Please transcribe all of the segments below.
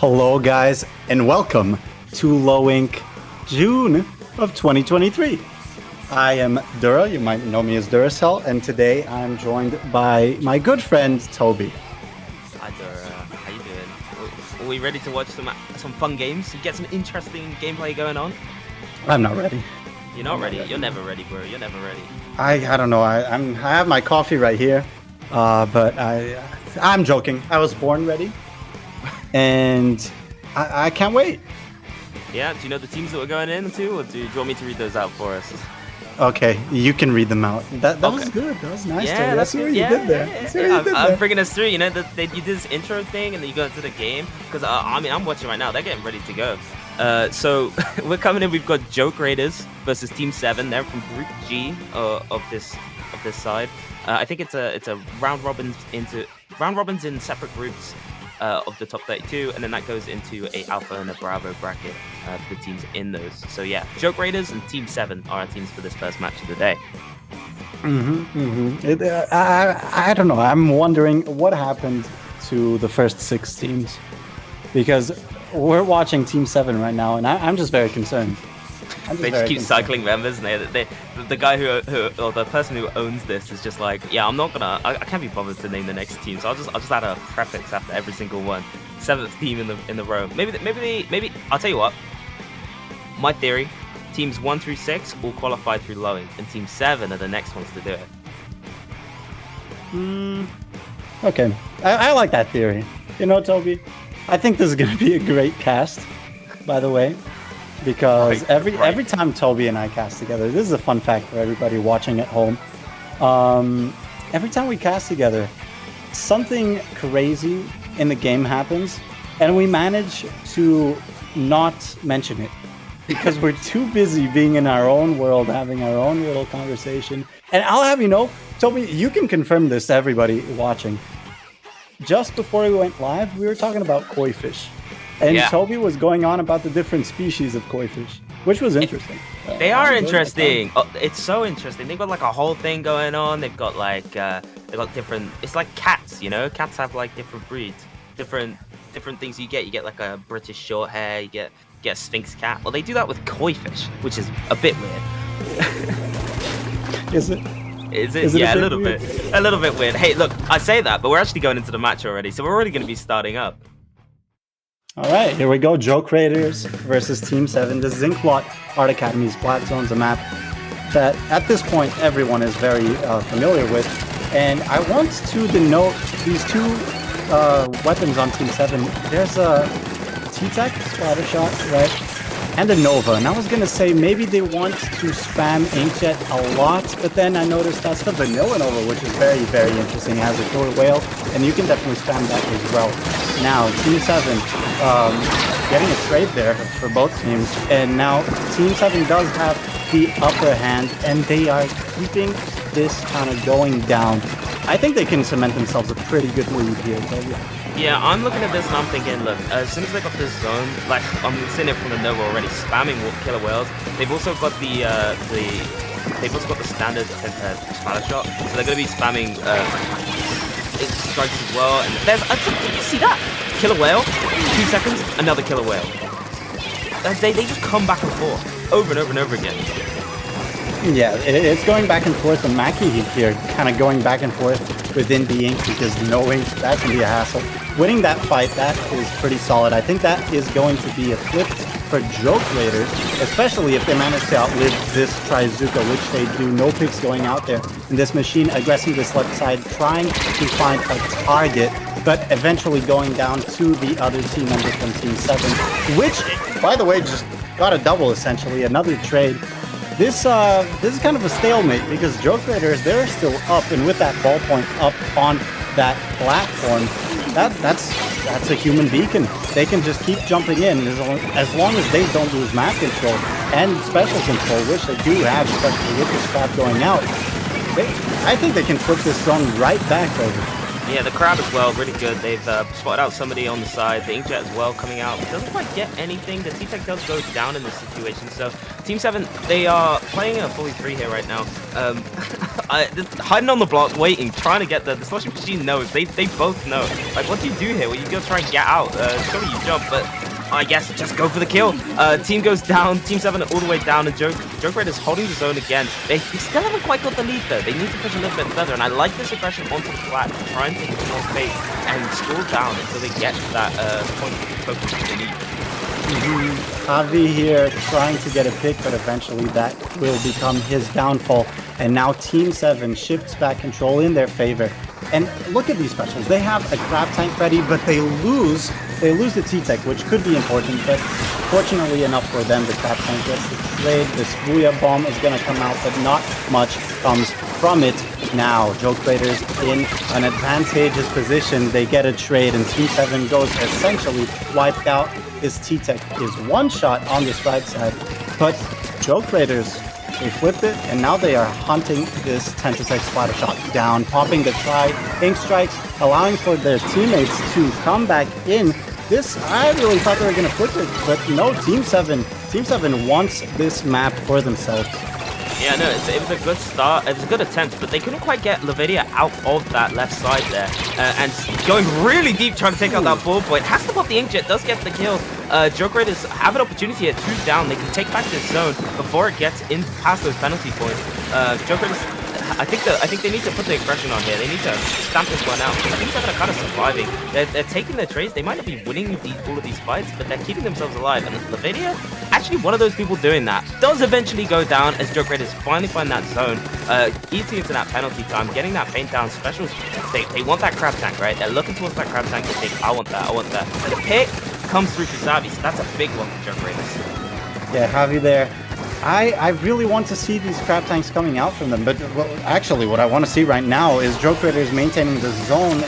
Hello, guys, and welcome to Low Ink June of 2023. I am Dura, you might know me as Duracell, and today I'm joined by my good friend Toby. Hi Dura, how you doing? Are we ready to watch some fun games? Get some interesting gameplay going on? I'm not ready. You're not ready? You're never ready, bro. You're never ready. I don't know. I have my coffee right here, but I'm joking. I was born ready, and I can't wait. Yeah, do you know the teams that we're going into, or do you want me to read those out for us? Okay, you can read them out. That Okay. was good. That was nice. Yeah, That's what you did there. I'm bringing us through. You know, you did this intro thing, and then you go into the game. Because I'm watching right now. They're getting ready to go. So we're coming in. We've got Joke Raiders versus Team 7. They're from Group G of this side. I think it's a round robins in separate groups of the top 32, and then that goes into a Alpha and a Bravo bracket for the teams in those. So yeah, Joke Raiders and Team 7 are our teams for this first match of the day. I don't know. I'm wondering what happened to the first 6 teams, because we're watching Team 7 right now, and I'm just very concerned. They just keep cycling members, and the guy or the person who owns this is just like, yeah, I can't be bothered to name the next team, so I'll just add a prefix after every single one. 7th team in the row. Maybe I'll tell you what. My theory: teams 1 through 6 will qualify through lowing, and Team 7 are the next ones to do it. Okay, I like that theory. You know, Toby, I think this is going to be a great cast, by the way, because every time Toby and I cast together, this is a fun fact for everybody watching at home. Every time we cast together, something crazy in the game happens, and we manage to not mention it because we're too busy being in our own world, having our own little conversation. And I'll have you know, Toby, you can confirm this to everybody watching. Just before we went live, we were talking about koi fish. And yeah. Toby was going on about the different species of koi fish, which was interesting. They are interesting. Oh, it's so interesting. They've got like a whole thing going on. They've got like different. It's like cats, you know. Cats have like different breeds, different things you get. You get like a British short hair. You get a Sphinx cat. Well, they do that with koi fish, which is a bit weird. Is it? Is it? Yeah, a little bit weird. Hey, look, I say that, but we're actually going into the match already, so we're already going to be starting up. All right, here we go. Joke Raiders versus Team 7. This is Inkblot Art Academy's Black Zone's a map that at this point everyone is very familiar with. And I want to denote these two weapons on Team 7. There's a T-Tech, Splatter Shot, right? And a Nova. And I was going to say maybe they want to spam Inkjet a lot, but then I noticed that's the Vanilla Nova, which is very, very interesting. It has a killer whale, and you can definitely spam that as well. Now, Team 7 getting a trade there for both teams, and now Team 7 does have the upper hand, and they are keeping this kind of going down. I think they can cement themselves a pretty good lead here. Yeah, I'm looking at this and I'm thinking, look, as soon as they got this zone, like I'm seeing it from the Nova already, spamming killer whales. They've also got the standard splatter shot, so they're going to be spamming strikes as well. And did you see that? Killer whale, 2 seconds, another killer whale. They just come back and forth over and over and over again. Yeah, it's going back and forth, and Mackie here kind of going back and forth within the ink, because knowing that can be a hassle. Winning that fight, that is pretty solid. I think that is going to be a flip for Joke Raiders, especially if they manage to outlive this Trizuka, which they do. No picks going out there. And this machine aggressing this left side, trying to find a target, but eventually going down to the other team member from Team 7, which, by the way, just got a double, essentially. Another trade. This is kind of a stalemate, because Joke Raiders, they're still up, and with that ballpoint up on that platform, that's a human beacon. They can just keep jumping in as long as they don't lose map control and special control, which they do have, especially with this trap going out. I think they can flip this zone right back over. Yeah, the crab as well, really good. They've spotted out somebody on the side. The Inkjet as well coming out. Doesn't quite get anything. The T-Tech does go down in this situation. So Team 7, they are playing a fully 3 here right now. Just hiding on the block, waiting, trying to get the sloshing machine knows. They both know. Like, what do you do here? Well, you go try and get out. Surely you jump, but I guess just go for the kill. Team goes down, Team 7 all the way down, and Joke Raid is holding the zone again. They still haven't quite got the lead though. They need to push a little bit further, and I like this aggression onto the flat to try and take more space and stall down until they get to that point of focus that they need. Javi here trying to get a pick, but eventually that will become his downfall. And now Team 7 shifts back control in their favor. And look at these specials. They have a crab tank ready, but they lose the T-Tech, which could be important, but fortunately enough for them, the crab tank gets the trade. This Booyah Bomb is going to come out, but not much comes from it. Now, Joke Raiders in an advantageous position. They get a trade, and Team 7 goes essentially wiped out. His T-Tech is one shot on this right side, but Joke Raiders, they flipped it, and now they are hunting this Tentatek splatter shot down, popping the Ink Strikes, allowing for their teammates to come back in. This, I really thought they were going to flip it, but no, Team 7 wants this map for themselves. Yeah, no, it was a good start. It was a good attempt, but they couldn't quite get Lavidia out of that left side there. And going really deep trying to take out that ball point. Has to pop the Inkjet, does get the kill. Joke Raiders have an opportunity at 2 down. They can take back this zone before it gets in past those penalty points. Joke Raiders, I think they need to put the aggression on here. They need to stamp this one out. I think they're kind of surviving. They're taking their trades. They might not be winning all of these fights, but they're keeping themselves alive. And Lavidia, actually one of those people doing that, does eventually go down as Joke Raiders finally find that zone, eating into that penalty time, getting that paint down. Specials, they want that crab tank, right? They're looking towards that crab tank. They think, I want that. And the pick comes through for Zavi, so that's a big one for Joke Raiders. Yeah, Javi there. I really want to see these crab tanks coming out from them, but actually what I want to see right now is Joke Raiders maintaining the zone.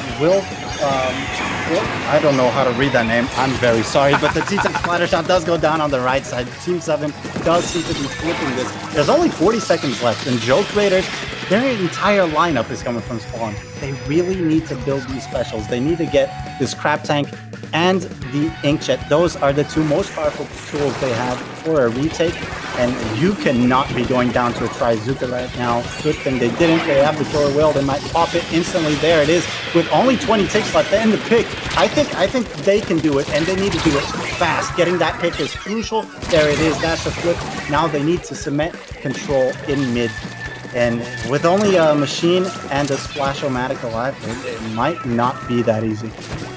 I don't know how to read that name, I'm very sorry, but the T-Tech splatter shot does go down on the right side. Team 7 does seem to be flipping this. There's only 40 seconds left, and Joke Raiders, their entire lineup is coming from spawn. They really need to build these specials. They need to get this crab tank and the Inkjet. Those are the 2 most powerful tools they have for a retake, and you cannot be going down to a Trizuka right now. Good thing they didn't. They have the killer whale. They might pop it instantly. There it is. With only 20 ticks left and the pick, I think they can do it, and they need to do it fast. Getting that pick is crucial. There it is. That's a flip. Now they need to cement control in mid. And with only a machine and a Splash-O-Matic alive, it might not be that easy.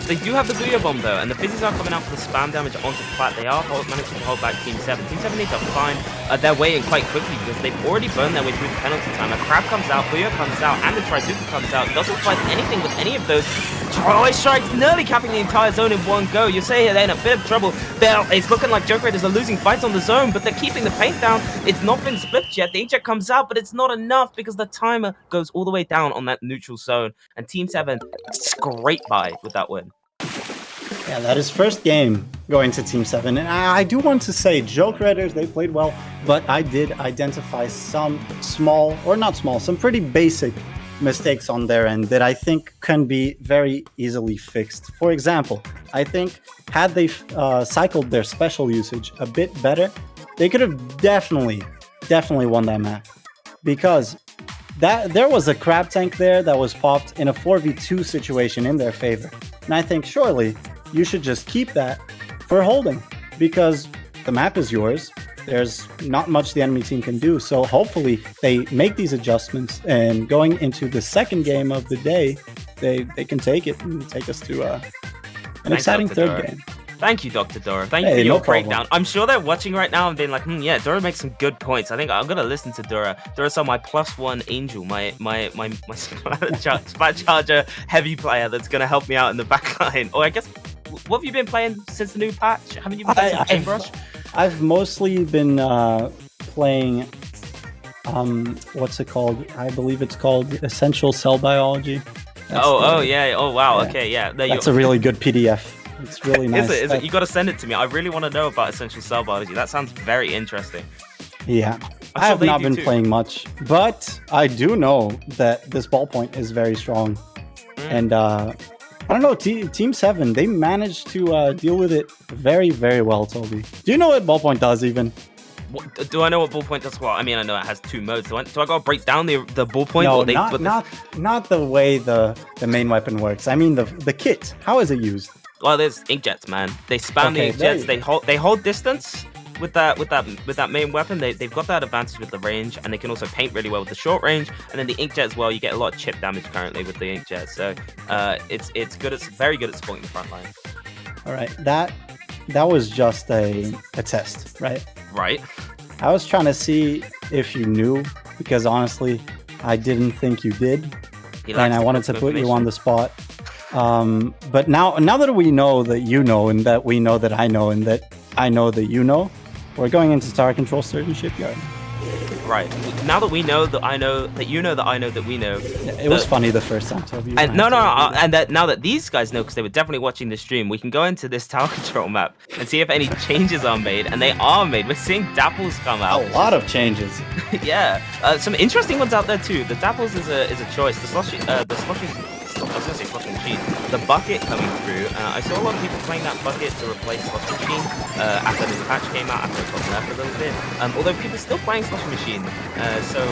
They do have the Booyah Bomb though, and the Fizzies are coming out for the spam damage onto the flat. They are managing to hold back Team 7. Team 7 need to find their way in quite quickly because they've already burned their way through the penalty time. A Crab comes out, Booyah comes out, and the Trizuka comes out. Doesn't find anything with any of those. Troy strikes, nearly capping the entire zone in one go. You say they're in a bit of trouble. It's looking like Joke Raiders are losing fights on the zone, but they're keeping the paint down. It's not been split yet. The Inkjet comes out, but it's not enough because the timer goes all the way down on that neutral zone. And Team 7 scrape by with that win. Yeah, that is first game going to Team 7. And I do want to say, Joke Raiders, they played well, but I did identify some small, or not small, some pretty basic mistakes on their end that I think can be very easily fixed. For example, I think had they cycled their special usage a bit better, they could have definitely won that map. Because there was a crab tank there that was popped in a 4v2 situation in their favor. And I think surely you should just keep that for holding, because the map is yours. There's not much the enemy team can do. So hopefully they make these adjustments, and going into the second game of the day, they can take it and take us to an exciting third game. Thank you, Dr. Dora. Thank you for your breakdown. I'm sure they're watching right now and being like, yeah, Dora makes some good points. I think I'm gonna listen to Dora. Dora's my +1 angel, my Splat Charger heavy player that's gonna help me out in the back line. Or I guess, what have you been playing since the new patch? Haven't you been playing Chainbrush? I've mostly been playing, what's it called? I believe it's called Essential Cell Biology. Yeah. Oh, wow. Yeah. Okay, yeah. That's a really good PDF. It's really nice. Is it? You got to send it to me. I really want to know about Essential Cell Biology. That sounds very interesting. Yeah. I have not been playing much, but I do know that this ballpoint is very strong. And I don't know, Team 7, they managed to deal with it very, very well, Toby. Do you know what ballpoint does even? Do I know what ballpoint does? Well, I mean, I know it has 2 modes. Do I gotta break down the ballpoint? No, not the way the main weapon works. I mean the kit. How is it used? Well, there's inkjets, man. They spam the inkjets. They hold distance with that main weapon. They've got that advantage with the range, and they can also paint really well with the short range. And then the inkjet as well. You get a lot of chip damage currently with the inkjet, so it's good. It's very good at supporting the front line. All right, that was just a test, right? Right. I was trying to see if you knew, because honestly, I didn't think you did, and I wanted to put you on the spot. But now that we know that you know, and that we know that I know, and that I know that you know, we're going into Star Control Sturgeon Shipyard. Right. Now that we know that I know that you know that I know that we know. It was funny the first time, Toby. And now that these guys know, because they were definitely watching the stream, we can go into this tower control map and see if any changes are made, and they are made. We're seeing Dapples come out. A lot of changes. Yeah. Some interesting ones out there too. The Dapples is a choice. The sloshing machine. The bucket coming through. I saw a lot of people playing that bucket to replace sloshing machine after the patch came out, after it got nerfed a little bit. Although people are still playing sloshing machine, so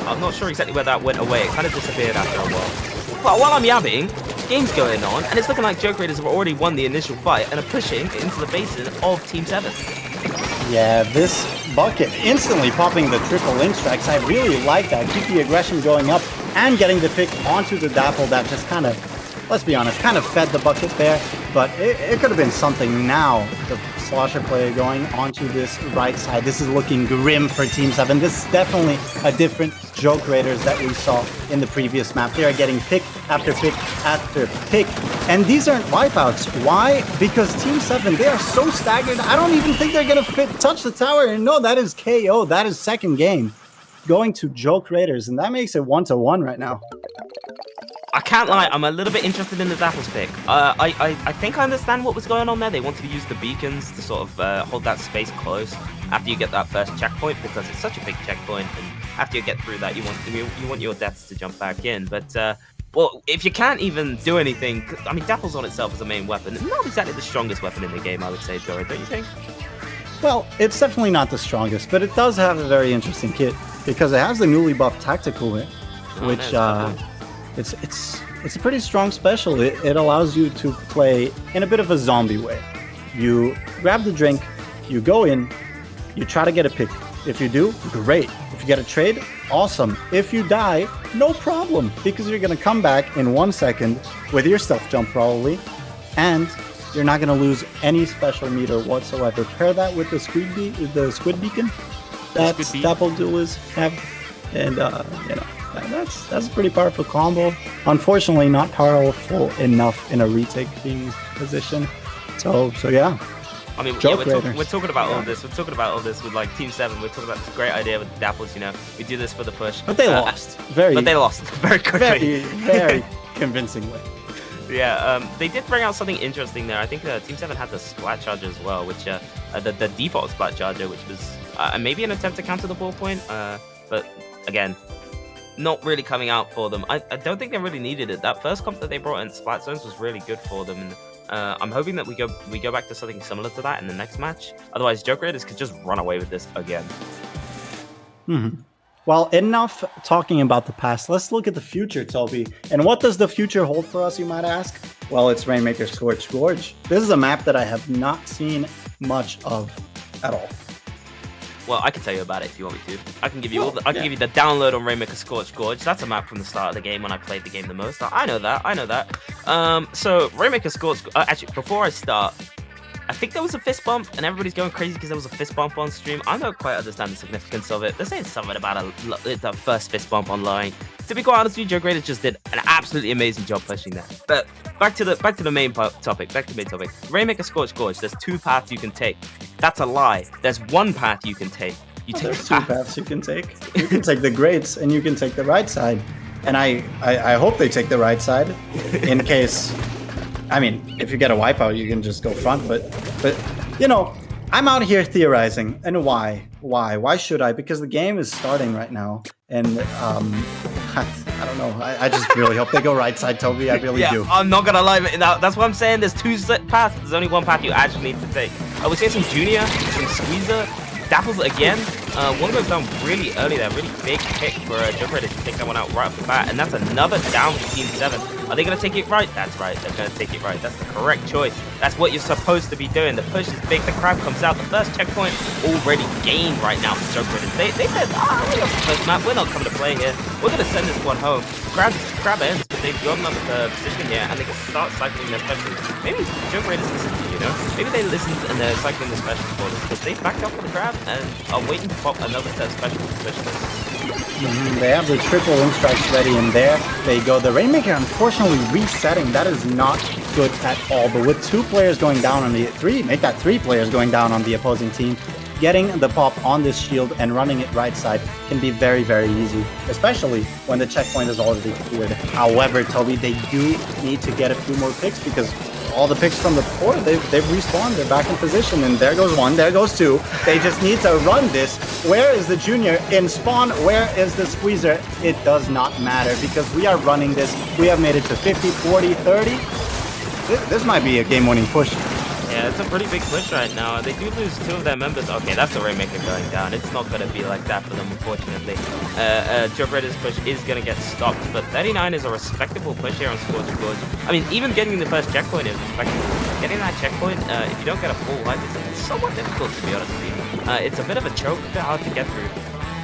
I'm not sure exactly where that went away. It kind of disappeared after a while. But while I'm yabbing, game's going on, and it's looking like Joke Raiders have already won the initial fight and are pushing into the basin of Team 7. Yeah, this bucket instantly popping the triple link strikes. I really like that. Keep the aggression going up and getting the pick onto the Dapple that just kind of, let's be honest, kind of fed the bucket there. But it could have been something. Now the Slosher player going onto this right side. This is looking grim for Team 7. This is definitely a different Joke Raiders that we saw in the previous map. They are getting pick after pick after pick. And these aren't wipeouts. Why? Because Team 7, they are so staggered. I don't even think they're going to touch the tower. And no, that is KO. That is second game going to Joke Raiders. And that makes it 1-1 right now. I can't lie, I'm a little bit interested in the Dapples pick. I think I understand what was going on there. They wanted to use the beacons to sort of hold that space close after you get that first checkpoint, because it's such a big checkpoint, and after you get through that, you want your deaths to jump back in. But well, if you can't even do anything, I mean, Dapples on itself is a main weapon. Not exactly the strongest weapon in the game, I would say, Joey, don't you think? Well, it's definitely not the strongest, but it does have a very interesting kit, because it has the newly buffed Tactifueler, which it's a pretty strong special. It allows you to play in a bit of a zombie way. You grab the drink, you go in, you try to get a pick. If you do, great. If you get a trade, awesome. If you die, no problem, because you're going to come back in 1 second with your stealth jump probably, and you're not going to lose any special meter whatsoever. Pair that with the squid beacon that Dapple duelists have, and you know, that's a pretty powerful combo. Unfortunately, not powerful enough in a retake being position. So yeah. I mean, yeah, we're talking about all this. We're talking about all this with like Team 7. We're talking about this great idea with the Dapples. You know, we do this for the push. But they lost. But they lost very quickly. Very convincingly. Yeah, they did bring out something interesting there. I think Team 7 had the Splat Charger as well, which the default Splat Charger, which was maybe an attempt to counter the ballpoint. But again, not really coming out for them. I don't think they really needed it. That first comp that they brought in, Splat Zones, was really good for them. And I'm hoping that we go back to something similar to that in the next match. Otherwise, Joke Raiders could just run away with this again. Mm-hmm. Well, enough talking about the past. Let's look at the future, Toby. And what does the future hold for us, you might ask? Well, it's Rainmaker Scorched Gorge. This is a map that I have not seen much of at all. Well, I can tell you about it if you want me to. I can give you give you the download on Rainmaker Scorched Gorge. That's a map from the start of the game when I played the game the most. I know that. So Rainmaker Scorched. Actually, before I start, I think there was a fist bump, and everybody's going crazy because there was a fist bump on stream. I don't quite understand the significance of it. They're saying something about the first fist bump online. To be quite honest with you, Joke Raiders just did an absolutely amazing job pushing that. But back to the main topic. Rainmaker Scorched Gorge. There's 2 paths you can take. That's a lie. There's 1 path you can take. There's 2 paths you can take. You can take the greats, and you can take the right side. And I hope they take the right side, in case. I mean, if you get a wipeout, you can just go front. But you know, I'm out here theorizing, and why? Why should I? Because the game is starting right now, and I don't know. I just really hope they go right side, Toby. I really do. I'm not gonna lie. That's what I'm saying. There's two paths. There's only one path you actually need to take. We're seeing some Junior, some Squeezer, Dapples again. One goes down really early there. Really big pick for Joker to take that one out right off the bat. And that's another down for Team 7. Are they going to take it right? That's right. They're going to take it right. That's the correct choice. That's what you're supposed to be doing. The push is big. The crab comes out. The first checkpoint already gained right now for Joker. They said, we lost the first map. We're not coming to play here. We're going to send this one home. Crab ends, but they've got another position here, and they can start cycling their specials. Maybe Joker Raiders listen to you know? Maybe they listened and they're cycling the specials for this, because they backed up for the crab and are waiting to pop another set of specials to push this. They have the triple wing strikes ready in there. They go. The Rainmaker, unfortunately, resetting. That is not good at all. But with 2 players going down on the 3 players going down on the opposing team, getting the pop on this shield and running it right side can be very, very easy, especially when the checkpoint is already cleared. However, Toby, they do need to get a few more picks because all the picks from the before, they've respawned, they're back in position, and there goes 1, there goes 2. They just need to run this. Where is the Junior in spawn? Where is the Squeezer? It does not matter because we are running this. We have made it to 50, 40, 30. This might be a game-winning push. Yeah, it's a pretty big push right now. They do lose 2 of their members. Okay, that's the Rainmaker going down. It's not going to be like that for them, unfortunately. Joke Raiders' push is going to get stopped, but 39 is a respectable push here on Scorch Gorge. I mean, even getting the first checkpoint is respectable. Getting that checkpoint, if you don't get a full life, it's somewhat difficult, to be honest with you. It's a bit of a choke, a bit hard to get through.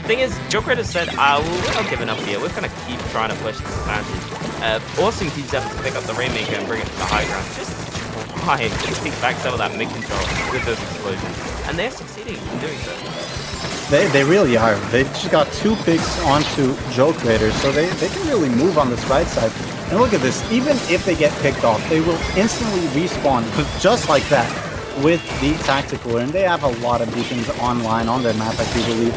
Thing is, Joke Raiders said, we're not giving up here. We're going to keep trying to push this advantage. Forcing Team 7 to pick up the Rainmaker and bring it to the high ground. Just take back some of that mid-control with those explosions. And they're succeeding in doing so. They really are. They just got 2 picks onto Joke Raiders, so they can really move on this right side. And look at this. Even if they get picked off, they will instantly respawn just like that with the Tactifueler. And they have a lot of beacons online on their map, I do believe.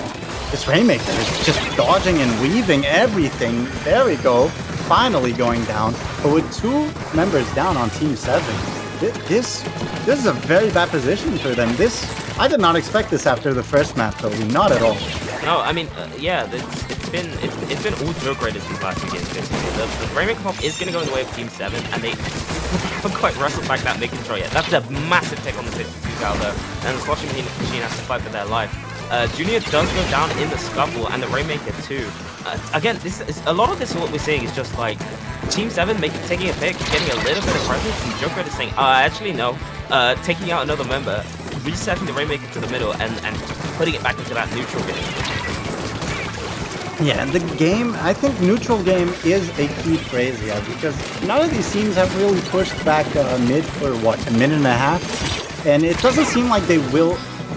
This Rainmaker is just dodging and weaving everything. There we go. Finally going down. But with 2 members down on Team 7, this is a very bad position for them. I did not expect this after the first map, though. Not at all. No, I mean, yeah, it's been all Joke Raiders these last 2 games. The Rainmaker pop is going to go in the way of Team 7, and they haven't quite wrestled back that mid-control yet. That's a massive pick on the 52 cal, though, and the sloshing machine has to fight for their life. Junior does go down in the scuffle, and the Rainmaker too. Again, a lot of this, what we're seeing is just like Team 7 taking a pick, getting a little bit of presence, and Joker is saying, actually no, taking out another member, resetting the Rainmaker to the middle, and putting it back into that neutral game. Yeah, the game, I think neutral game is a key phrase here, because none of these teams have really pushed back mid for, what, a minute and a half? And it doesn't seem like they will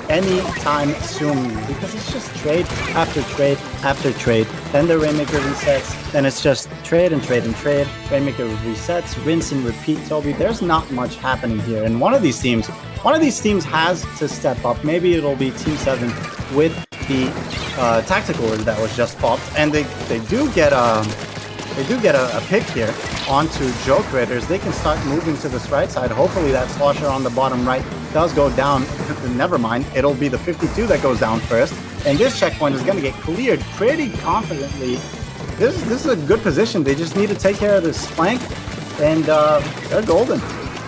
anytime soon, because it's just trade after trade after trade. Then the Rainmaker resets, then it's just trade and trade and trade. Rainmaker resets, rinse and repeat, Toby. There's not much happening here. And one of these teams has to step up. Maybe it'll be Team 7 with the Tactifueler that was just popped. And they do get a pick here onto Joke Raiders. They can start moving to this right side. Hopefully that slosher on the bottom right does go down. Never mind. It'll be the 52 that goes down first. And this checkpoint is going to get cleared pretty confidently. This is a good position. They just need to take care of this flank, and they're golden.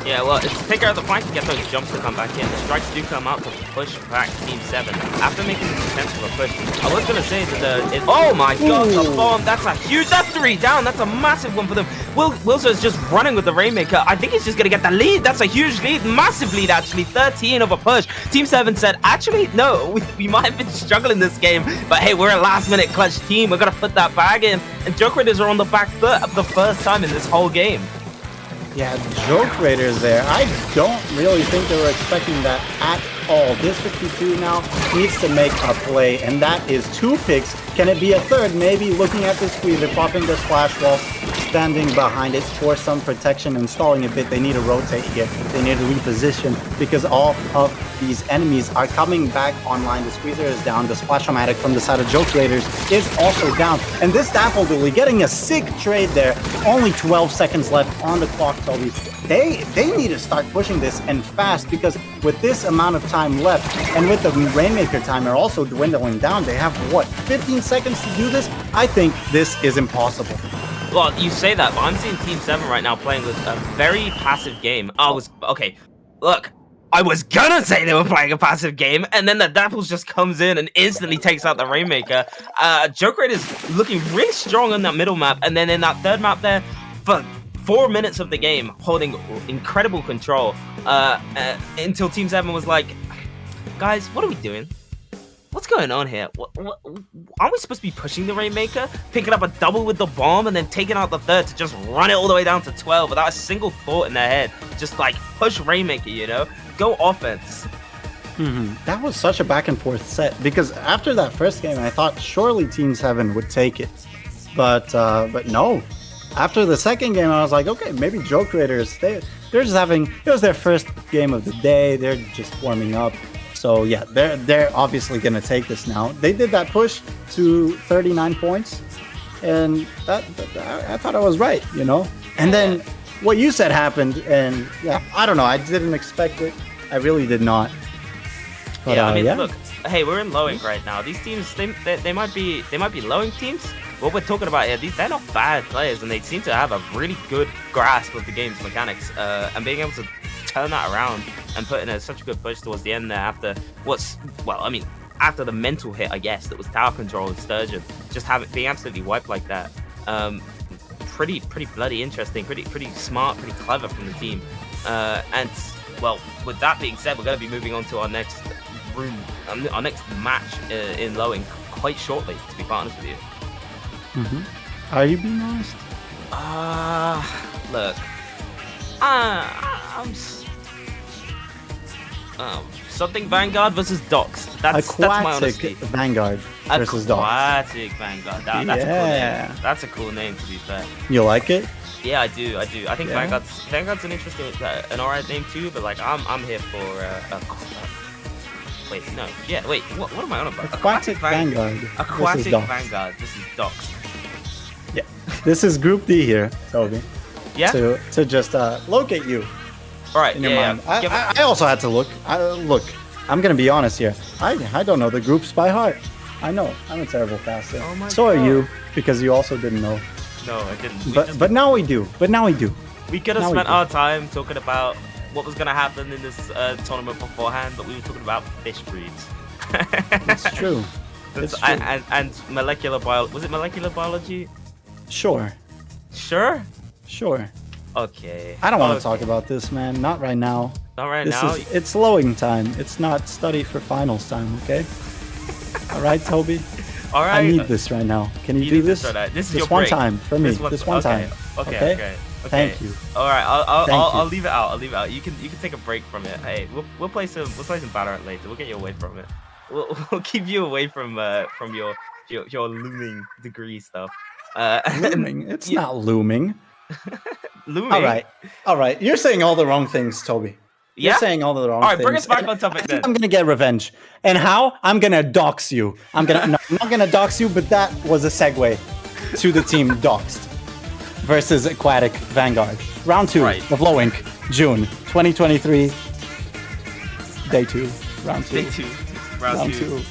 Yeah, well, it's take care of the flank to get those jumps to come back in. The strikes do come out to push back Team 7. After making this potential push, I was going to say that oh my god, the bomb, that's 3 down, that's a massive one for them. Wilson is just running with the Rainmaker. I think he's just going to get the lead. That's a huge lead, massive lead actually, 13 of a push. Team 7 said, actually, no, we might have been struggling this game, but hey, we're a last minute clutch team. We're going to put that bag in. And Joke Raiders are on the back foot for the first time in this whole game. Yeah, Joke Raiders there. I don't really think they were expecting that at all. This 52 now needs to make a play, and that is 2 picks. Can it be a third? Maybe looking at the Squeezer, popping the splash wall. standing behind it for some protection and stalling a bit. They need to rotate here. They need to reposition because all of these enemies are coming back online. The Squeezer is down. The Splash-O-Matic from the side of Joke Raiders is also down. And this Dapple Dooley getting a sick trade there. Only 12 seconds left on the clock, Toby. They need to start pushing this and fast because with this amount of time left and with the Rainmaker timer also dwindling down, they have, what, 15 seconds to do this? I think this is impossible. Well, you say that, but I'm seeing Team 7 right now playing with a very passive game. Okay, look, I was gonna say they were playing a passive game, and then the Dapples just comes in and instantly takes out the Rainmaker. Joke Raiders looking really strong on that middle map, and then in that third map there, for 4 minutes of the game, holding incredible control, until Team 7 was like, guys, what are we doing? What's going on here? Aren't we supposed to be pushing the Rainmaker, picking up a double with the bomb, and then taking out the third to just run it all the way down to 12 without a single thought in their head? Just like, push Rainmaker, you know? Go offense. That was such a back and forth set because after that first game, I thought surely Team 7 would take it. But no. After the second game, I was like, okay, maybe Joke Raiders, they're just having, it was their first game of the day. They're just warming up. So yeah, they're obviously going to take this now. They did that push to 39 points. And that I thought I was right, you know? And then what you said happened. And yeah, I don't know. I didn't expect it. I really did not. But, yeah, I mean, look, hey, we're in Lowing right now. These teams, they might be Lowing teams. What we're talking about here, they're not bad players, and they seem to have a really good grasp of the game's mechanics, and being able to turn that around and put in such a good push towards the end there after after the mental hit, I guess, that was tower control and Sturgeon, just being absolutely wiped like that. Pretty bloody interesting, pretty smart, pretty clever from the team. And well, with that being said, we're going to be moving on to our next our next match in Lowing quite shortly, to be quite honest with you. Are you being honest? Look, something Vanguard versus Doxxed. That's my honesty. Vanguard versus Doxxed. Aquatic Vanguard. That's a cool name. That's a cool name, to be fair. You like it? Yeah, I do. I think Vanguard's an interesting, an alright name too. But like, I'm here for wait, no, yeah, wait. What am I on about? Aquatic Vanguard. Aquatic Vanguard. This is Doxxed. Yeah, this is Group D here, Toby. Yeah. To just locate you. All right. In your mind. I also had to look. Look, I'm gonna be honest here. I don't know the groups by heart. I know. I'm a terrible passer. Oh my so God. Are you, because you also didn't know. No, I didn't. But now we do. We could have spent our time talking about what was gonna happen in this tournament beforehand, but we were talking about fish breeds. It's true. It's true. And molecular biology. Was it molecular biology? Sure. Okay. I don't want to talk about this, man. Not right now. Not right now? It's Lowing time. It's not study for finals time, okay? All right, Toby? All right. I need this right now. Can you do this? This is your one break. time for me. This one time. Okay. Thank you. All right. I'll leave it out. You can take a break from it. Hey, we'll play some Valorant later. We'll get you away from it. We'll keep you away from your looming degree stuff. Looming? It's not looming. Looming. All right. You're saying all the wrong things, Toby. You're saying all the wrong things. All right, bring us back on topic then. I'm gonna get revenge. And how? I'm gonna dox you. I'm not gonna dox you, but that was a segue to the team Doxxed versus Aquatic Vanguard. Round 2 of Lowing, June 2023. Day 2. Round 2. Day 2. Round 2.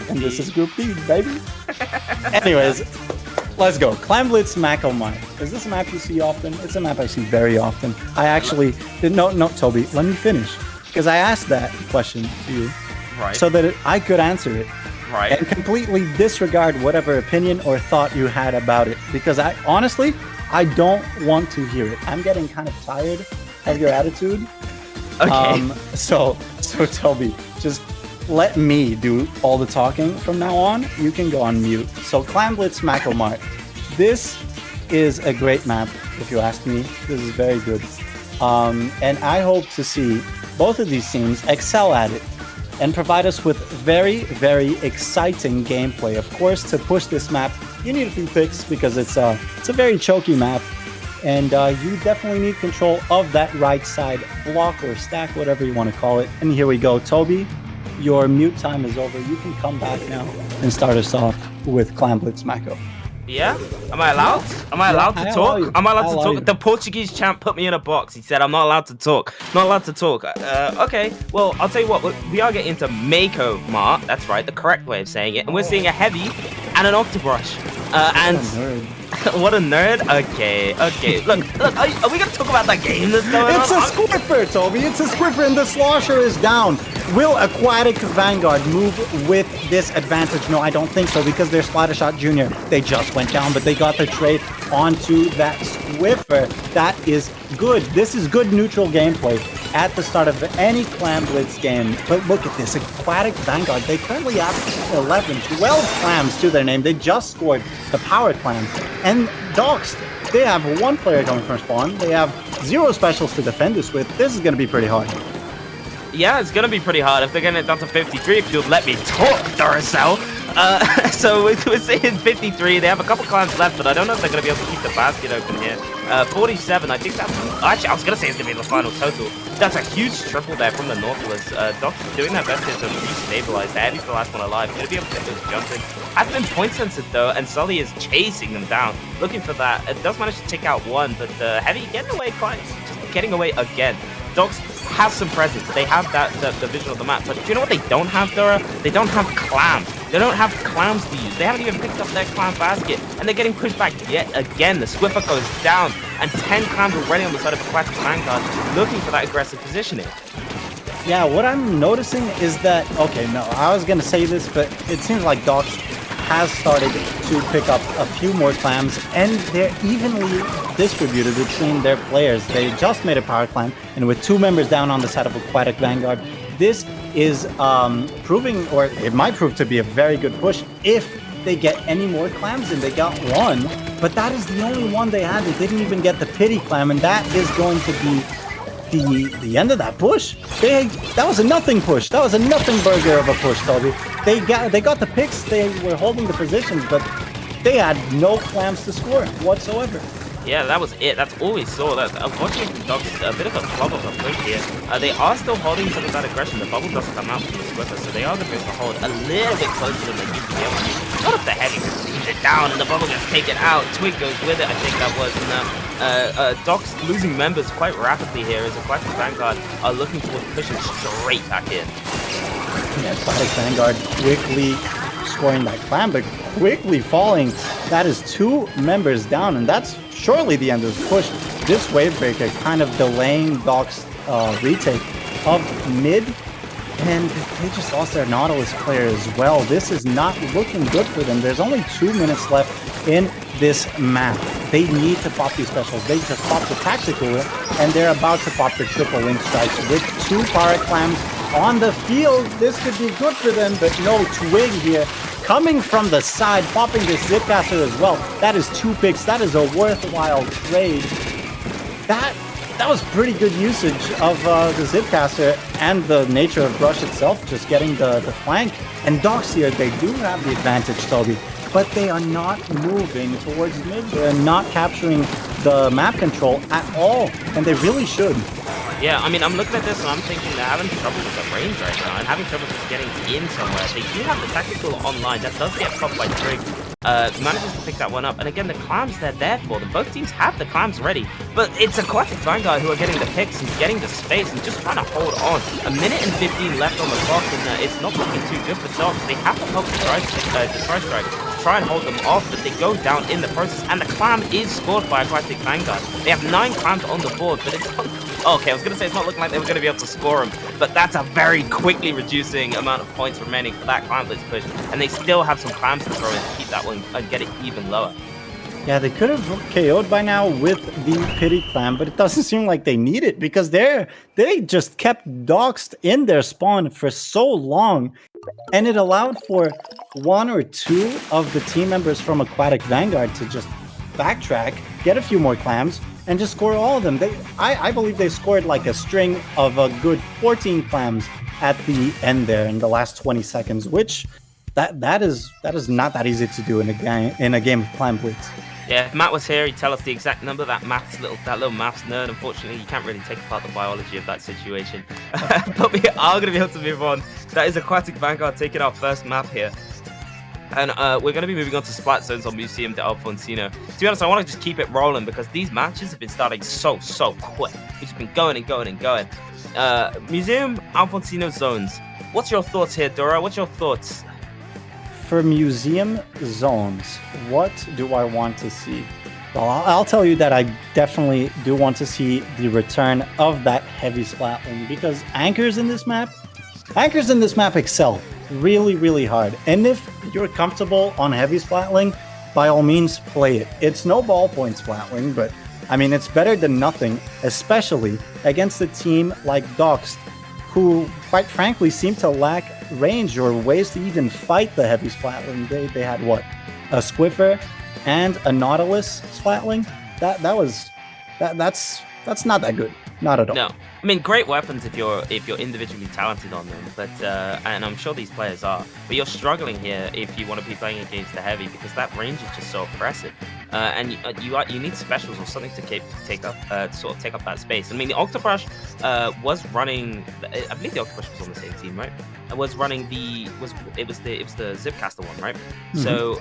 And this is Group D, baby. Anyways, let's go. Clam Blitz Mako Mine. Is this a map you see often? It's a map I see very often. I actually didn't know. No, Toby, let me finish. Because I asked that question to you. Right. So that I could answer it. Right. And completely disregard whatever opinion or thought you had about it. Because I don't want to hear it. I'm getting kind of tired of your attitude. Okay. So Toby, just let me do all the talking from now on. You can go on mute. So Clam Blitz Mako Mart. This is a great map, if you ask me. This is very good. And I hope to see both of these teams excel at it and provide us with very, very exciting gameplay. Of course, to push this map you need a few picks because it's a very choky map. And you definitely need control of that right side block or stack, whatever you want to call it. And here we go. Toby, your mute time is over. You can come back now and start us off with Clan Blitz Mako. Yeah? Am I allowed? Am I allowed to talk? Am I allowed to talk? The Portuguese champ put me in a box. He said I'm not allowed to talk. Not allowed to talk. Okay, well, I'll tell you what. We are getting into Mako Mart. That's right, the correct way of saying it. And we're seeing a heavy and an Octobrush. What a nerd. Okay. Look, are we going to talk about that game that's going on? It's a Squiffer, Toby. It's a Squiffer, and the Slosher is down. Will Aquatic Vanguard move with this advantage? No, I don't think so, because they're Splattershot Jr. They just went down, but they got the trade onto that Squiffer. That is good. This is good neutral gameplay at the start of any Clan Blitz game. But look at this. Aquatic Vanguard, they currently have 11, 12 clams to their name. They just scored the Power Clan. And Doxxed, they have one player coming from spawn. They have 0 specials to defend this with. This is going to be pretty hard. Yeah, it's gonna be pretty hard if they're getting it down to 53. If you'll let me talk, Duracell. So we're seeing 53. They have a couple clans left, but I don't know if they're gonna be able to keep the basket open here. 47. I think that's actually I was gonna say it's gonna be the final total. That's a huge triple there from the Nautilus. Doxxed doing their best here to restabilize the Heavy's the last one alive. Gonna be able to get those jumps in. Has been point censored though, and Sully is chasing them down, looking for that. It does manage to take out one, but Heavy getting away getting away again. Doxxed has some presence. They have the vision of the map. But do you know what they don't have, Dora? They don't have clams. They don't have clams to use. They haven't even picked up their clam basket. And they're getting pushed back yet again. The Squiffer goes down. And 10 clams already on the side of Aquatic Vanguard looking for that aggressive positioning. Yeah, what I'm noticing is that... Okay, no, I was going to say this, but it seems like Doxxed has started to pick up a few more clams, and they're evenly distributed between their players. They just made a power clan, and with 2 members down on the side of Aquatic Vanguard, this is proving, or it might prove to be a very good push if they get any more clams, and they got 1, but that is the only one they had. They didn't even get the pity clam, and that is going to be the end of that push. That was a nothing push. That was a nothing burger of a push, Toby. They got the picks. They were holding the positions, but they had no clams to score whatsoever. Yeah, that was it. That's all we saw. Unfortunately, Doxxed a bit of a flop of a push here. They are still holding some of that aggression. The bubble does come out from the Squiffer, so they are going to be able to hold a little bit closer than they used to be able to. Not if the Heavy leaves it down and the bubble gets taken out. Twig goes with it, I think that was. And Doxxed losing members quite rapidly here as Aquatic Vanguard are looking towards pushing straight back in. Yeah, Aquatic Vanguard quickly scoring that clam, but quickly falling. That is 2 members down, and that's surely the end of the push. This wave breaker kind of delaying Doxxed retake of mid, and they just lost their Nautilus player as well. This is not looking good for them. There's only 2 minutes left in this map. They need to pop these specials. They just popped the Tactifueler, and they're about to pop the triple link strikes with 2 Pirate Clams on the field. This could be good for them, but no Twig here. Coming from the side, popping this Zipcaster as well. That is 2 picks. That is a worthwhile trade. That was pretty good usage of the Zipcaster and the nature of Brush itself, just getting the flank. And Doxxed here, they do have the advantage, Toby, but they are not moving towards mid. They're not capturing the map control at all, and they really should. Yeah, I mean, I'm looking at this and I'm thinking they're having trouble with the range right now and having trouble just getting in somewhere. They do have the Tactifueler online. That does get popped by Trig. Manages to pick that one up. And again, the clams, they're there for them. Both teams have the clams ready. But it's Aquatic Vanguard who are getting the picks and getting the space and just trying to hold on. 1 minute and 15 left on the clock, and it's not looking too good for Doxxed. They have to help the Tri Strike to try and hold them off, but they go down in the process. And the clam is scored by Aquatic Vanguard. They have 9 clams on the board, but it's not... Okay, I was going to say it's not looking like they were going to be able to score them, but that's a very quickly reducing amount of points remaining for that Clan Blitz push, and they still have some clams to throw in to keep that one and get it even lower. Yeah, they could have KO'd by now with the Pity Clam, but it doesn't seem like they need it because they just kept Doxxed in their spawn for so long, and it allowed for 1 or 2 of the team members from Aquatic Vanguard to just backtrack, get a few more clams, and just score all of them. I believe they scored like a string of a good 14 clams at the end there in the last 20 seconds, which that is not that easy to do in a game of Clan Blitz. Yeah, if Matt was here, he'd tell us the exact number. That little maths nerd. Unfortunately, you can't really take apart the biology of that situation. But we are going to be able to move on. That is Aquatic Vanguard taking our first map here. And we're going to be moving on to Splat Zones on Museum de Alfonsino. To be honest, I want to just keep it rolling because these matches have been starting so quick. We've just been going and going and going. Museum Alfonsino Zones. What's your thoughts here, Dora? What's your thoughts? For Museum Zones, what do I want to see? Well, I'll tell you that I definitely do want to see the return of that heavy splatling because anchors in this map excel really hard. And if you're comfortable on heavy splatling, by all means play it. It's no ballpoint splatling, but I mean, it's better than nothing, especially against a team like Doxxed, who, quite frankly, seem to lack range or ways to even fight the heavy splatling. They had what? A Squiffer and a Nautilus splatling? That's not that good. Not at all. No. I mean, great weapons if you're individually talented on them, but and I'm sure these players are. But you're struggling here if you want to be playing against the heavy because that range is just so oppressive, and you need specials or something to take up that space. I mean, the Octobrush was running. I believe the Octobrush was on the same team, right? It was running the Zipcaster one, right? Mm-hmm. So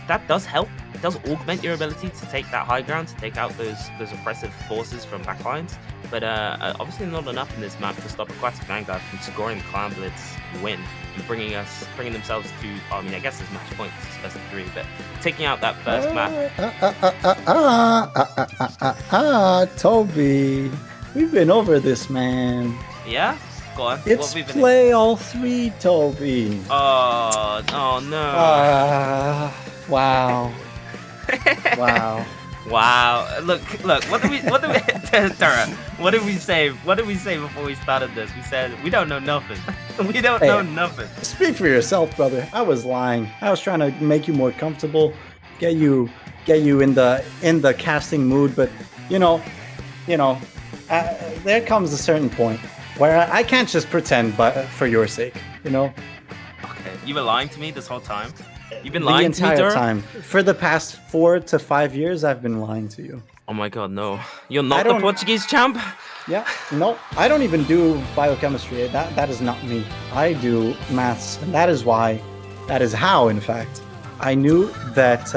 that does help. It does augment your ability to take that high ground, to take out those oppressive forces from backlines. But obviously not enough in this map to stop Aquatic Vanguard from scoring the Clan Blitz win and bringing themselves to, I guess there's match points, it's best of 3, but taking out that first map. Toby, we've been over this, man. Yeah? Go on. It's play all 3, Toby. Oh no. Wow. Wow. Wow! Look! What did we, Tara? What did we say? What did we say before we started this? We said we don't know nothing. We don't know nothing. Speak for yourself, brother. I was lying. I was trying to make you more comfortable, get you in the casting mood. But there comes a certain point where I can't just pretend, but for your sake, Okay, you were lying to me this whole time. You've been lying to me the entire time. For the past 4 to 5 years, I've been lying to you. Oh my god, no. You're not the Portuguese champ? Yeah, no. I don't even do biochemistry. That is not me. I do maths, and that is how, in fact, I knew that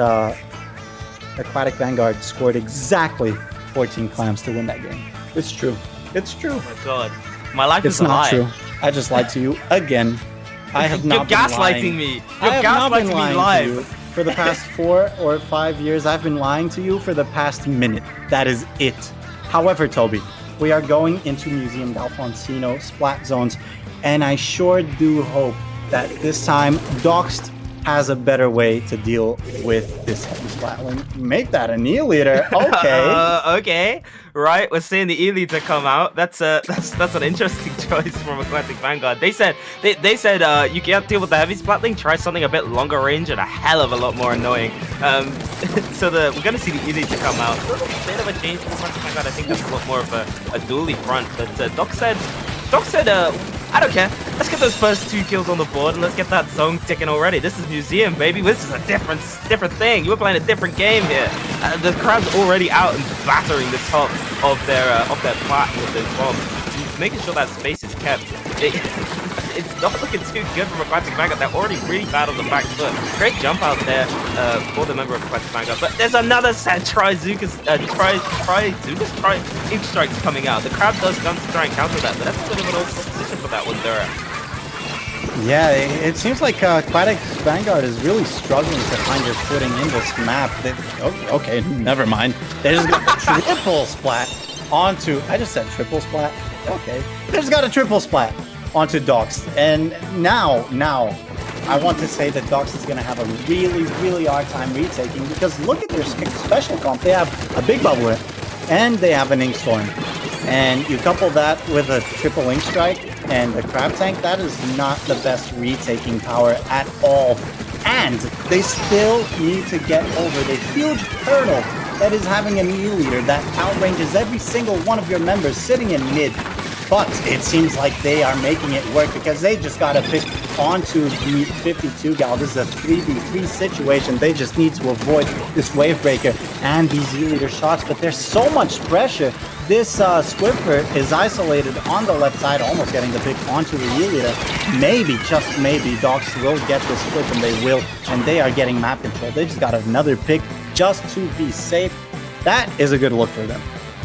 Aquatic Vanguard scored exactly 14 clams to win that game. It's true. It's true. Oh my god. My life is a lie. It's not true. I just lied to you again. I have not been lying. You're gaslighting me. You're gaslighting me live. For the past 4 or 5 years, I've been lying to you for the past minute. That is it. However, Toby, we are going into Museum d'Alfonsino Splat Zones, and I sure do hope that this time Doxxed has a better way to deal with this heavy splatling. Make that an E-leader. Okay. Okay. Right. We're seeing the E-leader come out. That's an interesting choice from Aquatic Vanguard. They said you can't deal with the heavy splatling. Try something a bit longer range and a hell of a lot more annoying. So we're gonna see the E-leader come out. A little bit of a change from Aquatic Vanguard. I think that's a lot more of a dually front. But Doc said, I don't care. Let's get those first 2 kills on the board and let's get that zone ticking already. This is Museum, baby. This is a different thing. You were playing a different game here. The crowd's already out and battering the top of their plat with those bombs, making sure that space is kept. It's not looking too good from Aquatic Vanguard. They're already really bad on the back foot. Great jump out there for the member of Aquatic Vanguard. But there's another set. Try Ink Strikes coming out. The crowd does guns to try and counter that, but that's a bit of an awkward position for that one, Dura. Yeah, it seems like Aquatic Vanguard is really struggling to find their footing in this map. Okay, never mind. They just got a triple splat onto... I just said triple splat. Okay. They just got a triple splat onto Doxxed. And now, I want to say that Doxxed is going to have a really hard time retaking because look at their special comp. They have a big bubbler and they have an Ink Storm. And you couple that with a triple Ink Strike and the Crab Tank, that is not the best retaking power at all. And they still need to get over the huge hurdle that is having an E-leader that outranges every single one of your members sitting in mid. But it seems like they are making it work because they just got to pick onto the 52 gal. This is a 3v3 situation. They just need to avoid this wave breaker and these E-leader shots. But there's so much pressure. This Squidper is isolated on the left side, almost getting the pick onto the E-leader. Maybe, just maybe, Doxxed will get this flip, and they will. And they are getting map control. They just got another pick just to be safe. That is a good look for them.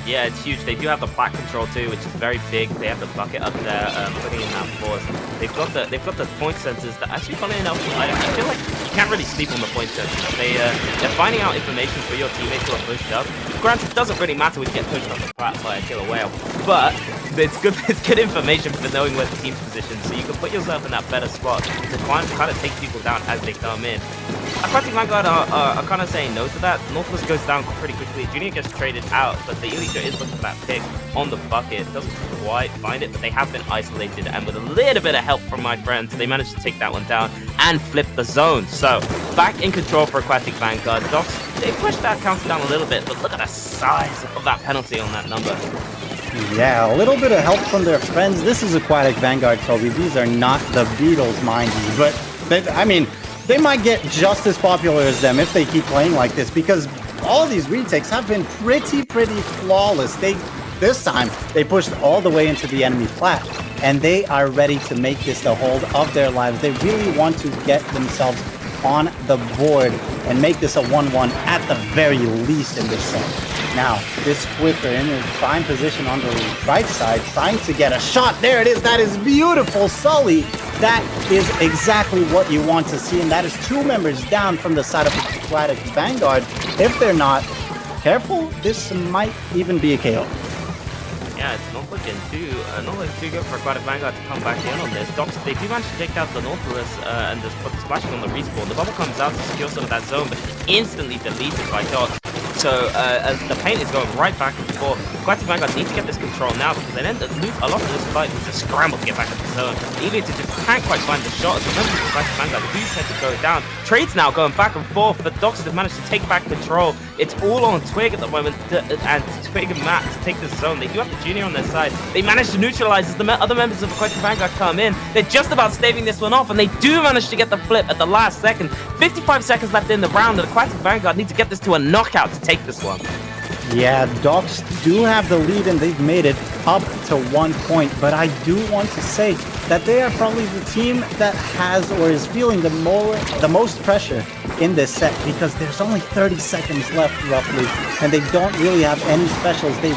Yeah, it's huge. They do have the plat control too, which is very big. They have the bucket up there, putting in that force. They've got the point sensors that actually, funny enough, I feel like you can't really sleep on the point sensors. They're finding out information for your teammates who are pushed up. Granted, it doesn't really matter when you get pushed off the plat by a killer whale, but it's good information for knowing where the team's positioned, so you can put yourself in that better spot to kind of take people down as they come in. Aquatic Vanguard are kind of saying no to that. Nautilus goes down pretty quickly. Junior gets traded out, but the Elite is looking for that pick on the bucket. Doesn't quite find it, but they have been isolated, and with a little bit of help from my friends, they managed to take that one down and flip the zone. So, back in control for Aquatic Vanguard. Doxxed, they pushed that counter down a little bit, but look at the size of that penalty on that number. Yeah, a little bit of help from their friends. This is Aquatic Vanguard, Toby. These are not the Beatles, mind you, but they might get just as popular as them if they keep playing like this, because all of these retakes have been pretty flawless. This time, they pushed all the way into the enemy plat, and they are ready to make this the hold of their lives. They really want to get themselves on the board and make this a 1-1 at the very least in this set. Now, this Squidper in his prime position on the right side, trying to get a shot. There it is. That is beautiful, Sully. That is exactly what you want to see, and that is 2 members down from the side of Aquatic Vanguard. If they're not careful, this might even be a KO. Yeah, it's not looking too good for Aquatic Vanguard to come back in on this. Doxxed, they do manage to take out the Nautilus and just put the splashing on the respawn. The bubble comes out to secure some of that zone, but instantly deleted by Doxxed. So as the paint is going right back and forth, Aquatic Vanguard need to get this control now, because they end up lose a lot of this fight with a scramble to get back in the zone. Elite just can't quite find the shot. As the members of Aquatic Vanguard do tend to go down. Trades now going back and forth, but Doxxed have managed to take back control. It's all on Twig at the moment, and Twig and Matt to take this zone. They do have the Junior on their side. They manage to neutralize as the other members of Aquatic Vanguard come in. They're just about staving this one off, and they do manage to get the flip at the last second. 55 seconds left in the round, and Aquatic Vanguard need to get this to a knockout to take this one. Yeah, Doxxed do have the lead, and they've made it up to 1 point, but I do want to say that they are probably the team that has or is feeling the most pressure in this set, because there's only 30 seconds left roughly, and they don't really have any specials. They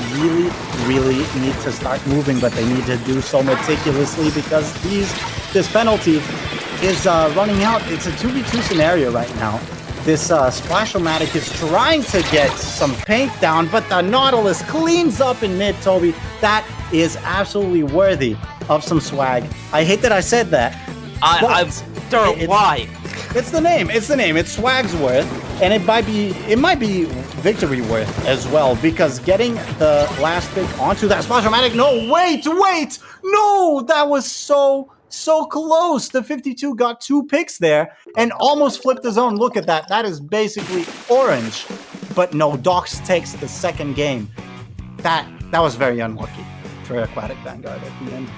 really need to start moving, but they need to do so meticulously, because this penalty is running out. It's a 2v2 scenario right now. This Splash-O-Matic is trying to get some paint down, but the Nautilus cleans up in mid, Toby. That is absolutely worthy of some swag. I hate that I said that. Why? It's the name. It's the name. It's swag's worth, and it might be victory worth as well, because getting the last pick onto that Splash-O-Matic. No, wait! No, that was so close. The 52 got 2 picks there and almost flipped the zone. Look at that. That is basically orange. But no, Doxxed takes the second game. That was very unlucky for Aquatic Vanguard at the end.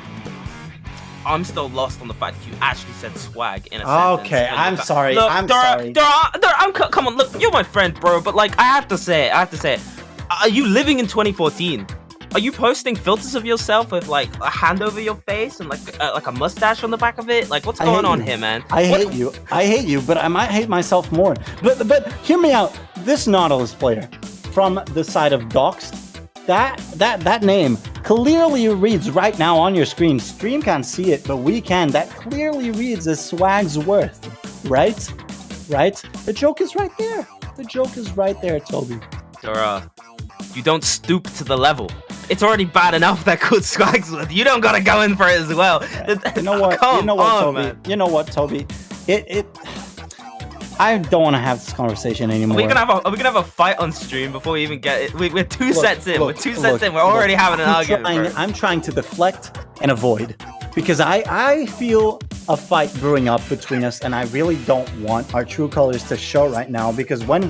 I'm still lost on the fact that you actually said swag in a sentence. Okay, I'm sorry. Look, I'm sorry. Come on, look, you're my friend, bro, but like, I have to say it. Are you living in 2014? Are you posting filters of yourself with like a hand over your face and like a mustache on the back of it? Like, what's going on here, man? I hate you, but I might hate myself more. But hear me out. This Nautilus player from the side of Doxxed, that name clearly reads right now on your screen. Stream can't see it, but we can. That clearly reads as swag's worth, right? The joke is right there. The joke is right there, Toby. Dora, you don't stoop to the level. It's already bad enough that good swag's worth. You don't gotta go in for it as well. Right. You know what, Toby? Man. You know what, Toby? I don't want to have this conversation anymore. Are we gonna have a fight on stream before we even get it? We're 2 sets in. We're 2 sets in. We're already having an argument. I'm trying to deflect and avoid, because I feel a fight brewing up between us, and I really don't want our true colors to show right now, because when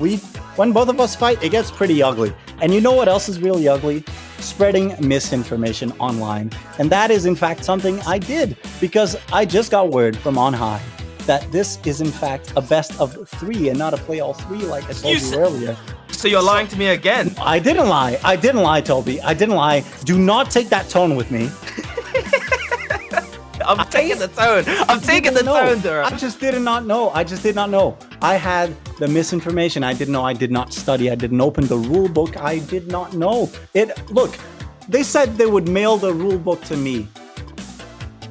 both of us fight, it gets pretty ugly. And you know what else is really ugly? spreading misinformation online. And that is in fact something I did, because I just got word from on high that this is in fact a best of 3 and not a play all 3 like I told you earlier. So you're lying to me again. I didn't lie, Toby. I didn't lie. Do not take that tone with me. I'm taking the tone. I'm taking the tone, Dura. I just did not know. I had the misinformation. I didn't know. I did not study. I didn't open the rule book. I did not know. Look, they said they would mail the rule book to me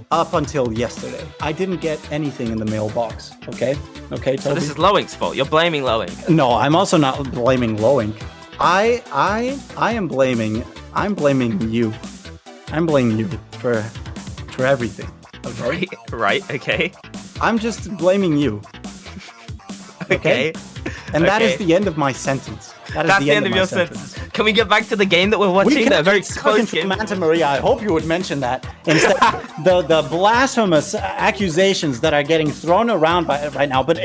up until yesterday. I didn't get anything in the mailbox. Okay, Toby? So this is Lowink's fault. You're blaming Lowink. No, I'm also not blaming Lowink. I'm blaming you. I'm blaming you for everything. Okay? Right, okay. I'm just blaming you. Okay? And that is the end of my sentence. That's the end of your sentence. Can we get back to the game that we're watching? That very close game. Manta Maria, I hope you would mention that. Instead, the blasphemous accusations that are getting thrown around right now, but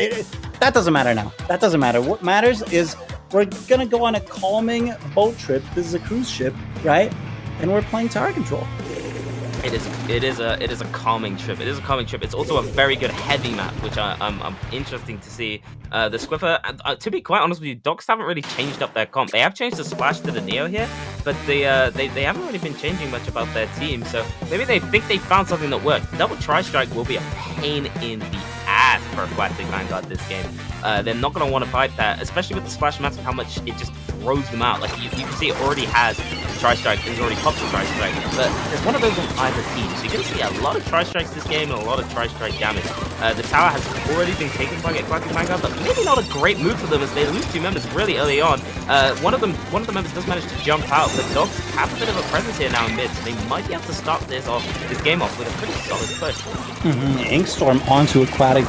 that doesn't matter now. That doesn't matter. What matters is we're gonna go on a calming boat trip. This is a cruise ship, right? And we're playing tower control. It is a calming trip. It is a calming trip. It's also a very good heavy map, which I'm interesting to see. The Squiffer, to be quite honest with you, Doxxed haven't really changed up their comp. They have changed the splash to the Neo here, but they haven't really been changing much about their team. So maybe they think they found something that worked. Double Tri-Strike will be a pain in the ass for Aquatic Vanguard this game. They're not going to want to fight that, especially with the splash mask and how much it just throws them out. Like you can see it already has Tri-Strike, he's already popped the Tri-Strike, but there's one of those on either team, so you're going to see a lot of Tri-Strikes this game and a lot of Tri-Strike damage. The tower has already been taken by Aquatic Vanguard, but maybe not a great move for them as they lose 2 members really early on. One of the members does manage to jump out, but Doxxed have a bit of a presence here now in mid, so they might be able to start this game off with a pretty solid push. Inkstorm onto Aquatic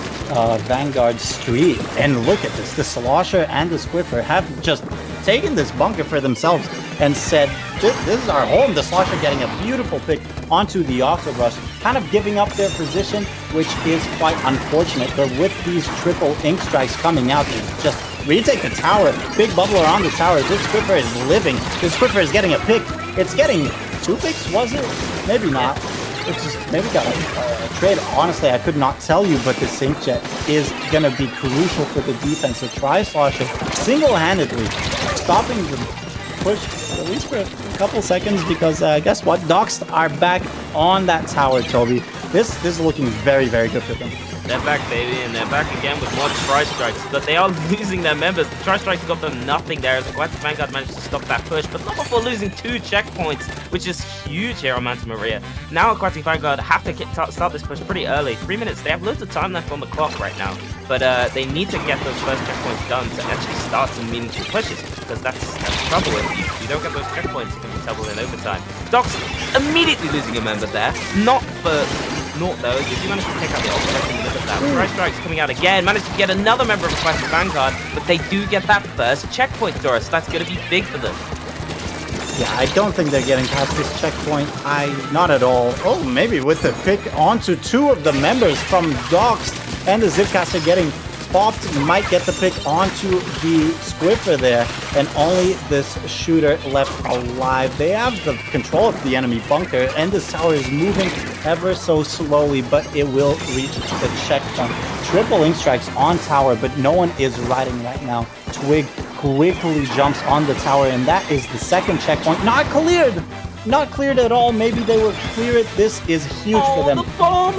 Vanguard Street, and look at this. The Slosher and the Squiffer have just taken this bunker for themselves and said, this is our home. The Slosher getting a beautiful pick onto the Octobrush, kind of giving up their position, which is quite unfortunate. But with these triple ink strikes coming out, they just retake the tower. Big bubbler on the tower. This Squiffer is living. This Squiffer is getting a pick. It's getting 2 picks, was it? Maybe not. It's just maybe got a trade. Honestly, I could not tell you, but the Inkjet is going to be crucial for the defense. The Tri-Slosher single-handedly stopping the push, at least for a couple seconds, because guess what? Doxxed are back on that tower, Toby. This is looking very, very good for them. They're back, baby, and they're back again with more Tri-Strikes, but they are losing their members. The Tri-Strikes got them nothing there as Aquatic Vanguard managed to stop that push, but not before losing 2 checkpoints, which is huge here on Manta Maria. Now Aquatic Vanguard have to start this push pretty early. 3 minutes. They have loads of time left on the clock right now, but they need to get those first checkpoints done to actually start some meaningful pushes, because that's trouble. If you don't get those checkpoints, you can be trouble in overtime. Doxxed immediately losing a member there, not for naught though, as you managed to take out the ultimate in the middle of that. Tri-Strike's coming out again, managed to get another member of Aquatic Vanguard, but they do get that first checkpoint, Doris. That's going to be big for them. Yeah, I don't think they're getting past this checkpoint. Not at all. Oh, maybe with the pick onto 2 of the members from Doxxed, and the Zipcaster getting popped, might get the pick onto the Squiffer there, and only this shooter left alive. They have the control of the enemy bunker, and this tower is moving ever so slowly, but it will reach the checkpoint. Triple ink strikes on tower, but no one is riding right now. Twig quickly jumps on the tower, and that is the second checkpoint. Not cleared! Not cleared at all. Maybe they will clear it. This is huge for them. The bomb!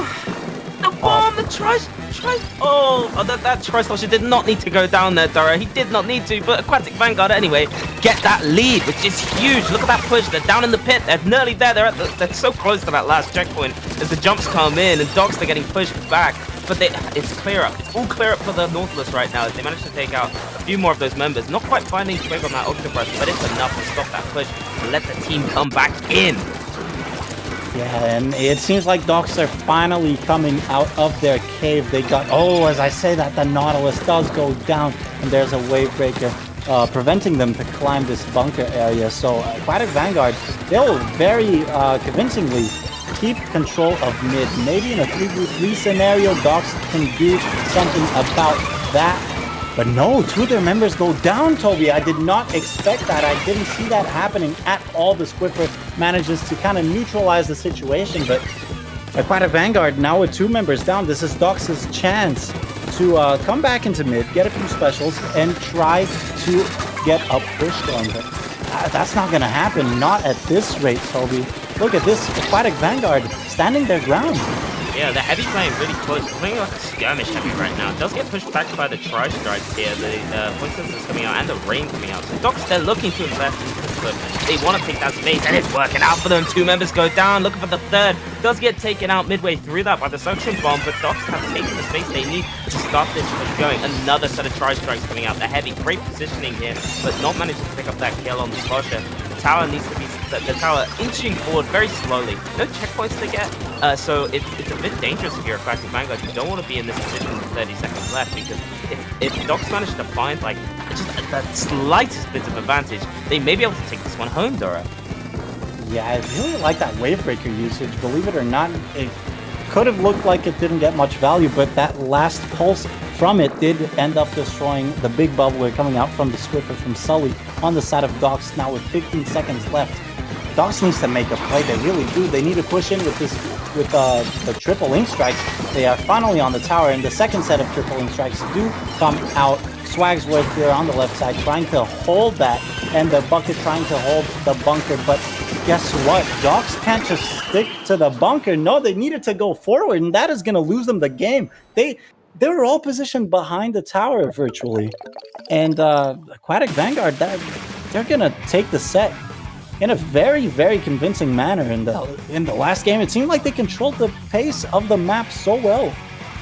The bomb! The that Tri-Slosher did not need to go down there, Dora. He did not need to, but Aquatic Vanguard anyway get that lead, which is huge. Look at that push. They're down in the pit. They're nearly there. They're so close to that last checkpoint as the jumps come in, and Doxxed are getting pushed back. But it's clear up. It's all clear up for the Nautilus right now as they manage to take out a few more of those members. Not quite finding Twig on that Ultra Brush, but it's enough to stop that push and let the team come back in. Yeah, and it seems like Doxxed are finally coming out of their cave. They got, as I say that, the Nautilus does go down, and there's a wave breaker preventing them to climb this bunker area. So Aquatic Vanguard, they'll very convincingly keep control of mid. Maybe in a 3v3 scenario, Doxxed can do something about that. But no, 2 of their members go down, Toby. I did not expect that. I didn't see that happening at all. The Squidward manages to kind of neutralize the situation, but Aquatic Vanguard now with 2 members down. This is Doxxed's chance to come back into mid, get a few specials, and try to get a push going. But that's not going to happen. Not at this rate, Toby. Look at this Aquatic Vanguard standing their ground. Yeah, the heavy playing really close. We're playing like a skirmish heavy right now. It does get pushed back by the tri-strikes here. The pointers is coming out and the rain coming out. So Doxxed, they're looking to invest in this equipment. They want to take that space, and it's working out for them. 2 members go down, looking for the 3rd. Does get taken out midway through that by the suction bomb, but Doxxed have taken the space they need to start this push going. Another set of tri-strikes coming out. The heavy, great positioning here, but not managing to pick up that kill on the Posher. The tower needs to be the tower inching forward very slowly. No checkpoints to get, so it's a bit dangerous if you're a Aquatic Vanguard. You don't want to be in this position with 30 seconds left, because if Doxxed manage to find like just the slightest bit of advantage, they may be able to take this one home, Dora. Yeah, I really like that Wavebreaker usage. Believe it or not, it could have looked like it didn't get much value, but that last pulse from it did end up destroying the big bubbler coming out from the Squidward from Sully on the side of Doxxed now with 15 seconds left. Doxxed needs to make a play. They really do. They need to push in with the triple ink strikes. They are finally on the tower, and the second set of triple ink strikes do come out. Swagsworth here on the left side trying to hold that, and the Bucket trying to hold the bunker. But guess what? Doxxed can't just stick to the bunker. No, they needed to go forward, and that is going to lose them the game. They were all positioned behind the tower virtually, and Aquatic Vanguard, they're going to take the set in a very, very convincing manner. In the last game, it seemed like they controlled the pace of the map so well.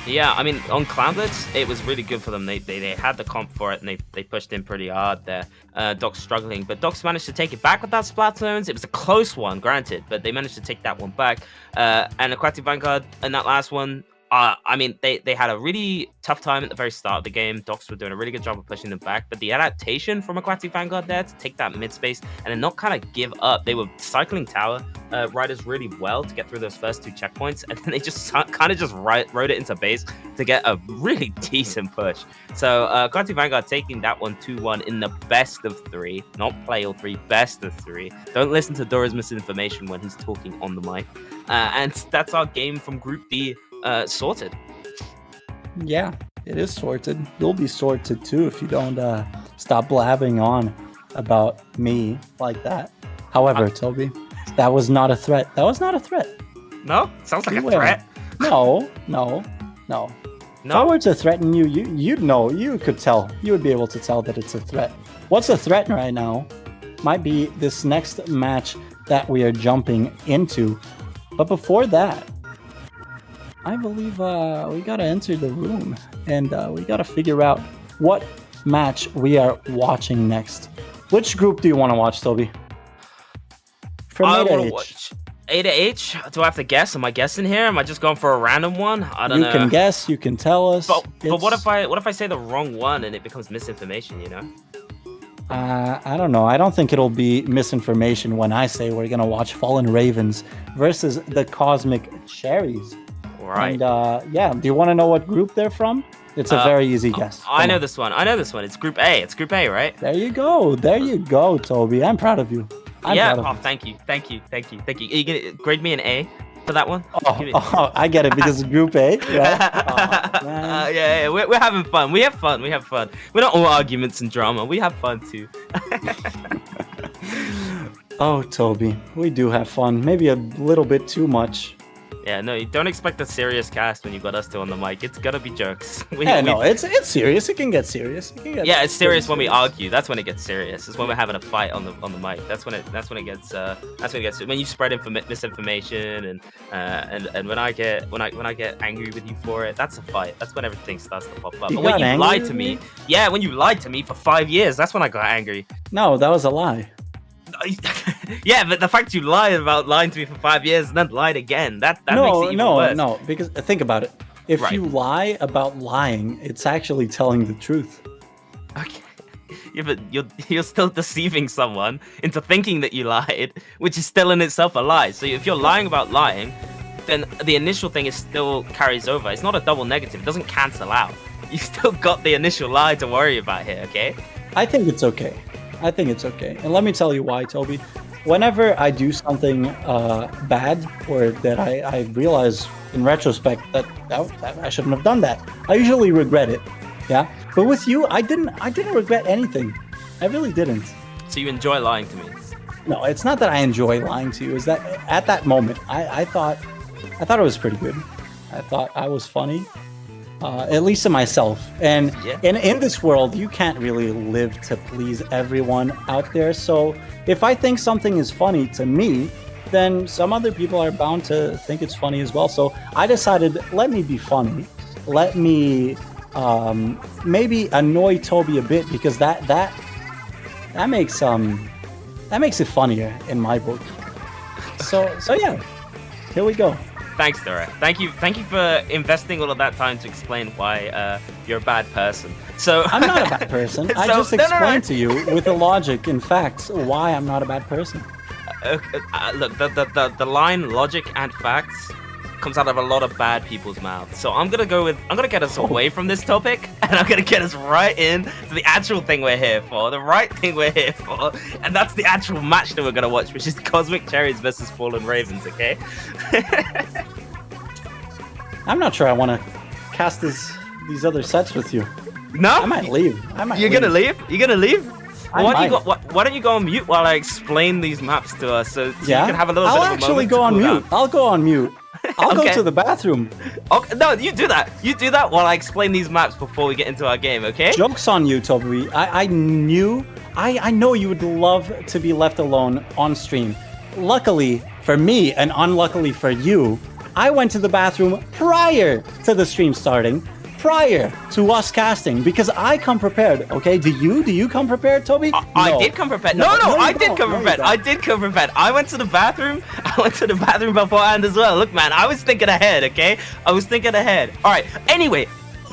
Yeah, I mean, on Cloudlets, it was really good for them. They had the comp for it, and they pushed in pretty hard there. Doxxed struggling, but Doxxed managed to take it back without Splatoons. It was a close one, granted, but they managed to take that one back. And Aquatic Vanguard in that last one, I mean, they had a really tough time at the very start of the game. Doxxed were doing a really good job of pushing them back, but the adaptation from Aquatic Vanguard there to take that mid space and then not kind of give up. They were cycling tower riders really well to get through those first 2 checkpoints, and then they just kind of just rode it into base to get a really decent push. So Aquatic Vanguard taking that one 2-1 in the best of 3, not play all 3, best of 3. Don't listen to Dora's misinformation when he's talking on the mic. And that's our game from Group B. Sorted. Yeah, it is sorted. You'll be sorted too if you don't stop blabbing on about me like that. However, Toby, that was not a threat. That was not a threat. No? Sounds like a threat. No. If I were to threaten you, you'd know. You could tell. You would be able to tell that it's a threat. What's a threat right now might be this next match that we are jumping into. But before that, I believe we gotta enter the room, and we gotta figure out what match we are watching next. Which group do you want to watch, Toby? From I A to want to H. watch A to H. Do I have to guess? Am I guessing here? Am I just going for a random one? I don't know. You can guess. You can tell us. But what if I say the wrong one and it becomes misinformation? You know? I don't know. I don't think it'll be misinformation when I say we're gonna watch Fallen Ravens versus the Cosmic Cherries. Right. And yeah, do you want to know what group they're from? It's a very easy guess. I know this one. It's Group A. It's Group A, right? There you go, Toby. I'm proud of you. Thank you. Are you gonna grade me an A for that one? I get it because it's Group A. Right? Yeah. We're having fun. We have fun. We're not all arguments and drama. We have fun too. Oh, Toby, we do have fun. Maybe a little bit too much. Yeah, no, you don't expect a serious cast when you got us two on the mic. It's gotta be jokes. It's serious. It can get serious. It's serious when we argue. That's when it gets serious. It's when we're having a fight on the mic. That's when it gets when you spread misinformation and when I get angry with you for it. That's a fight. That's when everything starts to pop up. But when you lied to me, when you lied to me for 5 years, that's when I got angry. No, that was a lie. Yeah, but the fact you lied about lying to me for 5 years and then lied again, that makes it even worse. No, because think about it. If you lie about lying, it's actually telling the truth. Okay. Yeah, but you're still deceiving someone into thinking that you lied, which is still in itself a lie. So if you're lying about lying, then the initial thing is still carries over. It's not a double negative. It doesn't cancel out. You still got the initial lie to worry about here, okay? I think it's okay. I think it's okay. And let me tell you why, Toby. Whenever I do something bad or that I realize in retrospect that I shouldn't have done that, I usually regret it. Yeah. But with you, I didn't regret anything. I really didn't. So you enjoy lying to me? No, it's not that I enjoy lying to you. It's that at that moment, I thought it was pretty good. I thought I was funny. At least to myself. And in this world, you can't really live to please everyone out there. So if I think something is funny to me, then some other people are bound to think it's funny as well. So I decided, let me be funny. Let me maybe annoy Toby a bit, because that makes it funnier in my book. So yeah, here we go. Thanks, Dora. Thank you for investing all of that time to explain why you're a bad person. So I'm not a bad person. I just explained to you with the logic and facts why I'm not a bad person. Look, the line logic and facts comes out of a lot of bad people's mouths. So I'm gonna get us away from this topic, and I'm gonna get us right in to the actual thing we're here for, the right thing we're here for, and that's the actual match that we're gonna watch, which is Cosmic Cherries versus Fallen Ravens. Okay. I'm not sure I want to cast these other sets with you. No, I might leave. You're gonna leave? You're gonna leave? Why don't you go on mute while I explain these maps to us, so you can have a little bit of a moment. I'll actually go on mute. I'll go on mute. I'll Okay. go to the bathroom. Okay, no, you do that. You do that while I explain these maps before we get into our game, okay? Joke's on you, Toby. I know you would love to be left alone on stream. Luckily for me, and unluckily for you, I went to the bathroom prior to the stream starting, prior to us casting, because I come prepared. Okay, do you come prepared, Toby? I did come prepared. No, I did come prepared. I did come prepared. I went to the bathroom. I went to the bathroom beforehand as well. Look, man, I was thinking ahead. Okay, I was thinking ahead. All right. Anyway,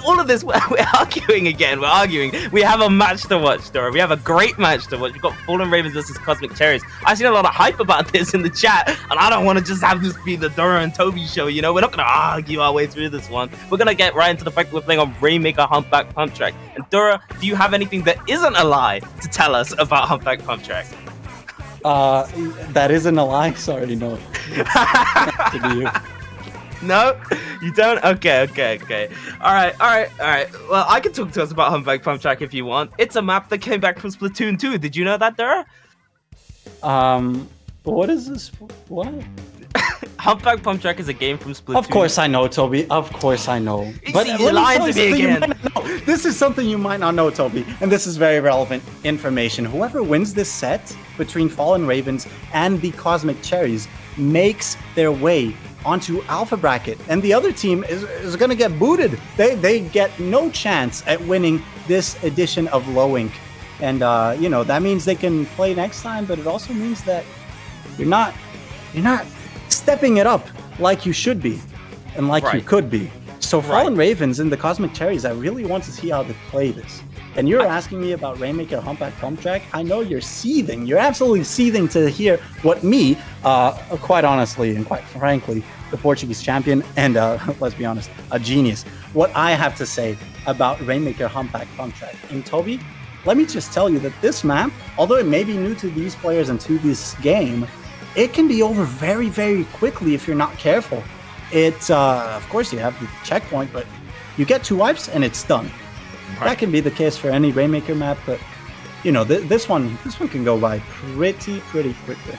all of this, we're arguing again. We're arguing. We have a match to watch, Dora. We have a great match to watch. We've got Fallen Ravens versus Cosmic Cherries. I've seen a lot of hype about this in the chat, and I don't want to just have this be the Dora and Toby show, you know? We're not going to argue our way through this one. We're going to get right into the fact that we're playing on Rainmaker Humpback Pump Track. And Dora, do you have anything that isn't a lie to tell us about Humpback Pump Track? That isn't a lie. Sorry, no. To be you. No, you don't? Okay. All right. Well, I can talk to us about Humpback Pump Track if you want. It's a map that came back from Splatoon 2. Did you know that, Dara? What is this? What? Humpback Pump Track is a game from Splatoon. Of course I know, Toby. Of course I know. But you're lying to me again. This is something you might not know, Toby, and this is very relevant information. Whoever wins this set between Fallen Ravens and the Cosmic Cherries makes their way onto Alpha Bracket, and the other team is going to get booted. They get no chance at winning this edition of Low Ink, and that means they can play next time, but it also means that you're not stepping it up like you should be and like you could be. So Fallen Ravens and the Cosmic Cherries, I really want to see how they play this. And you're asking me about Rainmaker Humpback Pump Track. I know you're seething. You're absolutely seething to hear what me, quite honestly and quite frankly, the Portuguese champion and, let's be honest, a genius, what I have to say about Rainmaker Humpback Pump Track. And Toby, let me just tell you that this map, although it may be new to these players and to this game, it can be over very, very quickly if you're not careful. It's, of course, you have the checkpoint, but you get 2 wipes and it's done. That can be the case for any Rainmaker map, but this one can go by pretty quickly.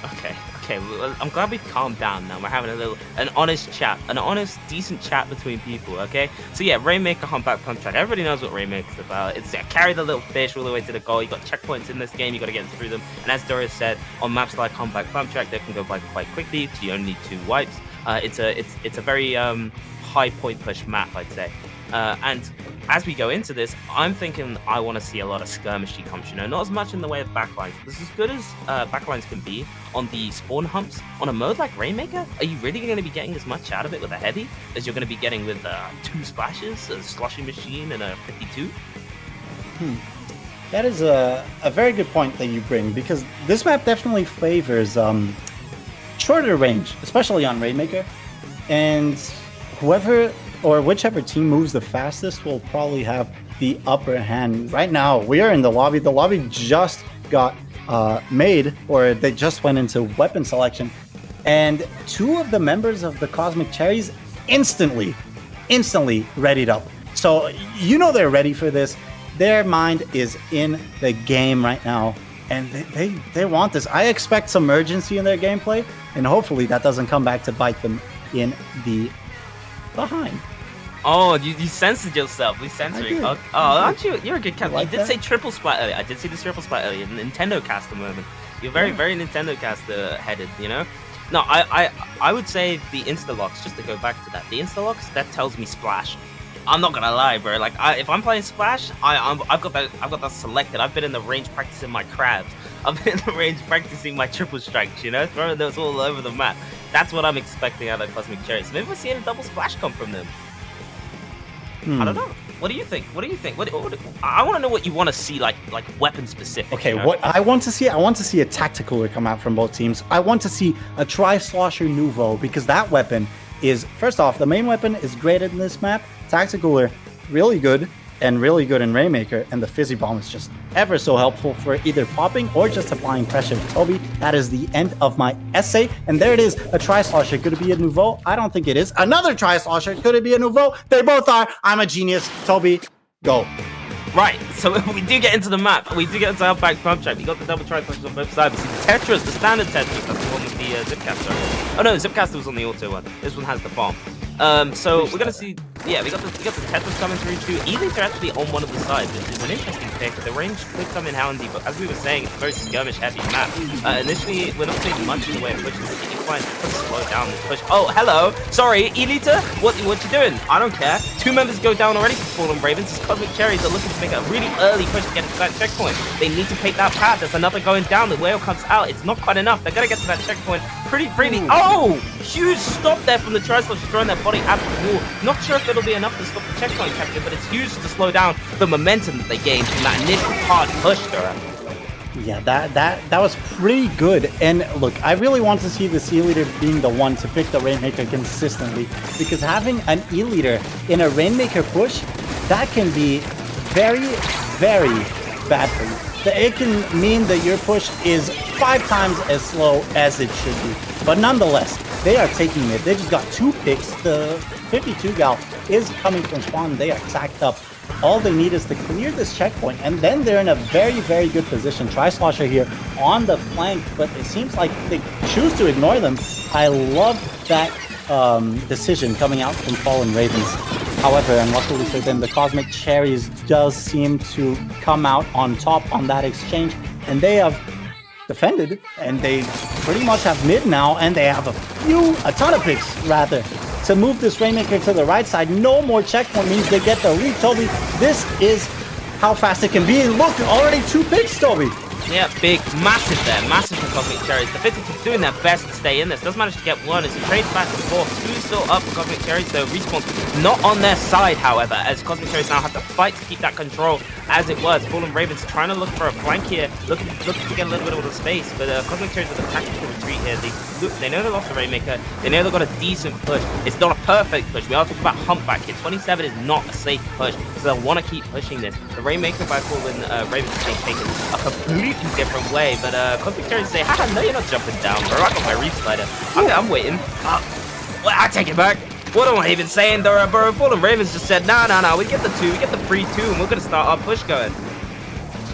Okay. Well, I'm glad we've calmed down now. We're having an honest chat, an honest, decent chat between people. Okay. So yeah, Rainmaker Humpback Pump Track. Everybody knows what Rainmaker's about. It's carry the little fish all the way to the goal. You got checkpoints in this game. You got to get through them. And as Doris said, on maps like Humpback Pump Track, they can go by quite quickly. So you only need 2 wipes. It's a very high point push map, I'd say. And as we go into this, I'm thinking I want to see a lot of skirmishy comps, not as much in the way of backlines. This is as good as backlines can be on the spawn humps. On a mode like Rainmaker, are you really going to be getting as much out of it with a heavy as you're going to be getting with 2 splashes, a sloshing machine, and a 52? That is a very good point that you bring, because this map definitely favors shorter range, especially on Rainmaker. and whoever or whichever team moves the fastest will probably have the upper hand. Right now, we are in the lobby. The lobby just got made, or they just went into weapon selection, and two of the members of the Cosmic Cherries instantly readied up. So you know they're ready for this. Their mind is in the game right now, and they want this. I expect some urgency in their gameplay, and hopefully that doesn't come back to bite them in the behind. Oh, you censored yourself. We censoring. Oh, aren't you? You're a good captain. Like You did that? say triple splat earlier. I did see the triple splat earlier. Nintendo caster moment. You're very Nintendo caster headed. You know. No, I would say the insta-locks. Just to go back to that, the insta-locks, that tells me splash. I'm not gonna lie, bro. Like, if I'm playing splash, I've got that selected. I've been in the range practicing my crabs. I've been in the range practicing my triple strikes. You know, throwing those all over the map. That's what I'm expecting out of Cosmic Cherries. Maybe we're seeing a double splash come from them. I don't know. What do you think? I want to know what you want to see, like weapon specific. Okay, you know? what I want to see a Tactifueler come out from both teams. I want to see a Tri-Slosher Nouveau, because that weapon is, first off, the main weapon is great in this map. Tactifueler, really good in Rainmaker, and the Fizzy Bomb is just ever so helpful for either popping or just applying pressure. Toby, that is the end of my essay, and there it is, a Tri-Slosher. Could it be a Nouveau? I don't think it is. Another Tri-Slosher. Could it be a Nouveau? They both are. I'm a genius. Toby, go. Right, so we do get into the map. We do get into our back pump track. We got the double tri-flashes on both sides. We see the Tetris, the standard Tetris. That's the one with the Zipcaster. Oh no, Zipcaster was on the auto one. This one has the bomb. So we're gonna see. Yeah, we got the Tetris coming through too. Elite are actually on one of the sides. It's an interesting pick. The range could come in handy, but as we were saying, it's a very skirmish heavy map. Initially, we're not seeing much in the way of pushes. You find to slow down this push. Oh, hello. Sorry, Elita. What you doing? I don't care. Two members go down already for Fallen Ravens. These Cosmic Cherries are looking to make a really early push to get to that checkpoint. They need to take that path. There's another going down. The whale comes out. It's not quite enough. They're gonna get to that checkpoint pretty freely. Oh, huge stop there from the Tri-Slash, throwing their body at the wall. Not sure if it'll be enough to stop the checkpoint capture, but it's huge to slow down the momentum that they gained from that initial hard push, Dora. Yeah, that was pretty good. And look, I really want to see this E-Leader being the one to pick the Rainmaker consistently, because having an E-Leader in a Rainmaker push, that can be very bad for you. It can mean that your push is 5 times as slow as it should be. But nonetheless, they are taking it. They just got 2 picks. The 52 gal is coming from spawn. They are tacked up. All they need is to clear this checkpoint, and then they're in a very good position. Tri-Slosher here on the flank, but it seems like they choose to ignore them. I love that decision coming out from Fallen Ravens. However, and luckily for them, the Cosmic Cherries does seem to come out on top on that exchange, and they have defended, and they pretty much have mid now, and they have a ton of picks rather to move this Rainmaker to the right side. No more checkpoint means they get the lead. Toby, this is how fast it can be. Look, already 2 picks, Toby. Yeah, big, massive there, massive for Cosmic Cherries. The 52's doing their best to stay in this. Does manage to get one as he trades back and forth. 2 still up for Cosmic Cherries, though respawn not on their side, however, as Cosmic Cherries now have to fight to keep that control as it was. Fallen Ravens trying to look for a flank here, looking to get a little bit of the space, but Cosmic Cherries with a tactical retreat here. They know they lost the Rainmaker. They know they've got a decent push. It's not a perfect push. We are talking about humpback here. 27 is not a safe push, so they'll want to keep pushing this. The Rainmaker by Fallen Ravens is being taken a completely different way, but Cosmic Cherries say, haha, no, you're not jumping down, bro. I got my reef slider. I'm waiting. Well, I take it back. What am I even saying, Dora, bro? Fallen Ravens just said, nah, we get the 2, we get the free 2, and we're gonna start our push going.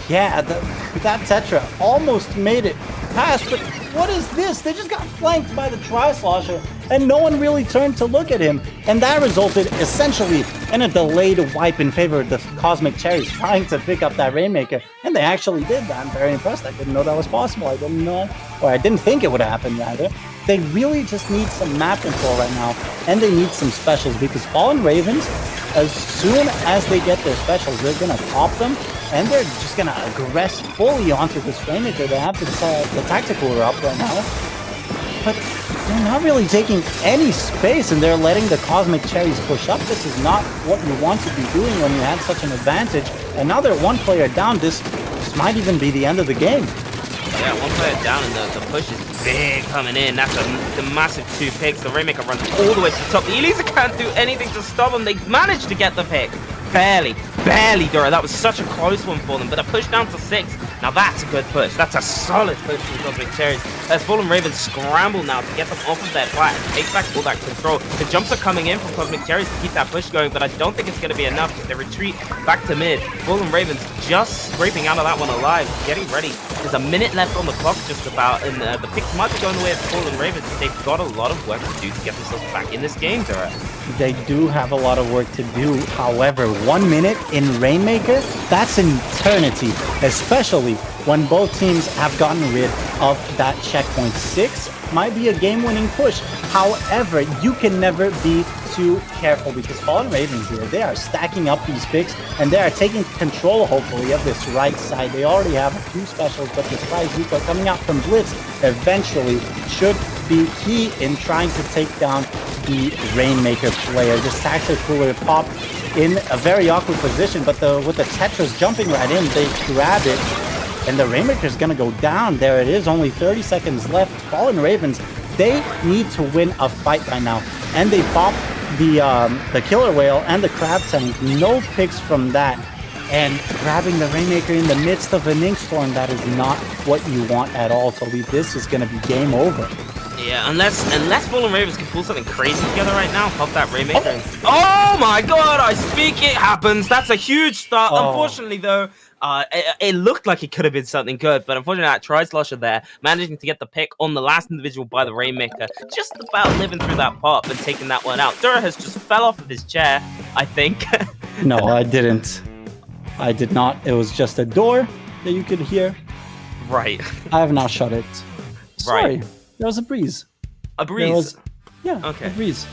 Yeah, that Tetra almost made it past, but what is this? They just got flanked by the Tri-Slosher, and no one really turned to look at him, and that resulted essentially in a delayed wipe in favor of the Cosmic Cherries trying to pick up that Rainmaker, and they actually did that. I'm very impressed. I didn't know that was possible. I didn't know, or I didn't think it would happen, rather. They really just need some map control right now, and they need some specials, because Fallen Ravens, as soon as they get their specials, they're going to pop them, and they're just going to aggress fully onto this Rainmaker. They have the Tactifueler up right now, but they're not really taking any space, and they're letting the Cosmic Cherries push up. This is not what you want to be doing when you had such an advantage, and now they're 1 player down. This might even be the end of the game. Yeah, one player down, and the push is big coming in. That's the massive 2 picks. The Rainmaker runs all the way to the top. The Elisa can't do anything to stop him. They managed to get the pick. Barely, Dora. That was such a close one for them, but a push down to 6. Now that's a good push. That's a solid push from Cosmic Cherries. As Fallen Ravens scramble now to get them off of their flat and take back all that control. The jumps are coming in from Cosmic Cherries to keep that push going, but I don't think it's going to be enough. They retreat back to mid. Fallen Ravens just scraping out of that one alive, getting ready. There's a minute left on the clock just about, and the picks might be going the way of Fallen Ravens. They've got a lot of work to do to get themselves back in this game, Dora. They do have a lot of work to do. However, 1 minute in Rainmaker, that's an eternity, especially when both teams have gotten rid of that checkpoint. 6 might be a game-winning push. However, you can never be too careful because Fallen Ravens here, they are stacking up these picks and they are taking control, hopefully, of this right side. They already have a few specials, but this Zuko coming out from Blitz eventually should be key in trying to take down the Rainmaker player. This Tactifueler popped in a very awkward position, but with the Tetris jumping right in, they grab it, and the Rainmaker's gonna go down. There it is, only 30 seconds left. Fallen Ravens, they need to win a fight right now, and they pop the Killer Whale and the Crab Tank. No picks from that, and grabbing the Rainmaker in the midst of an Ink Storm, that is not what you want at all, Toby. This is gonna be game over. Yeah, unless Fallen Ravens can pull something crazy together right now, pop that Rainmaker. And, oh my god, I speak, it happens. That's a huge start. Unfortunately, though, it looked like it could have been something good, but unfortunately, that Tri-Slosher there, managing to get the pick on the last individual by the Rainmaker, just about living through that pop and taking that one out. Dura has just fell off of his chair, I think. No, I didn't. I did not. It was just a door that you could hear. Right. I have now shut it. Sorry. Right. There was a breeze. A breeze? Yeah, okay. A breeze.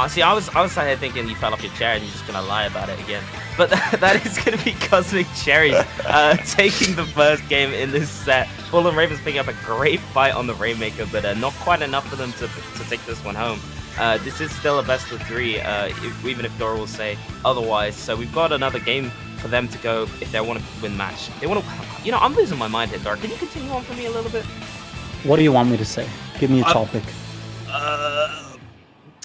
See, I was sat here thinking you fell off your chair and you're just going to lie about it again. But that is going to be Cosmic Cherries taking the first game in this set. Fallen Ravens picking up a great fight on the Rainmaker, but not quite enough for them to take this one home. This is still a best of 3, even if Dora will say otherwise. So we've got another game for them to go if they want to win match. They want to, you know, I'm losing my mind here, Dora. Can you continue on for me a little bit? What do you want me to say? Give me a topic.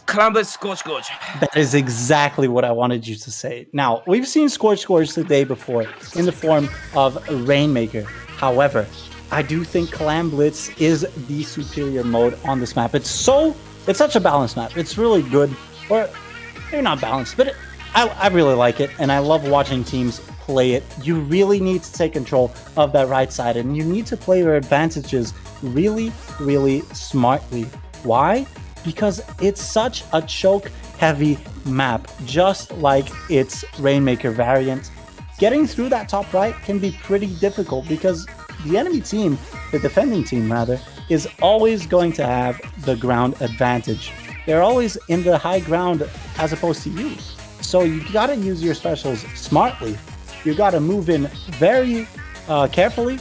Columbus Scorch Gorge. That is exactly what I wanted you to say. Now, we've seen Scorch Gorge today before in the form of Rainmaker. However, I do think Clam Blitz is the superior mode on this map. It's such a balanced map. It's really good. Or maybe not balanced, but I really like it, and I love watching teams play it. You really need to take control of that right side, and you need to play your advantages really, really smartly. Why? Because it's such a choke-heavy map, just like its Rainmaker variant. Getting through that top right can be pretty difficult because the enemy team, the defending team rather, is always going to have the ground advantage. They're always in the high ground as opposed to you. So you gotta use your specials smartly. You gotta move in very carefully.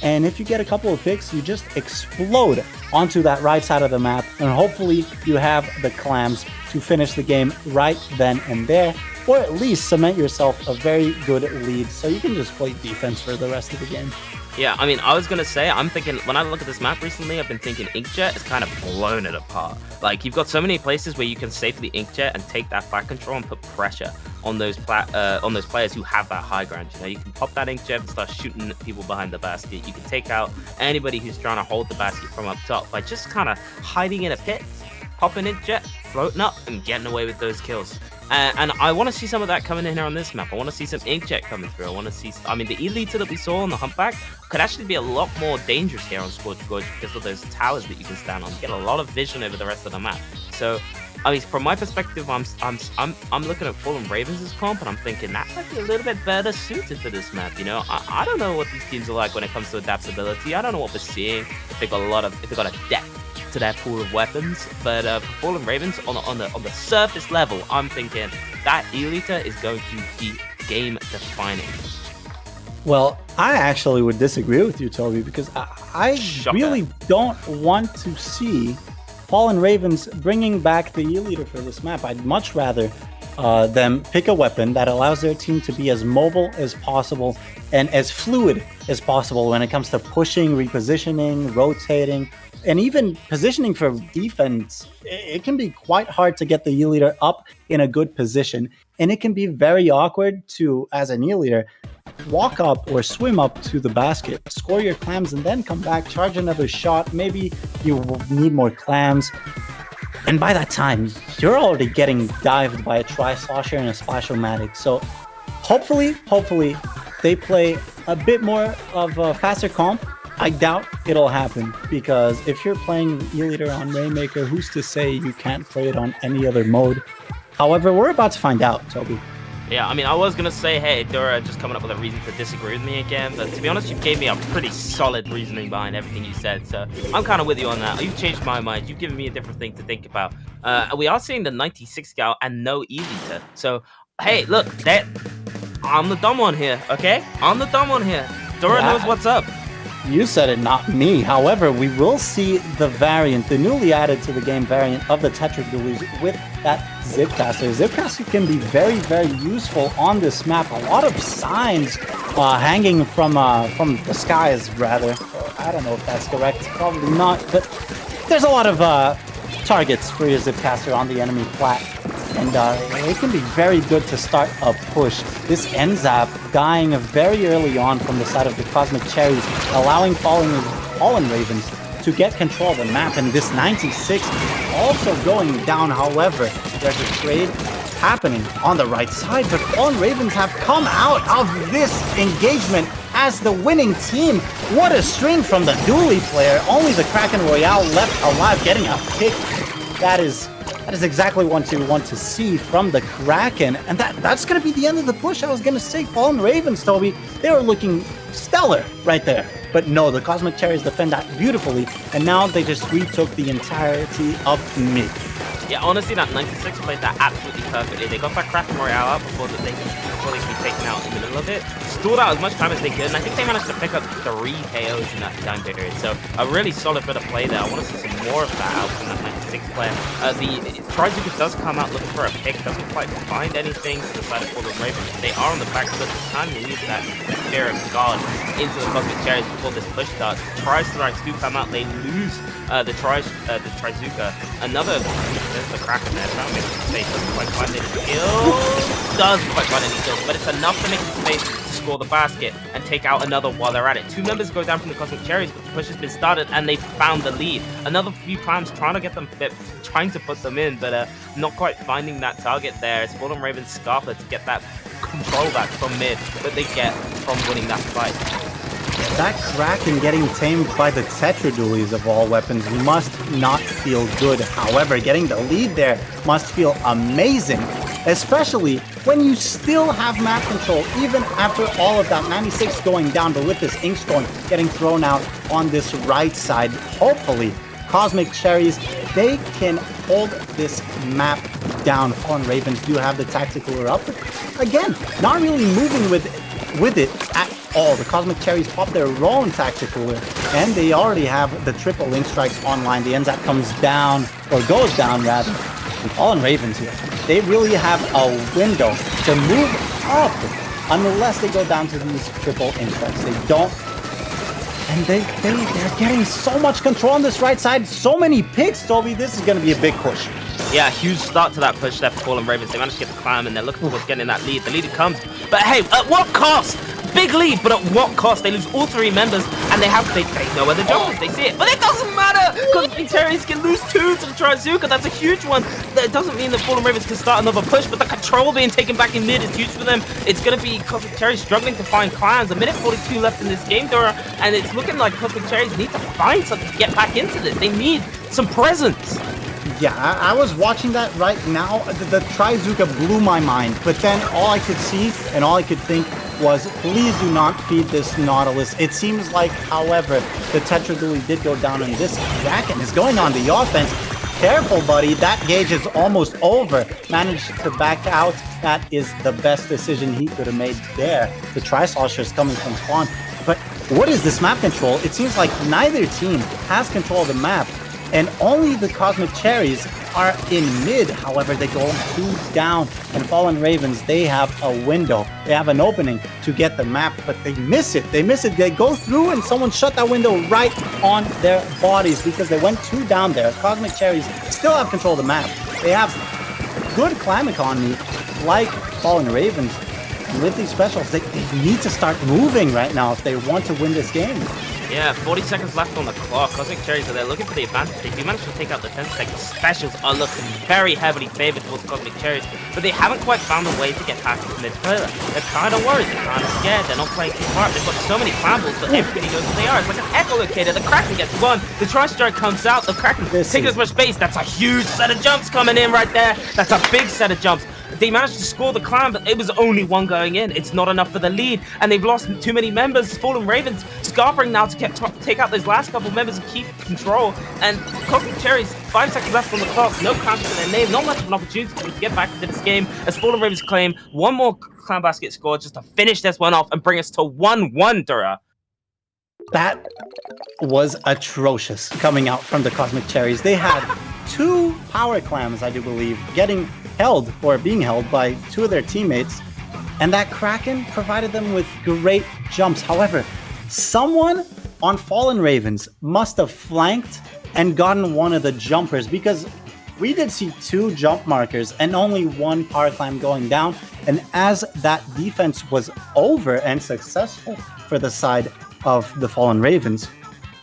And if you get a couple of picks, you just explode onto that right side of the map. And hopefully you have the clams to finish the game right then and there. Or at least cement yourself a very good lead so you can just play defense for the rest of the game. Yeah, I mean, I was going to say, I'm thinking, when I look at this map recently, I've been thinking Inkjet has kind of blown it apart. Like, you've got so many places where you can safely Inkjet and take that flat control and put pressure on those players who have that high ground. You know, you can pop that Inkjet and start shooting people behind the basket. You can take out anybody who's trying to hold the basket from up top by just kind of hiding in a pit, popping Inkjet, floating up, and getting away with those kills. And I want to see some of that coming in here on this map. I want to see some Inkjet coming through. I want to see, I mean, the Elita that we saw on the Humpback could actually be a lot more dangerous here on Scorch Gorge because of those towers that you can stand on. You get a lot of vision over the rest of the map. So, I mean, from my perspective, I'm looking at Fallen Ravens' comp, and I'm thinking that might be a little bit better suited for this map. You know, I don't know what these teams are like when it comes to adaptability. I don't know what we're seeing. If they got a depth to their pool of weapons, but for Fallen Ravens on the surface level, I'm thinking that Elita is going to be game defining. Well, I actually would disagree with you, Toby, because I really don't want to see Fallen Ravens bringing back the Elita for this map. I'd much rather them pick a weapon that allows their team to be as mobile as possible and as fluid as possible when it comes to pushing, repositioning, rotating, and even positioning for defense. It can be quite hard to get the E leader up in a good position, and it can be very awkward to, as an E leader, walk up or swim up to the basket, score your clams, and then come back, charge another shot. Maybe you need more clams. And by that time, you're already getting dived by a Tri-Slosher and a Splash-O-Matic. So hopefully, they play a bit more of a faster comp. I doubt it'll happen, because if you're playing E-Leader on Rainmaker, who's to say you can't play it on any other mode? However, we're about to find out, Toby. Yeah, I mean, I was going to say, hey, Dora just coming up with a reason to disagree with me again, but to be honest, you gave me a pretty solid reasoning behind everything you said, so I'm kind of with you on that. You've changed my mind. You've given me a different thing to think about. We are seeing the 96 gal and no E-Liter, so, hey, look, I'm the dumb one here, okay? I'm the dumb one here. Dora knows what's up. You said it, not me. However, we will see the variant, the newly added to the game variant of the Tetradualies with that Zipcaster. Zipcaster can be very, very useful on this map. A lot of signs hanging from the skies, rather. I don't know if that's correct. Probably not. But there's a lot of targets for your Zipcaster on the enemy plat. And it can be very good to start a push. This ends up dying very early on from the side of the Cosmic Cherries, allowing Fallen Ravens to get control of the map. And this 96 also going down. However, there's a trade happening on the right side, but Fallen Ravens have come out of this engagement as the winning team. What a string from the Dooley player. Only the Kraken Royale left alive, getting a pick. That is exactly what you want to see from the Kraken. And that's going to be the end of the push. I was going to say Fallen Ravens, Toby. They were looking stellar right there. But no, the Cosmic Cherries defend that beautifully. And now they just retook the entirety of mid. Yeah, honestly, that 96 played that absolutely perfectly. They got that Kraken Royale out before they could be taken out in the middle of it. Stalled out as much time as they could, and I think they managed to pick up 3 KOs in that time period. So a really solid bit of play there. I want to see some more of that out from that 96 player. The Trizuka does come out looking for a pick, doesn't quite find anything to the side of Fallen Ravens. They are on the back foot this time. They leave that fear of God into the Cosmic Cherries before this push starts. Tri-Strikes do come out. They lose the Trizuka. Another... There's the Kraken there, trying to make some space. Doesn't quite find any kills. Doesn't quite find any kills, but it's enough to make some space to score the basket and take out another while they're at it. 2 members go down from the Cosmic Cherries, but the push has been started and they found the lead. Another few times trying to get them fit, trying to put them in, but not quite finding that target there. It's Fallen Ravens Scarper to get that control back from mid that they get from winning that fight. That Kraken getting tamed by the Tetradualies of all weapons must not feel good. However, getting the lead there must feel amazing, especially when you still have map control, even after all of that 96 going down, but with this Inkstorm getting thrown out on this right side. Hopefully, Cosmic Cherries, they can hold this map down. Fallen Ravens do have the Tactifueler up, but again, not really moving with it at all. The Cosmic Cherries pop their own Tactifueler, and they already have the triple Link Strikes online. The NZAP comes down, or goes down rather. And Fallen Ravens here, they really have a window to move up unless they go down to these triple Link Strikes. They don't. And they're getting so much control on this right side. So many picks, Toby. This is going to be a big push. Yeah, huge start to that push there for Fallen Ravens. They managed to get the climb and they're looking towards getting that lead. The lead comes, but hey, at what cost? Big lead, but at what cost? They lose all 3 members and they know where the jump is. They see it, but it doesn't matter because the Cherries can lose 2 to the Trizuka. That's a huge one. That doesn't mean that Fallen Ravens can start another push, but the control being taken back in mid is huge for them. It's going to be Cosmic Cherries struggling to find clans. A minute 42 left in this game, Dora, and it's looking like Cosmic Cherries need to find something to get back into this. They need some presence. Yeah, I was watching that right now. The Trizuka blew my mind, but then all I could see and all I could think was, please do not feed this Nautilus. It seems like, however, the Tetradualie did go down, and this Kraken is going on the offense. Careful, buddy. That gauge is almost over. Managed to back out. That is the best decision he could have made there. The Tri-Slosher is coming from spawn. But what is this map control? It seems like neither team has control of the map, and only the Cosmic Cherries are in mid. However, they go 2 down. And Fallen Ravens, they have a window. They have an opening to get the map, but they miss it. They miss it. They go through and someone shut that window right on their bodies because they went 2 down there. Cosmic Cherries still have control of the map. They have good climb economy like Fallen Ravens. And with these specials, they need to start moving right now if they want to win this game. Yeah, 40 seconds left on the clock. Cosmic Cherries are there looking for the advantage. They do manage to take out the 10-second. The specials are looking very heavily favored towards Cosmic Cherries, but they haven't quite found a way to get past the mid-player. They're kind of worried. They're kind of scared. They're not playing too smart. They've got so many clambles, but everybody knows what they are. It's like an echolocator. The Kraken gets one. The Tri-Strike comes out. The Kraken taking as much space. That's a huge set of jumps coming in right there. That's a big set of jumps. They managed to score the climb, but it was only one going in. It's not enough for the lead, and they've lost too many members. Fallen Ravens scarpering now to take out those last couple members and keep control. And Cosmic Cherries, 5 seconds left on the clock, no clamps to their name, not much of an opportunity to get back into this game. As Fallen Ravens claim one more climb basket score just to finish this one off and bring us to 1-1, Dura. That was atrocious coming out from the Cosmic Cherries. They had 2 power clams, I do believe, getting held or being held by 2 of their teammates, and that Kraken provided them with great jumps. However, someone on Fallen Ravens must have flanked and gotten one of the jumpers, because we did see 2 jump markers and only 1 power climb going down. And as that defense was over and successful for the side of the Fallen Ravens,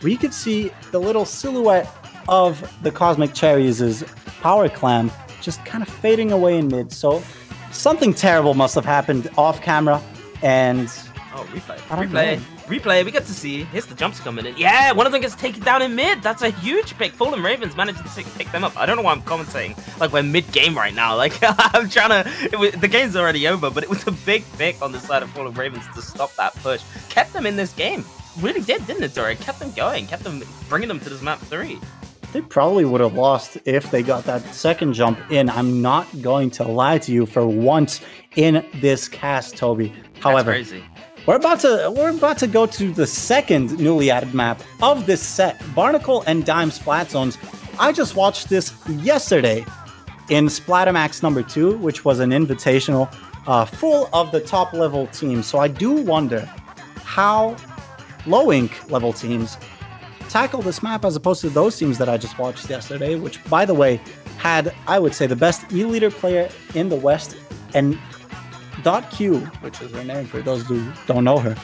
we could see the little silhouette of the Cosmic Cherries' power clam just kind of fading away in mid. So something terrible must have happened off camera, and replay, we get to see. Here's the jumps coming in. Yeah, one of them gets taken down in mid. That's a huge pick. Fallen Ravens managed to pick them up. I don't know why I'm commentating like we're mid-game right now. Like, I'm trying to... the game's already over, but it was a big pick on the side of Fallen Ravens to stop that push. Kept them in this game. Really did, didn't it, Dory? Kept them going. Kept them bringing them to this map 3. They probably would have lost if they got that second jump in. I'm not going to lie to you for once in this cast, Toby. However, that's crazy. We're about to go to the second newly added map of this set, Barnacle and Dime Splat Zones. I just watched this yesterday in Splatomax number 2, which was an invitational full of the top level teams. So I do wonder how low ink level teams tackle this map as opposed to those teams that I just watched yesterday, which, by the way, had, I would say, the best E-Leader player in the West. And .Q, which is her name for those who don't know her,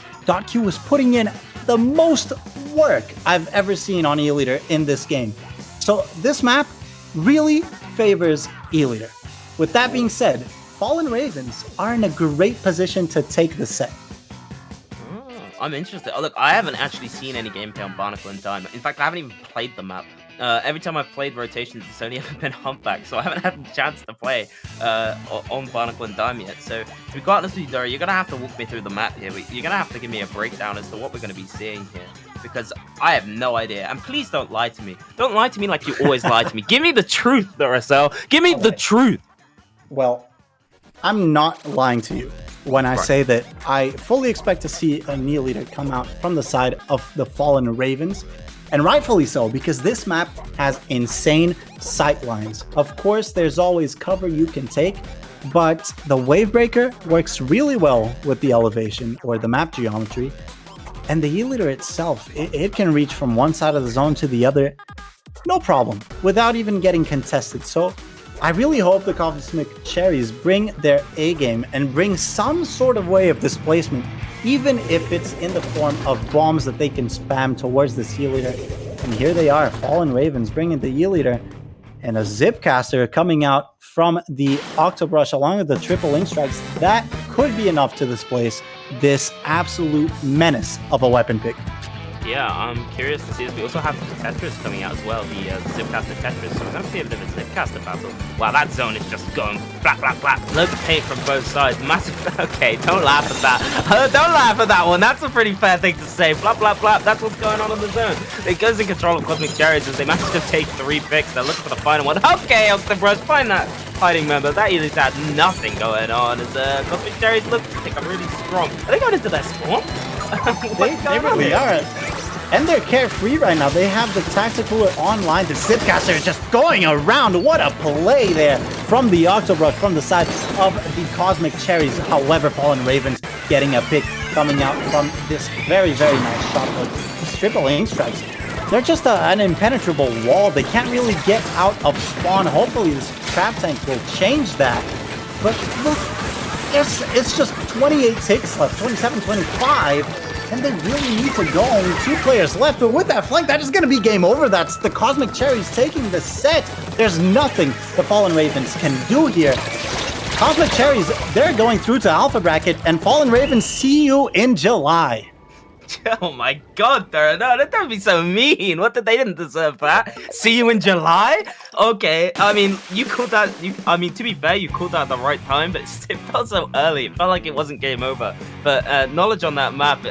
.Q was putting in the most work I've ever seen on E-Leader in this game. So this map really favors E-Leader. With that being said, Fallen Ravens are in a great position to take the set. I'm interested. Oh, look, I haven't actually seen any gameplay on Barnacle and Dime. In fact, I haven't even played the map. Every time I've played Rotations, it's only ever been Humpback, so I haven't had the chance to play on Barnacle and Dime yet. So, to be quite honest with you, Dory, you're going to have to walk me through the map here. You're going to have to give me a breakdown as to what we're going to be seeing here, because I have no idea. And please don't lie to me. Don't lie to me like you always lie to me. Give me the truth, Duracell. Give me the truth. Well, I'm not lying to you when I say that I fully expect to see a Neo Leader come out from the side of the Fallen Ravens, and rightfully so, because this map has insane sight lines. Of course, there's always cover you can take, but the Wave Breaker works really well with the elevation or the map geometry, and the E-Leader itself, it can reach from one side of the zone to the other, no problem, without even getting contested. So I really hope the Cosmic Cherries bring their A-game and bring some sort of way of displacement, even if it's in the form of bombs that they can spam towards this E-Leader. And here they are, Fallen Ravens bringing the E-Leader, and a Zipcaster coming out from the Octobrush along with the triple Link Strikes. That could be enough to displace this absolute menace of a weapon pick. Yeah, I'm curious to see this. We also have the Tetris coming out as well, the Zipcaster Tetris, so we're going to see a bit of a Zipcaster battle. Wow, that zone is just going flap, flap, flap. Loads of paint from both sides. Massive. Okay, don't laugh at that. Don't laugh at that one. That's a pretty fair thing to say. Flap, flap, flap. That's what's going on in the zone. It goes in control of Cosmic Cherries as they manage to take 3 picks. They're looking for the final one. Okay, Octobrush, find that hiding member. That either had nothing going on as Cosmic Cherries look, I think I'm really strong. Are they going into their spawn? They really are. And they're carefree right now. They have the Tactifueler online. The Zipcaster is just going around. What a play there from the Octobrush from the side of the Cosmic Cherries. However, Fallen Ravens getting a pick coming out from this very, very nice shot. These triple aim strikes. They're just an impenetrable wall. They can't really get out of spawn. Hopefully this trap tank will change that. But look, it's just 28 ticks left, 27, 25. And they really need to go. Only 2 players left. But with that flank, that is going to be game over. That's the Cosmic Cherries taking the set. There's nothing the Fallen Ravens can do here. Cosmic Cherries, they're going through to Alpha Bracket. And Fallen Ravens, see you in July. Oh my god, no, that would be so mean. What did they didn't deserve that? See you in July? Okay, I mean, you called that. To be fair, you called that at the right time, but it felt so early. It felt like it wasn't game over. But knowledge on that map,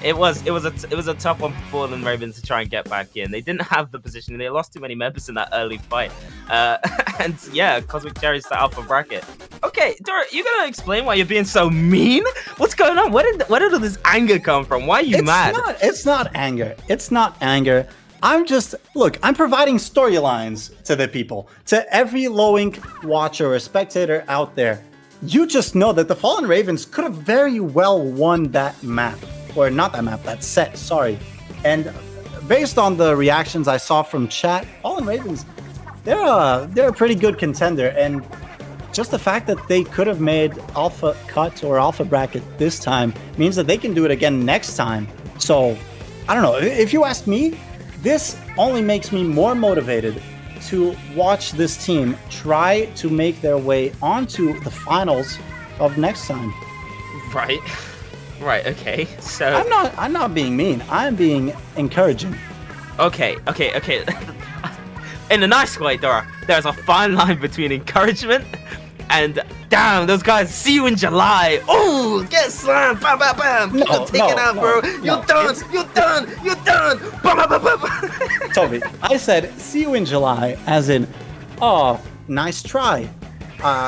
it was a tough one for Fallen Ravens to try and get back in. They didn't have the position. They lost too many members in that early fight. And yeah, Cosmic Cherries to Alpha Bracket. Okay, Dora, you gotta explain why you're being so mean? What's going on? Where did all this anger come from? Why are you mad? It's not anger. It's not anger. I'm providing storylines to the people, to every low ink watcher or spectator out there. You just know that the Fallen Ravens could have very well won that map. Or not that map, that set, sorry. And based on the reactions I saw from chat, Fallen Ravens, they're a pretty good contender. And just the fact that they could have made Alpha Cut or Alpha Bracket this time means that they can do it again next time. So, I don't know. If you ask me, this only makes me more motivated to watch this team try to make their way onto the finals of next time. Right. Right, okay. So I'm not being mean. I'm being encouraging. Okay. In a nice way, Dora, there's a fine line between encouragement and damn, those guys, see you in July. Oh, get slammed. Bam, bam, bam. You're taken out, bro. You're done. Bam, bam, bam, bam. Toby, I said see you in July as in, oh, nice try.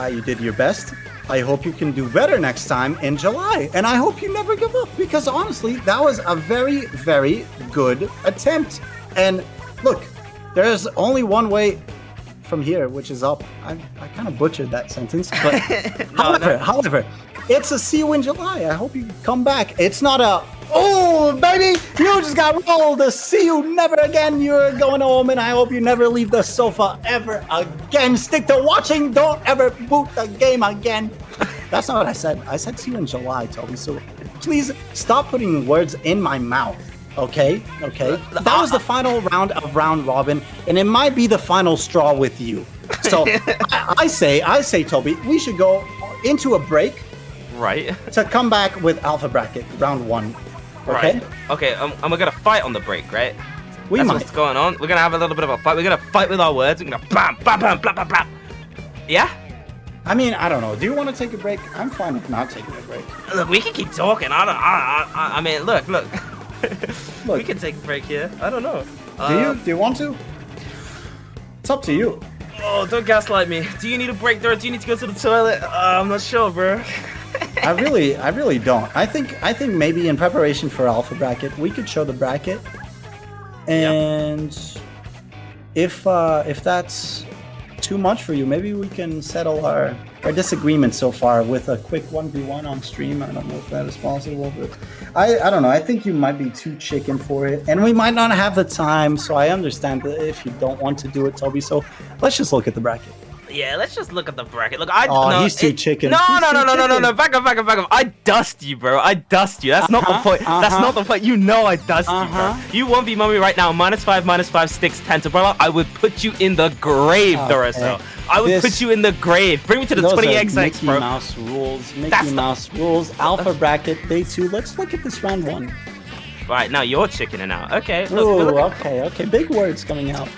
You did your best. I hope you can do better next time in July. And I hope you never give up because honestly, that was a very, very good attempt. And look, there's only one way from here, which is up. I kind of butchered that sentence, but however, it's a see you in July. I hope you come back. It's not a, oh, baby, you just got rolled. A see you never again. You're going home, and I hope you never leave the sofa ever again. Stick to watching. Don't ever boot the game again. That's not what I said. I said see you in July, Toby. So please stop putting words in my mouth. Okay. That was the final round of round robin, and it might be the final straw with you. So I say, Toby, we should go into a break. Right. To come back with Alpha Bracket round 1. Okay. Right. Okay. And we're gonna fight on the break, right? That's what's going on. We're gonna have a little bit of a fight. We're gonna fight with our words. We're gonna bam, bam, bam, bam, bam, bam. Yeah. I mean, I don't know. Do you want to take a break? I'm fine with not taking a break. Look, we can keep talking. I mean, look. We can take a break here. I don't know. Do you want to? It's up to you. Oh, don't gaslight me. Do you need a break, Dora? Do you need to go to the toilet? I'm not sure, bro. I really don't. I think maybe in preparation for Alpha Bracket, we could show the bracket, and if that's too much for you, maybe we can settle our disagreement so far with a quick 1v1 on stream. I don't know if that is possible, but I don't know. I think you might be too chicken for it, and we might not have the time. So I understand that if you don't want to do it, Toby. So let's just look at the bracket. Yeah, let's just look at the bracket. Look, he's too chicken. No. Back up. I dust you, bro. I dust you. That's not the point. That's not the point. You know I dust you, bro. You won't be mummy right now. -5 sticks, Tactifueler. I would put you in the grave, Duracell. I would put you in the grave. Bring me to the 20XX, bro. Mickey Mouse rules. Alpha Bracket, day 2. Let's look at this round 1. Right, now you're chickening out. Okay. Okay. Big words coming out.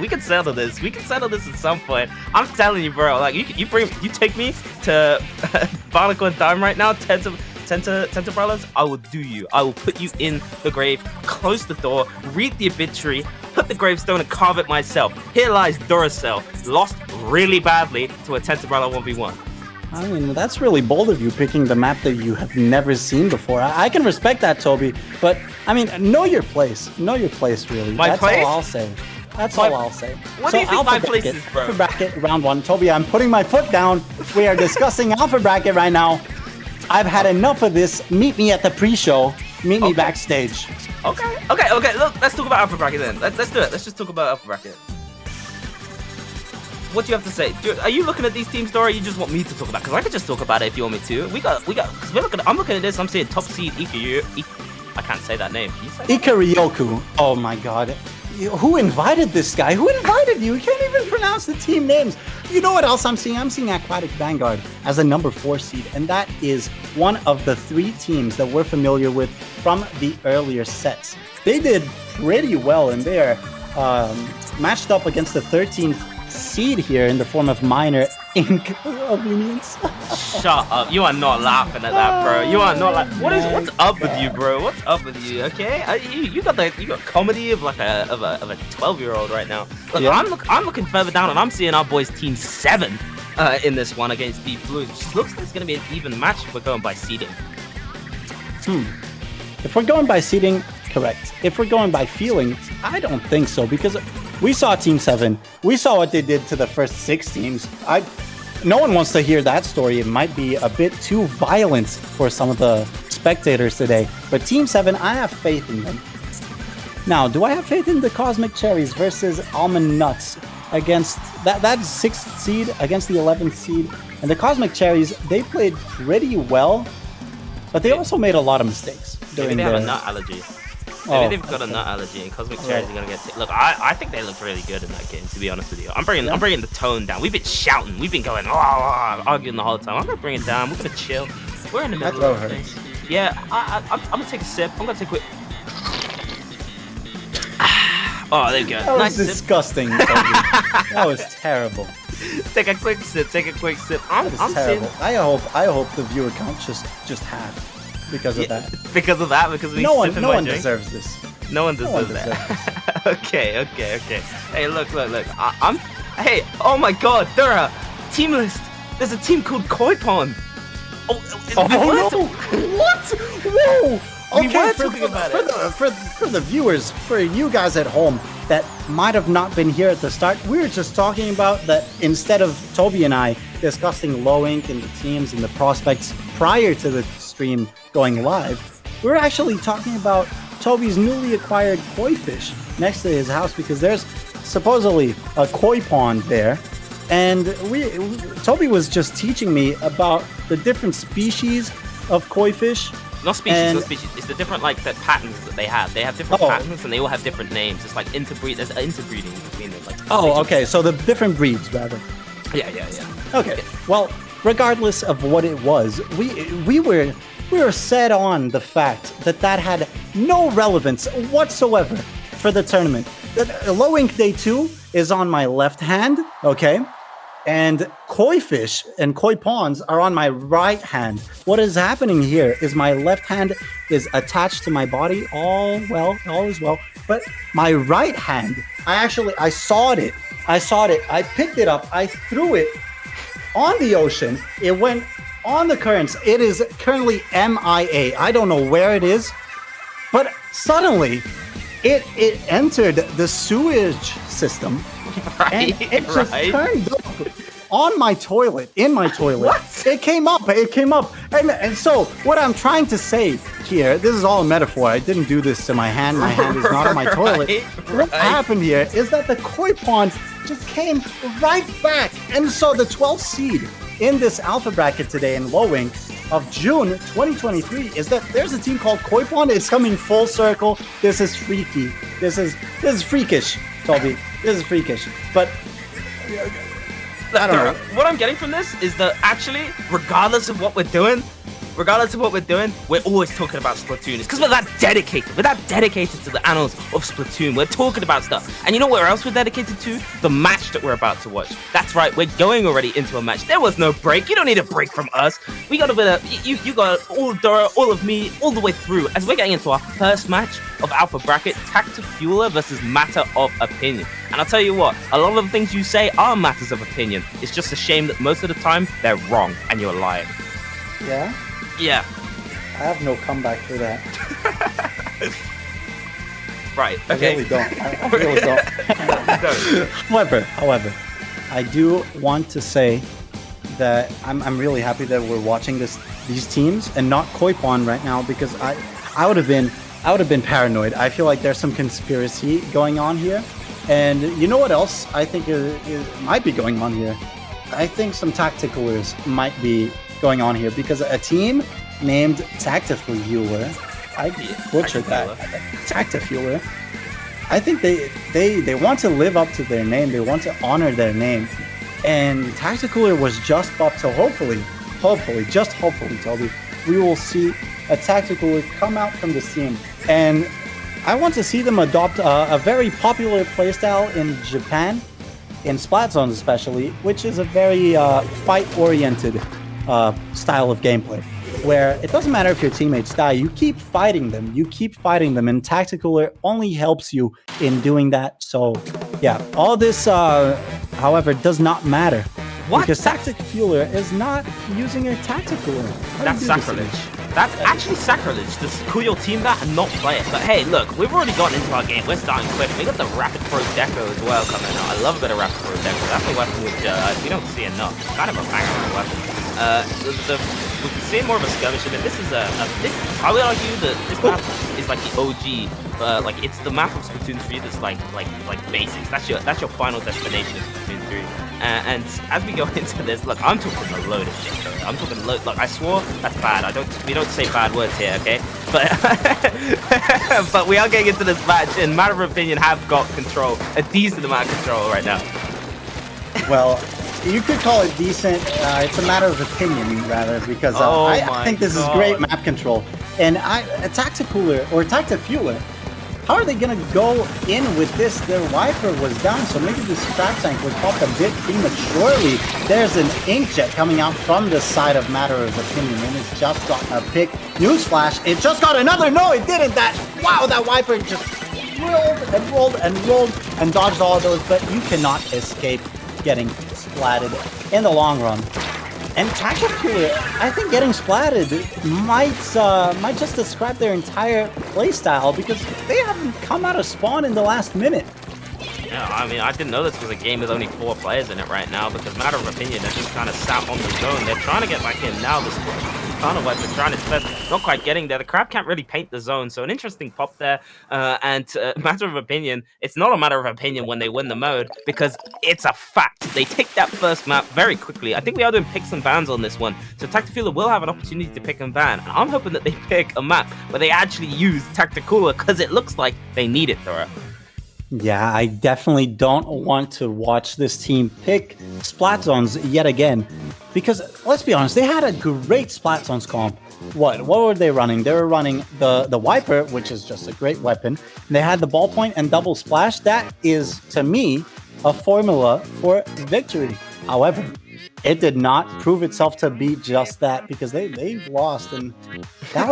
We can settle this. We can settle this at some point. I'm telling you, bro. Like you take me to Barnacle and Dime right now. Tactifueler. I will do you. I will put you in the grave. Close the door. Read the obituary. Put the gravestone and carve it myself. Here lies Duracell, lost really badly to a Tactifueler 1v1. I mean, that's really bold of you, picking the map that you have never seen before. I can respect that, Toby, but I mean, know your place. Know your place, really. My that's place? all I'll say. That's all I'll say. What do you think my place is, bro? Alpha bracket, round 1. Toby, I'm putting my foot down. We are discussing alpha bracket right now. I've had enough of this. Meet me at the pre-show. Meet me backstage. Okay. Look, let's talk about alpha bracket then. Let's do it. Let's just talk about alpha bracket. What do you have to say? Are you looking at these teams, Dora? Or you just want me to talk about? Because I could just talk about it if you want me to. Because I'm looking at this. I'm seeing top seed Ikaryoku. I can't say that name. Can you say that? Ikaryoku. Oh my God. Who invited this guy? Who invited you? You can't even pronounce the team names. You know what else I'm seeing? I'm seeing Aquatic Vanguard as a number 4 seed, and that is one of the 3 teams that we're familiar with from the earlier sets. They did pretty well, and they are matched up against the 13th seed here in the form of Minor Inconvenience. Shut up! You are not laughing at that, bro. You are not what's up with you, bro? What's up with you? Okay, you got comedy of like a 12-year-old right now. Look, yeah. I'm looking further down, and I'm seeing our boys Team 7 in this one against Deep Blue. It just looks like it's gonna be an even match if we're going by seeding. If we're going by seeding, correct. If we're going by feeling, I don't think so, because we saw Team 7. We saw what they did to the first 6 teams. No one wants to hear that story. It might be a bit too violent for some of the spectators today. But Team 7, I have faith in them. Now, do I have faith in the Cosmic Cherries versus Almond Nuts against that 6th seed against the 11th seed? And the Cosmic Cherries, they played pretty well, but they also made a lot of mistakes. Maybe they have a nut allergy. Maybe they've got a nut allergy, and Cosmic Cherries are gonna get. Look, I think they looked really good in that game. To be honest with you, I'm bringing the tone down. We've been shouting, we've been going, arguing the whole time. I'm gonna bring it down. We're gonna chill. We're in the middle of things. Yeah, I'm gonna take a sip. I'm gonna take a quick. Oh, there we go. That was disgusting. That was terrible. Take a quick sip. Take a quick sip. I'm terrible. I hope the viewer count just half. Because of that. Because of that? Because no one deserves this. No one deserves that. Okay. Hey, look. Hey, oh my God, Dura, team list. There's a team called Koipon. Oh no! What? Whoa! Okay, for the viewers, for you guys at home that might have not been here at the start, we were just talking about that instead of Toby and I discussing low ink and the teams and the prospects prior to the stream going live, we're actually talking about Toby's newly acquired koi fish next to his house, because there's supposedly a koi pond there, and Toby was just teaching me about the different species of koi fish. Not species. It's the different the patterns that they have. They have different patterns, and they all have different names. It's like interbreed. There's interbreeding between them. Okay. So the different breeds, rather. Yeah. Okay. Well, regardless of what it was, we were set on the fact that had no relevance whatsoever for the tournament. The low ink day 2 is on my left hand, okay? And koi fish and koi ponds are on my right hand. What is happening here is my left hand is attached to my body. All is well. But my right hand, I sawed it. I picked it up. I threw it on the ocean. It went on the currents. It is currently MIA. I don't know where it is, but suddenly it entered the sewage system, and it just turned up on my toilet, in my toilet. What? It came up, and so what I'm trying to say here, this is all a metaphor. I didn't do this to my hand. My hand is not on my toilet. What happened here is that the koi pond just came right back, and so the 12th seed in this alpha bracket today in low ink of June 2023 is that there's a team called Koi Pond. It's coming full circle. This is freaky. This is freakish, Toby. This is freakish. But I don't know. What I'm getting from this is that actually, regardless of what we're doing, we're always talking about Splatoon. It's because we're that dedicated. We're that dedicated to the annals of Splatoon. We're talking about stuff. And you know where else we're dedicated to? The match that we're about to watch. That's right, we're going already into a match. There was no break. You don't need a break from us. We got a bit of, you got all of Dora, all of me, all the way through. As we're getting into our first match of Alpha Bracket, Tactifueler versus Matter of Opinion. And I'll tell you what, a lot of the things you say are matters of opinion. It's just a shame that most of the time they're wrong and you're lying. Yeah? Yeah. I have no comeback for that. Right, okay. I really don't. I really don't. However, I do want to say that I'm really happy that we're watching these teams and not Koipon right now, because I would have been paranoid. I feel like there's some conspiracy going on here. And you know what else I think might be going on here? I think some Tactifuelers might be going on here, because a team named Tactifueler, I butchered that. Tactifueler. I think they want to live up to their name. They want to honor their name. And Tactifueler was just buffed, so hopefully, Toby, we will see a Tactifueler come out from this team. And I want to see them adopt a very popular playstyle in Japan, in Splat Zones especially, which is a very fight-oriented style of gameplay, where it doesn't matter if your teammates die, you keep fighting them, and Tactifueler only helps you in doing that. So, yeah, all this, however, does not matter. What? Because Tactifueler is not using a Tactifueler. That's sacrilege. That's actually sacrilege to cool your team that and not play it. But hey, look, we've already gotten into our game. We're starting quick. We got the Rapid Pro Deco as well coming out. I love a bit of Rapid Pro Deco. That's a weapon which we don't see enough. It's kind of a banger weapon. We're seeing more of a skirmish. I mean, I would argue that this map is like the OG. Like it's the map of Splatoon 3 that's like basics. That's your final destination of Splatoon 3. And as we go into this, look, I'm talking a load of shit. Though. I'm talking look, I swore that's bad. We don't say bad words here, okay? But but we are getting into this match, and matter of opinion have got control, a decent amount of control right now. Well, you could call it decent. It's a matter of opinion, rather, because I think this is great map control. And Tactifueler or Tactifueler, how are they going to go in with this? Their wiper was down, so maybe this trap tank was popped a bit prematurely. There's an inkjet coming out from the side of matter of opinion, and it's just got a pick. Newsflash, it just got another. No, it didn't. That wiper just rolled and dodged all of those, but you cannot escape getting splatted in the long run. And Tactifueler, I think getting splatted might just describe their entire playstyle, because they haven't come out of spawn in the last minute. Yeah, I mean, I didn't know this was a game with only 4 players in it right now, because matter of opinion, they're just kind of sat on the zone. They're trying to get back in now. This kind of like they're trying its best, not quite getting there. The crab can't really paint the zone, so an interesting pop there. And matter of opinion, it's not a matter of opinion when they win the mode, because it's a fact. They take that first map very quickly. I think we are doing picks and bans on this one, so Tactifueler will have an opportunity to pick and ban. And I'm hoping that they pick a map where they actually use Tactifueler, because it looks like they need it, Thora. Yeah, I definitely don't want to watch this team pick Splat Zones yet again, because let's be honest, they had a great Splat Zones comp. What were they running? They were running the Wiper, which is just a great weapon. They had the ballpoint and double splash. That is, to me, a formula for victory. However, it did not prove itself to be just that, because they lost, and that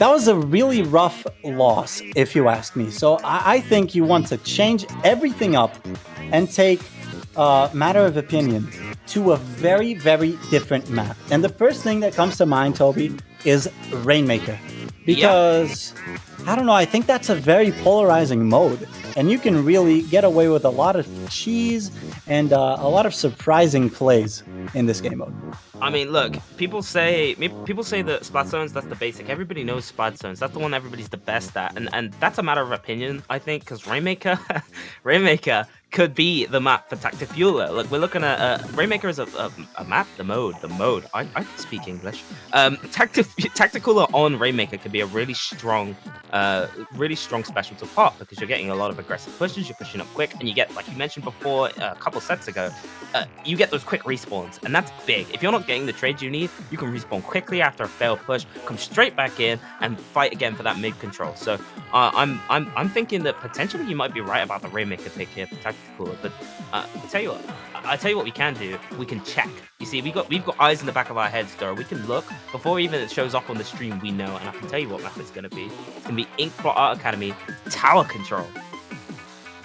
was a really rough loss, if you ask me. So I think you want to change everything up and take matter of opinion to a very, very different map. And the first thing that comes to mind, Toby, is Rainmaker. Because, I don't know, I think that's a very polarizing mode. And you can really get away with a lot of cheese and a lot of surprising plays in this game mode. I mean, look, people say that Splat Zones, that's the basic. Everybody knows Splat Zones. That's the one everybody's the best at. And that's a matter of opinion, I think, because Rainmaker could be the map for Tactifueler. Look, we're looking at Rainmaker is a map, the mode. I can speak English. Tactifueler on Rainmaker could be a really strong special to pop, because you're getting a lot of aggressive pushes, you're pushing up quick, and you get, like you mentioned before a couple sets ago, you get those quick respawns, and that's big. If you're not getting the trades you need, you can respawn quickly after a failed push, come straight back in, and fight again for that mid control. So I'm thinking that potentially you might be right about the Rainmaker pick here for Tactifueler, but I tell you what we can do. We can check. You see, we've got eyes in the back of our heads, though. We can look before even it shows up on the stream. We know, and I can tell you what map it's going to be. It's going to be Ink Plot Art Academy Tower Control.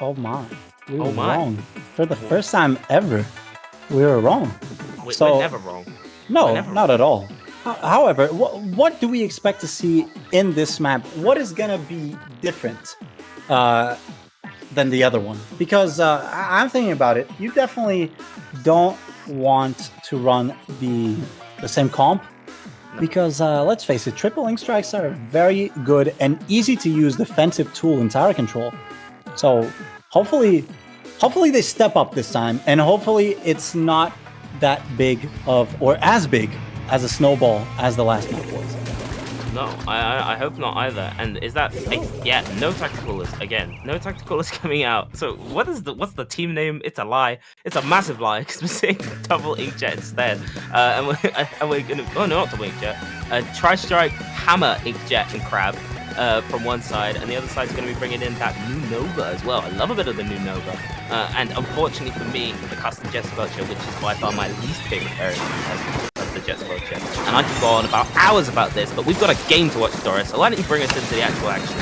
Oh my. We were Oh my. wrong. For the first time ever, we were wrong. We're never wrong. No, never not at all. However, what do we expect to see in this map? What is going to be different than the other one? Because I'm thinking about it. You definitely don't want to run the same comp. Because let's face it, triple ink strikes are a very good and easy to use defensive tool in tower control. So hopefully they step up this time, and hopefully it's not that big or as big as a snowball as the last map was. No, I hope not either. And is that yeah? No Tactifuelers again. No Tactifuelers coming out. So what's the team name? It's a lie. It's a massive lie because we're seeing double inkjet instead. And we're gonna no, not double inkjet. Tri-strike hammer inkjet and crab from one side, and the other side's gonna be bringing in that new Nova as well. I love a bit of the new Nova. And unfortunately for me, the custom jet sculpture, which is by far my least favorite area of the jet sculpture. And I could go on about hours about this, but we've got a game to watch, Doris. So why don't you bring us into the actual action?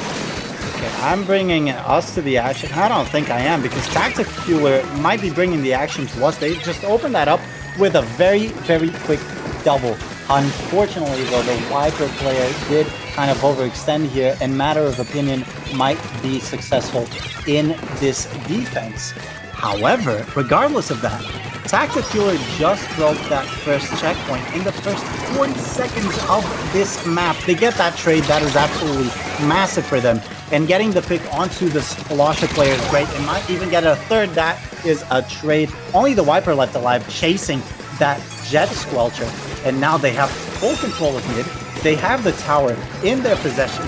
Okay, I'm bringing us to the action. I don't think I am, because Tactifueler might be bringing the action to us. They just opened that up with a very, very quick double. Unfortunately, though, the Viper player did kind of overextend here, and matter of opinion might be successful in this defense. However, regardless of that, Tactifueler just broke that first checkpoint in the first 40 seconds of this map. They get that trade. That is absolutely massive for them. And getting the pick onto the Splatoon player is great. They might even get a third. That is a trade. Only the Viper left alive, chasing that Jet Squelcher. And now they have full control of mid. They have the tower in their possession.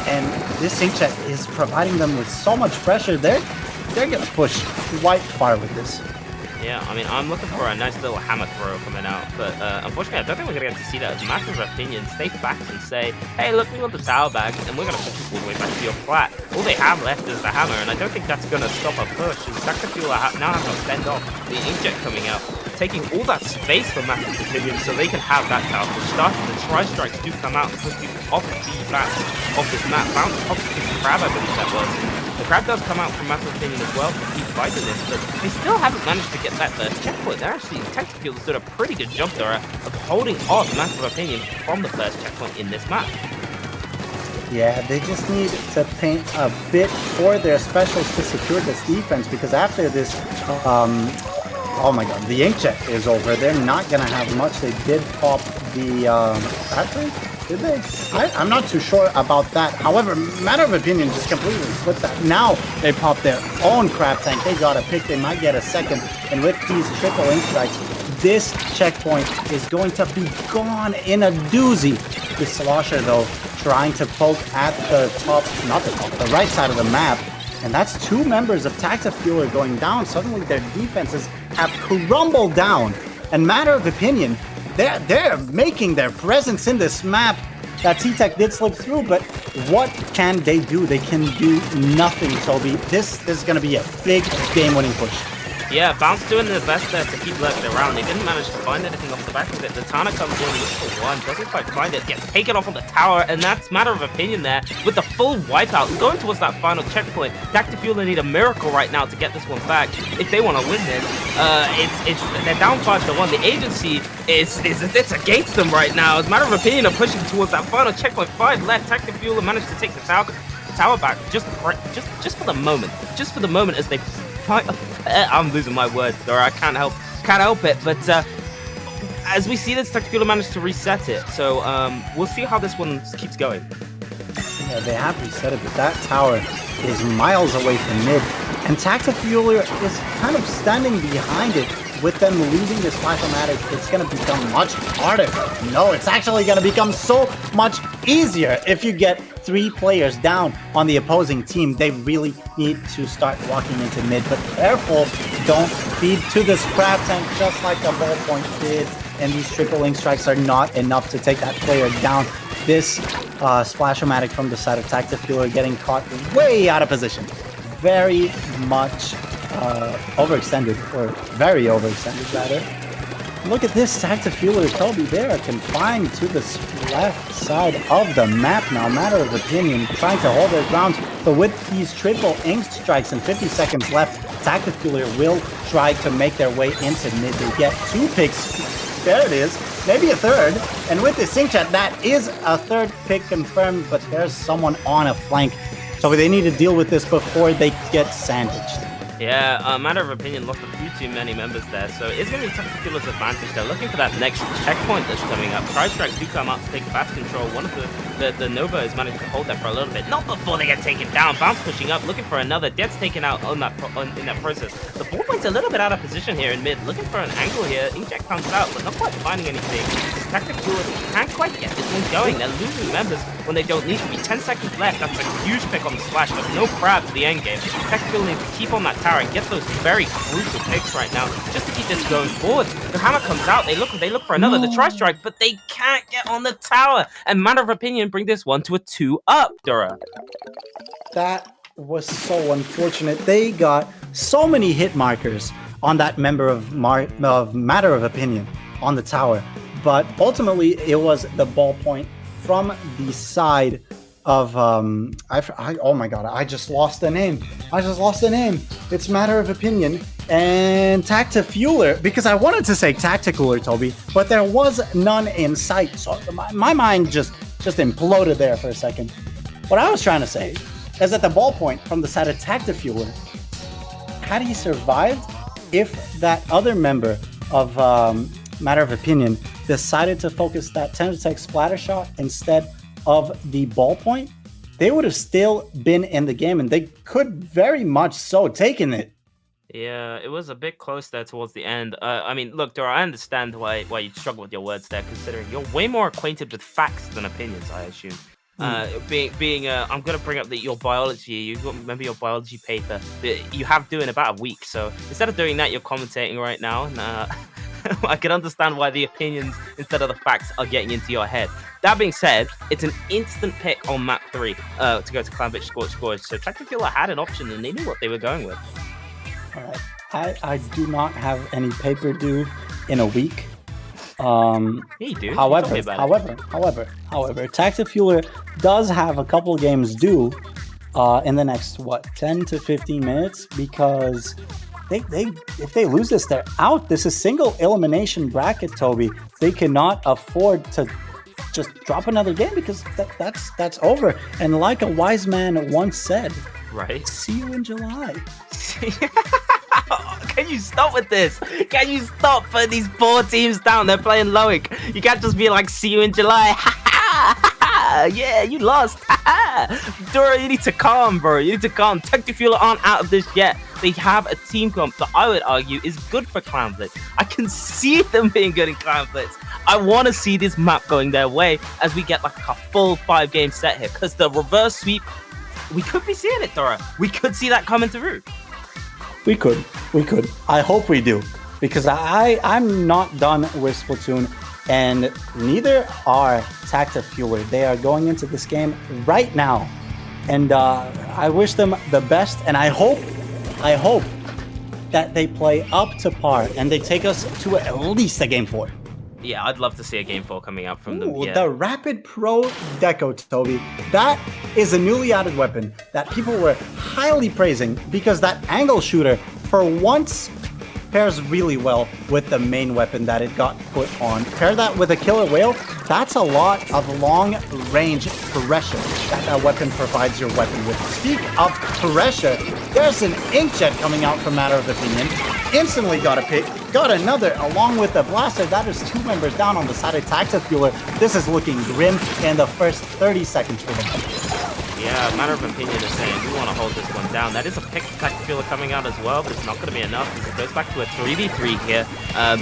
And this Inkjet is providing them with so much pressure. They're going to push quite far with this. Yeah, I mean, I'm looking for a nice little hammer throw coming out, but unfortunately, I don't think we're going to get to see that. As a matter of opinion, stay back and say, hey, look, we want the tower back, and we're going to push all the way back to your flat. All they have left is the hammer, and I don't think that's going to stop a push. Tactifueler now have to fend off the inkjet coming out, taking all that space for Massive Opinion so they can have that tower push started. The tri-strikes do come out and push people off the map, off this map, bounce off the crab, I believe that was. The crab does come out from Massive Opinion as well to keep fighting this, but they still haven't managed to get that first checkpoint. They're actually, Tactifueler's done a pretty good job there of holding off Massive Opinion from the first checkpoint in this map. Yeah, they just need to paint a bit for their specials to secure this defense, because after this, oh my god, the inkjet is over. They're not going to have much. They did pop the battery. Did they? I'm not too sure about that. However, matter of opinion just completely flipped that. Now they pop their own crab tank. They got a pick. They might get a second. And with these triple ink strikes, this checkpoint is going to be gone in a doozy. The Slosher, though, trying to poke at the top, not the top, the right side of the map. And that's two members of Tactifueler going down. Suddenly their defenses have crumbled down. And matter of opinion, they're making their presence in this map. That T-Tech did slip through, but what can they do? They can do nothing, Toby. This is going to be a big game-winning push. Yeah, Bounce doing their best there to keep lurking around. They didn't manage to find anything off the back of it. The Tana comes in, looks for one, doesn't quite find it, gets taken off on the tower, and that's matter of opinion there with the full wipeout. Going towards that final checkpoint, Tactifueler need a miracle right now to get this one back if they want to win this. They're down 5-1. The agency it's against them right now. As a matter of opinion, are pushing towards that final checkpoint. 5 left. Tactifueler managed to take the tower back just for the moment. Just for the moment as they fight. I'm losing my words, Dora. I can't help it. But as we see this, Tactifueler managed to reset it. So we'll see how this one keeps going. Yeah, they have reset it, but that tower is miles away from mid. And Tactifueler is kind of standing behind it. With them losing this Flash-O-Matic, it's going to become much harder. No, it's actually going to become so much easier if you get 3 players down on the opposing team. They really need to start walking into mid. But careful, don't feed to this crab tank just like a ballpoint did. And these triple ink strikes are not enough to take that player down. This Splash-O-Matic from the side of Tactifueler getting caught way out of position. Very much overextended, or very overextended rather. look at this. Tactifueler, Toby, they are confined to the left side of the map now. Matter of opinion, trying to hold their ground. But with these triple ink strikes and 50 seconds left, Tactifueler will try to make their way into mid. They get 2 picks. There it is. Maybe a third. And with this sync chat, that is a third pick confirmed. But there's someone on a flank. So they need to deal with this before they get sandwiched. Yeah, Matter of Opinion lost a few too many members there, so it's going to be Tactifueler's advantage. They're looking for that next checkpoint that's coming up. Tri-Strikes do come up to take fast control. One of the Nova has managed to hold that for a little bit. Not before they get taken down. Bounce pushing up, looking for another. Gets taken out in that process. The ball point's a little bit out of position here in mid. Looking for an angle here. Inkjet comes out, but not quite finding anything. Tactifueler can't quite get this one going. They're losing members when they don't need to be. 10 seconds left. That's a huge pick on the splash, but no crab to the end game. Tactifueler needs to keep on that tower and get those very crucial picks right now just to keep this going forward. The hammer comes out, they look for another, the tri-strike, but they can't get on the tower. And Matter of Opinion bring this one to a 2-up, Dura. That was so unfortunate. They got so many hit markers on that member of Matter of Opinion on the tower, but ultimately it was the ball point from the side of oh my god, I just lost the name. It's Matter of Opinion and Tactifueler, because I wanted to say Tactifueler, Toby, but there was none in sight. So my mind just imploded there for a second. What I was trying to say is that the ball point from the side of Tactifueler, had he survived, if that other member of Matter of Opinion decided to focus that Tech splatter shot instead of the ball point, they would have still been in the game, and they could very much so taken it. Yeah, it was a bit close there towards the end. I mean, look, Dora, I understand why you struggle with your words there, considering you're way more acquainted with facts than opinions, I assume. I'm gonna bring up your biology. You remember your biology paper that you have due in about a week. So instead of doing that, you're commentating right now, and I can understand why the opinions instead of the facts are getting into your head. That being said, it's an instant pick on map 3 to go to Clownbitch Scorch. So Tactifueler had an option and they knew what they were going with. All right, I do not have any paper due in a week. Yeah, you do. However, Tactifueler does have a couple games due in the next 10 to 15 minutes, because if they lose this, they're out. This is single elimination bracket, Toby. They cannot afford to just drop another game, because that's over. And like a wise man once said, right? See you in July. Can you stop with this? Can you stop putting these 4 teams down? They're playing Loic. You can't just be like, see you in July. Yeah, you lost. Dura, you need to calm, bro. You need to calm. Tactifueler aren't out of this yet. They have a team comp that I would argue is good for Clownblitz. I can see them being good in Clownblitz. I want to see this map going their way as we get like a full 5-game set here, because the reverse sweep, we could be seeing it, Dora. We could see that coming through. We could. I hope we do, because I'm not done with Splatoon, and neither are Tactifueler. They are going into this game right now, and I wish them the best, and I hope that they play up to par and they take us to at least a game 4. Yeah, I'd love to see a game 4 coming out from them. Yeah. The Rapid Pro Deco, Toby. That is a newly added weapon that people were highly praising, because that angle shooter, for once, pairs really well with the main weapon that it got put on. Pair that with a killer whale, that's a lot of long-range pressure that weapon provides your weapon with. Speak of pressure, there's an inkjet coming out from Matter of Opinion. Instantly got a pick, got another along with the blaster. That is 2 members down on the side of Tactifueler. This is looking grim in the first 30 seconds for them. Yeah, Matter of Opinion is saying we want to hold this one down. That is a pick for Tactifueler coming out as well, but it's not going to be enough, because it goes back to a 3v3 here.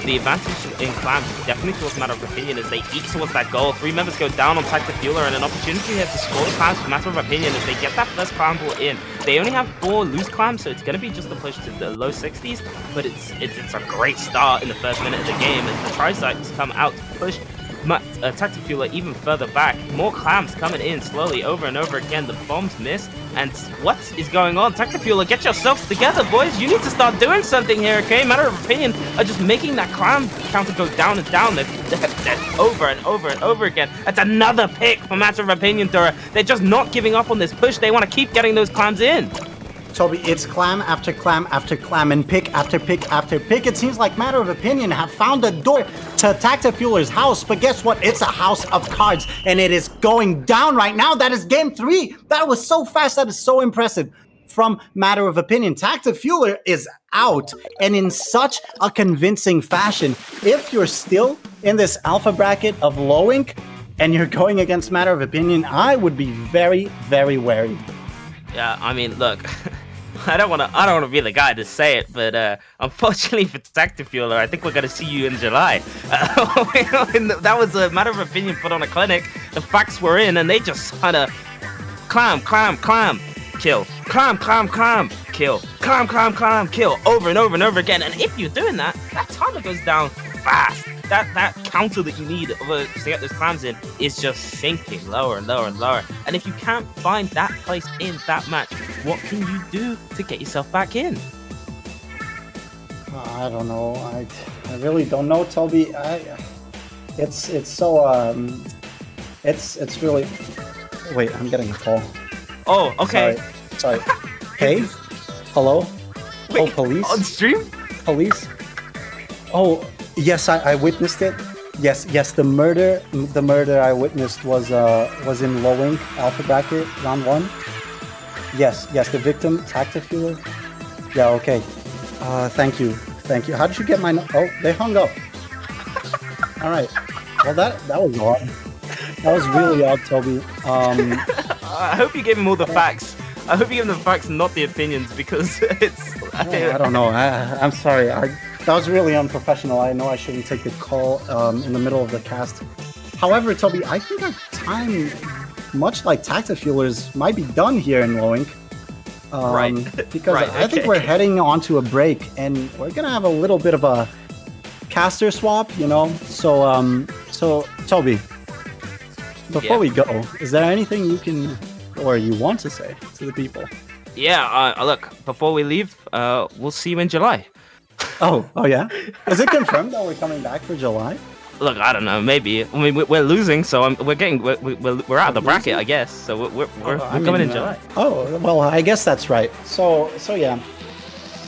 The advantage in Clams is definitely towards Matter of Opinion as they eat towards that goal. 3 members go down on Tactifueler, and an opportunity here to score the Clams for Matter of Opinion as they get that first clam ball in. They only have 4 loose clams, so it's going to be just a push to the low 60s, but it's a great start in the first minute of the game as the Tri-Strikes come out to push Tactifueler even further back. More clams coming in slowly over and over again. The bombs miss. And what is going on? Tactifueler, get yourselves together, boys. You need to start doing something here, okay? Matter of opinion are just making that clam counter go down and down. They're over and over and over again. That's another pick for Matter of Opinion, Dura. They're just not giving up on this push. They want to keep getting those clams in. Toby, it's clam after clam after clam and pick after pick after pick. It seems like Matter of Opinion have found the door to Tactifueler's house, but guess what? It's a house of cards, and it is going down right now. That is game 3. That was so fast. That is so impressive from Matter of Opinion. Tactifueler is out, and in such a convincing fashion. If you're still in this alpha bracket of low ink, and you're going against Matter of Opinion, I would be very, very wary. Yeah, I mean, look. I don't want to be the guy to say it, but unfortunately for Tactifueler, I think we're going to see you in July. That was a Matter of Opinion put on a clinic. The facts were in, and they just kind of clam, kill, clam, kill, clam, kill, over and over and over again. And if you're doing that, that timer goes down fast. That counter that you need to get those clams in is just sinking lower and lower and lower. And if you can't find that place in that match, what can you do to get yourself back in? I don't know. I really don't know, Toby. It's so it's really. Wait, I'm getting a call. Oh, okay. Sorry. Hey, hello. Wait, oh, police. On stream? Police. Oh. Yes, I witnessed it. Yes, the murder I witnessed was in low ink alpha bracket round 1. Yes, the victim Tactifueler. Yeah, okay. Thank you. How did you get my? Oh, they hung up. All right. Well, that was odd. That was really odd, Toby. I hope you gave him all the facts. I hope you gave him the facts, not the opinions, because it's. I don't know. I'm sorry. That was really unprofessional. I know I shouldn't take the call in the middle of the cast. However, Toby, I think our time, much like Tactifueler's, might be done here in low ink. Right. Because right, I think we're heading onto a break, and we're gonna have a little bit of a caster swap, you know. So Toby, before we go, is there anything you can or you want to say to the people? Yeah. Look, before we leave, we'll see you in July. Oh yeah. Is it confirmed that we're coming back for July? Look, I don't know. Maybe. I mean, we're losing, so we're out of the bracket, I guess. So we're coming in July. Oh well, I guess that's right. So yeah.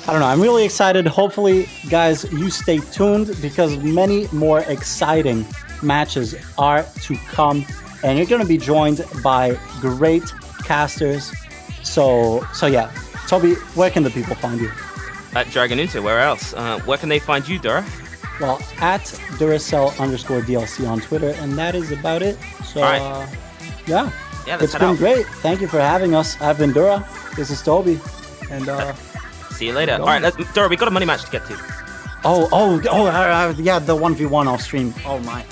I don't know. I'm really excited. Hopefully, guys, you stay tuned because many more exciting matches are to come, and you're going to be joined by great casters. So yeah. Toby, where can the people find you? At Dragonuta, where else? Where can they find you, Dura? Well, at Duracell_DLC on Twitter, and that is about it. So, right. Yeah, it's been great. Thank you for having us. I've been Dura. This is Toby, and see you later. All right, Dura, we got a money match to get to. Yeah, the 1v1 off stream. Oh my.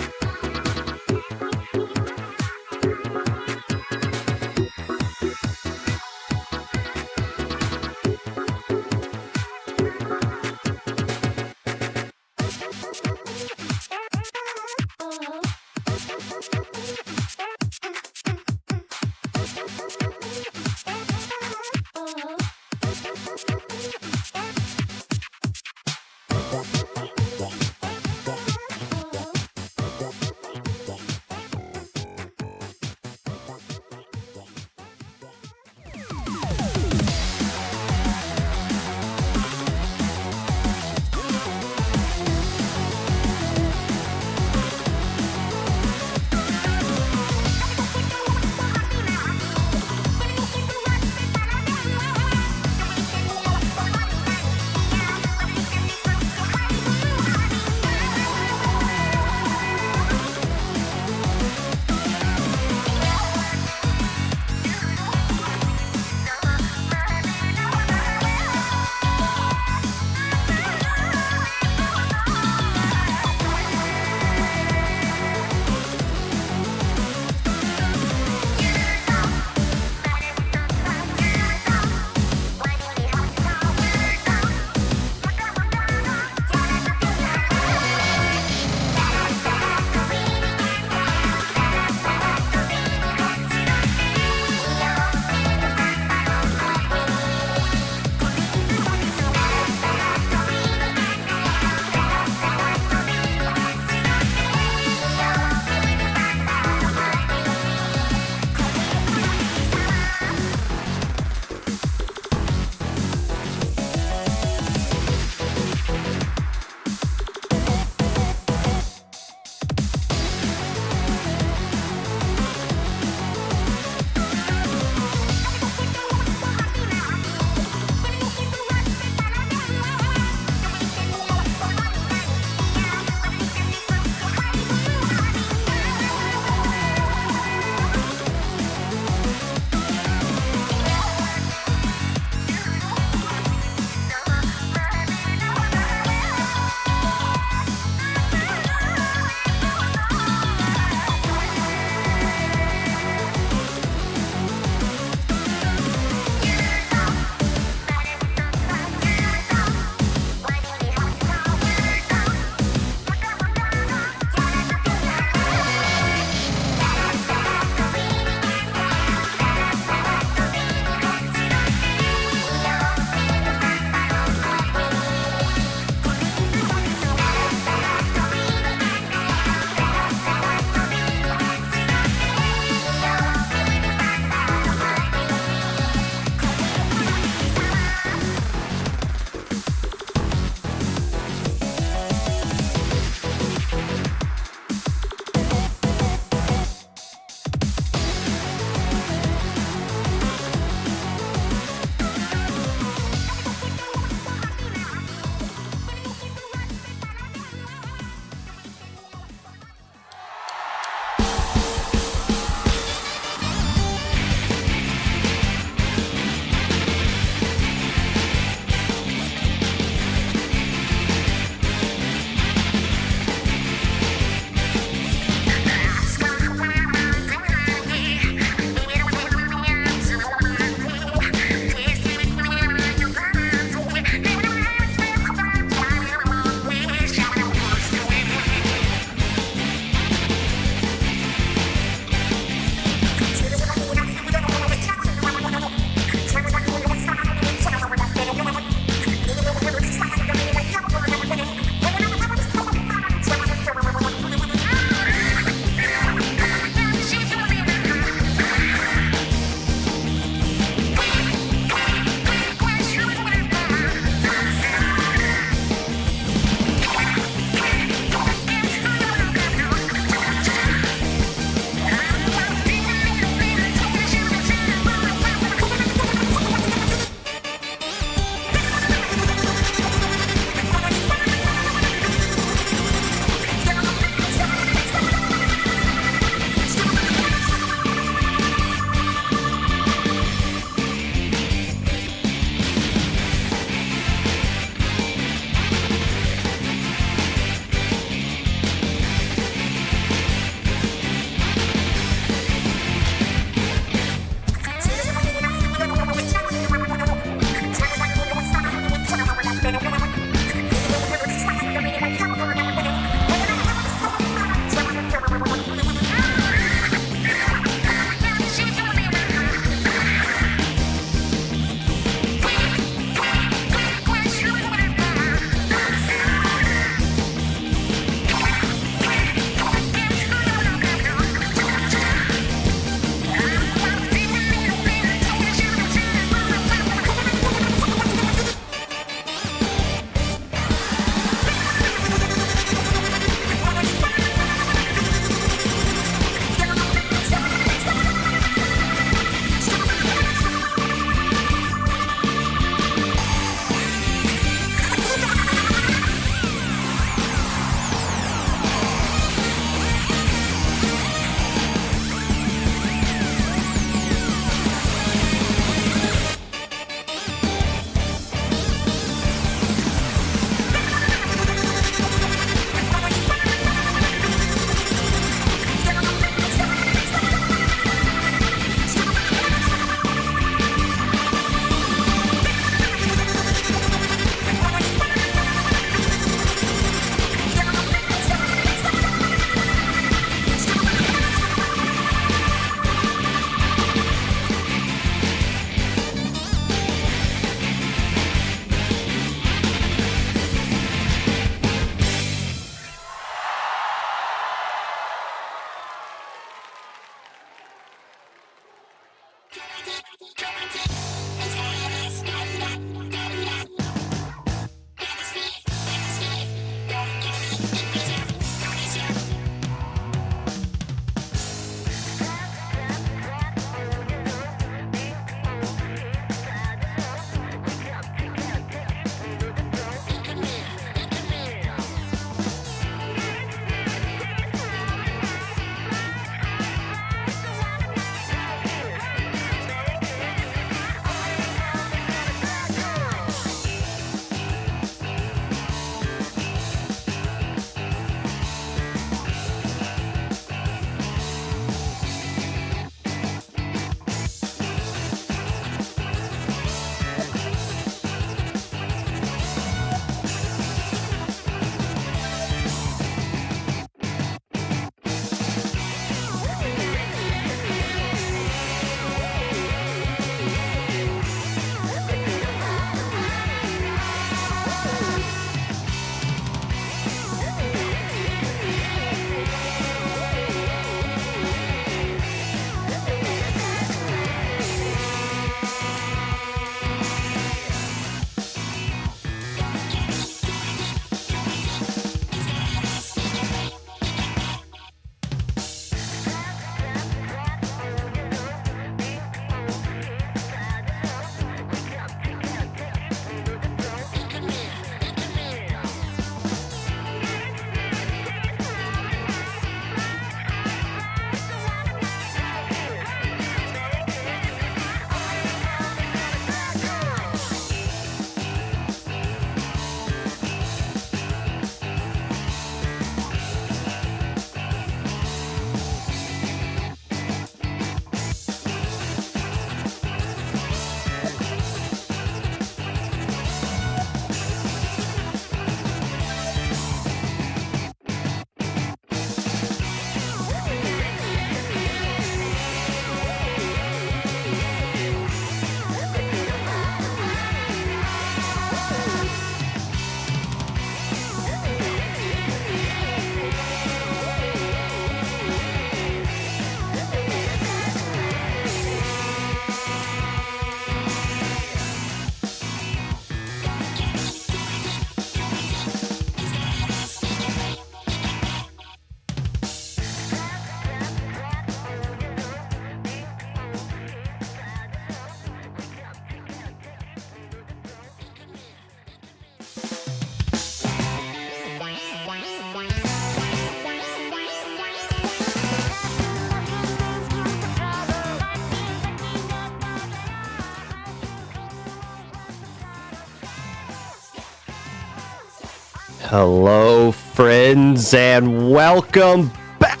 Hello, friends, and welcome back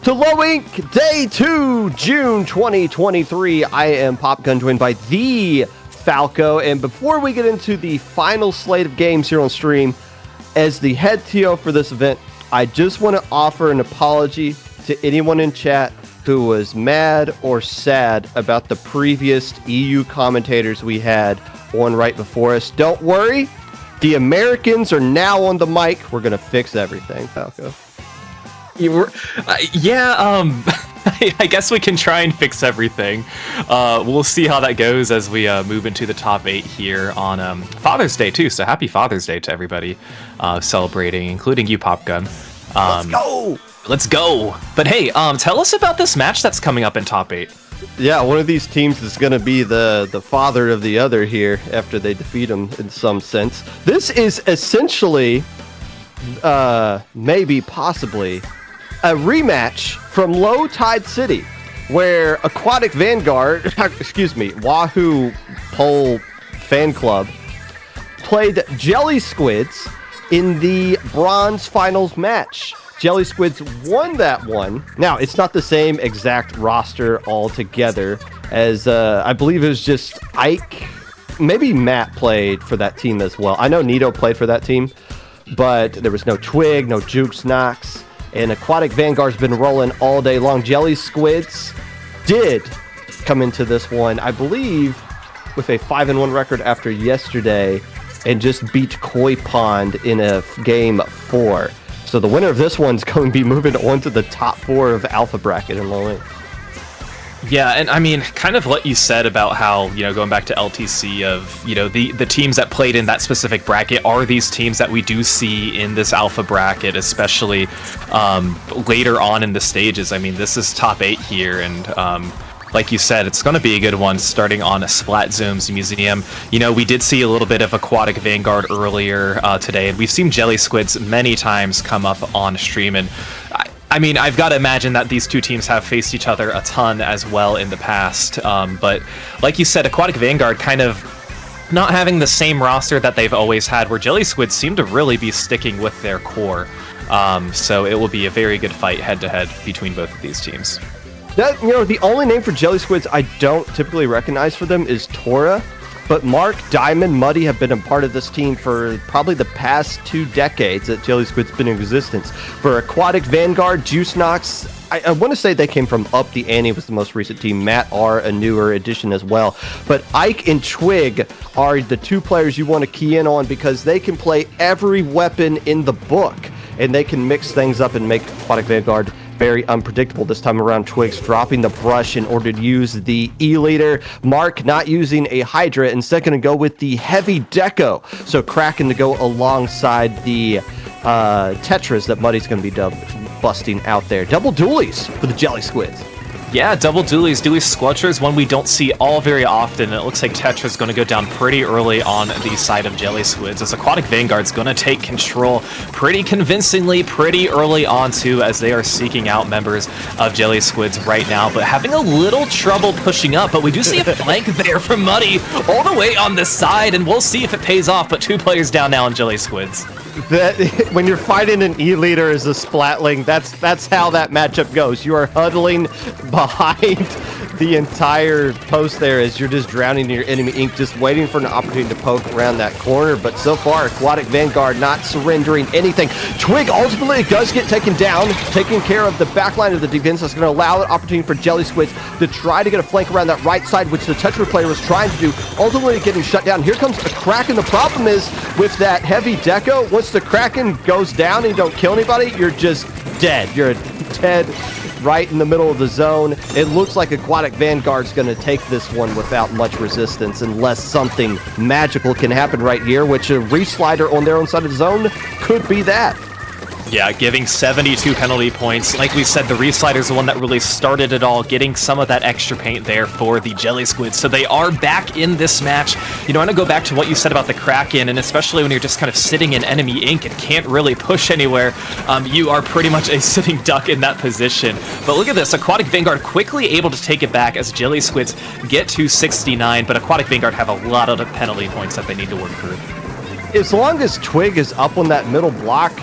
to Low Ink Day 2, June 2023. I am Popgun, joined by the Falco. And before we get into the final slate of games here on stream, as the head TO for this event, I just want to offer an apology to anyone in chat who was mad or sad about the previous EU commentators we had on right before us. Don't worry, the Americans are now on the mic. We're going to fix everything, Falco. I guess we can try and fix everything. We'll see how that goes as we move into the top 8 here on Father's Day too. So happy Father's Day to everybody celebrating, including you, Popgun. Let's go! Let's go! But hey, tell us about this match that's coming up in top 8. Yeah, one of these teams is going to be the father of the other here after they defeat them in some sense. This is essentially, maybe possibly, a rematch from Low Tide City, where Aquatic Vanguard, Wahoo Pole Fan Club, played Jelly Squids in the Bronze Finals match. Jelly Squids won that one. Now, it's not the same exact roster altogether, as I believe it was just Ike, maybe Matt played for that team as well. I know Nito played for that team, but there was no Twig, no Jukes Knox, and Aquatic Vanguard's been rolling all day long. Jelly Squids did come into this one, I believe, with a 5-1 record after yesterday, and just beat Koi Pond in a game 4. So the winner of this one's going to be moving on to the top 4 of Alpha Bracket in low lane. Yeah, and I mean, kind of what you said about how, going back to LTC of, the teams that played in that specific bracket are these teams that we do see in this alpha bracket, especially later on in the stages. I mean, this is top 8 here, and like you said, it's going to be a good one starting on Splat Zoom's Museum. We did see a little bit of Aquatic Vanguard earlier today, and we've seen Jelly Squids many times come up on stream, and I mean, I've got to imagine that these two teams have faced each other a ton as well in the past. But like you said, Aquatic Vanguard kind of not having the same roster that they've always had, where Jelly Squids seem to really be sticking with their core. So it will be a very good fight head-to-head between both of these teams. The only name for Jelly Squids I don't typically recognize for them is Tora. But Mark, Diamond, Muddy have been a part of this team for probably the past 2 decades that Jelly Squid's been in existence. For Aquatic Vanguard, Juice Knox, I want to say they came from Up the Ante, was the most recent team. Matt are a newer addition as well. But Ike and Twig are the 2 players you want to key in on because they can play every weapon in the book. And they can mix things up and make Aquatic Vanguard very unpredictable this time around. Twig's dropping the brush in order to use the E-Leader. Mark not using a Hydra, instead going to go with the Heavy Deco. So Kraken to go alongside the Tetras that Muddy's going to be busting out there. Double dualies for the Jelly Squids. Yeah, double dualies. Dually Squelcher is one we don't see all very often, and it looks like Tetra's going to go down pretty early on the side of Jelly Squids, as Aquatic Vanguard's going to take control pretty convincingly pretty early on, too, as they are seeking out members of Jelly Squids right now, but having a little trouble pushing up. But we do see a flank there from Muddy all the way on the side, and we'll see if it pays off, but 2 players down now on Jelly Squids. That when you're fighting an E-Leader as a Splatling, that's how that matchup goes. You are huddling behind the entire post there as you're just drowning your enemy ink, just waiting for an opportunity to poke around that corner. But so far, Aquatic Vanguard not surrendering anything. Twig ultimately does get taken down, taking care of the back line of the defense. That's going to allow an opportunity for Jelly Squids to try to get a flank around that right side, which the Tetra player was trying to do, ultimately getting shut down. Here comes a Kraken. The problem is with that Heavy Deco, once the Kraken goes down and you don't kill anybody, you're just dead. You're dead right in the middle of the zone. It looks like Aquatic Vanguard's going to take this one without much resistance unless something magical can happen right here, which a reslider on their own side of the zone could be that. Yeah, giving 72 penalty points. Like we said, the Reslider's the one that really started it all, getting some of that extra paint there for the Jelly Squids. So they are back in this match. I want to go back to what you said about the Kraken, and especially when you're just kind of sitting in enemy ink and can't really push anywhere, you are pretty much a sitting duck in that position. But look at this, Aquatic Vanguard quickly able to take it back as Jelly Squids get to 69, but Aquatic Vanguard have a lot of the penalty points that they need to work through. As long as Twig is up on that middle block,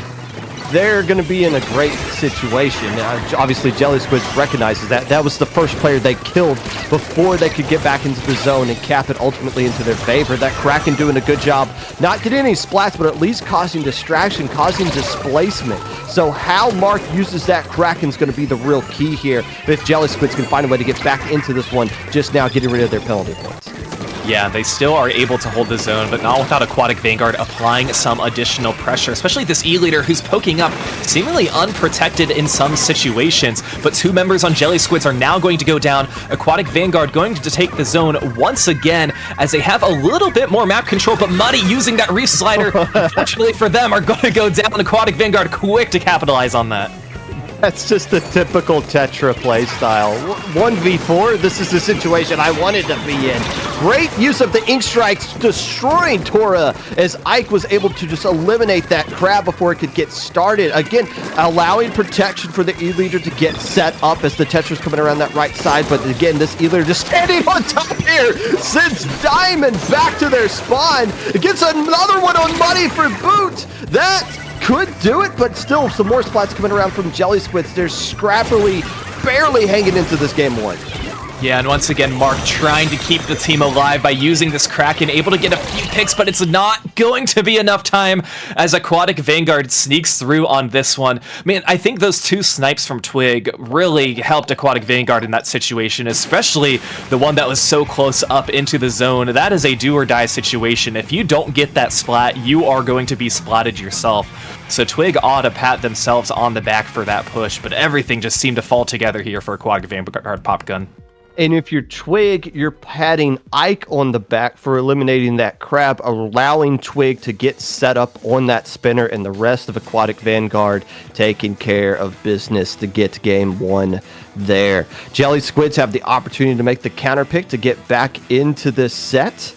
they're going to be in a great situation. Obviously, Jelly Squids recognizes that. That was the first player they killed before they could get back into the zone and cap it ultimately into their favor. That Kraken doing a good job, not getting any splats, but at least causing distraction, causing displacement. So how Mark uses that Kraken's going to be the real key here if Jelly Squids can find a way to get back into this one, just now getting rid of their penalty points. Yeah, they still are able to hold the zone, but not without Aquatic Vanguard applying some additional pressure, especially this E-Leader who's poking up seemingly unprotected in some situations. But 2 members on Jelly Squids are now going to go down. Aquatic Vanguard going to take the zone once again as they have a little bit more map control, but Muddy using that Reef Slider, unfortunately for them, are going to go down. Aquatic Vanguard quick to capitalize on that. That's just the typical Tetra play style. 1v4, this is the situation I wanted to be in. Great use of the Ink Strikes, destroying Tora as Ike was able to just eliminate that crab before it could get started. Again, allowing protection for the E-Leader to get set up as the Tetra's coming around that right side. But again, this E-Leader just standing on top here, sends Diamond back to their spawn. It gets another one on Muddy for boot. That could do it, but still some more splats coming around from Jelly Squids. They're scrappily, barely hanging into this game 1. Yeah, and once again, Mark trying to keep the team alive by using this Kraken, able to get a few picks, but it's not going to be enough time as Aquatic Vanguard sneaks through on this one. Man, I think those 2 snipes from Twig really helped Aquatic Vanguard in that situation, especially the one that was so close up into the zone. That is a do-or-die situation. If you don't get that splat, you are going to be splatted yourself. So Twig ought to pat themselves on the back for that push, but everything just seemed to fall together here for Aquatic Vanguard Pop Gun. And if you're Twig, you're patting Ike on the back for eliminating that crab, allowing Twig to get set up on that spinner, and the rest of Aquatic Vanguard taking care of business to get game 1 there. Jelly Squids have the opportunity to make the counter pick to get back into this set.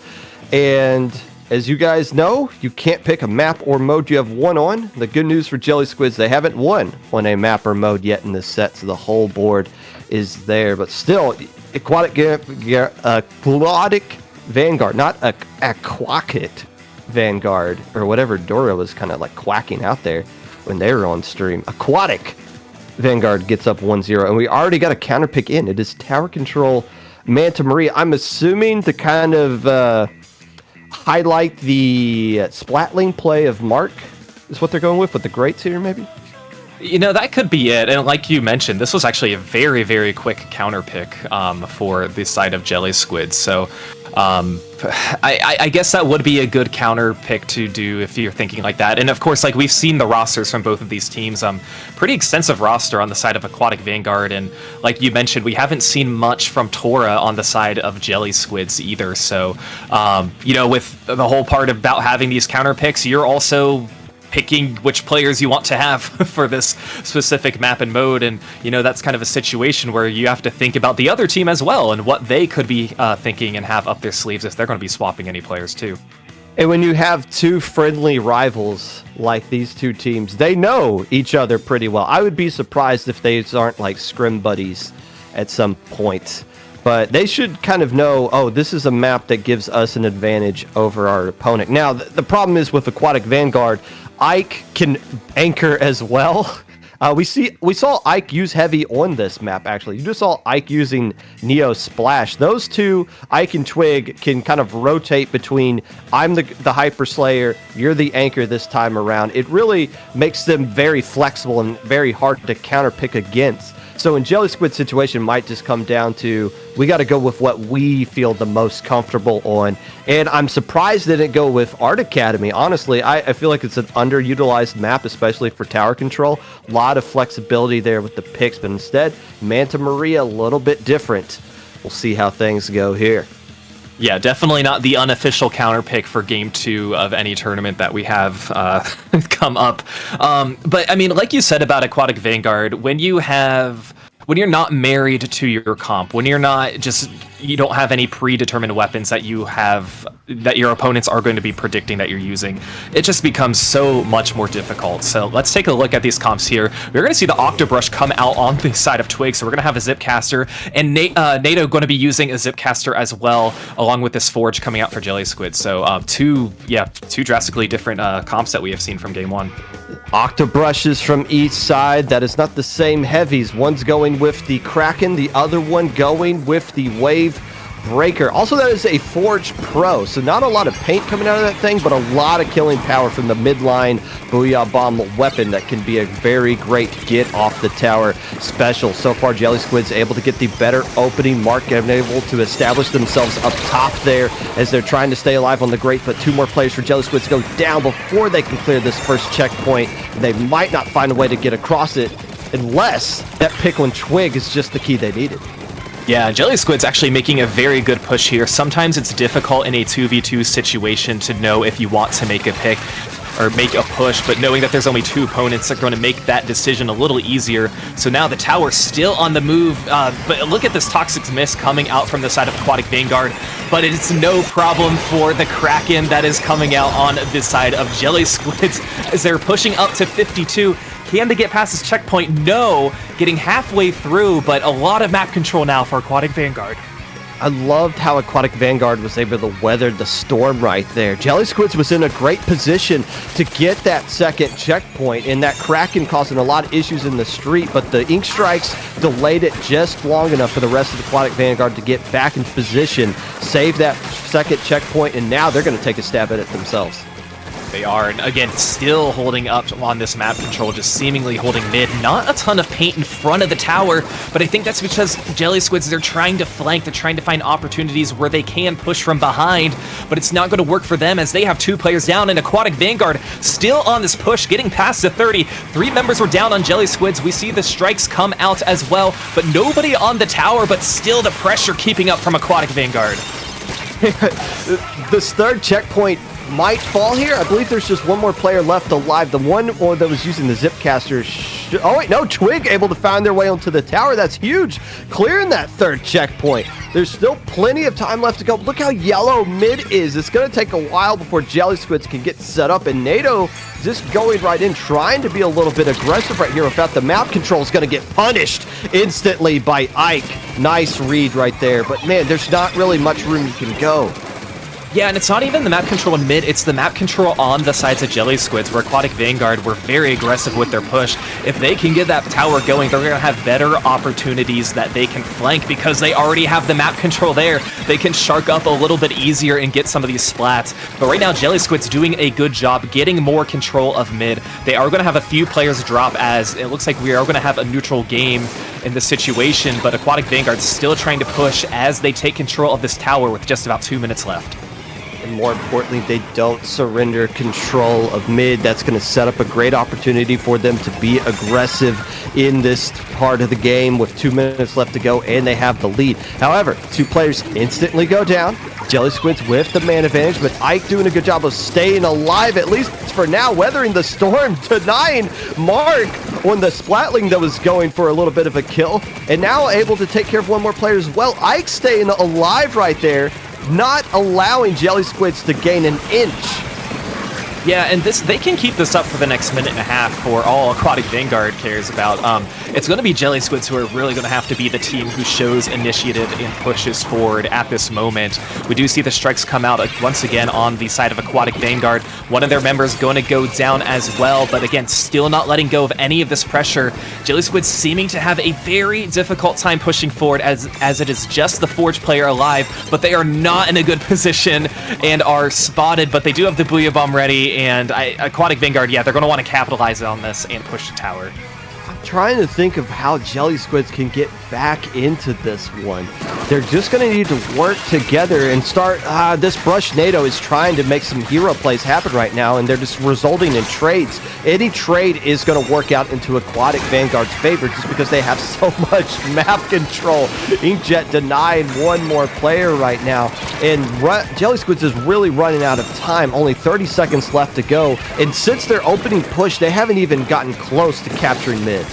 And as you guys know, you can't pick a map or mode you have won on. The good news for Jelly Squids, they haven't won on a map or mode yet in this set, so the whole board is there. But still, Aquatic Vanguard, not Aquatic Vanguard, or whatever Dora was kind of like quacking out there when they were on stream. Aquatic Vanguard gets up 1-0, and we already got a counter pick in. It is Tower Control Manta Maria. I'm assuming to kind of highlight the Splatling play of Mark is what they're going with the greats here, maybe? You know, that could be it. And like you mentioned, this was actually a very, very quick counter pick for the side of Jelly Squid. So I guess that would be a good counter pick to do if you're thinking like that. And of course, like we've seen the rosters from both of these teams, pretty extensive roster on the side of Aquatic Vanguard. And like you mentioned, we haven't seen much from Tora on the side of Jelly Squids either. So, you know, with the whole part about having these counter picks, you're also picking which players you want to have for this specific map and mode. And, you know, that's kind of a situation where you have to think about the other team as well and what they could be thinking and have up their sleeves if they're going to be swapping any players too. And when you have 2 friendly rivals like these 2 teams, they know each other pretty well. I would be surprised if they aren't like scrim buddies at some point. But they should kind of know, oh, this is a map that gives us an advantage over our opponent. Now, the problem is with Aquatic Vanguard, Ike can anchor as well. We saw Ike use heavy on this map, actually. You just saw Ike using Neo Splash. Those 2, Ike and Twig, can kind of rotate between, I'm the Hyper Slayer, you're the anchor this time around. It really makes them very flexible and very hard to counter pick against. So in Jelly Squid situation, might just come down to, we got to go with what we feel the most comfortable on. And I'm surprised they didn't go with Art Academy. Honestly, I feel like it's an underutilized map, especially for tower control. A lot of flexibility there with the picks, but instead, Manta Maria, a little bit different. We'll see how things go here. Yeah, definitely not the unofficial counter pick for Game 2 of any tournament that we have come up. But, I mean, like you said about Aquatic Vanguard, when you're not married to your comp, when you're not just, you don't have any predetermined weapons that you have, that your opponents are going to be predicting that you're using, it just becomes so much more difficult. So let's take a look at these comps here. We're going to see the Octobrush come out on the side of Twig, so we're going to have a Zipcaster, and NATO going to be using a Zipcaster as well, along with this Forge coming out for Jelly Squid. So two drastically different comps that we have seen from Game 1. Octobrushes from each side. That is not the same heavies. One's going with the Kraken, the other one going with the Wave Breaker. Also, that is a Forge Pro, so not a lot of paint coming out of that thing, but a lot of killing power from the midline Booyah Bomb weapon that can be a very great get off the tower special. So far, Jelly Squids able to get the better opening mark and able to establish themselves up top there as they're trying to stay alive on the Great, but 2 more players for Jelly Squids go down before they can clear this first checkpoint. They might not find a way to get across it unless that Pickling Twig is just the key they needed. Yeah, Jelly Squid's actually making a very good push here. Sometimes it's difficult in a 2v2 situation to know if you want to make a pick or make a push, but knowing that there's only 2 opponents are going to make that decision a little easier. So now the tower's still on the move, but look at this Toxic Mist coming out from the side of Aquatic Vanguard, but it's no problem for the Kraken that is coming out on this side of Jelly Squids as they're pushing up to 52. Can they get past this checkpoint? No, getting halfway through, but a lot of map control now for Aquatic Vanguard. I loved how Aquatic Vanguard was able to weather the storm right there. Jelly Squids was in a great position to get that second checkpoint, and that Kraken causing a lot of issues in the street, but the Ink Strikes delayed it just long enough for the rest of the Aquatic Vanguard to get back into position, save that second checkpoint, and now they're going to take a stab at it themselves. They are, and again, still holding up on this map control, just seemingly holding mid. Not a ton of paint in front of the tower, but I think that's because Jelly Squids, they're trying to flank, they're trying to find opportunities where they can push from behind, but it's not going to work for them as they have 2 players down, and Aquatic Vanguard still on this push, getting past the 30. 3 members were down on Jelly Squids. We see the strikes come out as well, but nobody on the tower, but still the pressure keeping up from Aquatic Vanguard. This third checkpoint might fall here. I believe there's just 1 more player left alive. The one that was using the Zipcaster. Oh, wait, no. Twig able to find their way onto the tower. That's huge. Clearing that 3rd checkpoint. There's still plenty of time left to go. Look how yellow mid is. It's going to take a while before Jelly Squids can get set up. And NATO just going right in, trying to be a little bit aggressive right here. Without the map control is going to get punished instantly by Ike. Nice read right there. But, man, there's not really much room you can go. Yeah, and it's not even the map control in mid, it's the map control on the sides of Jelly Squids, where Aquatic Vanguard were very aggressive with their push. If they can get that tower going, they're going to have better opportunities that they can flank because they already have the map control there. They can shark up a little bit easier and get some of these splats. But right now, Jelly Squid's doing a good job getting more control of mid. They are going to have a few players drop as it looks like we are going to have a neutral game in this situation, but Aquatic Vanguard's still trying to push as they take control of this tower with just about 2 minutes left. And more importantly, they don't surrender control of mid. That's going to set up a great opportunity for them to be aggressive in this part of the game with 2 minutes left to go, and they have the lead. However, 2 players instantly go down. Jelly Squids with the man advantage, but Ike doing a good job of staying alive, at least for now, weathering the storm, denying Mark on the Splatling that was going for a little bit of a kill, and now able to take care of 1 more player as well. Ike staying alive right there, not allowing Jelly Squids to gain an inch. Yeah, and they can keep this up for the next minute and a half for all Aquatic Vanguard cares about. It's going to be Jelly Squids who are really going to have to be the team who shows initiative and pushes forward at this moment. We do see the strikes come out once again on the side of Aquatic Vanguard. One of their members going to go down as well, but again, still not letting go of any of this pressure. Jelly Squids seeming to have a very difficult time pushing forward as it is just the Forge player alive, but they are not in a good position and are spotted, but they do have the Booyah Bomb ready, and Aquatic Vanguard, yeah, they're going to want to capitalize on this and push the tower. I'm trying to think of how Jelly Squids can get back into this one. They're just going to need to work together and start. This Brush NATO is trying to make some hero plays happen right now, and they're just resulting in trades. Any trade is going to work out into Aquatic Vanguard's favor just because they have so much map control. Inkjet denying 1 more player right now, and Jelly Squids is really running out of time. Only 30 seconds left to go, and since their opening push, they haven't even gotten close to capturing mid.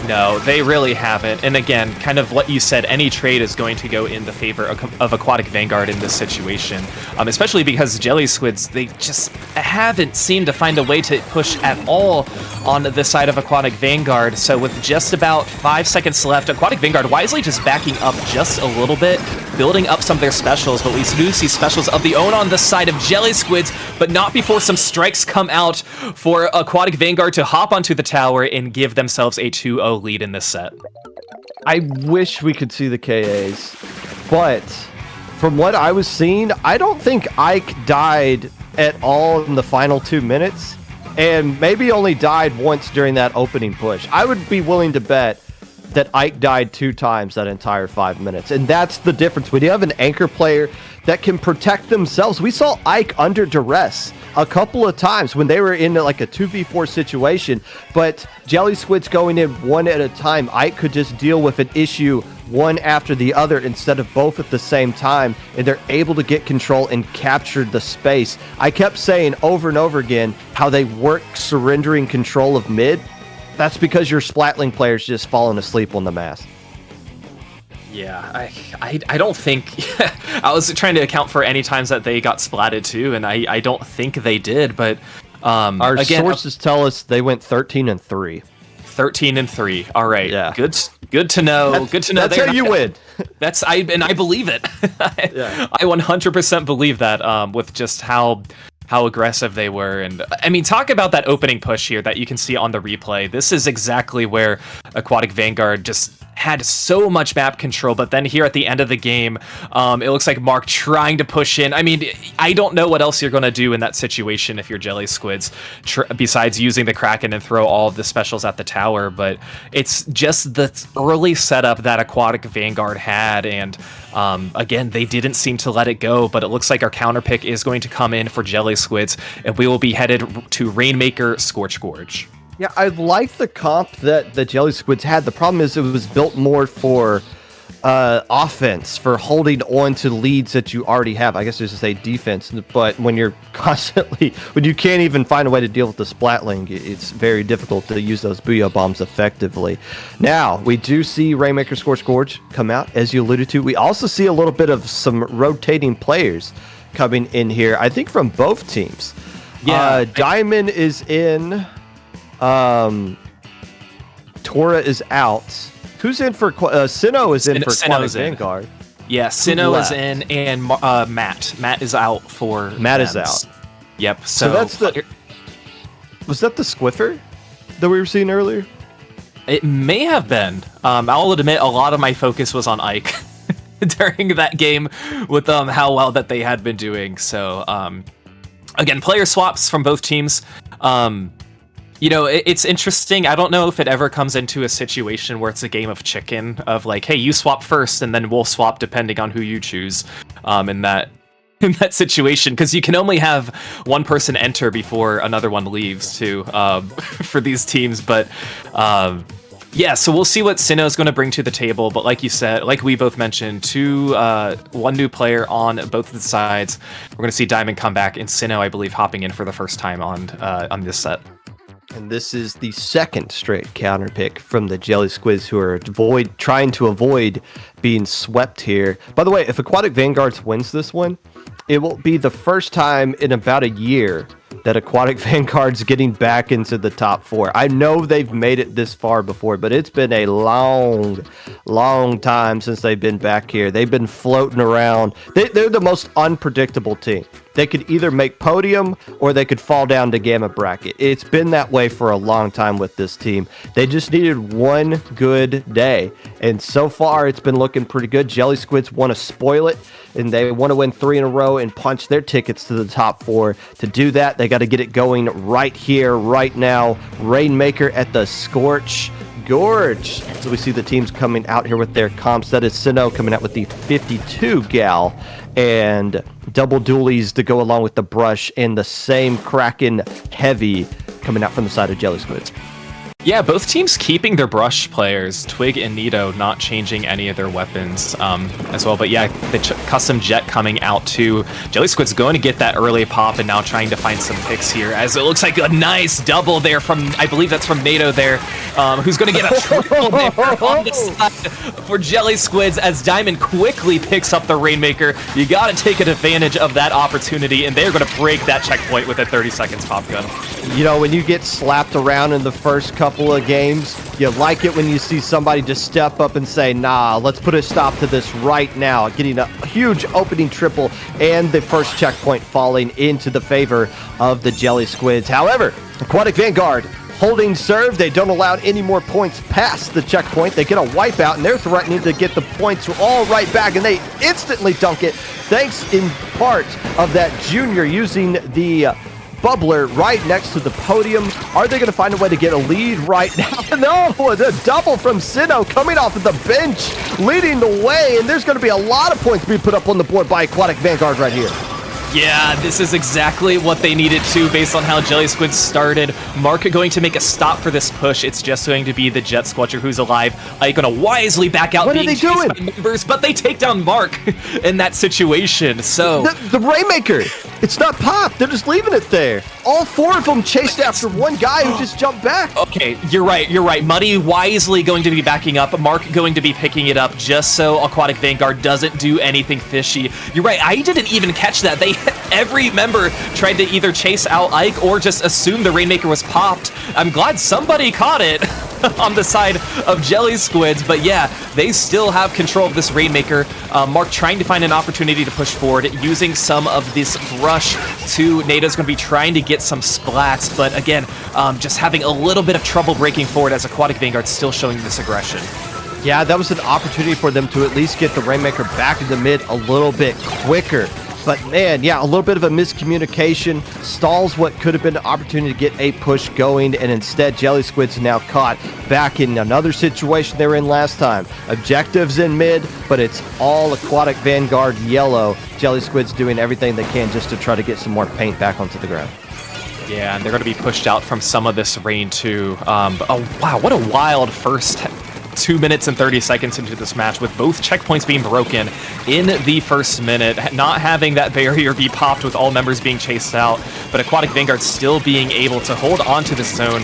No, they really haven't. And again, kind of what you said, any trade is going to go in the favor of Aquatic Vanguard in this situation. Especially because Jelly Squids, they just haven't seemed to find a way to push at all on the side of Aquatic Vanguard. So with just about 5 seconds left, Aquatic Vanguard wisely just backing up just a little bit, building up some of their specials, but we do see specials of the own on the side of Jelly Squids, but not before some strikes come out for Aquatic Vanguard to hop onto the tower and give themselves a 2-0 lead in this set. I wish we could see the KAs, but from what I was seeing, I don't think Ike died at all in the final 2 minutes, and maybe only died once during that opening push. I would be willing to bet that Ike died 2 times that entire 5 minutes, and that's the difference. When you have an anchor player that can protect themselves, we saw Ike under duress a couple of times when they were in like a 2v4 situation, but Jelly Squids going in one at a time, Ike could just deal with an issue one after the other instead of both at the same time, and they're able to get control and capture the space. I kept saying over and over again how they work surrendering control of mid. That's because your Splatling player's just falling asleep on the mast. Yeah, I don't think... I was trying to account for any times that they got splatted too, and I don't think they did, but... Our sources tell us they went 13-3. 13-3. All right. Yeah. Good to know. Good to know. That's how you win. I believe it. Yeah. I 100% believe that with just how aggressive they were. And I mean, talk about that opening push here that you can see on the replay. This is exactly where Aquatic Vanguard just had so much map control, but then here at the end of the game, it looks like Mark trying to push in. I mean, I don't know what else you're going to do in that situation if you're Jelly Squids, besides using the Kraken and throw all of the specials at the tower, but it's just the early setup that Aquatic Vanguard had, and again, they didn't seem to let it go, but it looks like our counter pick is going to come in for Jelly Squids, and we will be headed to Rainmaker Scorch Gorge. Yeah, I like the comp that the Jelly Squids had. The problem is it was built more for offense, for holding on to leads that you already have. I guess I should say defense, but when you're constantly, when you can't even find a way to deal with the Splatling, it's very difficult to use those Booyah Bombs effectively. Now, we do see Rainmaker Scorch Gorge come out, as you alluded to. We also see a little bit of some rotating players coming in here, I think from both teams. Yeah, Diamond is in... Tora is out. Who's in for Sinnoh is in for Aquatic Vanguard. Yeah, Sinnoh is in, and Matt is out for Matt them. is out. Yep. So that's the... Was that the Squiffer that we were seeing earlier? It may have been. I'll admit a lot of my focus was on Ike during that game with how well that they had been doing. So again, player swaps from both teams. You know, it's interesting. I don't know if it ever comes into a situation where it's a game of chicken, of like, hey, you swap first, and then we'll swap depending on who you choose in that situation, because you can only have one person enter before another one leaves, too, for these teams. But yeah, so we'll see what Sinnoh is going to bring to the table. But like you said, like we both mentioned, one new player on both of the sides. We're going to see Diamond come back, and Sinnoh, I believe, hopping in for the first time on this set. And this is the second straight counter pick from the Jelly Squids, who are trying to avoid being swept here. By the way, if Aquatic Vanguard wins this one, it will be the first time in about a year that Aquatic Vanguard's getting back into the top 4. I know they've made it this far before, but it's been a long time since they've been back here. They've been floating around. They're the most unpredictable team. They could either make podium or they could fall down to Gamma Bracket. It's been that way for a long time with this team. They just needed one good day, and so far it's been looking pretty good. Jelly Squids want to spoil it, and they want to win 3 in a row and punch their tickets to the top 4. To do that, they got to get it going right here, right now. Rainmaker at the Scorch Gorge. So we see the teams coming out here with their comps. That is Sinnoh coming out with the 52 gal, and double dualies to go along with the brush, and the same Kraken heavy coming out from the side of Jelly Squids. Yeah, both teams keeping their brush players, Twig and Nito, not changing any of their weapons as well. But yeah, the custom jet coming out too. Jelly Squid's going to get that early pop and now trying to find some picks here, as it looks like a nice double there from, I believe that's from Nato there, who's going to get a triple there on the side for Jelly Squids, as Diamond quickly picks up the Rainmaker. You got to take advantage of that opportunity, and they're going to break that checkpoint with a 30 seconds pop gun. You know, when you get slapped around in the first couple of games, you like it when you see somebody just step up and say, nah, let's put a stop to this right now, getting a huge opening triple and the first checkpoint falling into the favor of the Jelly Squids. However, Aquatic Vanguard holding serve. They don't allow any more points past the checkpoint. They get a wipeout, and they're threatening to get the points all right back, and they instantly dunk it, thanks in part of that Junior using the bubbler right next to the podium. Are they going to find a way to get a lead right now? No, the double from Sinnoh coming off of the bench, leading the way, and there's going to be a lot of points being put up on the board by Aquatic Vanguard right here. Yeah, this is exactly what they needed to, based on how Jelly Squid started. Mark going to make a stop for this push. It's just going to be the Jet Squatcher who's alive. Ike going to wisely back out, what being are they chased doing? by members, but they take down Mark in that situation. So the Rainmaker, it's not popped. They're just leaving it there. All four of them chased after one guy who just jumped back. Okay, you're right. Muddy wisely going to be backing up. Mark going to be picking it up just so Aquatic Vanguard doesn't do anything fishy. You're right, I didn't even catch that. Every member tried to either chase out Ike or just assume the Rainmaker was popped. I'm glad somebody caught it on the side of Jelly Squids, but yeah, they still have control of this Rainmaker. Mark trying to find an opportunity to push forward, using some of this brush to Nato's going to be trying to get some splats, but again, just having a little bit of trouble breaking forward as Aquatic Vanguard still showing this aggression. Yeah, that was an opportunity for them to at least get the Rainmaker back in the mid a little bit quicker. But man, yeah, a little bit of a miscommunication stalls what could have been an opportunity to get a push going, and instead Jelly Squid's now caught back in another situation they were in last time. Objectives in mid, but it's all Aquatic Vanguard yellow. Jelly Squid's doing everything they can just to try to get some more paint back onto the ground. Yeah, and they're going to be pushed out from some of this rain too. Oh wow, what a wild first 2 minutes and 30 seconds into this match, with both checkpoints being broken in the first minute, not having that barrier be popped with all members being chased out, but Aquatic Vanguard still being able to hold on to the zone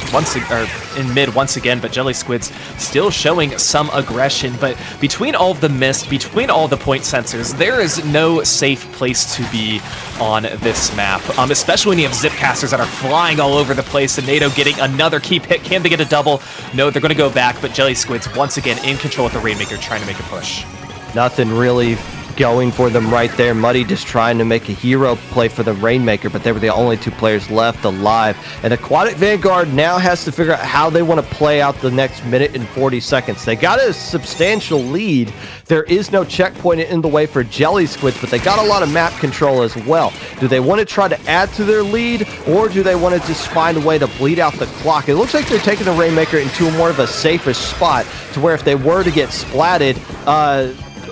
in mid once again, but Jelly Squids still showing some aggression. But between all of the mist, between all the point sensors, there is no safe place to be on this map, especially when you have Zipcasters that are flying all over the place, and Nato getting another key pick. Can they get a double? No, they're going to go back, but Jelly Squids once again in control with the Rainmaker, trying to make a push. Nothing really going for them right there. Muddy just trying to make a hero play for the Rainmaker, but they were the only two players left alive. And Aquatic Vanguard now has to figure out how they want to play out the next minute and 40 seconds. They got a substantial lead. There is no checkpoint in the way for Jelly Squids, but they got a lot of map control as well. Do they want to try to add to their lead, or do they want to just find a way to bleed out the clock? It looks like they're taking the Rainmaker into more of a safer spot, to where if they were to get splatted,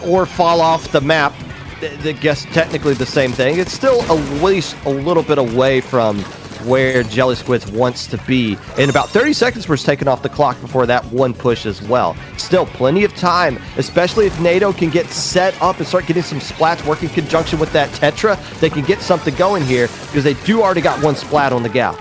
or fall off the map, I guess technically the same thing, it's still at least a little bit away from where Jelly Squids wants to be. In about 30 seconds was taken off the clock before that one push as well. Still plenty of time, especially if Nato can get set up and start getting some splats, working in conjunction with that Tetra. They can get something going here, because they do already got one splat on the gal.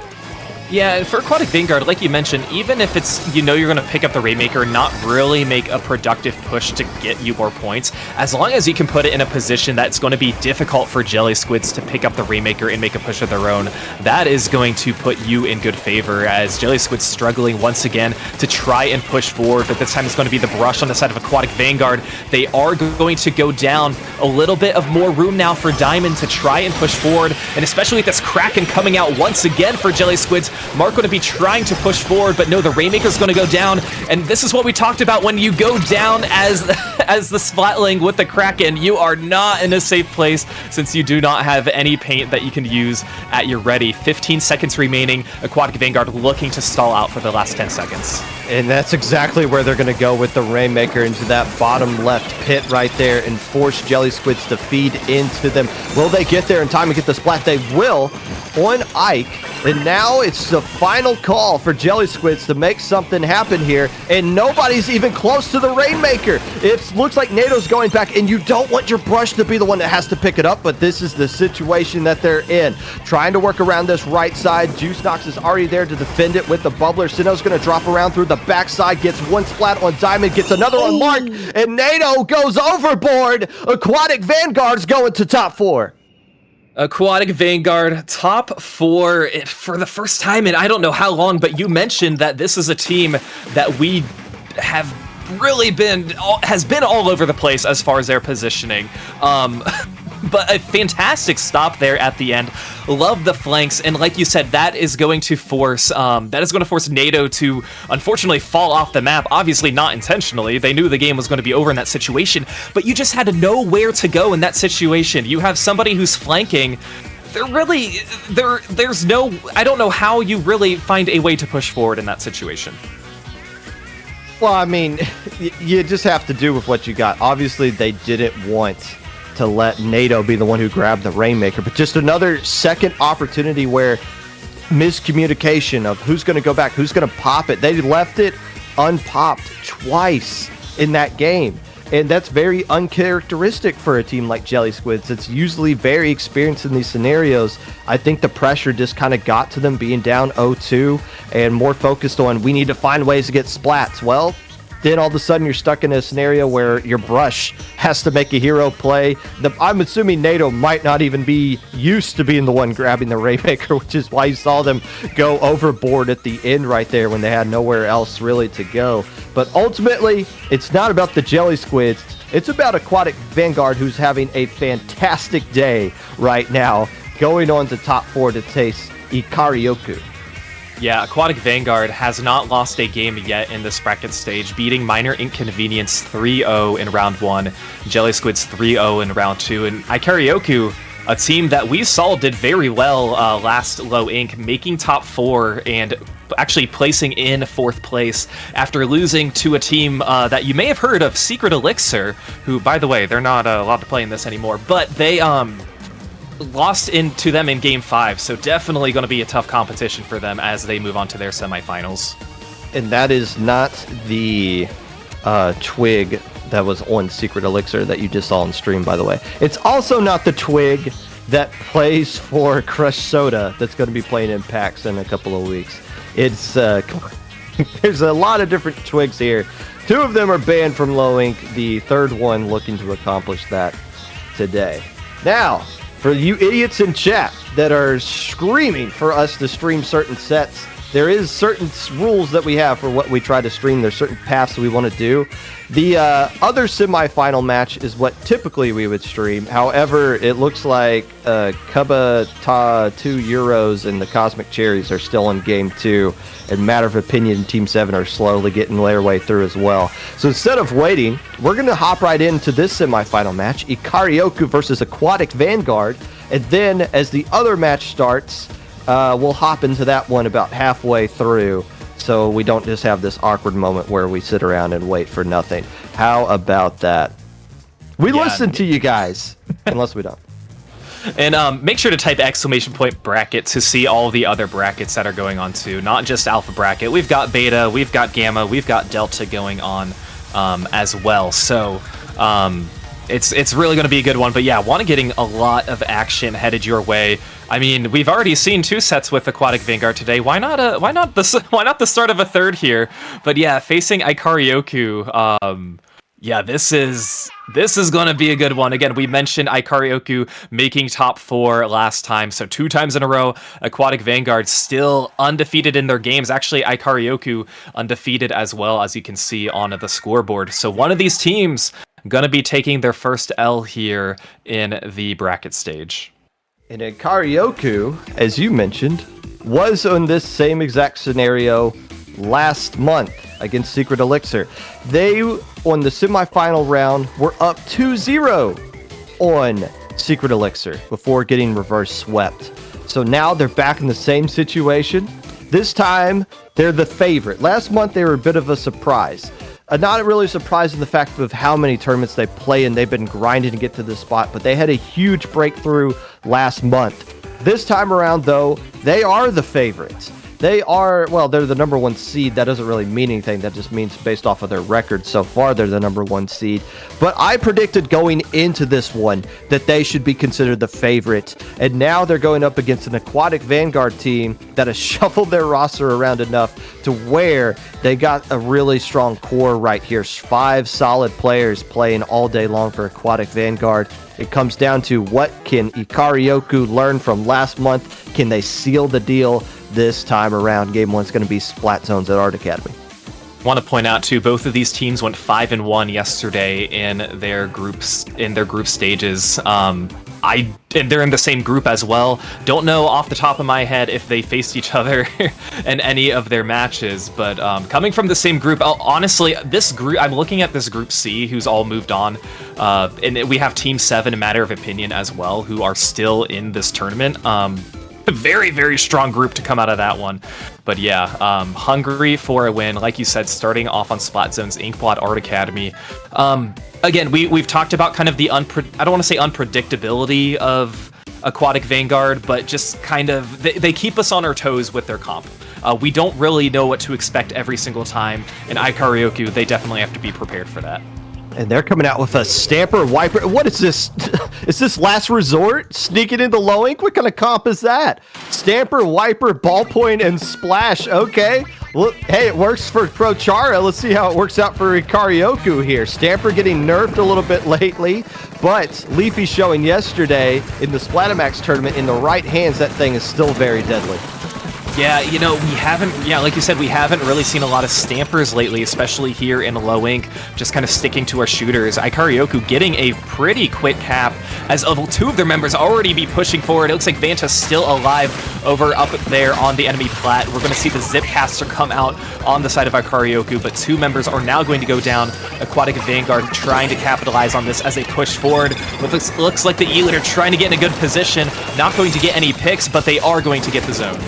Yeah, for Aquatic Vanguard, like you mentioned, even if it's, you're going to pick up the Rainmaker, not really make a productive push to get you more points, as long as you can put it in a position that's going to be difficult for Jelly Squids to pick up the Rainmaker and make a push of their own, that is going to put you in good favor, as Jelly Squids struggling once again to try and push forward, but this time it's going to be the brush on the side of Aquatic Vanguard. They are going to go down a little bit of more room now for Diamond to try and push forward, and especially with this Kraken coming out once again for Jelly Squids. Mark going to be trying to push forward, but no, the Rainmaker's going to go down, and this is what we talked about. When you go down as the Splatling with the Kraken, you are not in a safe place, since you do not have any paint that you can use at your ready. 15 seconds remaining. Aquatic Vanguard looking to stall out for the last 10 seconds. And that's exactly where they're going to go with the Rainmaker, into that bottom left pit right there, and force Jelly Squids to feed into them. Will they get there in time and get the splat? They will on Ike. And now it's It's the final call for Jelly Squids to make something happen here, and nobody's even close to the Rainmaker. It looks like NATO's going back, and you don't want your brush to be the one that has to pick it up, but this is the situation that they're in. Trying to work around this right side. Juice Knox is already there to defend it with the bubbler. Sinnoh's going to drop around through the backside, gets one splat on Diamond, gets another on Mark, and NATO goes overboard. Aquatic Vanguard's going to top 4. Aquatic Vanguard, top 4 for the first time in I don't know how long, but you mentioned that this is a team that we have really has been all over the place as far as their positioning. But a fantastic stop there at the end. Love the flanks, and like you said, that is going to force NATO to unfortunately fall off the map. Obviously not intentionally. They knew the game was going to be over in that situation, but you just had to know where to go in that situation. You have somebody who's flanking. There's no, I don't know how you really find a way to push forward in that situation. Well, I mean, you just have to do with what you got. Obviously, they didn't want to let NATO be the one who grabbed the Rainmaker, but just another second opportunity where miscommunication of who's going to go back, who's going to pop it. They left it unpopped twice in that game, and that's very uncharacteristic for a team like Jelly Squids. It's usually very experienced in these scenarios. I think the pressure just kind of got to them being down 0-2 and more focused on we need to find ways to get splats. Well, then all of a sudden you're stuck in a scenario where your brush has to make a hero play. I'm assuming NATO might not even be used to being the one grabbing the Rainmaker, which is why you saw them go overboard at the end right there when they had nowhere else really to go. But ultimately, it's not about the Jelly Squids. It's about Aquatic Vanguard, who's having a fantastic day right now, going on to top 4 to taste Ikaryoku. Yeah, Aquatic Vanguard has not lost a game yet in this bracket stage, beating Minor Inconvenience 3-0 in round 1, Jelly Squids 3-0 in round 2, and Ikaryoku, a team that we saw did very well last Low Inc, making top 4 and actually placing in 4th place after losing to a team that you may have heard of, Secret Elixir, who, by the way, they're not allowed to play in this anymore, but they lost into them in Game 5, so definitely going to be a tough competition for them as they move on to their semifinals. And that is not the twig that was on Secret Elixir that you just saw on stream, by the way. It's also not the twig that plays for Crush Soda that's going to be playing in PAX in a couple of weeks. It's there's a lot of different twigs here. 2 of them are banned from Low Inc. The third one looking to accomplish that today. Now, for you idiots in chat that are screaming for us to stream certain sets, there is certain rules that we have for what we try to stream. There's certain paths we want to do. The other semifinal match is what typically we would stream. However, it looks like Kubata 2 Euros and the Cosmic Cherries are still in Game 2. And Matter of Opinion Team 7 are slowly getting their way through as well. So instead of waiting, we're going to hop right into this semifinal match, Ikaryoku versus Aquatic Vanguard. And then as the other match starts, we'll hop into that one about halfway through, so we don't just have this awkward moment where we sit around and wait for nothing. How about that? We listen to you guys, unless we don't. And make sure to type !bracket to see all the other brackets that are going on too, not just Alpha Bracket. We've got Beta, we've got Gamma, we've got Delta going on as well. So it's really going to be a good one. But yeah, want getting a lot of action headed your way. I mean, we've already seen 2 sets with Aquatic Vanguard today. Why not the start of a third here? But yeah, facing Ikaryoku. Yeah, this is going to be a good one. Again, we mentioned Ikaryoku making top 4 last time, so 2 times in a row. Aquatic Vanguard still undefeated in their games. Actually, Ikaryoku undefeated as well, as you can see on the scoreboard. So one of these teams going to be taking their first L here in the bracket stage. And Ikaryoku, as you mentioned, was on this same exact scenario last month against Secret Elixir. They, on the semifinal round, were up 2-0 on Secret Elixir before getting reverse swept. So now they're back in the same situation. This time, they're the favorite. Last month, they were a bit of a surprise. Not really surprised in the fact of how many tournaments they play, and they've been grinding to get to this spot, but they had a huge breakthrough last month. This time around, though, They are the favorites. They are, well, they're the number 1 seed. That doesn't really mean anything. That just means based off of their record so far, they're the number 1 seed. But I predicted going into this one that they should be considered the favorite. And now they're going up against an Aquatic Vanguard team that has shuffled their roster around enough to where they got a really strong core right here. 5 solid players playing all day long for Aquatic Vanguard. It comes down to what can Ikaryoku learn from last month? Can they seal the deal this time around? Game 1 is going to be Splat Zones at Art Academy. Want to point out too, both of these teams went 5-1 yesterday in their groups, in their group stages. And they're in the same group as well. Don't know off the top of my head if they faced each other in any of their matches, but coming from the same group, honestly, this group, I'm looking at this group C, who's all moved on, and we have Team 7, A Matter of Opinion as well, who are still in this tournament. A very, very strong group to come out of that one. But yeah, hungry for a win. Like you said, starting off on Splat Zone's Inkblot Art Academy. Again, we've talked about kind of the I don't want to say unpredictability of Aquatic Vanguard, but just kind of, they keep us on our toes with their comp. We don't really know what to expect every single time. In Ikaryoku, they definitely have to be prepared for that. And they're coming out with a Stamper Wiper. What is this? Is this Last Resort? Sneaking into low ink? What kind of comp is that? Stamper, Wiper, Ballpoint, and Splash. Okay. Look, hey, it works for Prochara. Let's see how it works out for Ikaryoku here. Stamper getting nerfed a little bit lately, but Leafy showing yesterday in the Splatomax tournament in the right hands, that thing is still very deadly. Yeah, you know, like you said, we haven't really seen a lot of Stampers lately, especially here in low ink, just kind of sticking to our shooters. Ikaryoku getting a pretty quick cap, as 2 of their members already be pushing forward. It looks like Vanta's still alive over up there on the enemy plat. We're going to see the Zipcaster come out on the side of Ikaryoku, but 2 members are now going to go down. Aquatic Vanguard trying to capitalize on this as they push forward. Looks like the E-Leader trying to get in a good position, not going to get any picks, but they are going to get the zone.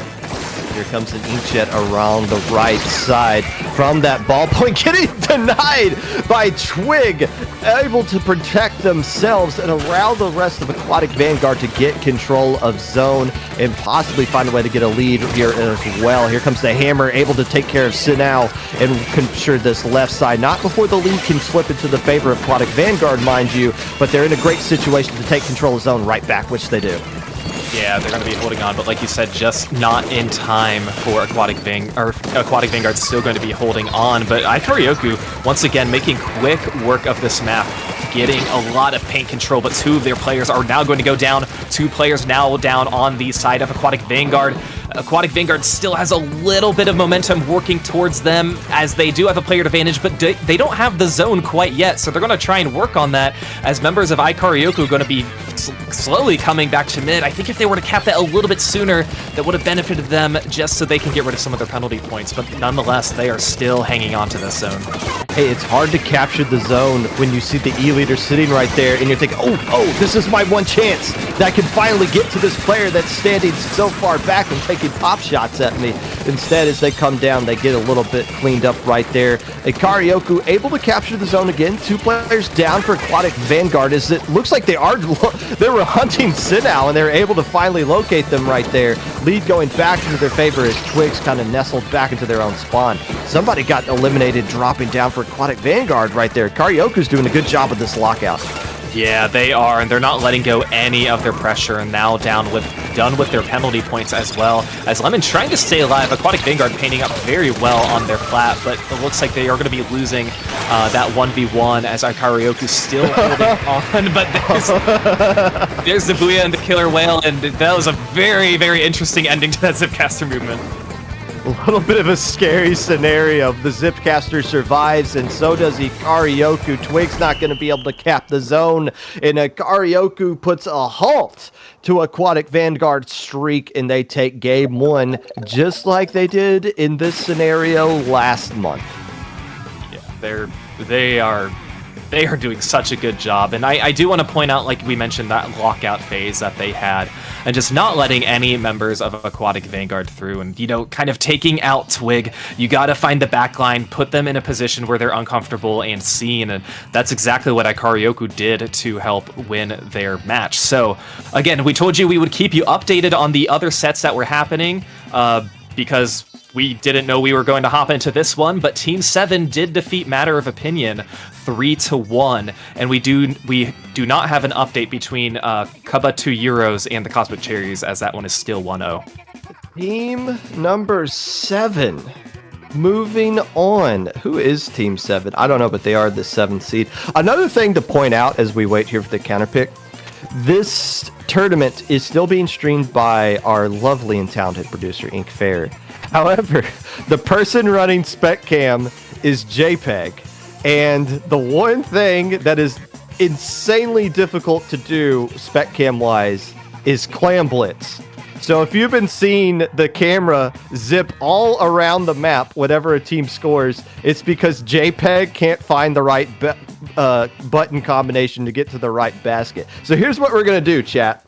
Here comes an Inkjet around the right side from that ballpoint, getting denied by Twig, able to protect themselves and allow the rest of Aquatic Vanguard to get control of zone and possibly find a way to get a lead here as well. Here comes the Hammer, able to take care of Sinao and capture this left side. Not before the lead can flip into the favor of Aquatic Vanguard, mind you, but they're in a great situation to take control of zone right back, which they do. Yeah, they're going to be holding on, but like you said, just not in time for Aquatic Vanguard's still going to be holding on. But Ikaryoku, once again, making quick work of this map, getting a lot of paint control, but 2 of their players are now going to go down. 2 players now down on the side of Aquatic Vanguard. Aquatic Vanguard still has a little bit of momentum working towards them, as they do have a player advantage, but they don't have the zone quite yet, so they're going to try and work on that, as members of Ikaryoku are going to be slowly coming back to mid. I think if they were to cap that a little bit sooner, that would have benefited them just so they can get rid of some of their penalty points, but nonetheless, they are still hanging on to this zone. Hey, it's hard to capture the zone when you see the E-Leader sitting right there and you're thinking, oh, this is my one chance that I can finally get to this player that's standing so far back and taking pop shots at me. Instead, as they come down, they get a little bit cleaned up right there. Ikaryoku able to capture the zone again. 2 players down for Aquatic Vanguard, as it looks like they were hunting Sinao and they're able to finally locate them right there. Lead going back into their favor as Twigs kind of nestled back into their own spawn. Somebody got eliminated dropping down for Aquatic Vanguard right there. Ikaryoku's doing a good job of this lockout. Yeah, they are, and they're not letting go any of their pressure, and now done with their penalty points as well. As Lemon trying to stay alive, Aquatic Vanguard painting up very well on their plat, but it looks like they are going to be losing that 1v1 as Ikaryoku still holding on, but there's the Booyah and the Killer Whale, and that was a very, very interesting ending to that Zipcaster movement. A little bit of a scary scenario. The Zipcaster survives, and so does Ikaryoku. Twig's not going to be able to cap the zone, and Ikaryoku puts a halt to Aquatic Vanguard's streak, and they take game 1, just like they did in this scenario last month. Yeah, they are doing such a good job. And I do want to point out, like we mentioned, that lockout phase that they had, and just not letting any members of Aquatic Vanguard through, and, you know, kind of taking out Twig. You got to find the backline, put them in a position where they're uncomfortable and seen, and that's exactly what Ikaryoku did to help win their match. So, again, we told you we would keep you updated on the other sets that were happening, because we didn't know we were going to hop into this one, but Team 7 did defeat Matter of Opinion 3-1, and we do not have an update between Kuba 2 Euros and the Cosmic Cherries, as that one is still 1-0. Team number 7. Moving on. Who is Team 7? I don't know, but they are the 7th seed. Another thing to point out as we wait here for the counterpick, this tournament is still being streamed by our lovely and talented producer, Ink Fair. However, the person running SpecCam is JPEG, and the one thing that is insanely difficult to do SpecCam-wise is Clam Blitz. So if you've been seeing the camera zip all around the map whenever a team scores, it's because JPEG can't find the right button combination to get to the right basket. So here's what we're going to do, chat.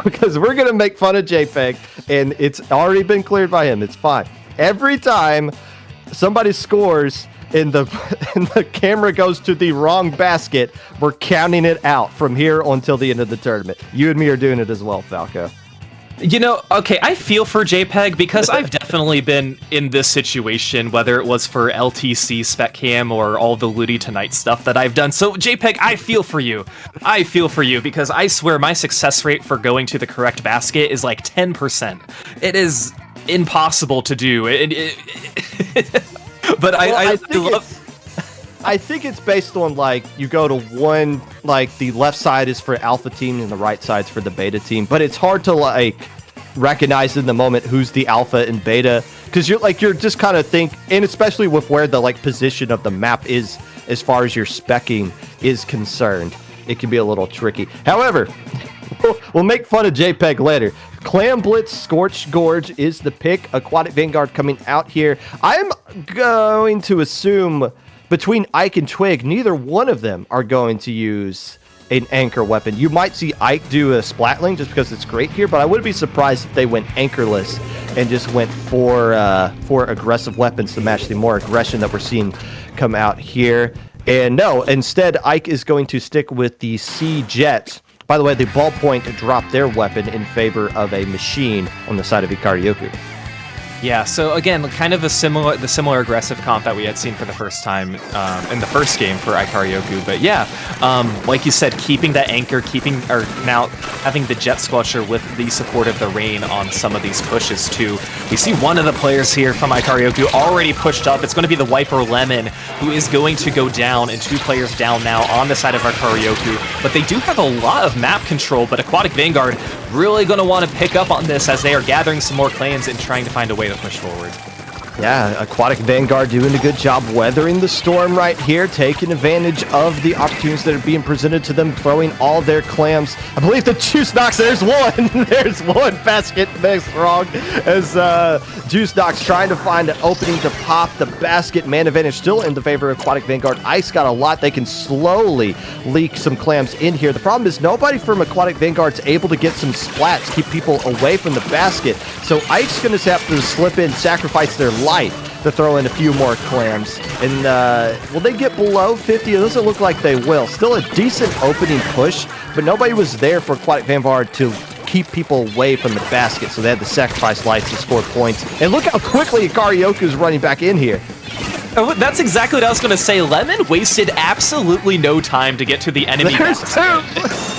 Because we're going to make fun of JPEG, and it's already been cleared by him. It's fine. Every time somebody scores and the camera goes to the wrong basket, we're counting it out from here until the end of the tournament. You and me are doing it as well, Falco. You know, okay, I feel for JPEG because I've definitely been in this situation, whether it was for LTC, SpecCam, or all the Ludi Tonight stuff that I've done. So, JPEG, I feel for you. I feel for you because I swear my success rate for going to the correct basket is like 10%. It is impossible to do. But I love... I think it's based on, like, you go to one, like, the left side is for alpha team and the right side's for the beta team. But it's hard to, like, recognize in the moment who's the alpha and beta. Because you're just kind of and especially with where the, like, position of the map is as far as your speccing is concerned. It can be a little tricky. However, we'll make fun of JPEG later. Clam Blitz Scorched Gorge is the pick. Aquatic Vanguard coming out here. I'm going to assume... between Ike and Twig, neither one of them are going to use an anchor weapon. You might see Ike do a Splatling just because it's great here, but I wouldn't be surprised if they went anchorless and just went for aggressive weapons to match the more aggression that we're seeing come out here. And no, instead, Ike is going to stick with the Sea Jet. By the way, the Ballpoint dropped their weapon in favor of a machine on the side of Ikaryoku. Yeah, so again, kind of the similar aggressive comp that we had seen for the first time in the first game for Ikaryoku. But yeah, like you said, keeping that anchor, now having the Jet Squelcher with the support of the rain on some of these pushes too. We see one of the players here from Ikaryoku already pushed up. It's going to be the Wiper Lemon, who is going to go down, and 2 players down now on the side of Ikaryoku. But they do have a lot of map control, but Aquatic Vanguard really going to want to pick up on this as they are gathering some more clans and trying to find a way to push forward. Yeah, Aquatic Vanguard doing a good job weathering the storm right here, taking advantage of the opportunities that are being presented to them, throwing all their clams. I believe the Juice Knocks, there's one! There's one basket next wrong as Juice Knocks trying to find an opening to pop the basket. Man advantage still in the favor of Aquatic Vanguard. Ice got a lot. They can slowly leak some clams in here. The problem is nobody from Aquatic Vanguard's able to get some splats, keep people away from the basket. So Ike's going to have to slip in, sacrifice their life to throw in a few more clams. And will they get below 50? It doesn't look like they will. Still a decent opening push, but nobody was there for Aquatic Vanguard to keep people away from the basket, so they had to sacrifice life to score points. And look how quickly Ikaryoku's running back in here. Oh, that's exactly what I was going to say. Lemon wasted absolutely no time to get to the enemy basket.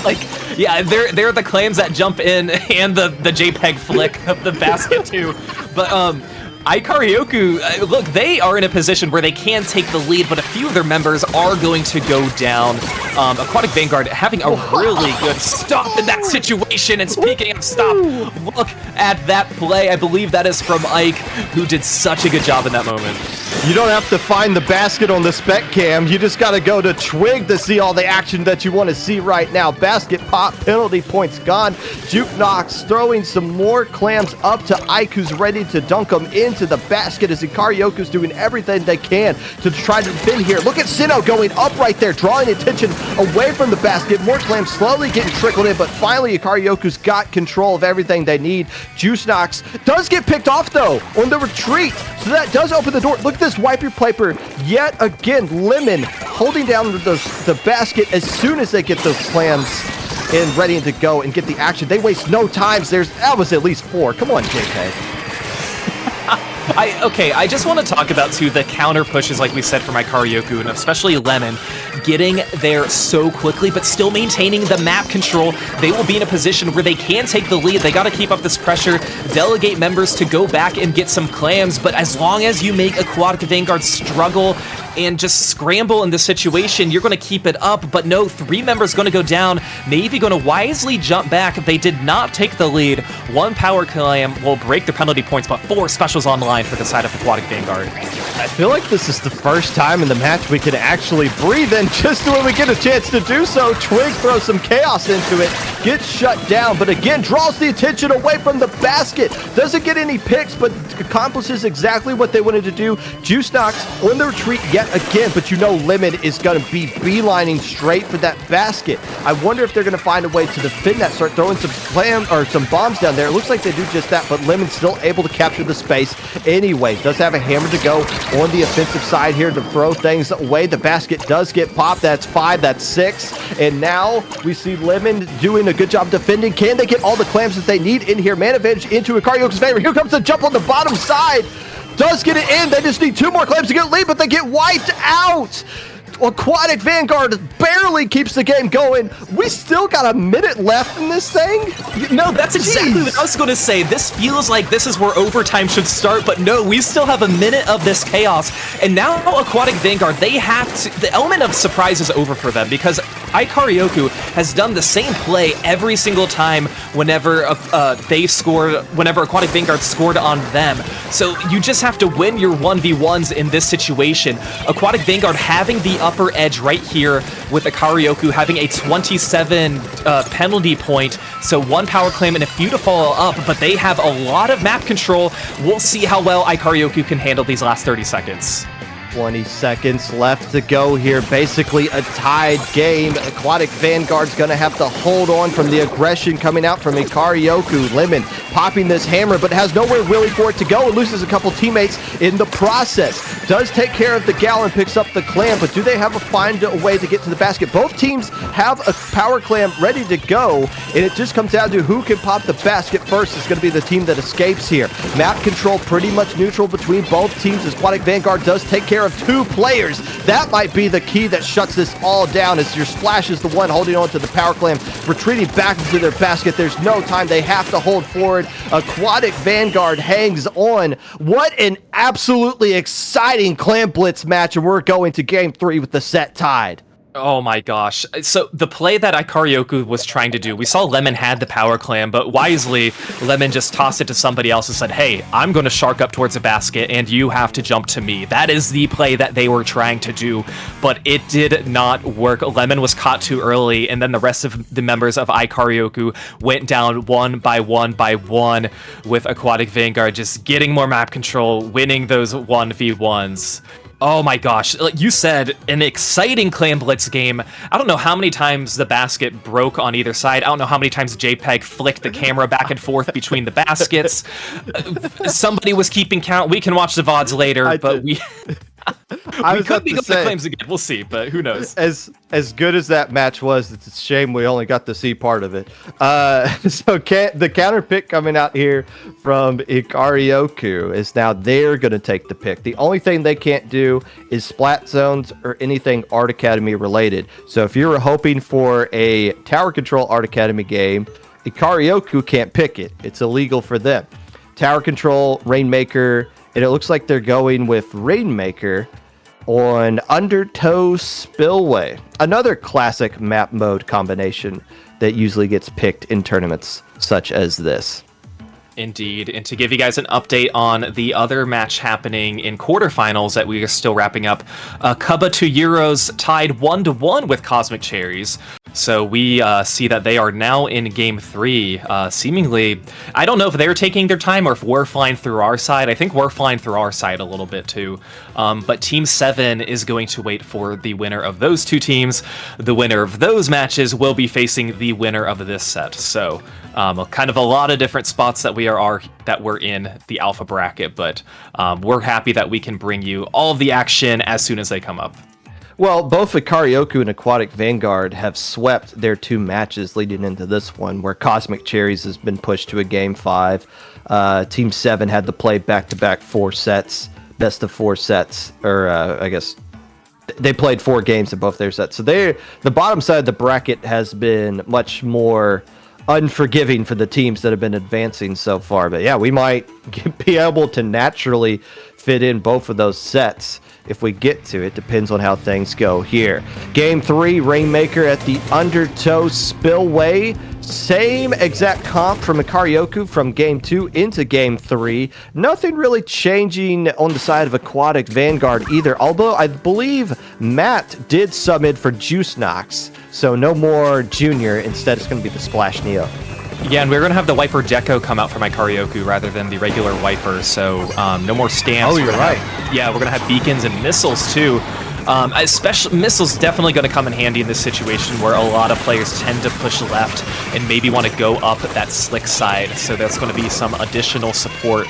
Like, yeah, they're the clams that jump in and the JPEG flick of the basket too. But Ikaryoku, look, they are in a position where they can take the lead, but a few of their members are going to go down. Aquatic Vanguard having a really good stop in that situation. And speaking of stop, look at that play. I believe that is from Ike, who did such a good job in that moment. You don't have to find the basket on the spec cam. You just got to go to Twig to see all the action that you want to see right now. Basket pop, penalty points gone. Juke Knox throwing some more clams up to Ike, who's ready to dunk them into the basket as Ikaryoku's doing everything they can to try to defend here. Look at Sinnoh going up right there, drawing attention away from the basket. More clams slowly getting trickled in, but finally Ikaryoku's got control of everything they need. Juice Knox does get picked off, though, on the retreat, so that does open the door. Look at this wiper paper yet again. Lemon holding down the basket as soon as they get those clams in, ready to go and get the action. They waste no time. That was at least 4. Come on, JK. I just want to talk about, too, the counter pushes, like we said, for Ikaryoku, and especially Lemon, getting there so quickly, but still maintaining the map control. They will be in a position where they can take the lead. They got to keep up this pressure, delegate members to go back and get some clams, but as long as you make Aquatic Vanguard struggle and just scramble in this situation, you're going to keep it up. But no, 3 members going to go down. Navy going to wisely jump back. They did not take the lead. 1 power clam will break the penalty points, but 4 specials on the line for the side of Aquatic Vanguard. I feel like this is the first time in the match we can actually breathe in just when we get a chance to do so. Twig throws some chaos into it, gets shut down, but again draws the attention away from the basket. Doesn't get any picks, but accomplishes exactly what they wanted to do. Juice Knox on the retreat yet again, but you know Lemon is going to be beelining straight for that basket. I wonder if they're going to find a way to defend that, start throwing some bombs down there. It looks like they do just that, but Lemon's still able to capture the space anyway. Does have a hammer to go on the offensive side here to throw things away. The basket does get popped. That's 5, that's 6, and now we see Lemon doing a good job defending. Can they get all the clams that they need in here? Man advantage into Ikaryoku's favor. Here comes the jump on the bottom side. Does get it in. They just need 2 more clams to get a lead, but they get wiped out. Aquatic Vanguard barely keeps the game going. We still got a minute left in this thing? No, that's exactly what I was going to say. This feels like this is where overtime should start, but no, we still have a minute of this chaos. And now Aquatic Vanguard, they have to... The element of surprise is over for them because Ikaryoku has done the same play every single time whenever whenever Aquatic Vanguard scored on them. So you just have to win your 1v1s in this situation. Aquatic Vanguard having the upper edge right here with Ikaryoku having a 27 penalty point, so 1 power clam and a few to follow up, but they have a lot of map control. We'll see how well Ikaryoku can handle these last 30 seconds. 20 seconds left to go here. Basically a tied game. Aquatic Vanguard's going to have to hold on from the aggression coming out from Ikaryoku. Lemon popping this hammer, but has nowhere really for it to go and loses a couple teammates in the process. Does take care of the Gallon, picks up the clam, but do they find a way to get to the basket? Both teams have a power clam ready to go, and it just comes down to who can pop the basket first. It's going to be the team that escapes here. Map control pretty much neutral between both teams as Aquatic Vanguard does take care of 2 players. That might be the key that shuts this all down, as your Splash is the one holding on to the power clam, retreating back into their basket. There's no time. They have to hold forward. Aquatic Vanguard hangs on. What an absolutely exciting Clam Blitz match, and we're going to game 3 with the set tied. Oh my gosh. So the play that Ikaryoku was trying to do, we saw Lemon had the power clam, but wisely, Lemon just tossed it to somebody else and said, hey, I'm going to shark up towards a basket and you have to jump to me. That is the play that they were trying to do, but it did not work. Lemon was caught too early, and then the rest of the members of Ikaryoku went down one by one, with Aquatic Vanguard just getting more map control, winning those 1v1s. Oh my gosh, like you said, an exciting Clam Blitz game. I don't know how many times the basket broke on either side. I don't know how many times JPEG flicked the camera back and forth between the baskets. Somebody was keeping count. We can watch the VODs later, but we could be going to claims again. We'll see, but who knows? As good as that match was, it's a shame we only got to see part of it. The counter pick coming out here from Ikaryoku is now they're going to take the pick. The only thing they can't do is splat zones or anything Art Academy related. So if you were hoping for a tower control Art Academy game, Ikaryoku can't pick it. It's illegal for them. Tower control, Rainmaker, and it looks like they're going with Rainmaker. on Undertow Spillway. Another classic map mode combination that usually gets picked in tournaments such as this. Indeed, and to give you guys an update on the other match happening in quarterfinals that we are still wrapping up, Kuba 2 Euros tied 1-1 with Cosmic Cherries. So we see that they are now in Game 3. Seemingly, I don't know if they're taking their time or if we're flying through our side. I think we're flying through our side a little bit too. But Team 7 is going to wait for the winner of those two teams. The winner of those matches will be facing the winner of this set. So kind of a lot of different spots that we're in the alpha bracket, but we're happy that we can bring you all of the action as soon as they come up. Well, both Ikaryoku and Aquatic Vanguard have swept their 2 matches leading into this one, where Cosmic Cherries has been pushed to a Game 5. Team 7 had to play back-to-back 4 sets, best of 4 sets, or I guess they played 4 games in both their sets. So the bottom side of the bracket has been much more unforgiving for the teams that have been advancing so far. But yeah, we might be able to naturally fit in both of those sets if we get to it. Depends on how things go here. Game 3, Rainmaker at the Undertow Spillway. Same exact comp from Ikaryoku from Game 2 into Game 3. Nothing really changing on the side of Aquatic Vanguard either, although I believe Matt did submit for Juice Knox, so no more Junior. Instead, it's going to be the Splash Neo. Yeah, and we're going to have the Wiper Deco come out from Ikaryoku rather than the regular Wiper, so no more stamps. Oh, you're right. We're going to have beacons and missiles, too. Especially missiles definitely going to come in handy in this situation where a lot of players tend to push left and maybe want to go up that slick side, so that's going to be some additional support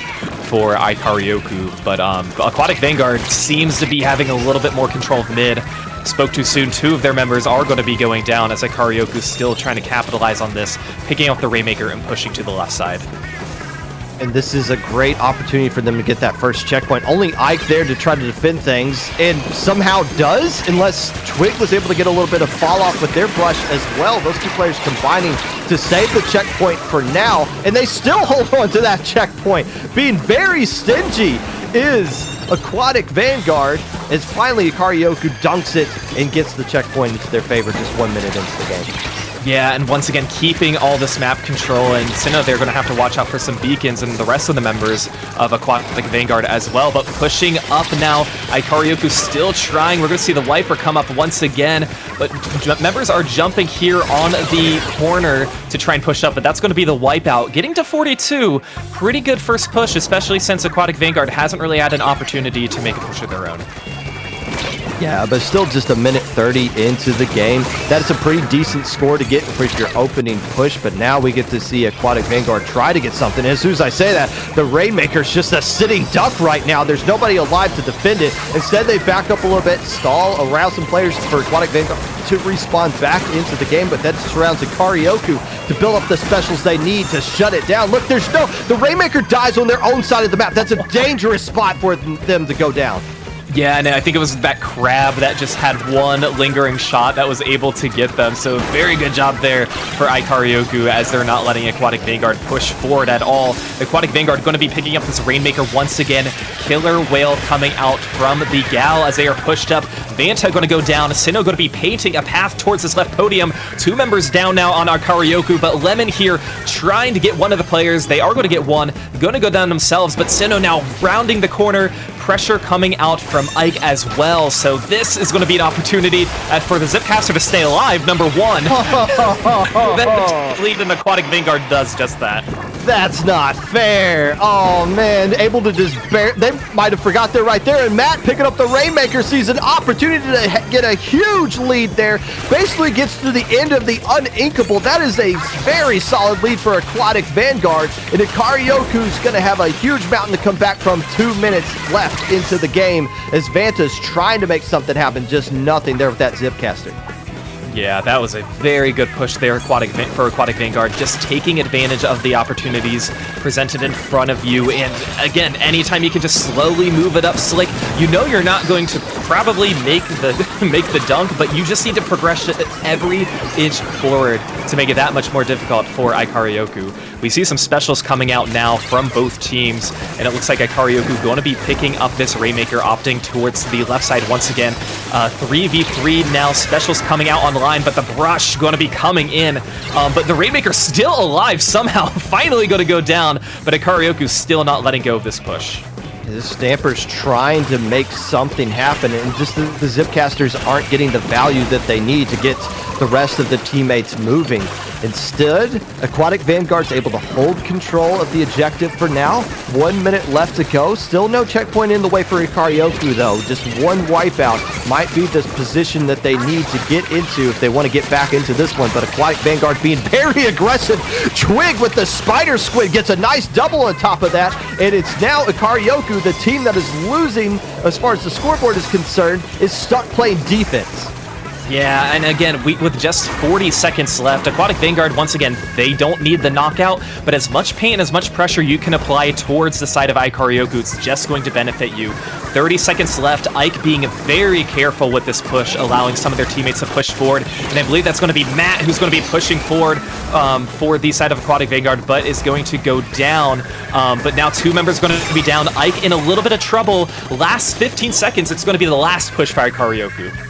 for Ikaryoku. But Aquatic Vanguard seems to be having a little bit more control of mid. Spoke too soon. 2 of their members are going to be going down as Ikaryoku's still trying to capitalize on this, picking up the Rainmaker and pushing to the left side. And this is a great opportunity for them to get that first checkpoint. Only Ike there to try to defend things, and somehow does, unless Twig was able to get a little bit of fall off with their brush as well. Those 2 players combining to save the checkpoint for now, and they still hold on to that checkpoint. Being very stingy is Aquatic Vanguard, as finally Ikaryoku dunks it and gets the checkpoint into their favor just 1 minute into the game. Yeah, and once again, keeping all this map control, and Sinnoh, they're going to have to watch out for some beacons, and the rest of the members of Aquatic Vanguard as well, but pushing up now, Ikaryoku still trying. We're going to see the Wiper come up once again, but members are jumping here on the corner to try and push up, but that's going to be the wipeout. Getting to 42, pretty good first push, especially since Aquatic Vanguard hasn't really had an opportunity to make a push of their own. Yeah, but still just 1:30 into the game. That's a pretty decent score to get for your opening push, but now we get to see Aquatic Vanguard try to get something. And as soon as I say that, the Rainmaker's just a sitting duck right now. There's nobody alive to defend it. Instead, they back up a little bit, stall, arouse some players for Aquatic Vanguard to respawn back into the game, but that surrounds Ikaryoku to build up the specials they need to shut it down. Look, the Rainmaker dies on their own side of the map. That's a dangerous spot for them to go down. Yeah, and I think it was that crab that just had one lingering shot that was able to get them. So very good job there for Ikaryoku as they're not letting Aquatic Vanguard push forward at all. Aquatic Vanguard going to be picking up this Rainmaker once again. Killer Whale coming out from the Gal as they are pushed up. Vanta going to go down. Sinnoh going to be painting a path towards this left podium. 2 members down now on Ikaryoku, but Lemon here trying to get one of the players. They are going to get one. Going to go down themselves, but Sinnoh now rounding the corner. Pressure coming out from Ike as well, so this is going to be an opportunity for the Zipcaster to stay alive, number 1. Lead and Aquatic Vanguard does just that. That's not fair. Oh, man. Able to just they might have forgot they're right there, and Matt picking up the Rainmaker sees an opportunity to get a huge lead there. Basically gets to the end of the uninkable. That is a very solid lead for Aquatic Vanguard, and Ikaryoku's going to have a huge mountain to come back from. 2 minutes left into the game as Vanta's trying to make something happen. Just nothing there with that Zipcaster. Yeah, that was a very good push there for Aquatic Vanguard, just taking advantage of the opportunities presented in front of you. And again, anytime you can just slowly move it up slick, you know you're not going to probably make the dunk, but you just need to progress every inch forward to make it that much more difficult for Ikaryoku. We see some specials coming out now from both teams, and it looks like Ikaryoku going to be picking up this Rainmaker, opting towards the left side once again. 3v3 now, specials coming out on the line, but the brush going to be coming in. But the Rainmaker still alive somehow, finally going to go down, but Ikaryoku still not letting go of this push. The Stamper's trying to make something happen, and just the Zipcasters aren't getting the value that they need to get the rest of the teammates moving. Instead, Aquatic Vanguard's able to hold control of the objective for now. 1 minute left to go. Still no checkpoint in the way for Ikaryoku, though. Just one wipeout might be the position that they need to get into if they want to get back into this one. But Aquatic Vanguard being very aggressive. Twig with the Spider Squid gets a nice double on top of that. And it's now Ikaryoku, the team that is losing as far as the scoreboard is concerned, is stuck playing defense. Yeah, and again, with just 40 seconds left, Aquatic Vanguard, once again, they don't need the knockout, but as much pain, as much pressure you can apply towards the side of Ikaryoku, it's just going to benefit you. 30 seconds left, Ike being very careful with this push, allowing some of their teammates to push forward, and I believe that's going to be Matt who's going to be pushing forward for the side of Aquatic Vanguard, but is going to go down. But now two members going to be down. Ike in a little bit of trouble. Last 15 seconds, it's going to be the last push for Ikaryoku.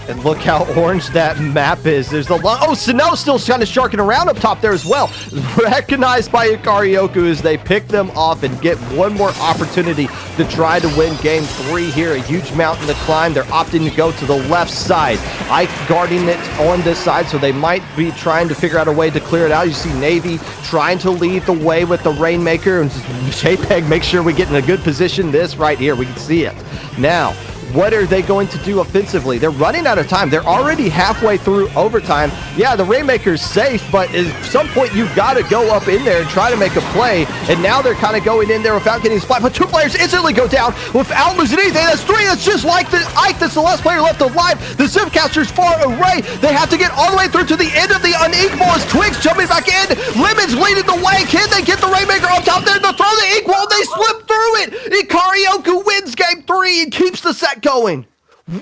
And look how orange that map is. There's a lot. Oh, Sano still kind of sharking around up top there as well. Recognized by Ikaryoku as they pick them off and get one more opportunity to try to win game 3 here. A huge mountain to climb. They're opting to go to the left side. Ike guarding it on this side, so they might be trying to figure out a way to clear it out. You see Navy trying to lead the way with the Rainmaker. And JPEG, make sure we get in a good position. This right here, we can see it. Now, what are they going to do offensively? They're running out of time. They're already halfway through overtime. Yeah, the Rainmaker's safe, but at some point you've got to go up in there and try to make a play. And now they're kind of going in there without getting splat. But 2 players instantly go down without losing anything. That's 3. That's just like the Ike. That's the last player left alive. The Zipcasters far away. They have to get all the way through to the end of the Uninkable as Twigs jumping back in. Lemon's leading the way. Can they get the Rainmaker up top there to throw the ink wall? They slip through it. Ikaryoku wins game 3 and keeps the set going.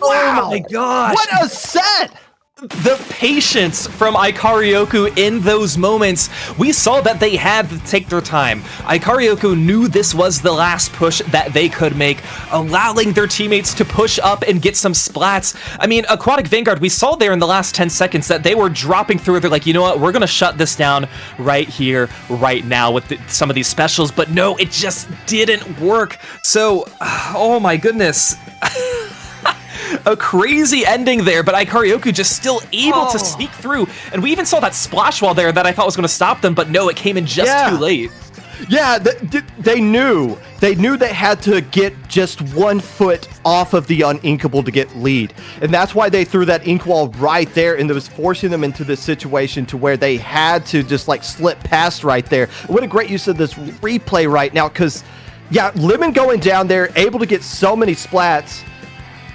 Wow. Oh my gosh. What a set. The patience from Ikaryoku in those moments. We saw that they had to take their time. Ikaryoku knew this was the last push that they could make, allowing their teammates to push up and get some splats. I mean, Aquatic Vanguard, we saw there in the last 10 seconds that they were dropping through. They're like, you know what? We're going to shut this down right here, right now with some of these specials. But no, it just didn't work. So, oh my goodness. A crazy ending there, but Ikaryoku just still able to sneak through. And we even saw that splash wall there that I thought was going to stop them, but no, it came in just too late. Yeah, they knew. They knew they had to get just 1 foot off of the Uninkable to get lead. And that's why they threw that ink wall right there, and it was forcing them into this situation to where they had to just like slip past right there. What a great use of this replay right now, because, yeah, Lemon going down there, able to get so many splats.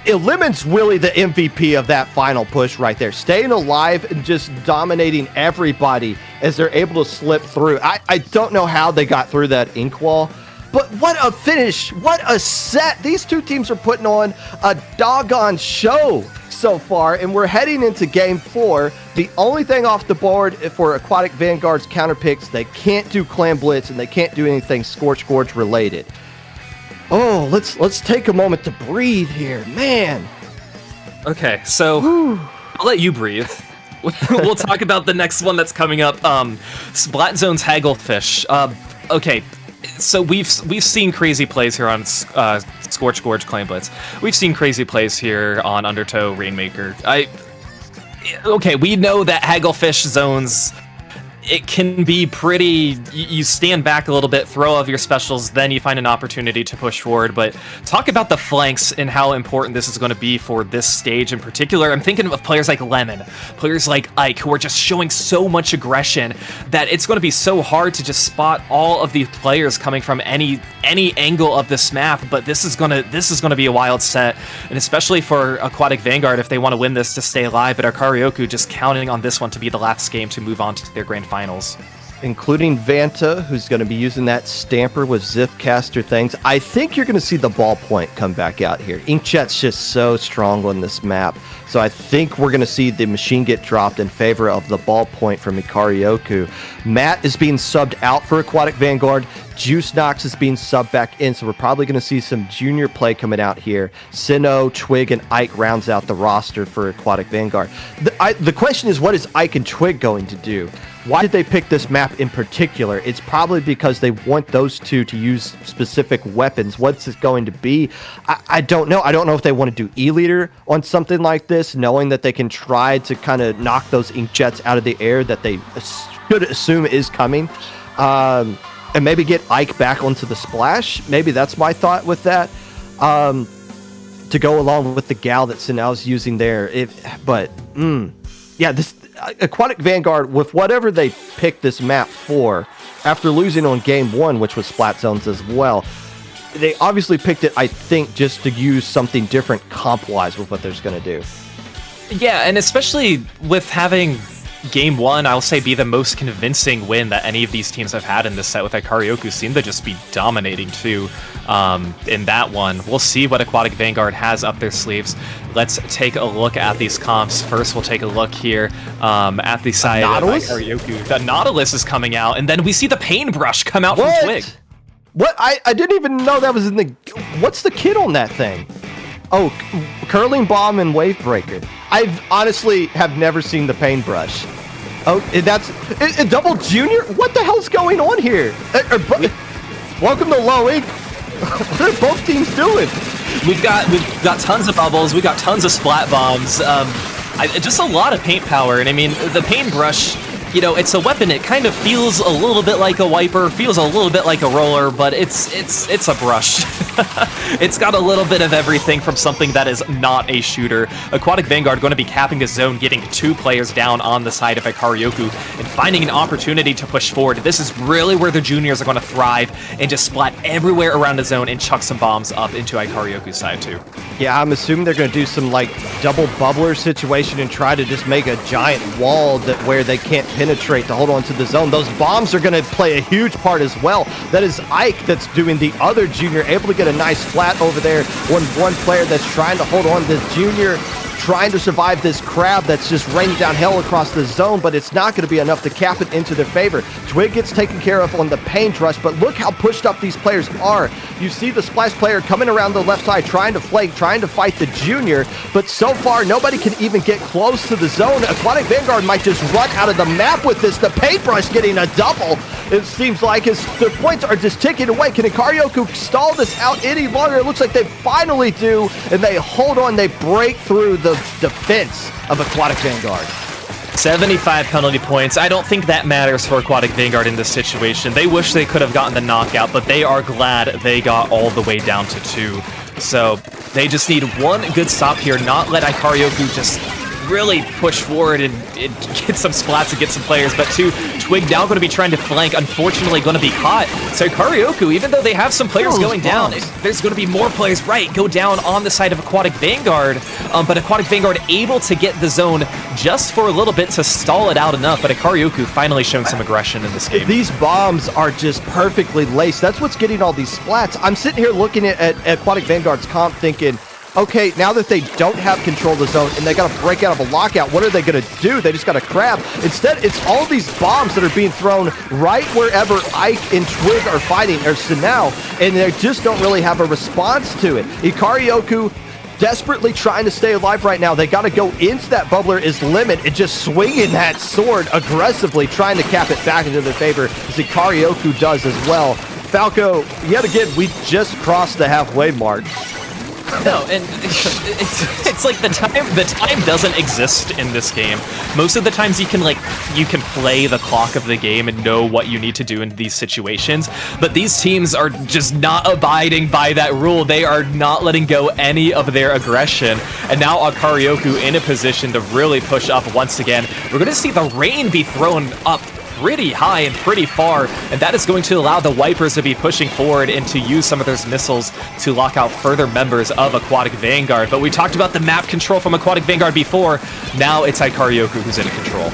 Lemon's really the MVP of that final push right there. Staying alive and just dominating everybody as they're able to slip through. I don't know how they got through that ink wall, but what a finish. What a set. These two teams are putting on a doggone show so far, and we're heading into game 4. The only thing off the board for Aquatic Vanguard's counter picks, they can't do Clan Blitz and they can't do anything Scorch Gorge related. Oh, let's take a moment to breathe here, man. Okay, so I'll let you breathe. We'll talk about the next one that's coming up. Splat Zone's Hagglefish. Okay, so we've seen crazy plays here on Scorch Gorge Clan Blitz. We've seen crazy plays here on Undertow Rainmaker. Okay, we know that Hagglefish zones it can be pretty, you stand back a little bit, throw off your specials, then you find an opportunity to push forward. But talk about the flanks and how important this is going to be for this stage in particular. I'm thinking of players like Lemon, players like Ike, who are just showing so much aggression that it's going to be so hard to just spot all of these players coming from any angle of this map. But this is gonna be a wild set, and especially for Aquatic Vanguard if they want to win this to stay alive. But Ikaryoku just counting on this one to be the last game to move on to their grand finals. Including Vanta, who's going to be using that stamper with Zipcaster things. I think you're going to see the ballpoint come back out here. Inkjet's just so strong on this map. So I think we're going to see the machine get dropped in favor of the ballpoint from Ikaryoku. Matt is being subbed out for Aquatic Vanguard. Juice Knox is being subbed back in, so we're probably going to see some junior play coming out here. Sinnoh, Twig, and Ike rounds out the roster for Aquatic Vanguard. The question is, what is Ike and Twig going to do? Why did they pick this map in particular? It's probably because they want those two to use specific weapons. What's it going to be? I don't know. I don't know if they want to do E-Leader on something like this, knowing that they can try to kind of knock those Inkjets out of the air that they should assume is coming. And maybe get Ike back onto the splash. Maybe that's my thought with that. To go along with the gal that Sinel's using there. Yeah, this Aquatic Vanguard, with whatever they picked this map for, after losing on game 1, which was Splat Zones as well, they obviously picked it, I think, just to use something different comp-wise with what they're going to do. Yeah, and especially with having game 1, I'll say, be the most convincing win that any of these teams have had in this set, with Ikaryoku seem to just be dominating too in that one. We'll see what Aquatic Vanguard has up their sleeves. Let's take a look at these comps. First, we'll take a look here at the side of Ikaryoku. The Nautilus is coming out, and then we see the Paintbrush come out from Twig. What? I didn't even know that was in the... What's the kit on that thing? Oh, Curling Bomb and Wave Breaker. I've honestly have never seen the Paintbrush. Oh, that's a double junior? What the hell's going on here? Welcome to Low Ink. What are both teams doing? We've got tons of bubbles. We've got tons of splat bombs. Just a lot of paint power. And I mean, the Paintbrush, you know, it's a weapon. It kind of feels a little bit like a wiper, feels a little bit like a roller, but it's a brush. It's got a little bit of everything from something that is not a shooter. Aquatic Vanguard going to be capping the zone, getting 2 players down on the side of Ikaryoku, and finding an opportunity to push forward. This is really where the juniors are going to thrive and just splat everywhere around the zone and chuck some bombs up into Ikaryoku's side too. Yeah, I'm assuming they're going to do some like double bubbler situation and try to just make a giant wall where they can't penetrate to hold on to the zone. Those bombs are going to play a huge part as well. That is Ike that's doing the other junior, able to get a nice flat over there. One player that's trying to hold on to this junior, trying to survive this crab that's just raining down hell across the zone, but it's not going to be enough to cap it into their favor. Twig gets taken care of on the Paintbrush, but look how pushed up these players are. You see the Splash player coming around the left side, trying to flank, trying to fight the junior, but so far, nobody can even get close to the zone. Aquatic Vanguard might just run out of the map with this. The Paintbrush getting a double. It seems like their points are just ticking away. Can Ikaryoku stall this out any longer? It looks like they finally do, and they hold on. They break through the defense of Aquatic Vanguard. 75 penalty points. I don't think that matters for Aquatic Vanguard in this situation. They wish they could have gotten the knockout, but they are glad they got all the way down to 2. So they just need one good stop here, not let Ikaryoku just really push forward and get some splats and get some players. But 2, Twig now going to be trying to flank, unfortunately going to be caught. So Ikaryoku, even though they have some players going down, there's going to be more players, go down on the side of Aquatic Vanguard. But Aquatic Vanguard able to get the zone just for a little bit to stall it out enough. But Ikaryoku finally showing some aggression in this game. These bombs are just perfectly laced. That's what's getting all these splats. I'm sitting here looking at Aquatic Vanguard's comp thinking, okay, now that they don't have control of the zone and they got to break out of a lockout, what are they going to do? They just got to crab. Instead, it's all these bombs that are being thrown right wherever Ike and Twig are fighting, or Sinnoh, and they just don't really have a response to it. Ikaryoku desperately trying to stay alive right now. They got to go into that bubbler is Limit and just swinging that sword aggressively, trying to cap it back into their favor, as Ikaryoku does as well. Falco, yet again, we just crossed the halfway mark. No, and it's like the time doesn't exist in this game. Most of the times you can play the clock of the game and know what you need to do in these situations, but these teams are just not abiding by that rule. They are not letting go any of their aggression, and now Ikaryoku in a position to really push up once again. We're going to see the rain be thrown up pretty high and pretty far, and that is going to allow the Wipers to be pushing forward and to use some of those missiles to lock out further members of Aquatic Vanguard. But we talked about the map control from Aquatic Vanguard before. Now it's Ikaryoku who's in control.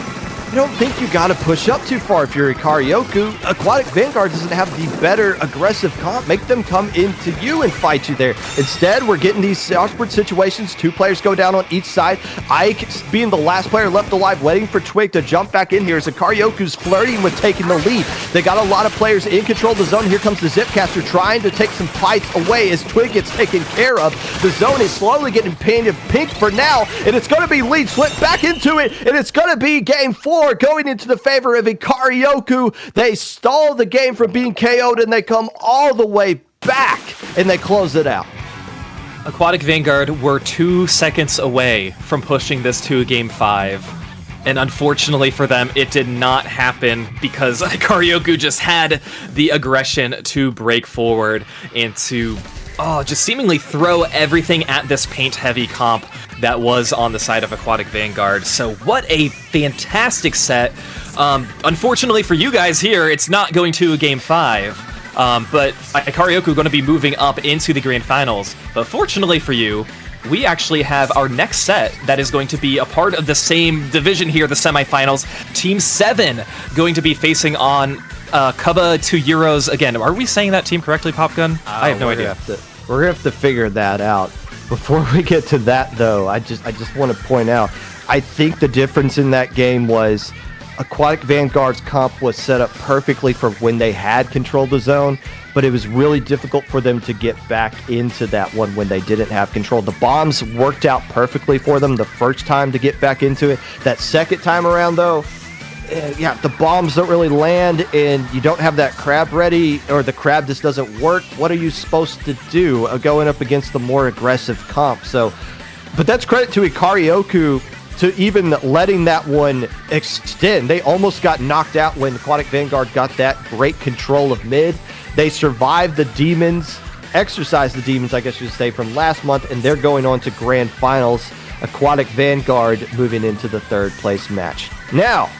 I don't think you got to push up too far if you're Ikaryoku. Aquatic Vanguard doesn't have the better aggressive comp. Make them come into you and fight you there. Instead, we're getting these awkward situations. 2 players go down on each side. Ike being the last player left alive, waiting for Twig to jump back in here as Ikaryoku's flirting with taking the lead. They got a lot of players in control of the zone. Here comes the Zipcaster trying to take some fights away as Twig gets taken care of. The zone is slowly getting painted pink for now, and it's going to be lead slipped back into it, and it's going to be game 4 going into the favor of Ikaryoku. They stall the game from being KO'd, and they come all the way back, and they close it out. Aquatic Vanguard were 2 seconds away from pushing this to a game 5. And unfortunately for them, it did not happen because Ikaryoku just had the aggression to break forward and to just seemingly throw everything at this paint-heavy comp that was on the side of Aquatic Vanguard. So what a fantastic set. Unfortunately for you guys here, it's not going to a game 5. But Ikaryoku going to be moving up into the grand finals. But fortunately for you, we actually have our next set that is going to be a part of the same division here, the semifinals. Team 7 going to be facing on Kuba 2 Euros. Again, are we saying that team correctly, Popgun? I have no idea. We're going to have to figure that out. Before we get to that, though, I just want to point out, I think the difference in that game was Aquatic Vanguard's comp was set up perfectly for when they had controlled the zone, but it was really difficult for them to get back into that one when they didn't have control. The bombs worked out perfectly for them the first time to get back into it. That second time around, though, the bombs don't really land, and you don't have that crab ready, or the crab just doesn't work. What are you supposed to do going up against the more aggressive comp? So, but that's credit to Ikaryoku to even letting that one extend. They almost got knocked out when Aquatic Vanguard got that great control of mid. They survived the demons, exercised the demons, I guess you should say, from last month, and they're going on to grand finals. Aquatic Vanguard moving into the 3rd place match. Now,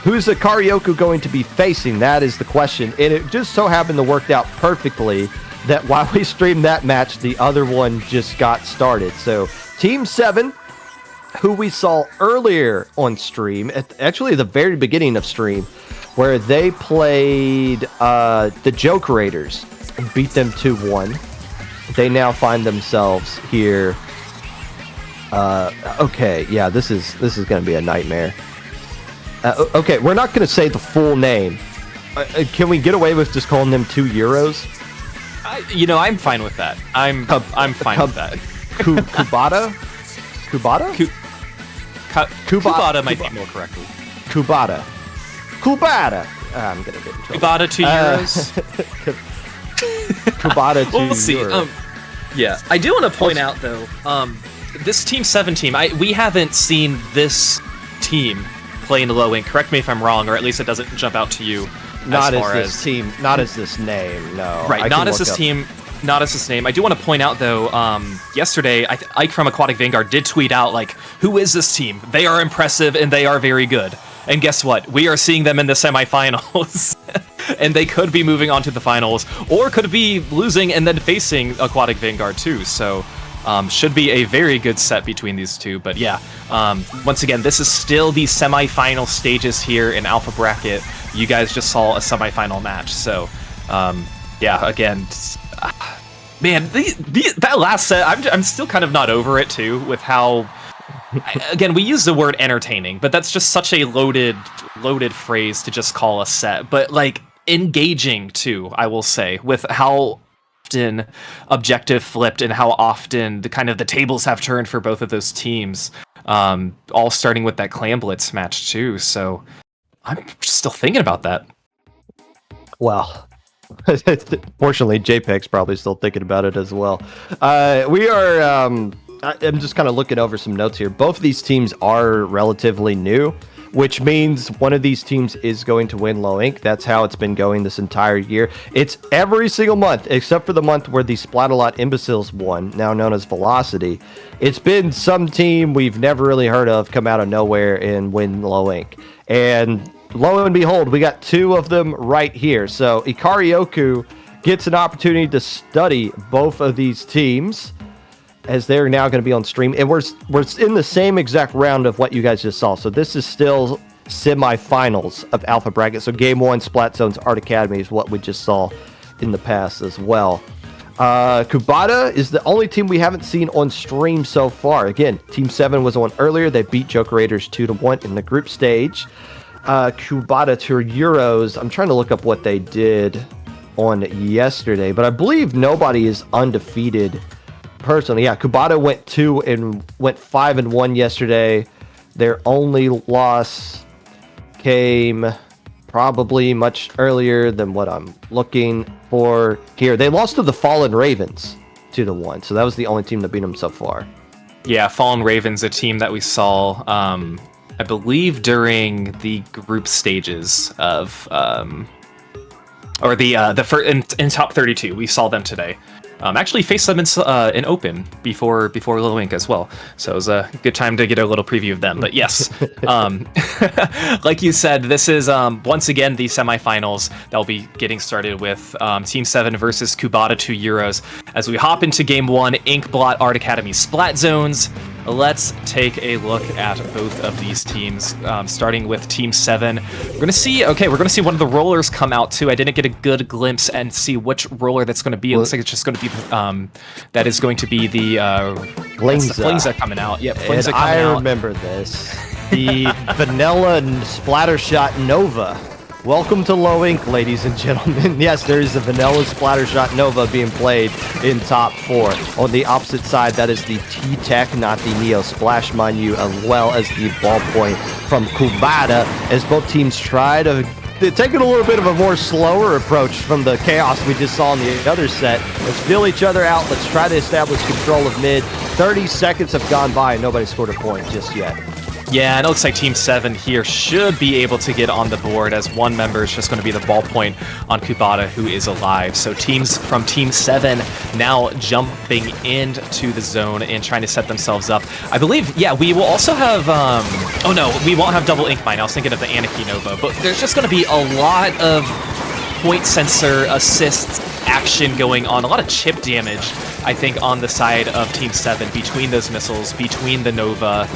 who's Ikaryoku going to be facing? That is the question. And it just so happened to work out perfectly that while we streamed that match, the other one just got started. So Team 7, who we saw earlier on stream, actually the very beginning of stream, where they played the Joke Raiders and beat them 2-1. They now find themselves here. Okay, yeah, this is going to be a nightmare. Okay, we're not going to say the full name. Can we get away with just calling them 2 Euros? I'm fine with that. I'm fine with that. Kubata? Kubata? Kubata might be more correctly. Kubata. I'm going to get in trouble. Kubata 2 Euros? Kubata 2 We'll see. Euros. Yeah, I do want to point out, though, this Team 7 team, we haven't seen this team play in the low wing. Correct me if I'm wrong, or at least it doesn't jump out to you. Not as this team, not as this name, no. Right, not as this team, not as this name. I do want to point out, though, yesterday, Ike from Aquatic Vanguard did tweet out, who is this team? They are impressive, and they are very good. And guess what? We are seeing them in the semifinals. And they could be moving on to the finals, or could be losing and then facing Aquatic Vanguard, too. So, should be a very good set between these two. But yeah, once again, this is still the semifinal stages here in Alpha Bracket. You guys just saw a semifinal match. So, yeah, again, man, that last set, I'm still kind of not over it, too, with how... Again, we use the word entertaining, but that's just such a loaded phrase to just call a set. But, engaging, too, I will say, with how often objective flipped and how often the tables have turned for both of those teams, all starting with that Clan Blitz match too. So I'm still thinking about that. Well, Fortunately, JPEG's probably still thinking about it as well. We are. I'm just kind of looking over some notes here. Both of these teams are relatively new, which means one of these teams is going to win low ink. That's how it's been going this entire year. It's every single month, except for the month where the Splat-A-Lot Imbeciles won, now known as Velocity. It's been some team we've never really heard of come out of nowhere and win low ink. And lo and behold, we got two of them right here. So Ikaryoku gets an opportunity to study both of these teams, as they're now going to be on stream. And we're in the same exact round of what you guys just saw. So this is still semifinals of Alpha Bracket. So Game 1, Splat Zone's Art Academy is what we just saw in the past as well. Kubata is the only team we haven't seen on stream so far. Again, Team 7 was on earlier. They beat Joker Raiders 2-1 in the group stage. Kubata to Euros. I'm trying to look up what they did on yesterday, but I believe nobody is undefeated personally. Yeah, Kubata went 5-1 yesterday. Their only loss came probably much earlier than what I'm looking for here. They lost to the Fallen Ravens 2-1, so that was the only team that beat them so far. Yeah, Fallen Ravens, a team that we saw, I believe, during the group stages of, or the first in top 32. We saw them today. Actually faced them in Open before Little Ink as well, so it was a good time to get a little preview of them. But yes, like you said, this is once again the semifinals that will be getting started with Team 7 versus Kubata 2 Euros. As we hop into Game 1, Inkblot Art Academy Splat Zones. Let's take a look at both of these teams, starting with Team 7. We're gonna see one of the rollers come out too. I didn't get a good glimpse and see which roller that's going to be. It looks like it's just going to be that is going to be the Flingza coming out. Yep, Flingza coming out. I remember this. The Vanilla Splattershot Nova. Welcome to Low Ink, ladies and gentlemen. Yes, there is a Vanilla Splattershot Nova being played in top 4. On the opposite side, that is the T-Tech, not the Neo Splash, mind you, as well as the ballpoint from Kubata, as both teams try to take a little bit of a more slower approach from the chaos we just saw in the other set. Let's feel each other out. Let's try to establish control of mid. 30 seconds have gone by and nobody scored a point just yet. Yeah, and it looks like Team 7 here should be able to get on the board, as one member is just going to be the ballpoint on Kubata, who is alive. So teams from Team 7 now jumping into the zone and trying to set themselves up. I believe, yeah, we will also have, oh no, we won't have double ink mine. I was thinking of the Anarchy Nova, but there's just going to be a lot of point sensor assist action going on, a lot of chip damage, I think, on the side of Team 7, between those missiles, between the Nova,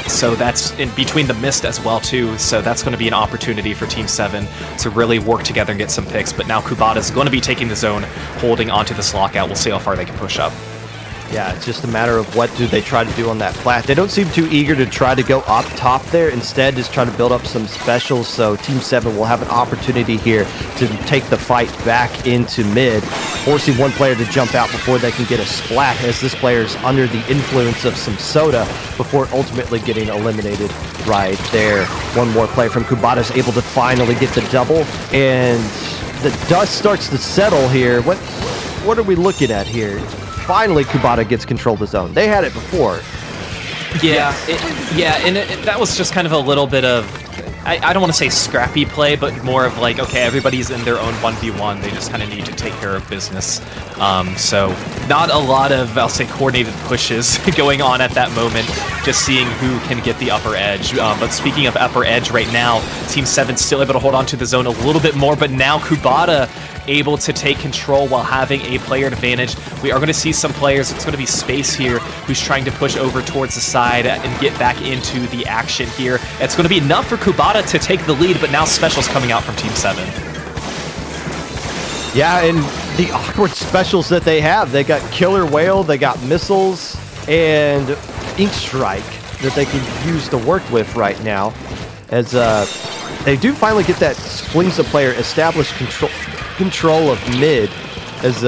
so that's in between the Mist as well too, so that's going to be an opportunity for Team 7 to really work together and get some picks. But now Kubata's going to be taking the zone, holding onto this lockout. We'll see how far they can push up. Yeah, it's just a matter of what do they try to do on that plat. They don't seem too eager to try to go up top there. Instead, just try to build up some specials. So Team 7 will have an opportunity here to take the fight back into mid, forcing one player to jump out before they can get a splat, as this player is under the influence of some soda before ultimately getting eliminated right there. One more player from Kubata is able to finally get the double, and the dust starts to settle here. What are we looking at here? Finally, Kubata gets control of the zone. They had it before. Yeah, that was just kind of a little bit of, I don't want to say scrappy play, but more of like, okay, everybody's in their own 1v1. They just kind of need to take care of business. So not a lot of, I'll say, coordinated pushes going on at that moment, just seeing who can get the upper edge. But speaking of upper edge right now, Team 7 still able to hold on to the zone a little bit more, but now Kubata able to take control while having a player advantage. We are going to see some players, it's going to be Space here, who's trying to push over towards the side and get back into the action here. It's going to be enough for Kubata to take the lead, but now Specials coming out from Team 7. Yeah, and the awkward specials that they have. They got Killer Whale, they got Missiles, and Ink Strike that they can use to work with right now. As they do finally get that Flingza player established control of mid, as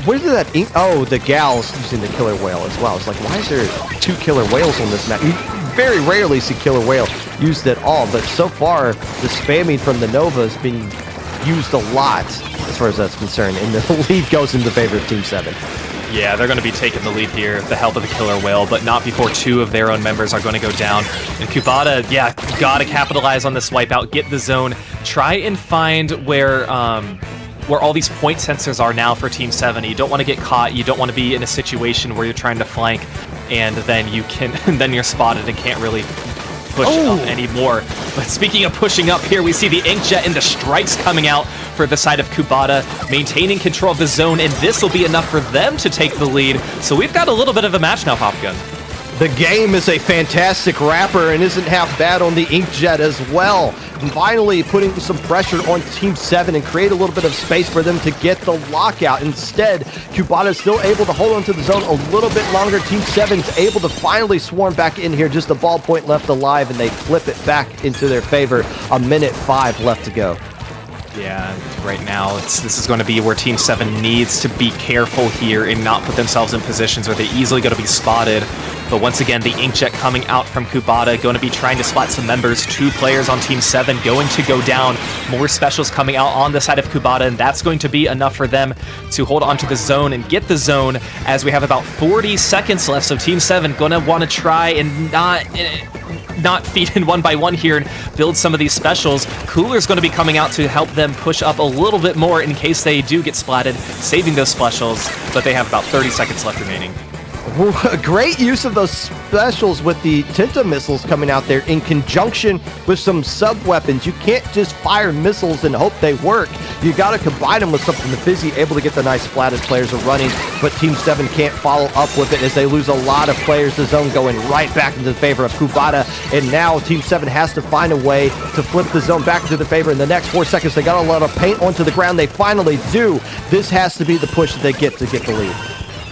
where did that ink? Oh, the Gal's using the Killer Whale as well. It's like, why is there 2 Killer Whales on this map? You very rarely see Killer Whale used at all, but so far the spamming from the Nova has been used a lot as far as that's concerned, and the lead goes in the favor of Team 7. Yeah, they're going to be taking the lead here with the help of the Killer Whale, but not before 2 of their own members are going to go down. And Kubota, yeah, got to capitalize on this wipeout, get the zone, try and find where all these point sensors are now for Team 7. You don't want to get caught. You don't want to be in a situation where you're trying to flank, and then then you're spotted and can't really push up anymore. But speaking of pushing up here, we see the Inkjet and the strikes coming out for the side of Kubota, maintaining control of the zone, and this will be enough for them to take the lead. So we've got a little bit of a match now, Popgun. The game is a fantastic wrapper and isn't half bad on the Inkjet as well. And finally putting some pressure on Team 7 and create a little bit of space for them to get the lockout. Instead, Kubota is still able to hold on to the zone a little bit longer. Team 7 is able to finally swarm back in here. Just a ballpoint left alive, and they flip it back into their favor. 1:05 left to go. Yeah, right now this is going to be where Team 7 needs to be careful here and not put themselves in positions where they're easily going to be spotted. But once again, the Inkjet coming out from Kubota, going to be trying to spot some members. 2 players on Team 7 going to go down. More specials coming out on the side of Kubota, and that's going to be enough for them to hold onto the zone and get the zone as we have about 40 seconds left. So Team 7 going to want to try and not feed in one by one here and build some of these specials. Cooler's going to be coming out to help them push up a little bit more in case they do get splatted, saving those specials, but they have about 30 seconds left remaining. Great use of those specials with the Tenta missiles coming out there in conjunction with some sub-weapons. You can't just fire missiles and hope they work. You got to combine them with something. The Fizzy able to get the nice splatted players are running, but Team 7 can't follow up with it as they lose a lot of players. The zone going right back into the favor of Kubota, and now Team 7 has to find a way to flip the zone back into the favor. In the next 4 seconds, they got a lot of paint onto the ground. They finally do. This has to be the push that they get to get the lead.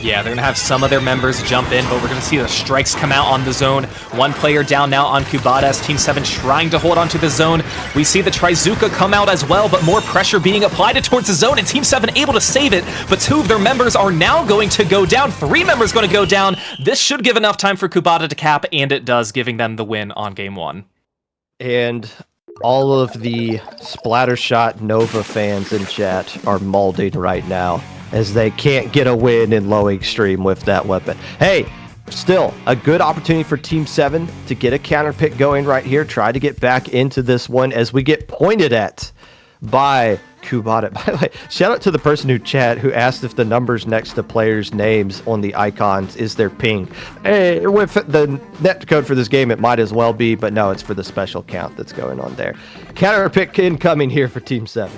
Yeah, they're going to have some of their members jump in, but we're going to see the strikes come out on the zone. 1 player down now on Kubota as Team 7 trying to hold onto the zone. We see the Trizuka come out as well, but more pressure being applied towards the zone, and Team 7 able to save it, but 2 of their members are now going to go down. 3 members going to go down. This should give enough time for Kubota to cap, and it does, giving them the win on Game 1. And all of the Splattershot Nova fans in chat are molding right now, as they can't get a win in low extreme with that weapon. Hey, still a good opportunity for Team 7 to get a counter pick going right here. Try to get back into this one as we get pointed at by Kubota. By the way, shout out to the person who asked if the numbers next to players' names on the icons is their ping. Hey, with the net code for this game, it might as well be, but no, it's for the special count that's going on there. Counter pick incoming here for Team 7.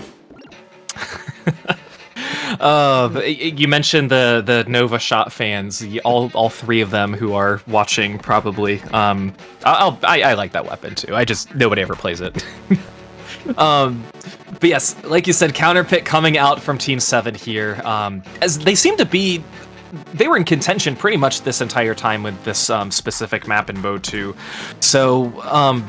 You mentioned the Nova Shot fans, all 3 of them who are watching probably. I like that weapon too. Nobody ever plays it. But yes, like you said, counter pick coming out from Team 7 here, as they seem to be. They were in contention pretty much this entire time with this specific map in Mode 2. So,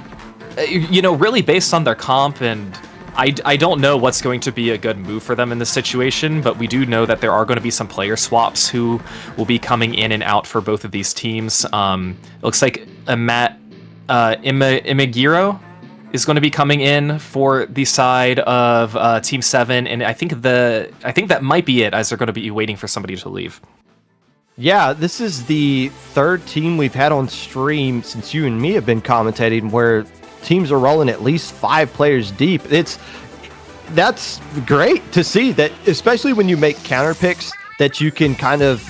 really based on their comp, and I don't know what's going to be a good move for them in this situation, but we do know that there are going to be some player swaps who will be coming in and out for both of these teams. It looks like Imagiro is going to be coming in for the side of Team 7, and I think that might be it, as they're going to be waiting for somebody to leave. Yeah, this is the 3rd team we've had on stream since you and me have been commentating where teams are rolling at least 5 players deep. That's great to see that, especially when you make counter picks, that you can kind of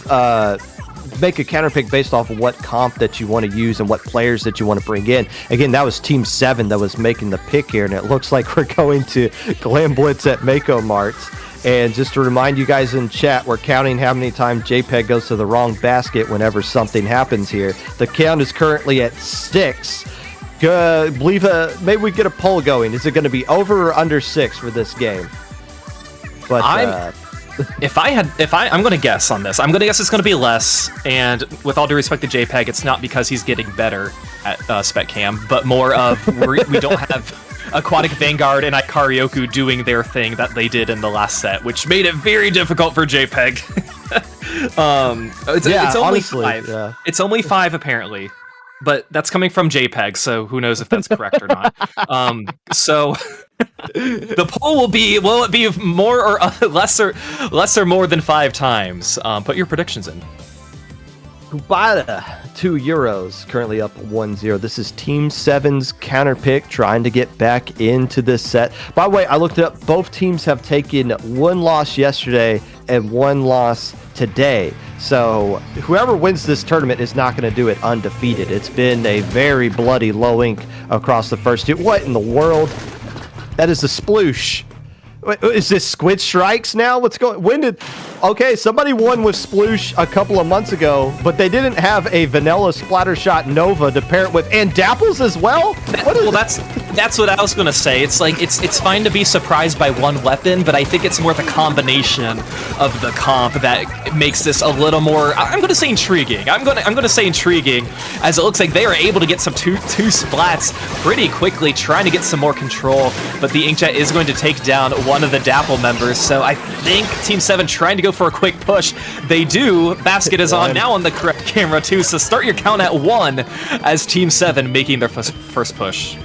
make a counter pick based off of what comp that you want to use and what players that you want to bring in. Again, that was Team 7 that was making the pick here, and it looks like we're going to Glam Blitz at Mako Marts. And just to remind you guys in chat, we're counting how many times JPEG goes to the wrong basket whenever something happens here. The count is currently at 6. Maybe we get a poll going. Is it going to be over or under 6 for this game? But I'm going to guess on this. I'm going to guess it's going to be less. And with all due respect to JPEG, it's not because he's getting better at Spec Cam, but more of we don't have Aquatic, Vanguard, and Ikaryoku doing their thing that they did in the last set, which made it very difficult for JPEG. It's only honestly, 5. Yeah. It's only 5 apparently. But that's coming from JPEG, so who knows if that's correct or not. So The poll will it be more or less or more than 5 times? Put your predictions in. Kubata, €2, currently up 1-0. This is Team 7's counter pick, trying to get back into this set. By the way, I looked it up. Both teams have taken 1 loss yesterday and 1 loss today. So whoever wins this tournament is not going to do it undefeated. It's been a very bloody low ink across the first 2. What in the world? That is a sploosh. Wait, is this Squid Strikes now? What's going? When did? Okay, somebody won with Sploosh a couple of months ago, but they didn't have a vanilla Splattershot Nova to pair it with, and Dapples as well. That's what I was gonna say. It's like it's fine to be surprised by one weapon, but I think it's more the combination of the comp that makes this a little more. I'm gonna say intriguing. I'm gonna say intriguing, as it looks like they are able to get some two splats pretty quickly, trying to get some more control. But the Inkjet is going to take down one of the Dapple members. So I think Team 7 trying to go for a quick push. They do. Basket is on now on the correct camera too. So start your count at 1 as Team 7 making their first push.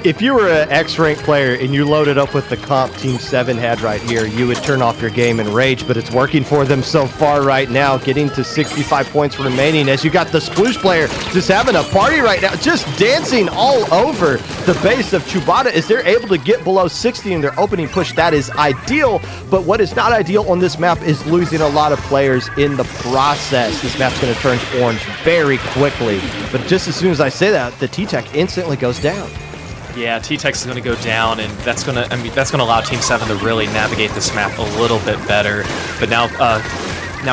If you were an X-ranked player and you loaded up with the comp Team 7 had right here, you would turn off your game and rage, but it's working for them so far right now, getting to 65 points remaining as you got the Sploosh player just having a party right now, just dancing all over the base of Chubata as they're able to get below 60 in their opening push. That is ideal, but what is not ideal on this map is losing a lot of players in the process. This map's going to turn orange very quickly, but just as soon as I say that, the T-Tech instantly goes down. Yeah, T-Tex is going to go down, and that's going to allow Team 7 to really navigate this map a little bit better. But now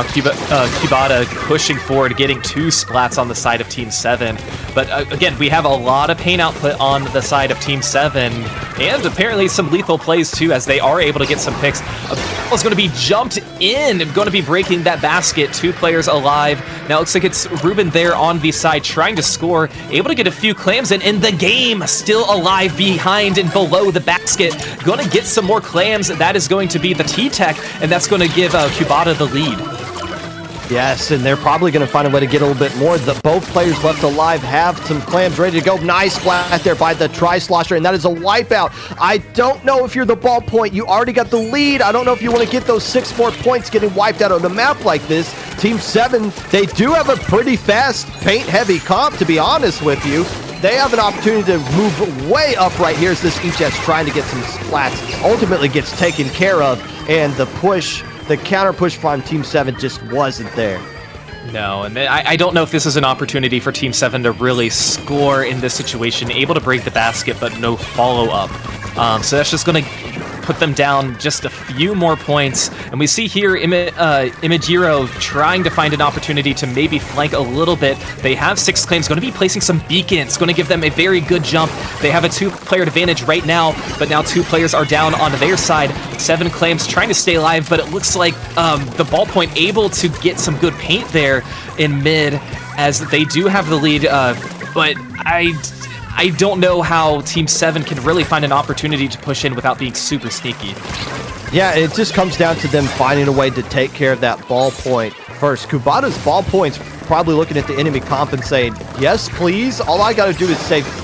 Kubata pushing forward, getting 2 splats on the side of Team 7. But again, we have a lot of paint output on the side of Team 7, and apparently some lethal plays too, as they are able to get some picks. Is going to be jumped in, going to be breaking that basket. 2 players alive. Now it looks like it's Ruben there on the side trying to score, able to get a few clams in the game, still alive behind and below the basket. Going to get some more clams. That is going to be the T-Tech, and that's going to give Kubata the lead. Yes, and they're probably going to find a way to get a little bit more. Both players left alive have some clams ready to go. Nice splat there by the Tri-Slosher, and that is a wipeout. I don't know if you're the ballpoint. You already got the lead. I don't know if you want to get those 6 more points getting wiped out on a map like this. Team 7, they do have a pretty fast, paint-heavy comp, to be honest with you. They have an opportunity to move way up right here as this Inkjet's trying to get some splats. Ultimately gets taken care of, and the counter push from Team 7 just wasn't there. No, and I don't know if this is an opportunity for Team 7 to really score in this situation. Able to break the basket, but no follow-up. So that's just going to put them down just a few more points. And we see here Imajiro trying to find an opportunity to maybe flank a little bit. They have 6 claims, going to be placing some beacons, going to give them a very good jump. They have a 2-player advantage right now, but now 2 players are down on their side. 7 claims trying to stay alive, but it looks like the ballpoint able to get some good paint there in mid, as they do have the lead, but I don't know how Team 7 can really find an opportunity to push in without being super sneaky. Yeah, it just comes down to them finding a way to take care of that ballpoint first. Kubata's ballpoint's probably looking at the enemy comp and saying, yes, please. All I got to do is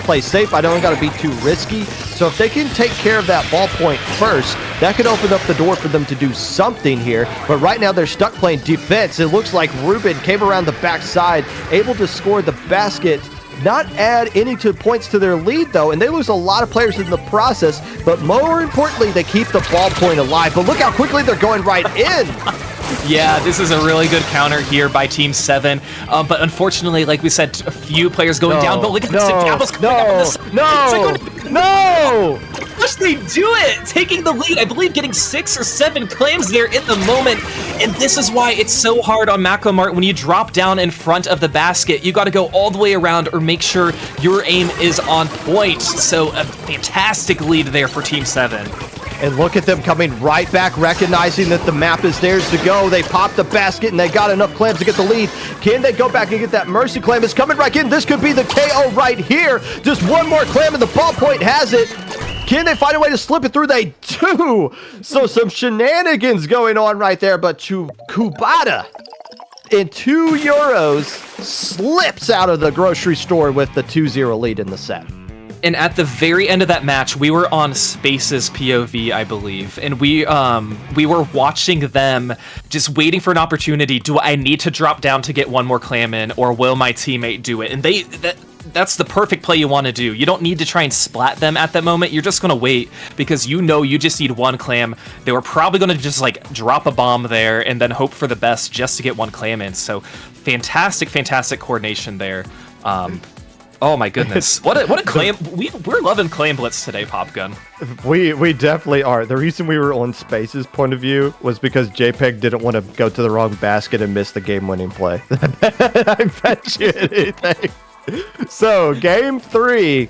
play safe. I don't got to be too risky. So if they can take care of that ballpoint first, that could open up the door for them to do something here. But right now they're stuck playing defense. It looks like Ruben came around the backside, able to score the basket. Not add any points to their lead, though, and they lose a lot of players in the process, but more importantly, they keep the ballpoint alive. But look how quickly they're going right in. Yeah, this is a really good counter here by Team 7, but unfortunately, like we said, a few players going down, but look at this, Dapple's coming up on this. No! Gosh, they do it! Taking the lead, I believe getting 6 or 7 claims there in the moment, and this is why it's so hard on Macromart when you drop down in front of the basket. You gotta go all the way around or make sure your aim is on point. So a fantastic lead there for Team 7. And look at them coming right back, recognizing that the map is theirs to go. They pop the basket, and they got enough clams to get the lead. Can they go back and get that Mercy clam? It's coming right in. This could be the KO right here. Just one more clam, and the ballpoint has it. Can they find a way to slip it through? They do. So some shenanigans going on right there, but Kubata in €2 slips out of the grocery store with the 2-0 lead in the set. And at the very end of that match, we were on Space's POV, I believe, and we were watching them, just waiting for an opportunity. Do I need to drop down to get one more clam in, or will my teammate do it? And that's the perfect play you want to do. You don't need to try and splat them at that moment. You're just going to wait because you know you just need one clam. They were probably going to just like drop a bomb there and then hope for the best just to get one clam in. So fantastic coordination there. Oh my goodness. What a clam. We're loving Clam Blitz today, Popgun. We definitely are. The reason we were on Space's point of view was because JPEG didn't want to go to the wrong basket and miss the game-winning play. I bet you anything. So, game 3,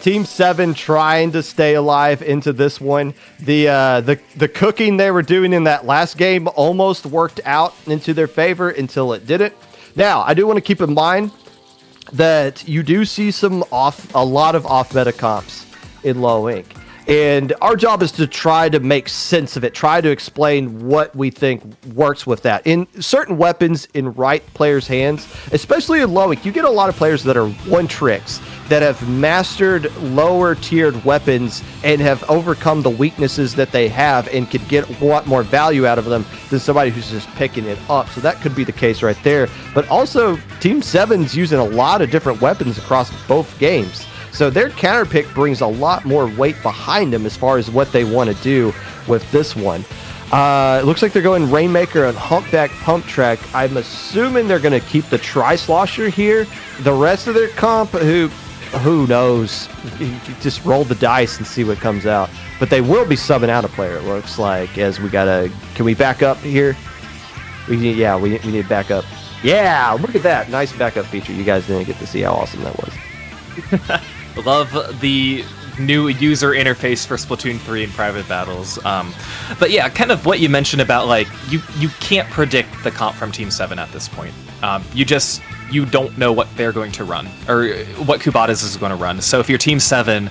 Team 7 trying to stay alive into this one. The cooking they were doing in that last game almost worked out into their favor until it didn't. Now, I do want to keep in mind that you do see a lot of off-meta comps in low ink. And our job is to try to make sense of it, try to explain what we think works with that. In certain weapons in right players' hands, especially in low ink, you get a lot of players that are one-tricks, that have mastered lower-tiered weapons and have overcome the weaknesses that they have and could get a lot more value out of them than somebody who's just picking it up. So that could be the case right there. But also, Team 7's using a lot of different weapons across both games. So their counter pick brings a lot more weight behind them as far as what they want to do with this one. It looks like they're going Rainmaker and Humpback Pump Track. I'm assuming they're going to keep the Tri-Slosher here. The rest of their comp, who knows? You just roll the dice and see what comes out. But they will be subbing out a player, it looks like, as we got to... Can we back up here? We need to back up. Yeah, look at that. Nice backup feature. You guys didn't get to see how awesome that was. Love the new user interface for Splatoon 3 in private battles. But yeah, kind of what you mentioned about, like, you can't predict the comp from Team 7 at this point. You don't know what they're going to run, or what Kubatas is going to run. So if you're Team 7,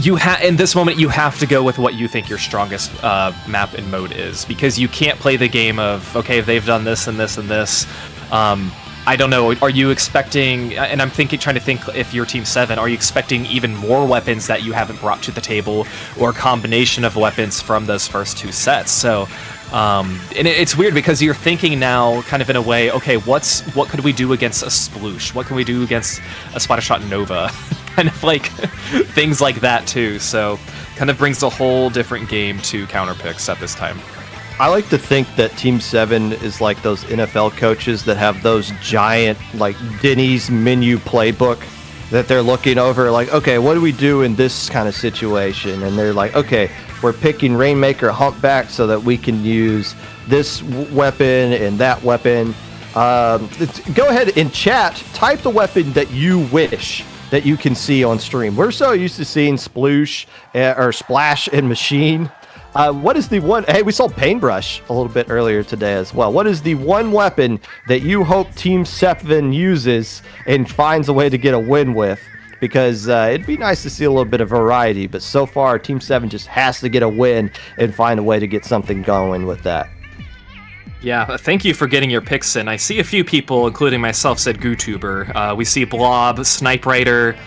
in this moment, you have to go with what you think your strongest map and mode is, because you can't play the game of, okay, they've done this and this and this. I don't know. Are you expecting, and I'm trying to think if you're Team 7, are you expecting even more weapons that you haven't brought to the table, or a combination of weapons from those first two sets? So, and it's weird because you're thinking now kind of in a way, okay, what could we do against a Sploosh? What can we do against a Splattershot Nova? Kind of like things like that too. So kind of brings a whole different game to counter picks at this time. I like to think that Team 7 is like those NFL coaches that have those giant, like, Denny's menu playbook that they're looking over, like, okay, what do we do in this kind of situation? And they're like, okay, we're picking Rainmaker, Humpback, so that we can use this weapon and that weapon. Go ahead in chat, type the weapon that you wish that you can see on stream. We're so used to seeing Sploosh or Splash and Machine. What is the one... Hey, we saw Paintbrush a little bit earlier today as well. What is the one weapon that you hope Team 7 uses and finds a way to get a win with? Because it'd be nice to see a little bit of variety, but so far, Team 7 just has to get a win and find a way to get something going with that. Yeah, thank you for getting your picks in. I see a few people, including myself, said GooTuber. We see Blob, Snipe Rider.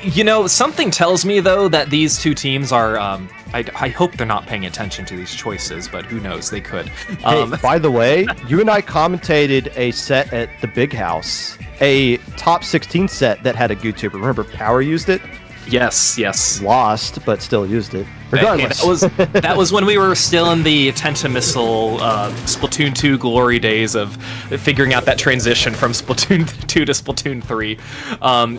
You know, something tells me, though, that these two teams are... I hope they're not paying attention to these choices, but who knows, they could. Hey, by the way, you and I commentated a set at the Big House, a top 16 set that had a GooTuber. Remember, Power used it? Yes. Lost, but still used it. Regardless. That was when we were still in the Tentamissile Splatoon 2 glory days of figuring out that transition from Splatoon 2 to Splatoon 3.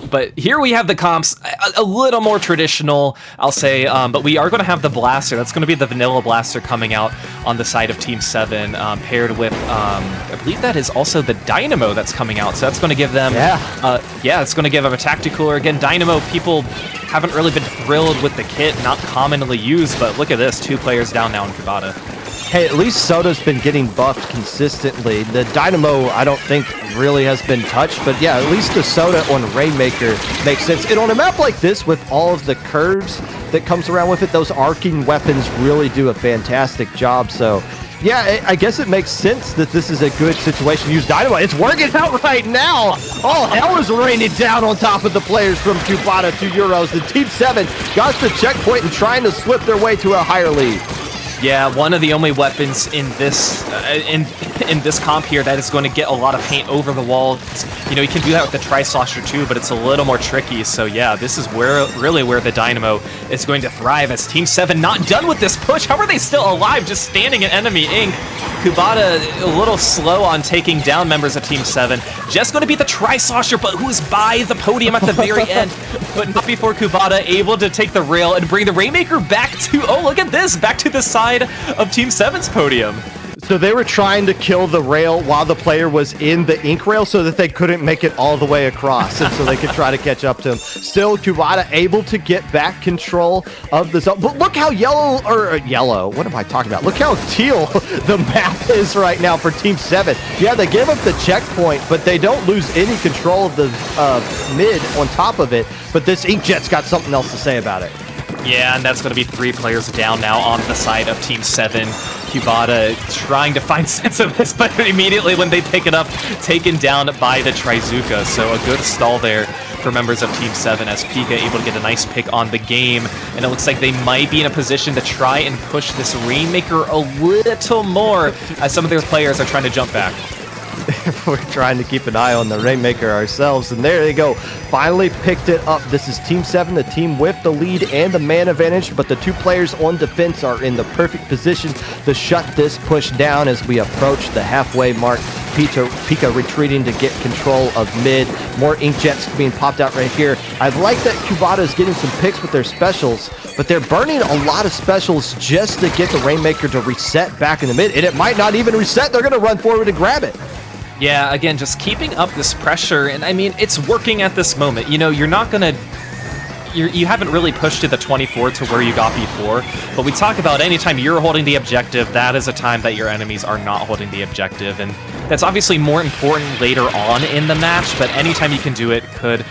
But here we have the comps, a little more traditional, I'll say, but we are going to have the Blaster. That's going to be the Vanilla Blaster coming out on the side of Team 7, paired with, I believe that is also the Dynamo that's coming out. So that's going to give them, it's going to give them a Tactifueler. Again, Dynamo, people haven't really been thrilled with the kit, not commonly used, but look at this, 2 players down now in Kubata. Hey, at least Soda's been getting buffed consistently. The Dynamo, I don't think, really has been touched, but yeah, at least the Soda on Rainmaker makes sense. And on a map like this, with all of the curves that comes around with it, those arcing weapons really do a fantastic job. So Yeah, I guess it makes sense that this is a good situation to use Dynamite. It's working out right now. All hell is raining down on top of the players from Cubata to Euros. The Team 7 got the checkpoint and trying to slip their way to a higher lead. Yeah, one of the only weapons in this in this comp here that is going to get a lot of paint over the walls. You know, you can do that with the Tri-Slosher too, but it's a little more tricky. So yeah, this is really where the Dynamo is going to thrive as Team 7 not done with this push. How are they still alive just standing in enemy ink? Cubata a little slow on taking down members of Team 7. Just going to be the Tri-Slosher, but who's by the podium at the very end. But not before Cubata able to take the rail and bring the Rainmaker back to, oh, look at this, back to the side of Team 7's podium. So they were trying to kill the rail while the player was in the ink rail so that they couldn't make it all the way across and so they could try to catch up to him. Still, Cubata able to get back control of the zone. But look how yellow, what am I talking about? Look how teal the map is right now for Team 7. Yeah, they give up the checkpoint, but they don't lose any control of the mid on top of it. But this Inkjet's got something else to say about it. Yeah, and that's going to be 3 players down now on the side of Team 7. Cubata trying to find sense of this, but immediately when they pick it up, taken down by the Trizuka. So a good stall there for members of Team 7 as Pika able to get a nice pick on the game. And it looks like they might be in a position to try and push this Rainmaker a little more as some of their players are trying to jump back. We're trying to keep an eye on the Rainmaker ourselves, and there they go. Finally picked it up. This is Team 7, the team with the lead and the man advantage, but the 2 players on defense are in the perfect position to shut this push down as we approach the halfway mark. Pika retreating to get control of mid. More Inkjets being popped out right here. I like that Cubata is getting some picks with their specials, but they're burning a lot of specials just to get the Rainmaker to reset back in the mid, and it might not even reset. They're going to run forward and grab it. Yeah, again, just keeping up this pressure, and I mean, it's working at this moment. You know, you're not gonna... You haven't really pushed to the 24 to where you got before, but we talk about anytime you're holding the objective, that is a time that your enemies are not holding the objective, and that's obviously more important later on in the match, but anytime you can do it could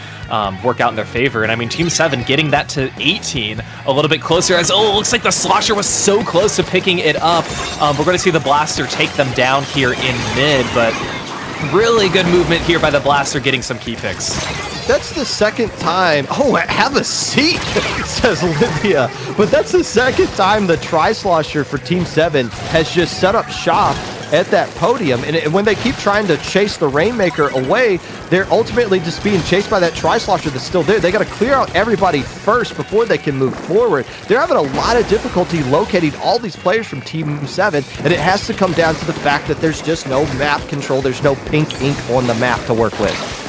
work out in their favor. And I mean, Team 7 getting that to 18 a little bit closer as, oh, it looks like the Slosher was so close to picking it up. We're going to see the Blaster take them down here in mid, but really good movement here by the Blaster getting some key picks. That's the second time. Oh, have a seat, says Olivia. But that's the second time the Tri-Slosher for Team 7 has just set up shop at that podium. And when they keep trying to chase the Rainmaker away, they're ultimately just being chased by that Tri-Slosher that's still there. They got to clear out everybody first before they can move forward. They're having a lot of difficulty locating all these players from Team 7, and it has to come down to the fact that there's just no map control. There's no pink ink on the map to work with.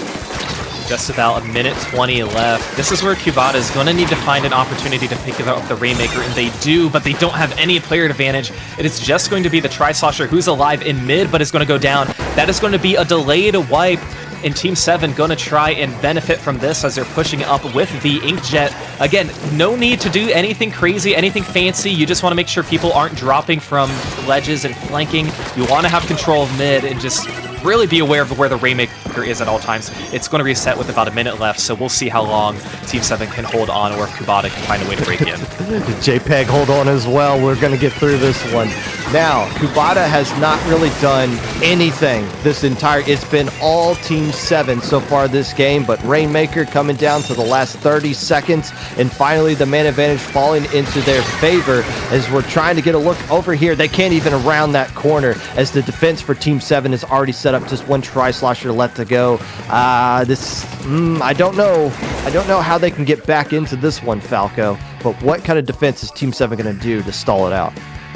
Just about a minute 20 left. This is where Cubata is going to need to find an opportunity to pick up the Rainmaker, and they do, but they don't have any player advantage. It is just going to be the Tri-Slosher who's alive in mid, but is going to go down. That is going to be a delayed wipe, and Team 7 going to try and benefit from this as they're pushing up with the Inkjet. Again, no need to do anything crazy, anything fancy. You just want to make sure people aren't dropping from ledges and flanking. You want to have control of mid and just really be aware of where the Rainmaker is at all times. It's going to reset with about a minute left, so we'll see how long Team 7 can hold on or if Cubata can find a way to break in. JPEG, hold on as well. We're going to get through this one. Now, Cubata has not really done anything this entire... It's been all Team 7 so far this game, but Rainmaker coming down to the last 30 seconds, and finally the man advantage falling into their favor as we're trying to get a look over here. They can't even around that corner as the defense for Team 7 is already set up. Just one Tri-Slosher left to go. I don't know. I don't know how they can get back into this one, Falco, but what kind of defense is Team 7 going to do to stall it out?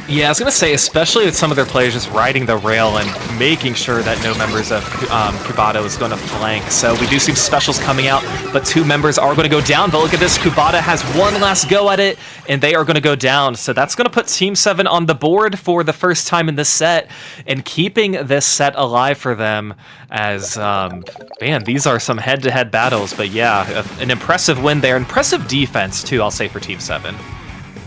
Yeah, I was going to say, especially with some of their players just riding the rail and making sure that no members of Cubata is going to flank. So we do see specials coming out, but 2 members are going to go down. But look at this, Cubata has one last go at it, and they are going to go down. So that's going to put Team 7 on the board for the first time in this set, and keeping this set alive for them as, man, these are some head-to-head battles. But yeah, an impressive win there. Impressive defense, too, I'll say, for Team 7.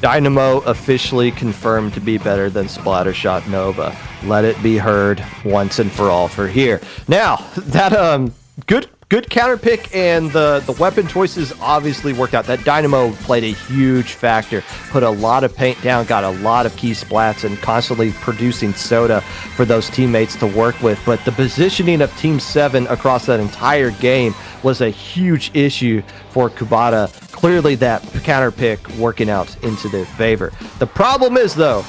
Dynamo officially confirmed to be better than Splattershot Nova. Let it be heard once and for all for here. Now, that good good counter pick, and the weapon choices obviously worked out. That Dynamo played a huge factor, put a lot of paint down, got a lot of key splats, and constantly producing soda for those teammates to work with. But the positioning of Team 7 across that entire game was a huge issue for Kubota. Clearly that counter pick working out into their favor. The problem is, though,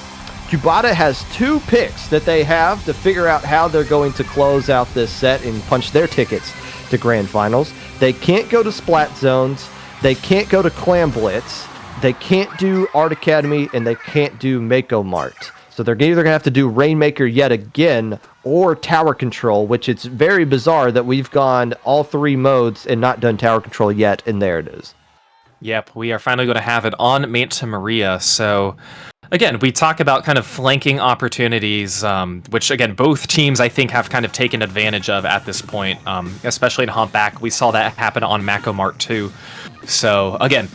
Kubota has 2 picks that they have to figure out how they're going to close out this set and punch their tickets to grand finals. They can't go to Splat Zones. They can't go to Clam Blitz. They can't do Art Academy, and they can't do Mako Mart. So they're either going to have to do Rainmaker yet again or Tower Control, which it's very bizarre that we've gone all 3 modes and not done Tower Control yet, and there it is. Yep, we are finally going to have it on Manta Maria. So, again, we talk about kind of flanking opportunities, which, again, both teams, I think, have kind of taken advantage of at this point, especially in Humpback. We saw that happen on Mako Mart too. So, again,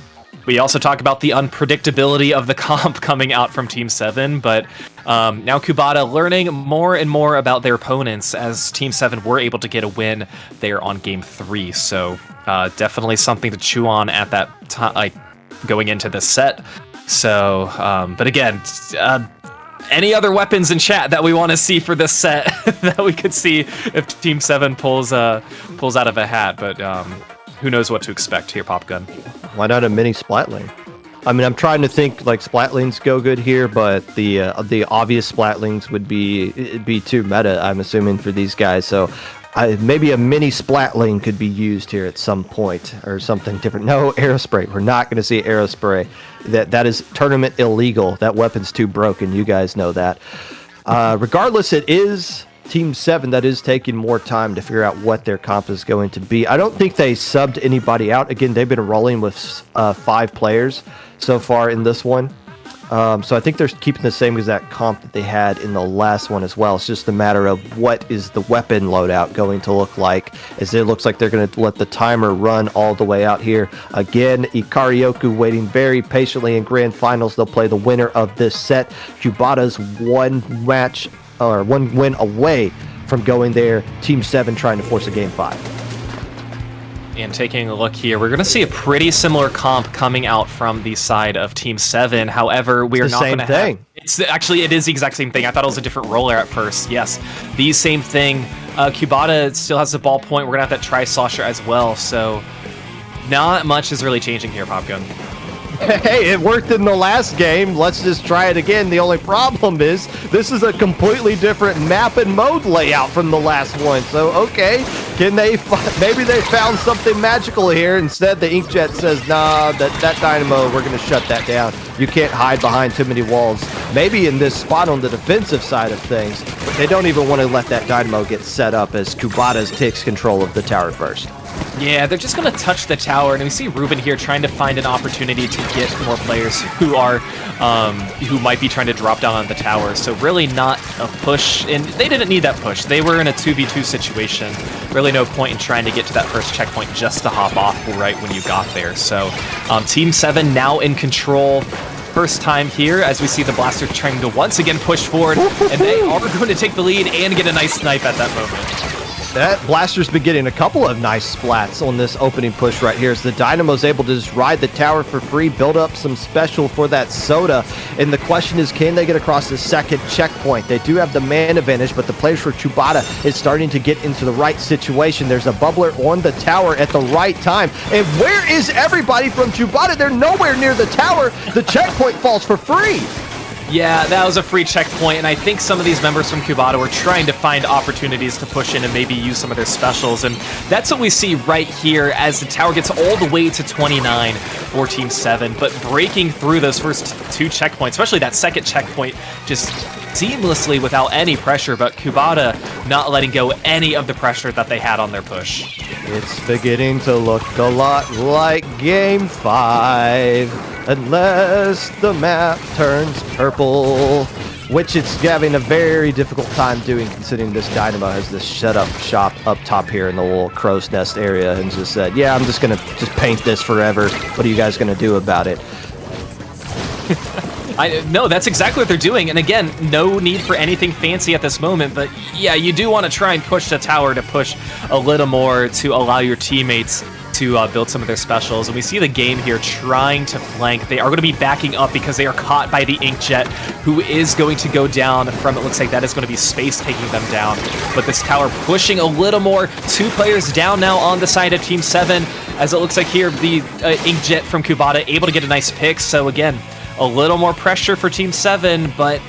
we also talk about the unpredictability of the comp coming out from Team 7, but now Kubota learning more and more about their opponents as Team 7 were able to get a win there on Game 3. So definitely something to chew on at that time, like going into this set. So, but again, any other weapons in chat that we want to see for this set that we could see if Team 7 pulls out of a hat, but who knows what to expect here, Popgun. Why not a mini Splatling? I mean, I'm trying to think like Splatlings go good here, but the obvious Splatlings would be too meta, I'm assuming, for these guys. So maybe a mini Splatling could be used here at some point or something different. No, Aerospray. We're not going to see Aerospray. That is tournament illegal. That weapon's too broken. You guys know that. Regardless, it is Team 7 that is taking more time to figure out what their comp is going to be. I don't think they subbed anybody out. Again, they've been rolling with 5 players so far in this one. So I think they're keeping the same exact comp that they had in the last one as well. It's just a matter of what is the weapon loadout going to look like, as it looks like they're going to let the timer run all the way out here. Again, Ikaryoku waiting very patiently in grand finals. They'll play the winner of this set. Kubota's one win away from going there. Team 7 trying to force a game 5. And taking a look here, we're going to see a pretty similar comp coming out from the side of Team 7. However, we are not going to have... It is the exact same thing. I thought it was a different roller at first. Yes, the same thing. Kubota still has the ballpoint. We're going to have that Tri-Slosher as well. So not much is really changing here, Popgun. Hey, it worked in the last game. Let's just try it again. The only problem is this is a completely different map and mode layout from the last one. So, okay, maybe they found something magical here. Instead, the Inkjet says, nah, that Dynamo, we're going to shut that down. You can't hide behind too many walls. Maybe in this spot on the defensive side of things, but they don't even want to let that Dynamo get set up as Kubota's takes control of the tower first. Yeah, they're just going to touch the tower, and we see Ruben here trying to find an opportunity to get more players who might be trying to drop down on the tower. So really not a push, and they didn't need that push. They were in a 2v2 situation. Really no point in trying to get to that first checkpoint just to hop off right when you got there. So Team 7 now in control. First time here as we see the Blaster trying to once again push forward, and they are going to take the lead and get a nice snipe at that moment. That Blaster's been getting a couple of nice splats on this opening push right here as the Dynamo's able to just ride the tower for free, build up some special for that soda. And the question is, can they get across the second checkpoint? They do have the man advantage, but the players for Kubota is starting to get into the right situation. There's a bubbler on the tower at the right time. And where is everybody from Kubota? They're nowhere near the tower. The checkpoint falls for free. Yeah, that was a free checkpoint, and I think some of these members from Kubota were trying to find opportunities to push in and maybe use some of their specials, and that's what we see right here as the tower gets all the way to 29 for Team 7, but breaking through those first 2 checkpoints, especially that second checkpoint, just seamlessly without any pressure, but Kubota not letting go any of the pressure that they had on their push. It's beginning to look a lot like Game 5, unless the map turns purple, which it's having a very difficult time doing considering this Dynamo has this shut-up shop up top here in the little crow's nest area and just said, yeah, I'm just going to paint this forever. What are you guys going to do about it? No, that's exactly what they're doing. And again, no need for anything fancy at this moment. But yeah, you do want to try and push the tower to push a little more to allow your teammates to build some of their specials. And we see the game here trying to flank. They are going to be backing up because they are caught by the Inkjet, who is going to go down from, it looks like that is going to be Space taking them down. But this tower pushing a little more. 2 players down now on the side of Team 7, as it looks like here the Inkjet from Kubota able to get a nice pick. So again, a little more pressure for Team 7, but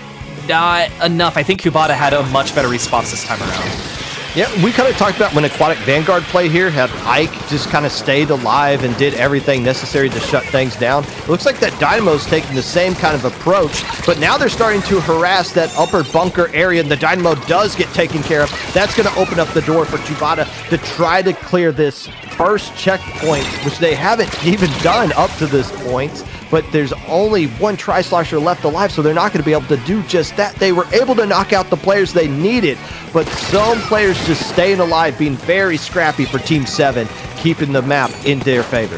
not enough. I think Kubota had a much better response this time around. Yeah, we kind of talked about when Aquatic Vanguard play here, had Ike just kind of stayed alive and did everything necessary to shut things down. It looks like that Dynamo's taking the same kind of approach, but now they're starting to harass that upper bunker area, and the Dynamo does get taken care of. That's going to open up the door for Kubota to try to clear this first checkpoint, which they haven't even done up to this point. But there's only one Tri-Slosher left alive, so they're not going to be able to do just that. They were able to knock out the players they needed, but some players just staying alive, being very scrappy for Team 7, keeping the map in their favor.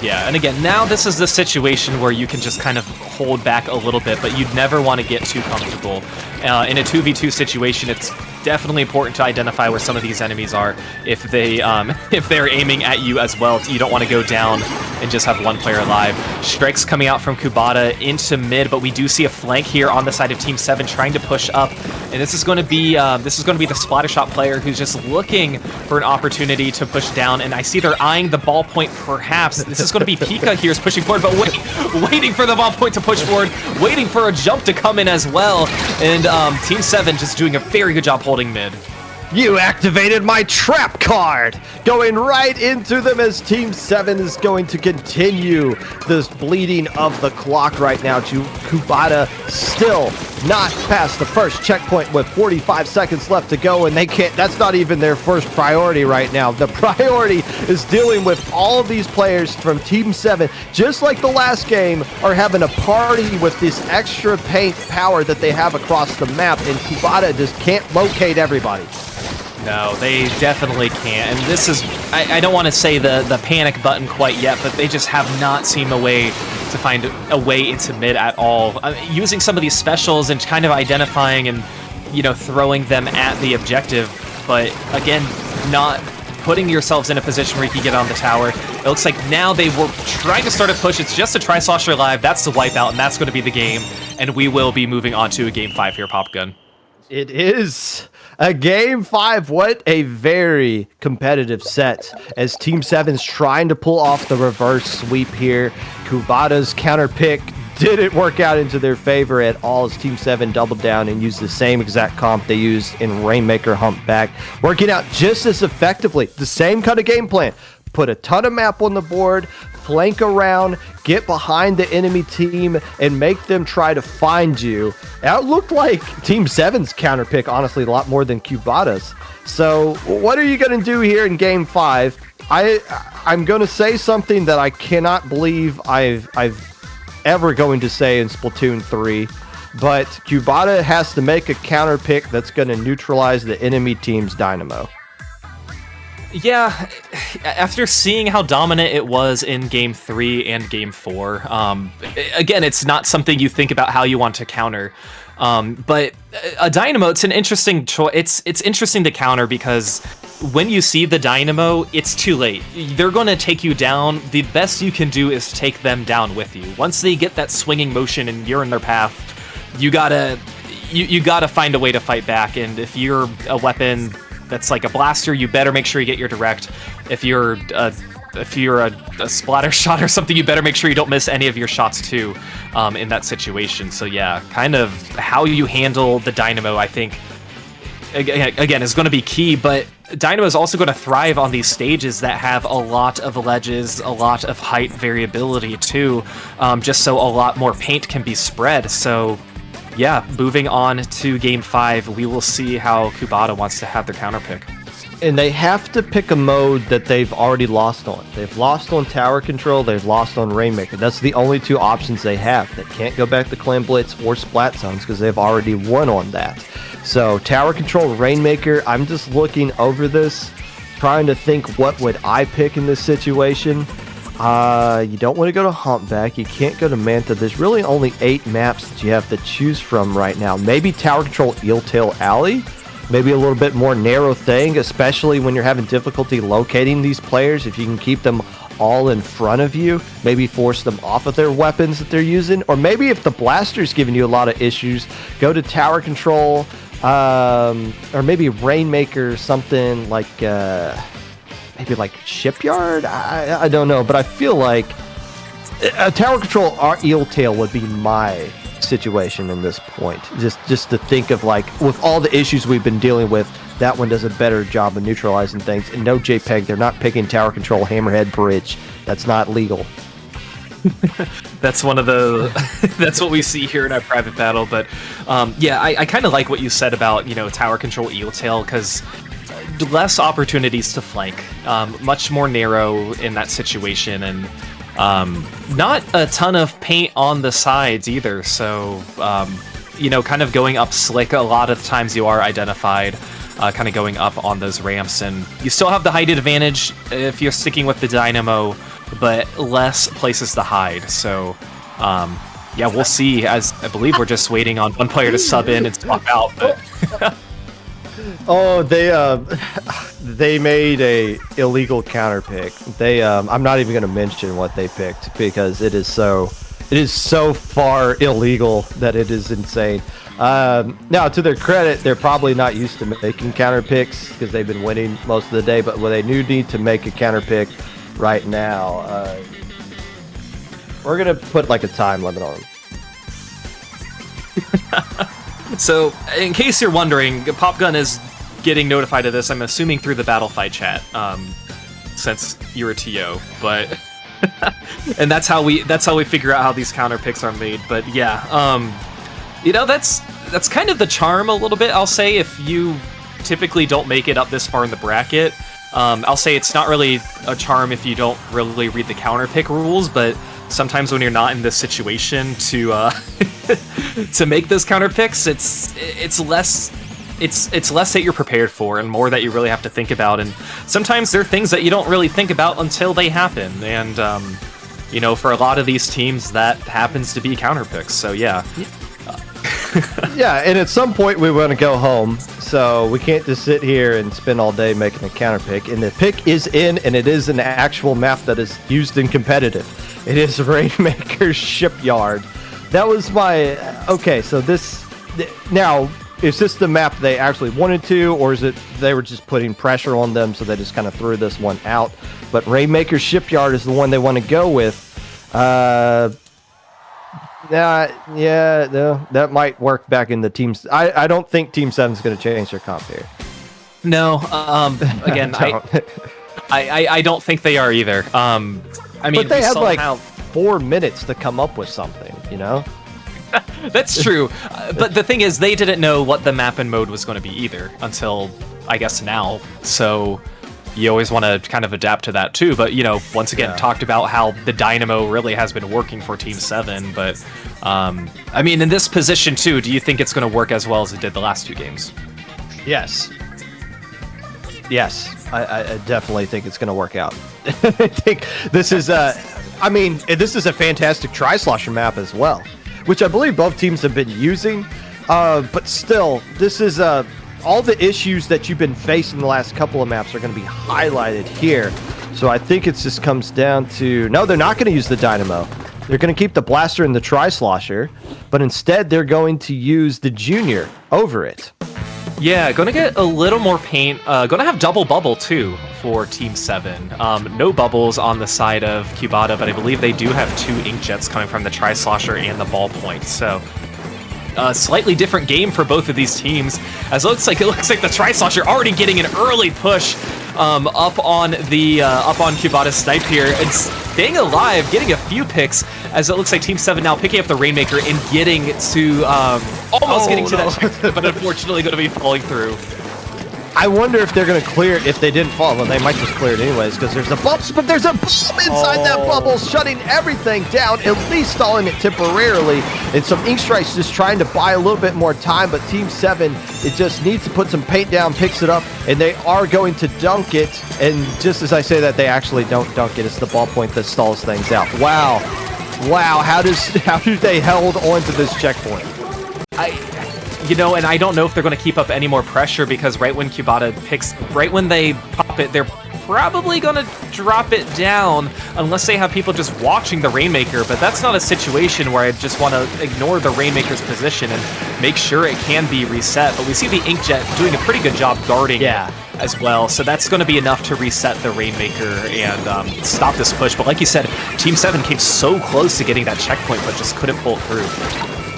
Yeah, and again, now this is the situation where you can just kind of hold back a little bit, but you'd never want to get too comfortable. In a 2v2 situation, it's definitely important to identify where some of these enemies are. If they're aiming at you as well, you don't want to go down and just have one player alive. Strikes coming out from Kubota into mid, but we do see a flank here on the side of Team 7 trying to push up, and this is going to be the Splattershot player who's just looking for an opportunity to push down, and I see they're eyeing the ballpoint perhaps. This is going to be Pika here is pushing forward, but waiting for the ballpoint to push forward, waiting for a jump to come in as well, and Team 7 just doing a very good job holding mid. You activated my trap card! Going right into them as Team 7 is going to continue this bleeding of the clock right now. To Kubota still not past the first checkpoint with 45 seconds left to go, and they can't, that's not even their first priority right now. The priority is dealing with all of these players from Team 7, just like the last game, are having a party with this extra paint power that they have across the map, and Kubota just can't locate everybody. No, they definitely can't. And this is, I don't want to say the panic button quite yet, but they just have not seen a way to find a way into mid at all. Using some of these specials and kind of identifying and, throwing them at the objective, but again, not putting yourselves in a position where you can get on the tower. It looks like now they were trying to start a push. It's just a Tri-Slosher live. That's the wipeout, and that's going to be the game. And we will be moving on to a Game 5 here, Popgun. It is a Game 5. What a very competitive set as Team 7's trying to pull off the reverse sweep here. Kubota's counter pick didn't work out into their favor at all as Team 7 doubled down and used the same exact comp they used in Rainmaker Humpback, working out just as effectively. The same kind of game plan. Put a ton of map on the board, flank around, get behind the enemy team, and make them try to find you. That looked like Team 7's counter pick, honestly, a lot more than Kubota's. So what are you going to do here in Game 5? I'm going to say something that I cannot believe I've ever going to say in Splatoon 3, but Kubota has to make a counter pick that's going to neutralize the enemy team's Dynamo. Yeah, after seeing how dominant it was in Game 3 and Game 4, again, it's not something you think about how you want to counter. But a Dynamo, it's an interesting choice. It's interesting to counter because when you see the Dynamo, it's too late. They're going to take you down. The best you can do is take them down with you. Once they get that swinging motion and you're in their path, you gotta find a way to fight back. And if you're a weapon that's like a blaster, you better make sure you get your direct. If you're a splatter shot or something, you better make sure you don't miss any of your shots too in that situation. So yeah, kind of how you handle the Dynamo, I think, again, is going to be key, but Dynamo is also going to thrive on these stages that have a lot of ledges, a lot of height variability too, just so a lot more paint can be spread. So yeah, moving on to Game 5, we will see how Kubota wants to have their counter pick. And they have to pick a mode that they've already lost on. They've lost on Tower Control, they've lost on Rainmaker. That's the only two options they have. They can't go back to Clan Blitz or Splat Zones because they've already won on that. So Tower Control, Rainmaker, I'm just looking over this, trying to think what would I pick in this situation. You don't want to go to Humpback. You can't go to Manta. There's really only 8 maps that you have to choose from right now. Maybe Tower Control Eeltail Alley. Maybe a little bit more narrow thing, especially when you're having difficulty locating these players. If you can keep them all in front of you, maybe force them off of their weapons that they're using. Or maybe if the blaster's giving you a lot of issues, go to Tower Control, or maybe Rainmaker, something like... maybe like Shipyard? I don't know, but I feel like a Tower Control Eeltail would be my situation in this point. Just to think of, like, with all the issues we've been dealing with, that one does a better job of neutralizing things. And no JPEG, they're not picking Tower Control Hammerhead Bridge. That's not legal. That's one of the that's what we see here in our private battle. But yeah, I kind of like what you said about, Tower Control Eeltail, because less opportunities to flank, much more narrow in that situation, and not a ton of paint on the sides either. So kind of going up slick, a lot of times you are identified kind of going up on those ramps, and you still have the height advantage if you're sticking with the Dynamo, but less places to hide. So yeah, we'll see, as I believe we're just waiting on one player to sub in and swap out, but Oh, they made a illegal counter pick. I'm not even going to mention what they picked, because it is so far illegal that it is insane. Now, to their credit, they're probably not used to making counter picks because they've been winning most of the day. But they do need to make a counter pick right now. We're gonna put like a time limit on them. So, in case you're wondering, Popgun is getting notified of this, I'm assuming through the Battle Fight chat, since you're a TO, but... and that's how we figure out how these counter picks are made. But yeah, that's kind of the charm a little bit, I'll say, if you typically don't make it up this far in the bracket. I'll say it's not really a charm if you don't really read the counter pick rules, but sometimes when you're not in this situation to to make those counter picks, it's less that you're prepared for and more that you really have to think about. And sometimes there are things that you don't really think about until they happen. And for a lot of these teams, that happens to be counter picks. So yeah. Yeah, and at some point we want to go home, so we can't just sit here and spend all day making a counter pick. And the pick is in, and it is an actual map that is used in competitive. It is Rainmaker's Shipyard. That was my... Okay, so now, is this the map they actually wanted to, or is it they were just putting pressure on them, so they just kind of threw this one out? But Rainmaker's Shipyard is the one they want to go with. That might work back in the teams. I don't think Team 7 is going to change their comp here. No, again, I don't think they are either. I mean, but they had like 4 minutes to come up with something, That's true. But the thing is, they didn't know what the map and mode was going to be either until, I guess, now. So you always want to kind of adapt to that too. But, once again, talked about how the Dynamo really has been working for Team 7. But, I mean, in this position too, do you think it's going to work as well as it did the last 2 games? Yes. I definitely think it's going to work out. I think this is this is a fantastic Tri-Slosher map as well, which I believe both teams have been using. But still, this is all the issues that you've been facing the last couple of maps are going to be highlighted here. So I think it just comes down to... No, they're not going to use the Dynamo. They're going to keep the Blaster and the Tri-Slosher, but instead they're going to use the Junior over it. Yeah, gonna get a little more paint. Gonna have double bubble too for Team 7. No bubbles on the side of Cubata, but I believe they do have 2 inkjets coming from the Tri-Slosher and the ballpoint. So a slightly different game for both of these teams, as it looks like the Tri-Slosher already getting an early push up on Cubata's snipe here and staying alive, getting a few picks, as it looks like Team 7 now picking up the Rainmaker and getting to that check, but unfortunately going to be falling through. I wonder if they're going to clear if they didn't fall. Well, they might just clear it anyways because there's a bubble, but there's a bomb inside that bubble, shutting everything down, at least stalling it temporarily. And some Ink Strikes just trying to buy a little bit more time, but Team 7, it just needs to put some paint down, picks it up, and they are going to dunk it. And just as I say that, they actually don't dunk it. It's the ballpoint that stalls things out. Wow. Wow, how do they held on to this checkpoint? And I don't know if they're going to keep up any more pressure because right when they pop it, they're probably going to drop it down unless they have people just watching the Rainmaker, but that's not a situation where I just want to ignore the Rainmaker's position and make sure it can be reset. But we see the Inkjet doing a pretty good job guarding it as well, so that's going to be enough to reset the Rainmaker and stop this push. But like you said, Team 7 came so close to getting that checkpoint, but just couldn't pull it through.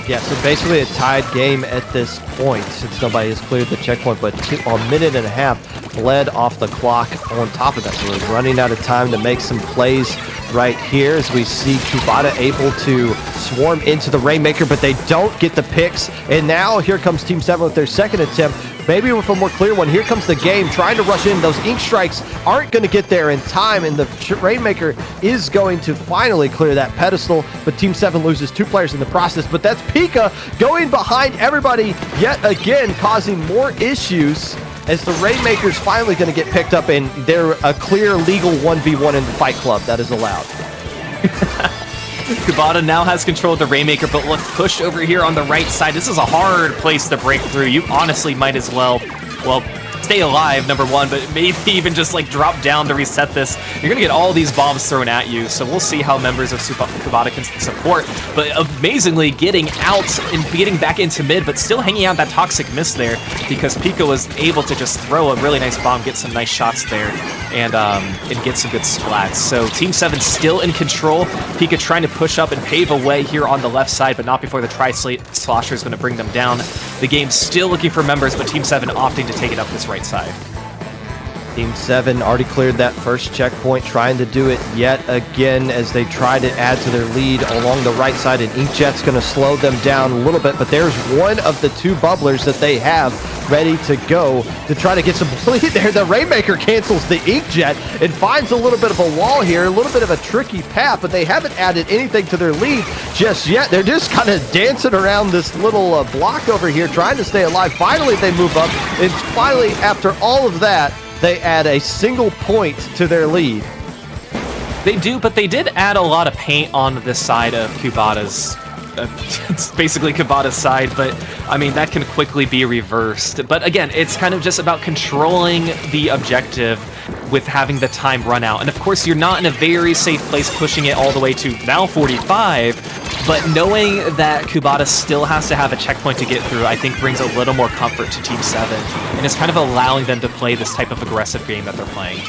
Yeah, so basically a tied game at this point since nobody has cleared the checkpoint, but a minute and a half bled off the clock on top of that. So we're running out of time to make some plays right here as we see Kubota able to swarm into the Rainmaker, but they don't get the picks. And now here comes Team 7 with their second attempt. Maybe with a more clear one. Here comes the game, trying to rush in. Those Ink Strikes aren't going to get there in time, and the Rainmaker is going to finally clear that pedestal, but Team 7 loses 2 players in the process. But that's Pika going behind everybody yet again, causing more issues as the Rainmaker's finally going to get picked up, and they're a clear legal 1v1 in the Fight Club. That is allowed. Kubota now has control of the Rainmaker, but look, pushed over here on the right side. This is a hard place to break through. You honestly might as well stay alive, number one, but maybe even just like drop down to reset this. You're gonna get all these bombs thrown at you, so we'll see how members of Kubota can support. But amazingly getting out and getting back into mid, but still hanging out that toxic miss there because Pika was able to just throw a really nice bomb, get some nice shots there, and get some good splats. So Team 7 still in control. Pika trying to push up and pave a way here on the left side, but not before the Tri-Slosher is going to bring them down. The game's still looking for members, but Team 7 opting to take it up this right side. Team 7 already cleared that first checkpoint, trying to do it yet again as they try to add to their lead along the right side, and Inkjet's going to slow them down a little bit, but there's one of the 2 bubblers that they have ready to go to try to get some lead there. The Rainmaker cancels the Inkjet and finds a little bit of a wall here, a little bit of a tricky path, but they haven't added anything to their lead just yet. They're just kind of dancing around this little block over here, trying to stay alive. Finally, they move up, and finally, after all of that, they add a single point to their lead. They do, but they did add a lot of paint on this side of Kubota's. It's basically Kubota's side, but I mean, that can quickly be reversed. But again, it's kind of just about controlling the objective with having the time run out. And of course, you're not in a very safe place pushing it all the way to now 45, but knowing that Kubota still has to have a checkpoint to get through, I think brings a little more comfort to Team 7, and it's kind of allowing them to play this type of aggressive game that they're playing.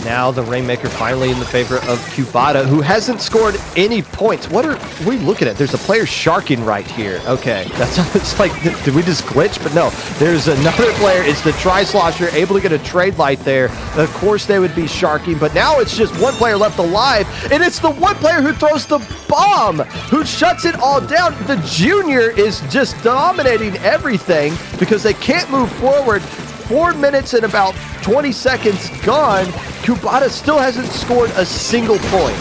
Now the Rainmaker finally in the favor of Kubota, who hasn't scored any points. What are we looking at? There's a player sharking right here. Okay, that's it's like, did we just glitch? But no, there's another player. It's the Tri-Slosher, able to get a trade light there. Of course they would be sharking, but now it's just one player left alive, and it's the one player who throws the bomb, who shuts it all down. The Junior is just dominating everything because they can't move forward. 4 minutes and about 20 seconds gone. Kubota still hasn't scored a single point.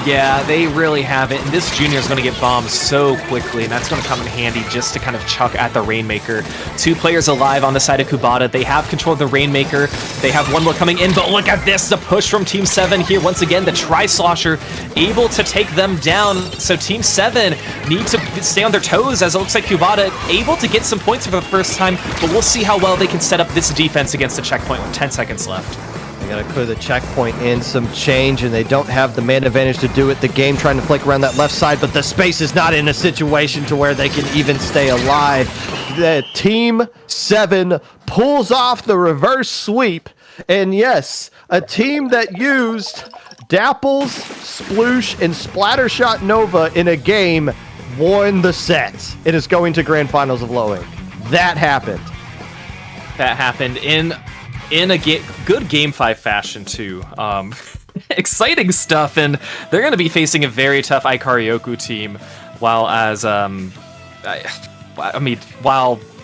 Yeah, they really haven't, and this Junior is going to get bombed so quickly, and that's going to come in handy just to kind of chuck at the Rainmaker. 2 players alive on the side of Kubota. They have control of the Rainmaker. They have one more coming in, but look at this, the push from Team 7 here. Once again, the Tri-Slosher able to take them down, so Team 7 need to stay on their toes, as it looks like Kubota able to get some points for the first time, but we'll see how well they can set up this defense against the checkpoint with 10 seconds left. They got to clear the checkpoint and some change, and they don't have the man advantage to do it. The game trying to flick around that left side, but the space is not in a situation to where they can even stay alive. The Team 7 pulls off the reverse sweep, and yes, a team that used Dapples, Sploosh, and Splattershot Nova in a game won the set. It is going to Grand Finals of Lowing. That happened. That happened in a good Game 5 fashion, too. Exciting stuff, and they're going to be facing a very tough Ikaryoku team, while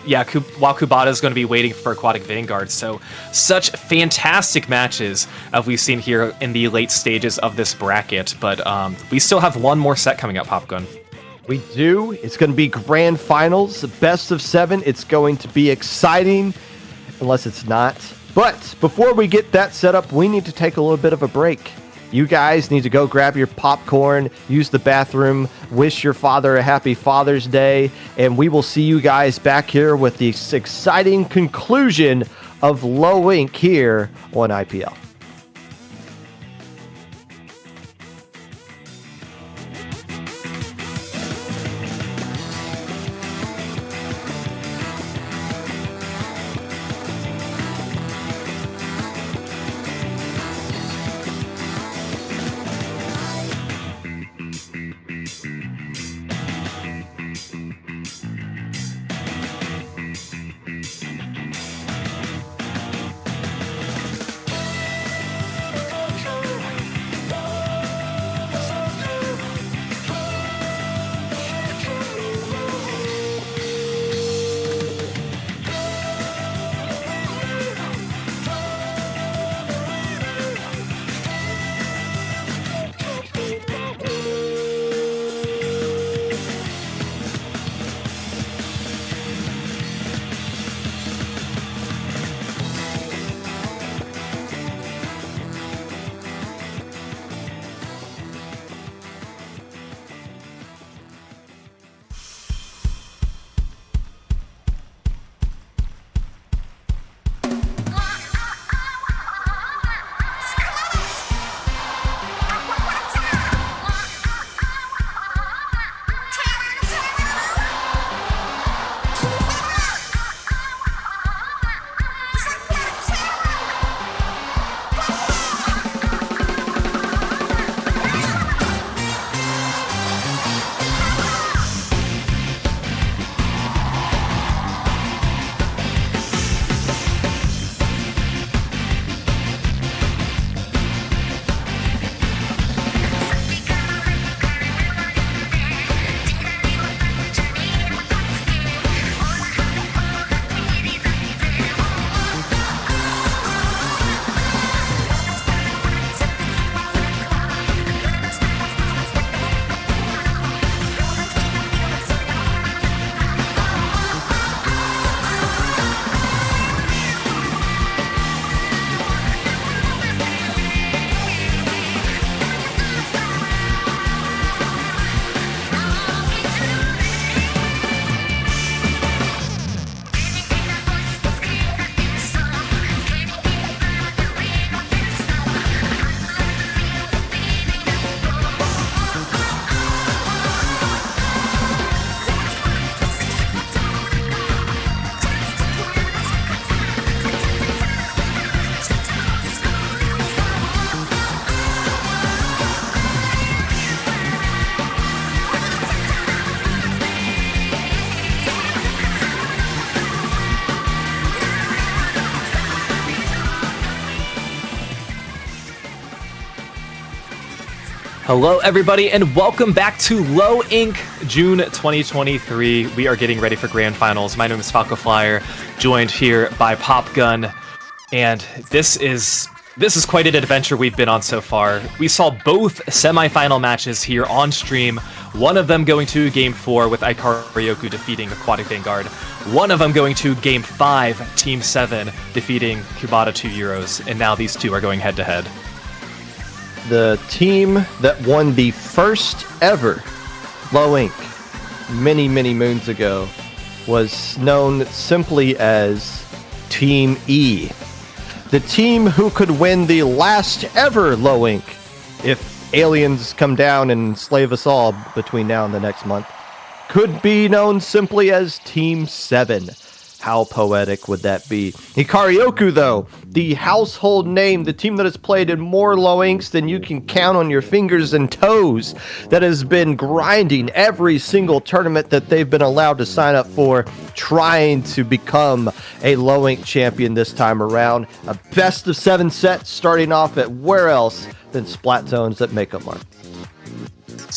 while Kubata is going to be waiting for Aquatic Vanguard. So such fantastic matches we've seen here in the late stages of this bracket. But we still have one more set coming up, Popgun. We do. It's going to be grand finals, best of 7. It's going to be exciting, unless it's not. But before we get that set up, we need to take a little bit of a break. You guys need to go grab your popcorn, use the bathroom, wish your father a happy Father's Day, and we will see you guys back here with the exciting conclusion of Low Ink here on IPL. Hello, everybody, and welcome back to Low Ink June 2023. We are getting ready for grand finals. My name is Falco Flyer, joined here by Popgun, and this is quite an adventure we've been on so far. We saw both semifinal matches here on stream. One of them going to Game 4 with Ikaryoku defeating Aquatic Vanguard. One of them going to Game 5, Team 7 defeating Kubata 2 Euros, and now these two are going head-to-head. The team that won the first ever Low Ink many, many moons ago was known simply as Team E. The team who could win the last ever Low Ink if aliens come down and enslave us all between now and the next month could be known simply as Team 7. How poetic would that be? Ikaryoku, though, the household name, the team that has played in more Low Inks than you can count on your fingers and toes, that has been grinding every single tournament that they've been allowed to sign up for, trying to become a Low Ink champion this time around. A best of 7 set starting off at where else than Splatoon's at Makeup Mark.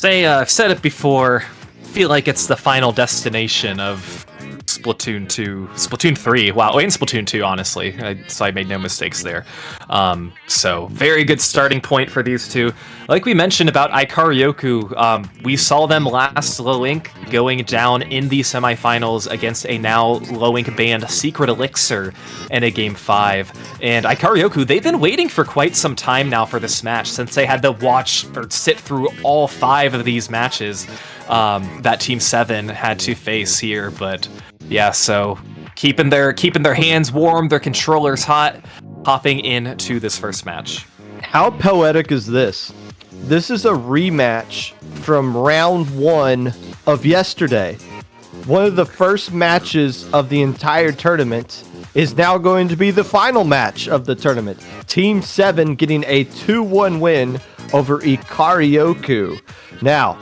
I've said it before, I feel like it's the final destination of Splatoon 2, Splatoon 3, wow, and Splatoon 2, honestly. So I made no mistakes there. So very good starting point for these two. Like we mentioned about Ikaryoku, we saw them last low ink going down in the semifinals against a now low ink banned Secret Elixir in a Game 5. And Ikaryoku, they've been waiting for quite some time now for this match, since they had to watch or sit through all 5 of these matches that Team 7 had to face here. But yeah, so keeping their hands warm, their controllers hot, hopping into this first match. How poetic is this? This is a rematch from round 1 of yesterday. One of the first matches of the entire tournament is now going to be the final match of the tournament. Team 7 getting a 2-1 win over Ikaryoku. Now,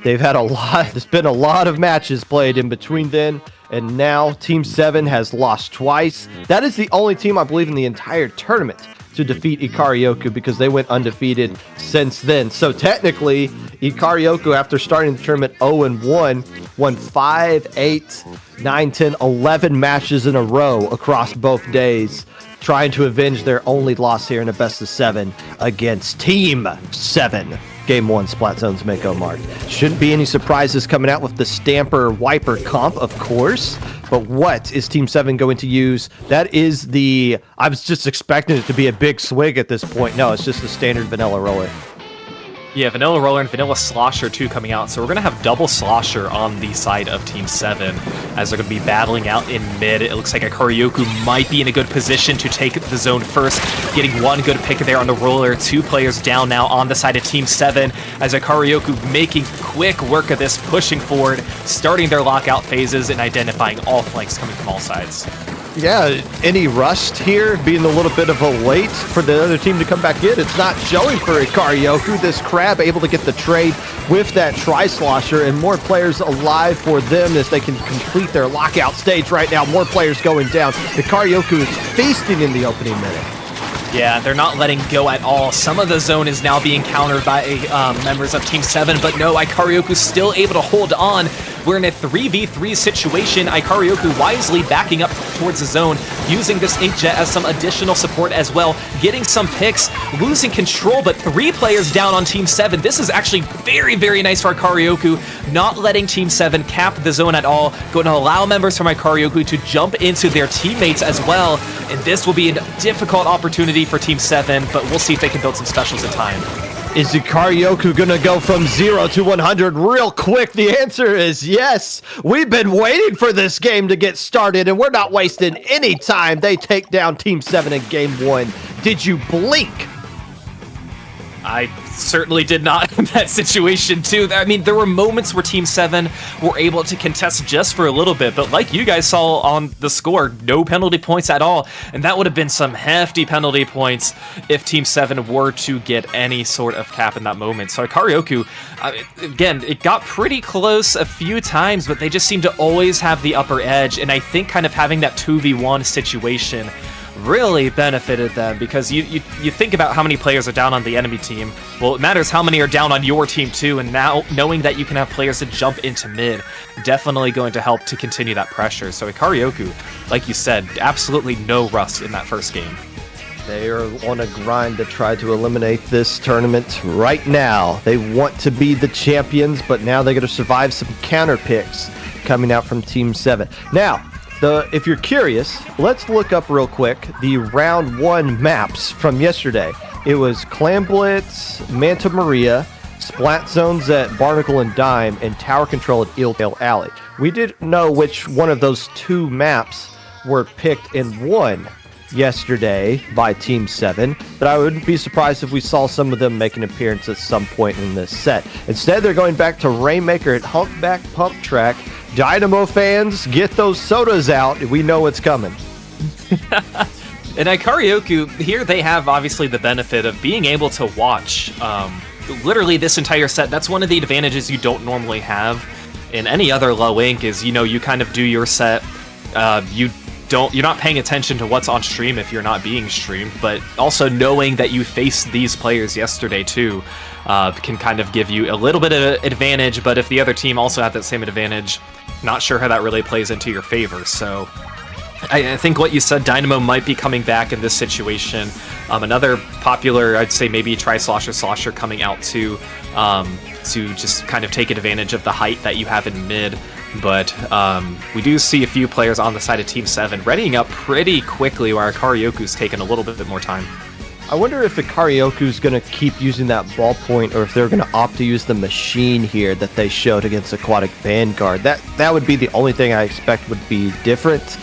there's been a lot of matches played in between then, and now Team 7 has lost twice. That is the only team, I believe, in the entire tournament to defeat Ikaryoku, because they went undefeated since then. So technically, Ikaryoku, after starting the tournament 0-1, won 5, 8, 9, 10, 11 matches in a row across both days, trying to avenge their only loss here in a best of 7 against Team 7. Game 1, Splatzone's Mako Mark. Shouldn't be any surprises coming out with the Stamper Wiper comp, of course. But what is Team 7 going to use? That is I was just expecting it to be a big swig at this point. No, it's just a standard vanilla roller. Yeah, Vanilla Roller and Vanilla Slosher 2 coming out, so we're going to have double Slosher on the side of Team 7, as they're going to be battling out in mid. It looks like Ikaryoku might be in a good position to take the zone first, getting one good pick there on the roller. 2 players down now on the side of Team 7, as Ikaryoku making quick work of this, pushing forward, starting their lockout phases, and identifying all flanks coming from all sides. Yeah, any rust here, being a little bit of a wait for the other team to come back in. It's not showing for Ikaryoku. This Crab able to get the trade with that Tri-Slosher, and more players alive for them as they can complete their lockout stage right now. More players going down. Ikaryoku is feasting in the opening minute. Yeah, they're not letting go at all. Some of the zone is now being countered by members of Team 7, but no, Ikaryoku's still able to hold on. We're in a 3v3 situation. Ikaryoku wisely backing up towards the zone, using this Inkjet as some additional support as well, getting some picks, losing control, but 3 players down on Team 7. This is actually very, very nice for Ikaryoku, not letting Team 7 cap the zone at all, going to allow members from Ikaryoku to jump into their teammates as well, and this will be a difficult opportunity for Team 7, but we'll see if they can build some specials in time. Is Ikaryoku gonna go from 0 to 100 real quick? The answer is yes. We've been waiting for this game to get started, and we're not wasting any time. They take down Team 7 in Game 1. Did you blink? I certainly did not in that situation too. I mean, there were moments where Team 7 were able to contest just for a little bit, but like you guys saw on the score, no penalty points at all, and that would have been some hefty penalty points if Team 7 were to get any sort of cap in that moment. So Ikaryoku, again, it got pretty close a few times, but they just seem to always have the upper edge, and I think kind of having that 2v1 situation really benefited them, because you think about how many players are down on the enemy team. Well, it matters how many are down on your team too, and now knowing that you can have players to jump into mid, definitely going to help to continue that pressure. So Ikaryoku, like you said, absolutely no rust in that first game. They are on a grind to try to eliminate this tournament right now. They want to be the champions, but now they're going to survive some counter picks coming out from Team 7. Now, if you're curious, let's look up real quick the round 1 maps from yesterday. It was Clamblitz, Manta Maria, Splat Zones at Barnacle and Dime, and Tower Control at Eeltail Alley. We didn't know which one of those 2 maps were picked and won yesterday by Team 7, but I wouldn't be surprised if we saw some of them make an appearance at some point in this set. Instead, they're going back to Rainmaker at Humpback Pump Track. Dynamo fans, get those sodas out. We know what's coming. And Ikaryoku, here they have obviously the benefit of being able to watch literally this entire set. That's one of the advantages you don't normally have in any other low ink is, you kind of do your set. You're not paying attention to what's on stream if you're not being streamed, but also knowing that you faced these players yesterday too can kind of give you a little bit of advantage. But if the other team also had that same advantage, not sure how that really plays into your favor. So I think what you said, Dynamo might be coming back in this situation. Another popular, I'd say maybe try Slosher coming out to just kind of take advantage of the height that you have in mid. But we do see a few players on the side of Team 7 readying up pretty quickly, while Ikaryoku's taking a little bit more time. I wonder if Ikaryoku's going to keep using that ballpoint, or if they're going to opt to use the machine here that they showed against Aquatic Vanguard. That would be the only thing I expect would be different.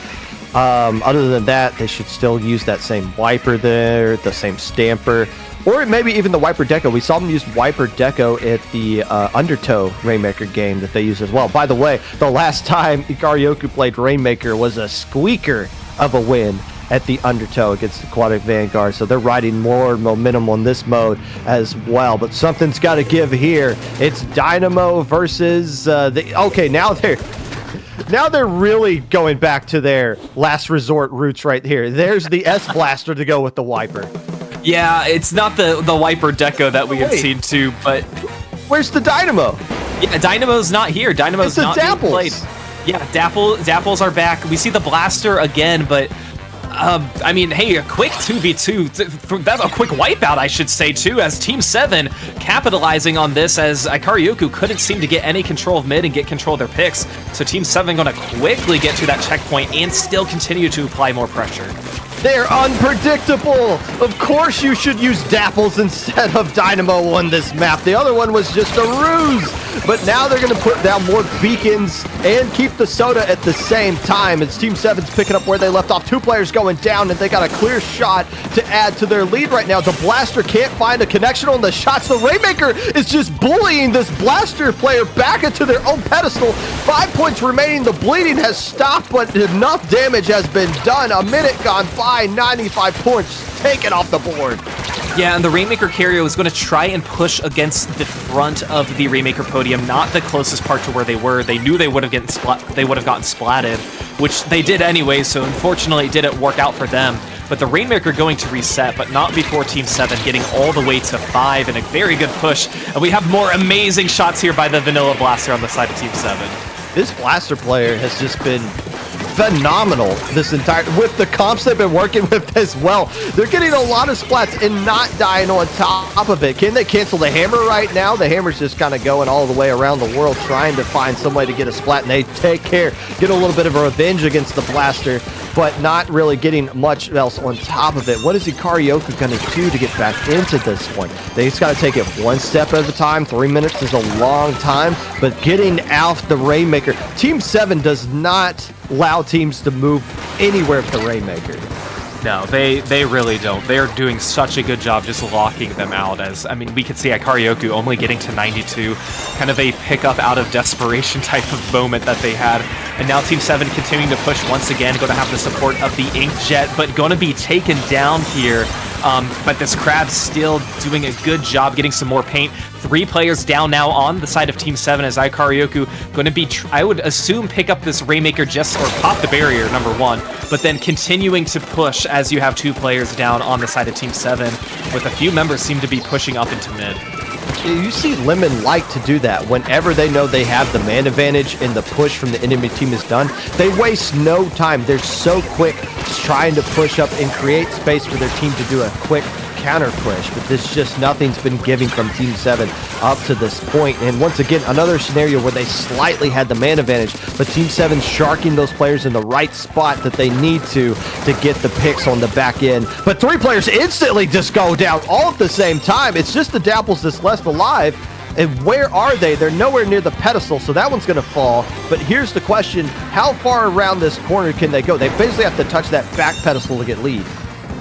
Other than that, they should still use that same wiper there, the same stamper, or maybe even the wiper deco. We saw them use wiper deco at the Undertow Rainmaker game that they use as well. By the way, the last time Ikaryoku played Rainmaker was a squeaker of a win at the Undertow against Aquatic Vanguard, so they're riding more momentum on this mode as well. But something's got to give here. It's Dynamo versus Now they're really going back to their last resort roots right here. There's the S Blaster to go with the wiper. Yeah, it's not the wiper deco that we had seen too, but where's the Dynamo? Yeah, Dynamo's not here. Dynamo's not being played. Yeah, Dapples are back. We see the Blaster again, but I mean, hey, a quick 2v2. That's a quick wipeout, I should say, too, as Team 7 capitalizing on this, as Ikaryoku couldn't seem to get any control of mid and get control of their picks. So Team 7 going to quickly get to that checkpoint and still continue to apply more pressure. They're unpredictable. Of course you should use Dapples instead of Dynamo on this map. The other one was just a ruse. But now they're going to put down more beacons and keep the soda at the same time. As Team 7's picking up where they left off. 2 players going down, and they got a clear shot to add to their lead right now. The Blaster can't find a connection on the shots. The Rainmaker is just bullying this Blaster player back into their own pedestal. 5 points remaining. The bleeding has stopped, but enough damage has been done. A minute gone by. 95 points taken off the board. Yeah, and the Rainmaker carrier was going to try and push against the front of the Rainmaker podium, not the closest part to where they were. They knew they would have gotten splatted, which they did anyway, so unfortunately it didn't work out for them. But the Rainmaker going to reset, but not before Team 7 getting all the way to 5 in a very good push. And we have more amazing shots here by the Vanilla Blaster on the side of Team 7. This Blaster player has just been phenomenal this entire, with the comps they've been working with as well. They're getting a lot of splats and not dying on top of it. Can they cancel the hammer right now? The hammer's just kind of going all the way around the world trying to find some way to get a splat, and they take care, get a little bit of a revenge against the Blaster, but not really getting much else on top of it. What is Ikaryoku going to do to get back into this point? They just got to take it one step at a time. 3 minutes is a long time, but getting out the Rainmaker. Team 7 does not allow teams to move anywhere with the Rainmaker. No, they really don't. They're doing such a good job just locking them out. As I mean, we could see Ikaryoku only getting to 92, kind of a pickup out of desperation type of moment that they had. And now Team 7 continuing to push once again, going to have the support of the Inkjet, but going to be taken down here. But this Crab's still doing a good job getting some more paint. 3 players down now on the side of Team 7 as Ikaryoku going to be, I would assume, pick up this Rainmaker or pop the barrier, number 1, but then continuing to push as you have 2 players down on the side of Team 7, with a few members seem to be pushing up into mid. You see Lemon like to do that whenever they know they have the man advantage and the push from the enemy team is done. They waste no time. They're so quick trying to push up and create space for their team to do a quick counter push, but this just nothing's been giving from Team 7 up to this point. And once again, another scenario where they slightly had the man advantage, but Team 7 sharking those players in the right spot that they need to get the picks on the back end. But 3 players instantly just go down all at the same time. It's just the Dapples that's left alive. And where are they? They're nowhere near the pedestal, so that one's going to fall. But here's the question: how far around this corner can they go? They basically have to touch that back pedestal to get lead.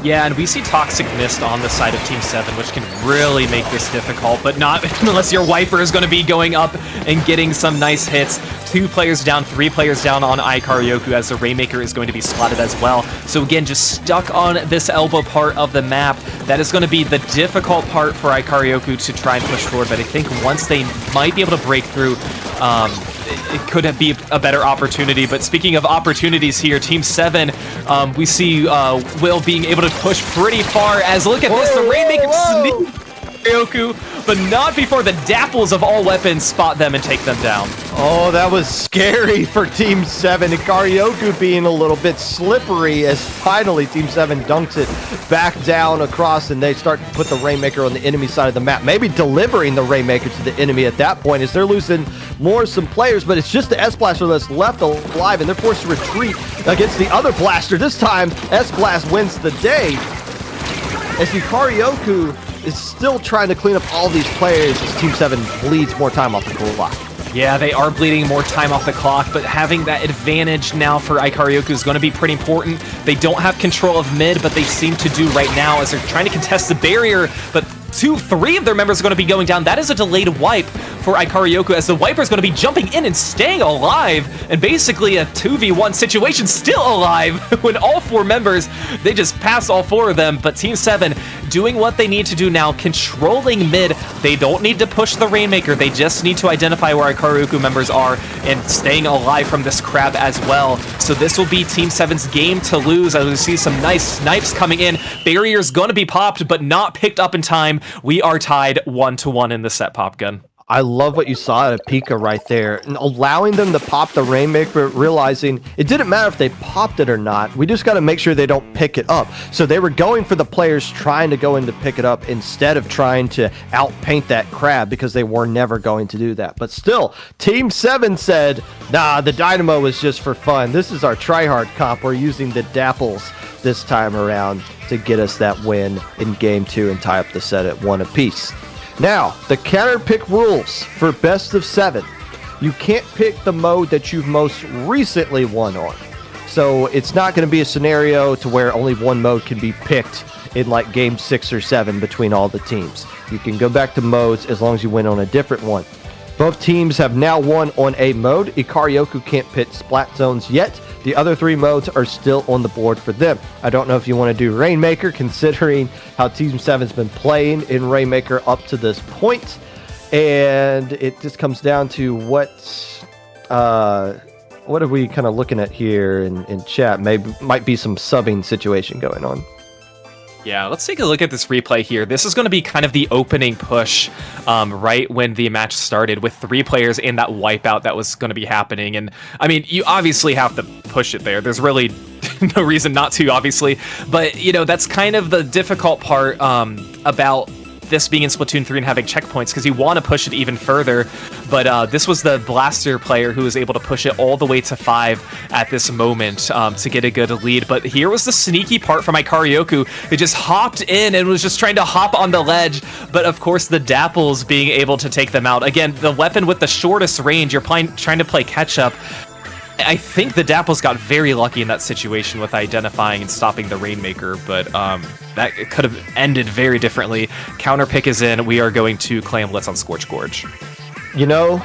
Yeah, and we see Toxic Mist on the side of Team 7, which can really make this difficult, but not unless your Wiper is going to be going up and getting some nice hits. 2 players down, 3 players down on Ikaryoku, as the Rainmaker is going to be splatted as well. So again, just stuck on this elbow part of the map. That is going to be the difficult part for Ikaryoku to try and push forward, but I think once they might be able to break through, it could be a better opportunity. But speaking of opportunities here, Team 7, we see Will being able to push pretty far, as look at this, the Rainmaker sneak. Ikaryoku, but not before the Dapples of all weapons spot them and take them down. Oh, that was scary for Team 7. Ikaryoku being a little bit slippery as finally Team 7 dunks it back down across, and they start to put the Rainmaker on the enemy side of the map. Maybe delivering the Rainmaker to the enemy at that point as they're losing some players, but it's just the S-Blaster that's left alive, and they're forced to retreat against the other Blaster. This time, S-Blast wins the day as Ikaryoku is still trying to clean up all these players as Team 7 bleeds more time off the clock. Yeah, they are bleeding more time off the clock, but having that advantage now for Ikaryoku is going to be pretty important. They don't have control of mid, but they seem to do right now as they're trying to contest the barrier, but 3 of their members are going to be going down. That is a delayed wipe for Ikaryoku as the Wiper is going to be jumping in and staying alive, and basically a 2v1 situation, still alive when all 4 members, they just pass all 4 of them. But Team 7 doing what they need to do now, controlling mid. They don't need to push the Rainmaker, they just need to identify where Ikaryoku members are and staying alive from this crab as well. So this will be Team 7's game to lose as we see some nice snipes coming in. Barrier's going to be popped, but not picked up in time. We are tied 1-1 in the set, Popgun. I love what you saw at Pika right there, and allowing them to pop the Rainmaker, realizing it didn't matter if they popped it or not. We just got to make sure they don't pick it up. So they were going for the players trying to go in to pick it up instead of trying to outpaint that crab, because they were never going to do that. But still, Team 7 said, nah, the Dynamo is just for fun. This is our tryhard comp. We're using the Dapples this time around to get us that win in Game 2 and tie up the set at 1 apiece. Now, the counter pick rules for best of 7. You can't pick the mode that you've most recently won on. So it's not going to be a scenario to where only one mode can be picked in like game 6 or 7 between all the teams. You can go back to modes as long as you win on a different one. Both teams have now won on a mode. Ikaryoku can't pick Splat Zones yet. The other 3 modes are still on the board for them. I don't know if you want to do Rainmaker, considering how Team 7's been playing in Rainmaker up to this point. And it just comes down to what are we kind of looking at here in chat? Might be some subbing situation going on. Yeah, let's take a look at this replay here. This is going to be kind of the opening push right when the match started, with 3 players in that wipeout that was going to be happening. And I mean, you obviously have to push it there. There's really no reason not to, obviously. But, you know, that's kind of the difficult part about this being in Splatoon 3 and having checkpoints, because you want to push it even further. But this was the Blaster player who was able to push it all the way to 5 at this moment to get a good lead. But here was the sneaky part from Ikaryoku, who just hopped in and was just trying to hop on the ledge. But of course, the Dapples being able to take them out. Again, the weapon with the shortest range, you're trying to play catch up. I think the Dapples got very lucky in that situation with identifying and stopping the Rainmaker, but that could have ended very differently. Counter pick is in. We are going to claim Blitz on Scorch Gorge. You know,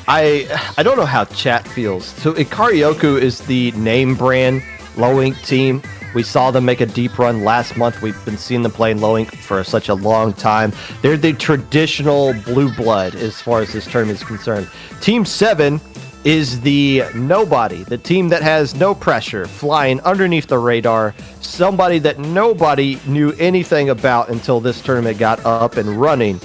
I don't know how chat feels. So Ikaryoku is the name brand low ink team. We saw them make a deep run last month. We've been seeing them playing low ink for such a long time. They're the traditional blue blood as far as this tournament is concerned. Team 7 is the nobody, the team that has no pressure, flying underneath the radar, somebody that nobody knew anything about until this tournament got up and running.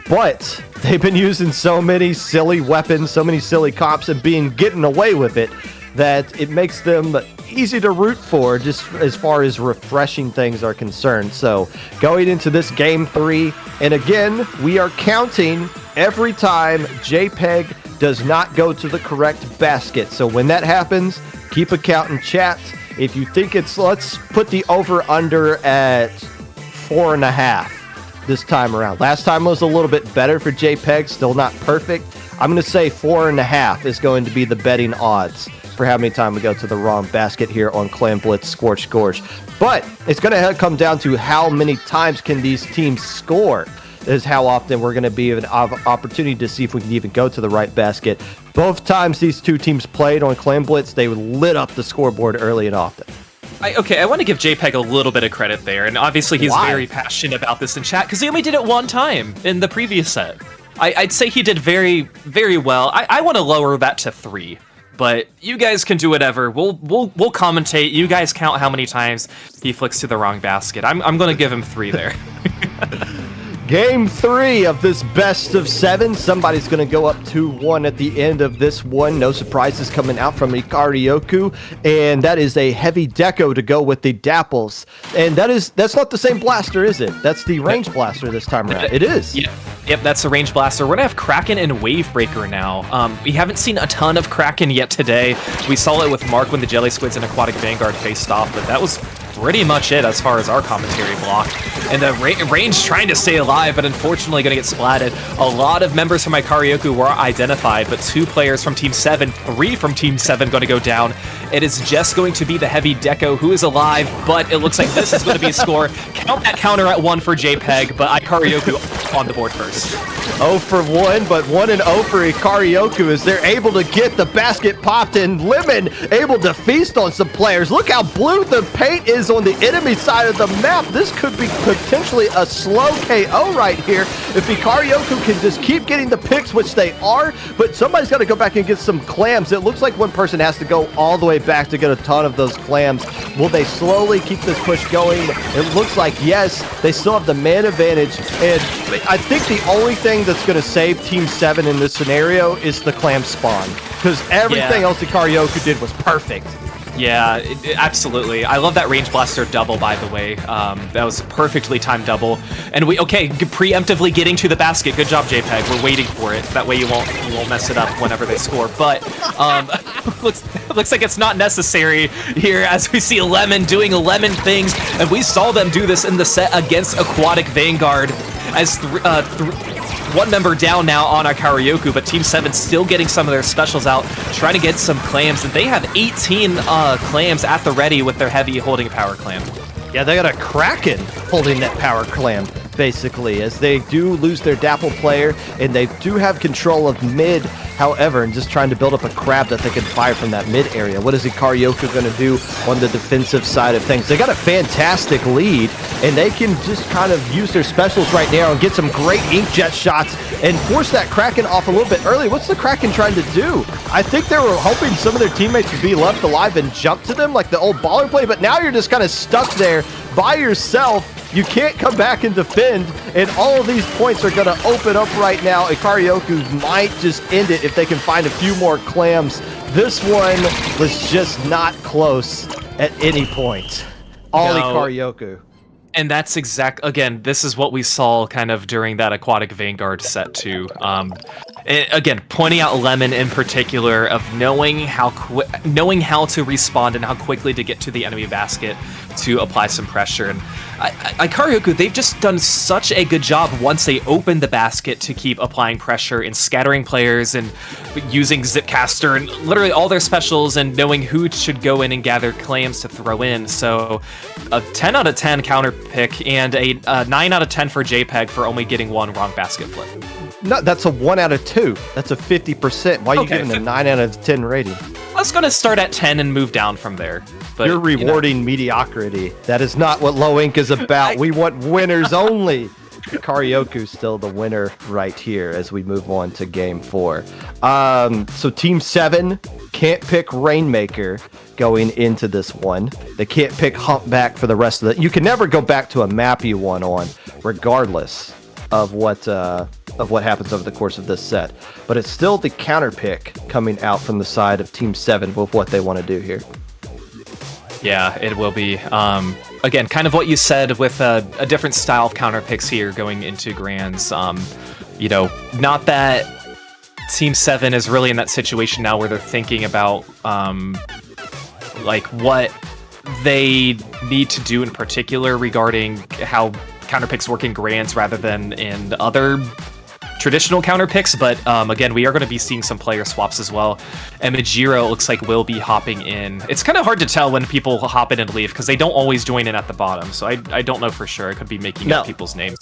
But they've been using so many silly weapons, so many silly comps, and getting away with it, that it makes them easy to root for, just as far as refreshing things are concerned. So going into this game 3, and again, we are counting every time JPEG does not go to the correct basket. So when that happens, keep a count in chat. If you think let's put the over-under at 4.5 this time around. Last time was a little bit better for JPEG, still not perfect. I'm going to say 4.5 is going to be the betting odds for how many times we go to the wrong basket here on Clan Blitz Scorch Gorge. But it's going to come down to how many times can these teams score, is how often we're going to be an opportunity to see if we can even go to the right basket. Both times these two teams played on Clan Blitz, they lit up the scoreboard early and often. I want to give JPEG a little bit of credit there, and obviously he's very passionate about this in chat, because he only did it one time in the previous set. I'd say he did very, very well. I want to lower that to 3. But you guys can do whatever. We'll commentate. You guys count how many times he flicks to the wrong basket. I'm going to give him 3 there. Game 3 of this best of 7. Somebody's going to go up 2-1 at the end of this one. No surprises coming out from Ikaryoku. And that is a heavy deco to go with the Dapples. And that's not the same blaster, is it? That's the range blaster this time around. It is. Yep, that's a range blaster. We're going to have Kraken and Wavebreaker now. We haven't seen a ton of Kraken yet today. We saw it with Mark when the Jelly Squids and Aquatic Vanguard faced off, but that was pretty much it as far as our commentary block. And the range trying to stay alive, but unfortunately going to get splatted. A lot of members from Ikaryoku were identified, but 2 players from Team 7, 3 from Team 7 going to go down. It is just going to be the heavy deco who is alive, but it looks like this is going to be a score. Count that counter at 1 for JPEG, but Ikaryoku on the board first. 0 for 1, but 1-0 for Ikaryoku as they're able to get the basket popped, and Lemon able to feast on some players. Look how blue the paint is on the enemy side of the map. This could be potentially a slow KO right here if Ikaryoku can just keep getting the picks, which they are, but somebody's got to go back and get some clams. It looks like one person has to go all the way back to get a ton of those clams. Will they slowly keep this push going? It looks like yes. They still have the man advantage, and I think the only thing that's going to save Team 7 in this scenario is the clam spawn, because everything else Ikaryoku did was perfect. Yeah, absolutely. I love that range blaster double, by the way. That was a perfectly timed double. And preemptively getting to the basket. Good job, JPEG. We're waiting for it. That way you won't mess it up whenever they score. But looks like it's not necessary here as we see Lemon doing Lemon things. And we saw them do this in the set against Aquatic Vanguard as 1 member down now on Ikaryoku, but Team 7 still getting some of their specials out, trying to get some clams, and they have 18 clams at the ready with their heavy holding power clam. Yeah, they got a Kraken holding that power clam, basically, as they do lose their Dapple player, and they do have control of mid, however, and just trying to build up a crab that they can fire from that mid area. What is Ikaryoku going to do on the defensive side of things? They got a fantastic lead, and they can just kind of use their specials right now and get some great inkjet shots and force that Kraken off a little bit early. What's the Kraken trying to do? I think they were hoping some of their teammates would be left alive and jump to them like the old baller play, but now you're just kind of stuck there by yourself. You can't come back and defend, and all of these points are going to open up right now. Ikaryoku might just end it if they can find a few more clams. This one was just not close at any point. All Ikaryoku. And that's again, this is what we saw kind of during that Aquatic Vanguard set too. Again, pointing out Lemon in particular of knowing how to respond and how quickly to get to the enemy basket to apply some pressure. And Ikaryoku, they've just done such a good job once they open the basket to keep applying pressure and scattering players and using Zipcaster and literally all their specials and knowing who should go in and gather clams to throw in. So a 10 out of 10 counter pick and a 9 out of 10 for JPEG for only getting 1 wrong basket flip. No, that's a 1 out of 2. That's a 50%. Why are you giving a 9 out of 10 rating? I was going to start at 10 and move down from there. But, you're rewarding mediocrity. That is not what Low Ink is about. We want winners only. Ikaryoku's still the winner right here as we move on to game 4. So Team 7 can't pick Rainmaker going into this one. They can't pick Humpback for the rest of the... You can never go back to a map you won on, regardless of what happens over the course of this set. But it's still the counter pick coming out from the side of Team 7 with what they want to do here. Yeah, it will be. Again, kind of what you said with a different style of counter picks here going into Grands. Not that Team 7 is really in that situation now where they're thinking about what they need to do in particular regarding how counter picks work in Grands rather than in other traditional counter picks, but again, we are going to be seeing some player swaps as well. And Majiro looks like will be hopping in. It's kind of hard to tell when people hop in and leave because they don't always join in at the bottom, so I don't know for sure. I could be making up people's names.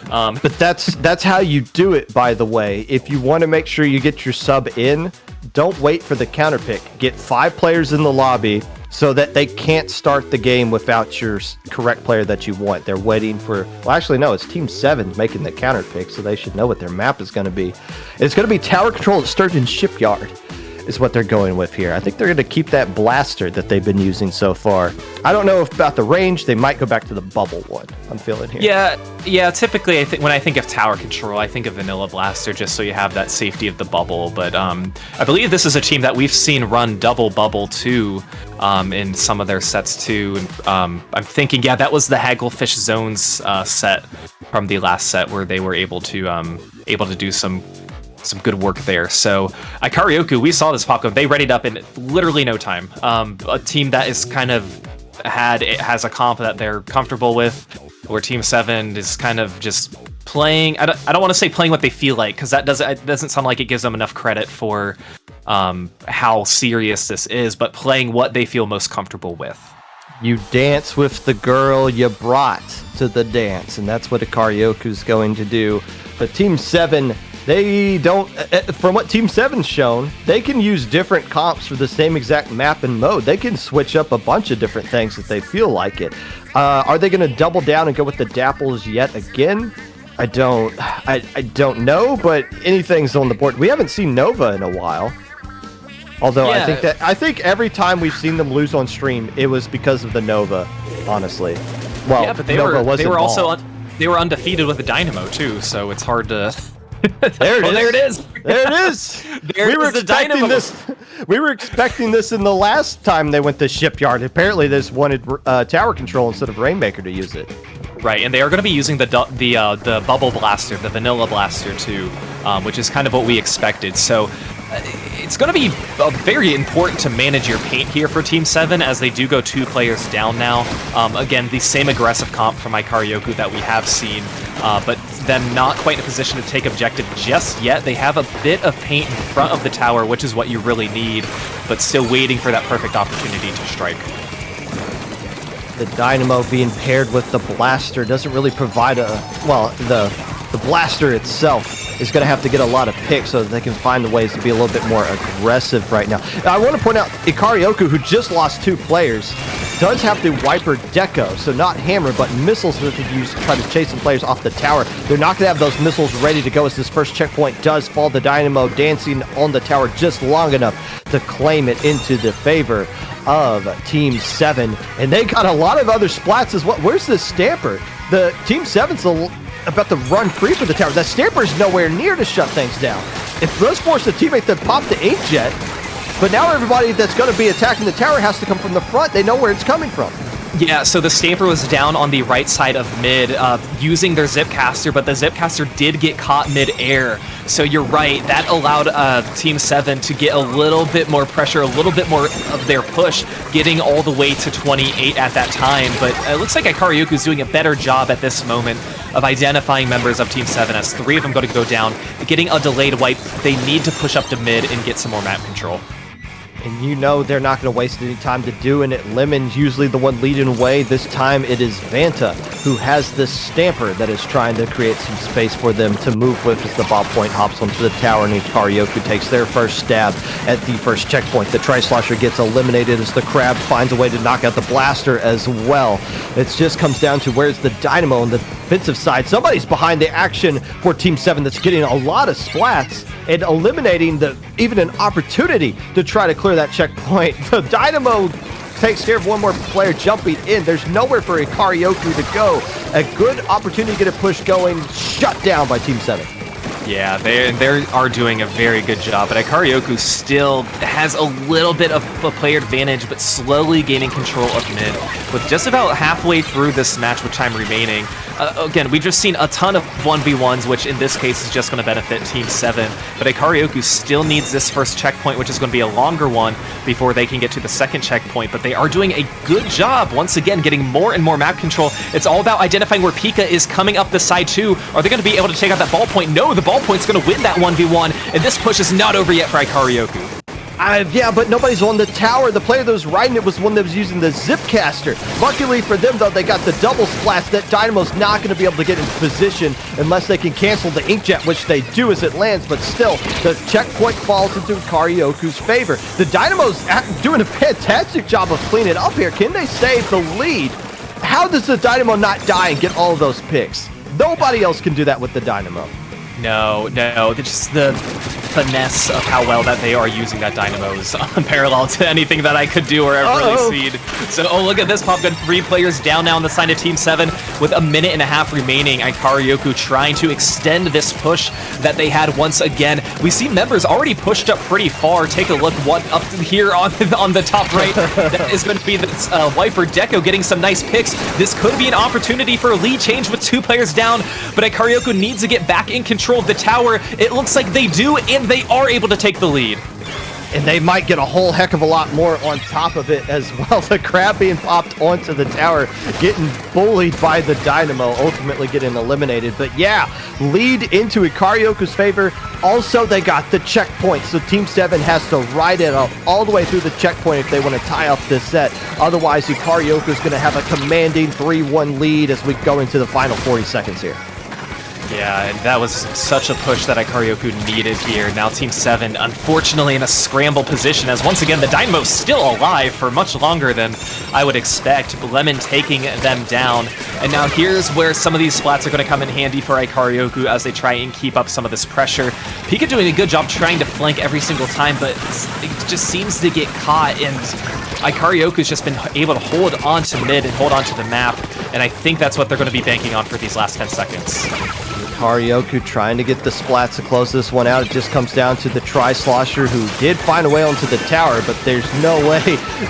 But that's how you do it, by the way. If you want to make sure you get your sub in, don't wait for the counter pick. Get 5 players in the lobby so that they can't start the game without your correct player that you want. They're waiting for... Well, actually, no, it's Team 7 making the counter pick, so they should know what their map is going to be. It's going to be Tower Control at Sturgeon Shipyard. is what they're going with here. I think they're going to keep that blaster that they've been using so far. I don't know about the range. They might go back to the bubble one. I'm feeling here. Yeah. Typically, when I think of tower control, I think of vanilla blaster, just so you have that safety of the bubble. But I believe this is a team that we've seen run double bubble too in some of their sets too. And, I'm thinking, that was the Hagglefish Zones set from the last set where they were able to do some good work there. So Ikaryoku, we saw this pop up. They readied up in literally no time. A team that is kind of has a comp that they're comfortable with, where Team 7 is kind of just playing. I don't want to say playing what they feel like, because it doesn't sound like it gives them enough credit for how serious this is, but playing what they feel most comfortable with. You dance with the girl you brought to the dance, and that's what Ikaryoku's going to do. But Team 7, they don't, from what Team 7's shown, they can use different comps for the same exact map and mode. They can switch up a bunch of different things if they feel like it. Are they going to double down and go with the Dapples yet again? I don't know, but anything's on the board. We haven't seen Nova in a while. Although I think every time we've seen them lose on stream, it was because of the Nova, honestly. Well, yeah, but they were undefeated with the Dynamo too, so it's hard to. There it is. There it is. We were expecting this. We were expecting this in the last time they went to Shipyard. Apparently, they just wanted tower control instead of Rainmaker to use it. Right, and they are going to be using the bubble blaster, the vanilla blaster too, which is kind of what we expected. So it's going to be very important to manage your paint here for Team 7, as they do go 2 players down now. Again, the same aggressive comp from Ikaryoku that we have seen, but them not quite in a position to take objective just yet. They have a bit of paint in front of the tower, which is what you really need, but still waiting for that perfect opportunity to strike. The Dynamo being paired with the blaster doesn't really provide the blaster itself is going to have to get a lot of picks so that they can find ways to be a little bit more aggressive right now. I want to point out Ikaryoku, who just lost 2 players, does have the Wiper Deco, so not Hammer, but missiles that they use to try to chase some players off the tower. They're not going to have those missiles ready to go as this first checkpoint does fall. The Dynamo dancing on the tower just long enough to claim it into the favor of Team 7. And they got a lot of other splats as well. Where's the Stamper? The Team 7's about to run free for the tower. The Stamper's nowhere near to shut things down. It does force the teammate to pop the Inkjet, but now everybody that's going to be attacking the tower has to come from the front. They know where it's coming from. Yeah, so the Stamper was down on the right side of mid using their Zipcaster, but the Zipcaster did get caught mid-air. So you're right, that allowed Team 7 to get a little bit more pressure, a little bit more of their push, getting all the way to 28 at that time. But it looks like Ikaryoku is doing a better job at this moment of identifying members of Team 7, as 3 of them going to go down, getting a delayed wipe. They need to push up to mid and get some more map control. And you know they're not going to waste any time to doing it. Lemon's usually the one leading away. This time it is Vanta who has the Stamper that is trying to create some space for them to move with as the ball point hops onto the tower, and Ikaryoku takes their first stab at the first checkpoint. The Tri-Slosher gets eliminated as the Crab finds a way to knock out the Blaster as well. It just comes down to where's the Dynamo on the defensive side. Somebody's behind the action for Team 7 that's getting a lot of splats and eliminating even an opportunity to try to clear that checkpoint. The Dynamo takes care of one more player jumping in. There's nowhere for Ikaryoku to go. A good opportunity to get a push going, shut down by Team 7. Yeah, they are doing a very good job, but Ikaryoku still has a little bit of a player advantage, but slowly gaining control of mid. With just about halfway through this match with time remaining, again, we've just seen a ton of 1v1s, which in this case is just going to benefit Team 7, but Ikaryoku still needs this first checkpoint, which is going to be a longer one before they can get to the second checkpoint, but they are doing a good job, once again, getting more and more map control. It's all about identifying where Pika is coming up the side too. Are they going to be able to take out that ball point? No, the ball point's going to win that 1v1, and this push is not over yet for Ikaryoku. Yeah, but nobody's on the tower. The player that was riding it was one that was using the Zipcaster. Luckily for them, though, they got the double splats. That Dynamo's not going to be able to get in position unless they can cancel the Inkjet, which they do as it lands, but still, the checkpoint falls into Ikaryoku's favor. The Dynamo's doing a fantastic job of cleaning up here. Can they save the lead? How does the Dynamo not die and get all of those picks? Nobody else can do that with the Dynamo. No, it's just finesse of how well that they are using that Dynamo is unparalleled to anything that I could do or ever really seen. So, look at this, Popgun. 3 players down now on the side of Team 7 with a minute and a half remaining. Ikaryoku trying to extend this push that they had once again. We see members already pushed up pretty far. Take a look what up here on the top right. That is going to be this Wiper Deco getting some nice picks. This could be an opportunity for a lead change with 2 players down, but Ikaryoku needs to get back in control of the tower. It looks like they do, and they are able to take the lead. And they might get a whole heck of a lot more on top of it as well. The crab being popped onto the tower, getting bullied by the Dynamo, ultimately getting eliminated. But yeah, lead into Ikaryoku's favor. Also, they got the checkpoint, so Team 7 has to ride it up all the way through the checkpoint if they want to tie up this set. Otherwise, Ikaryoku's going to have a commanding 3-1 lead as we go into the final 40 seconds here. Yeah, and that was such a push that Ikaryoku needed here. Now Team 7, unfortunately, in a scramble position, as once again, the Dynamo's still alive for much longer than I would expect. Lemon taking them down. And now here's where some of these splats are going to come in handy for Ikaryoku as they try and keep up some of this pressure. Pika doing a good job trying to flank every single time, but it just seems to get caught, and Ikaryoku's just been able to hold on to mid and hold on to the map, and I think that's what they're going to be banking on for these last 10 seconds. Ikaryoku trying to get the splats to close this one out. It just comes down to the Tri-Slosher, who did find a way onto the tower, but there's no way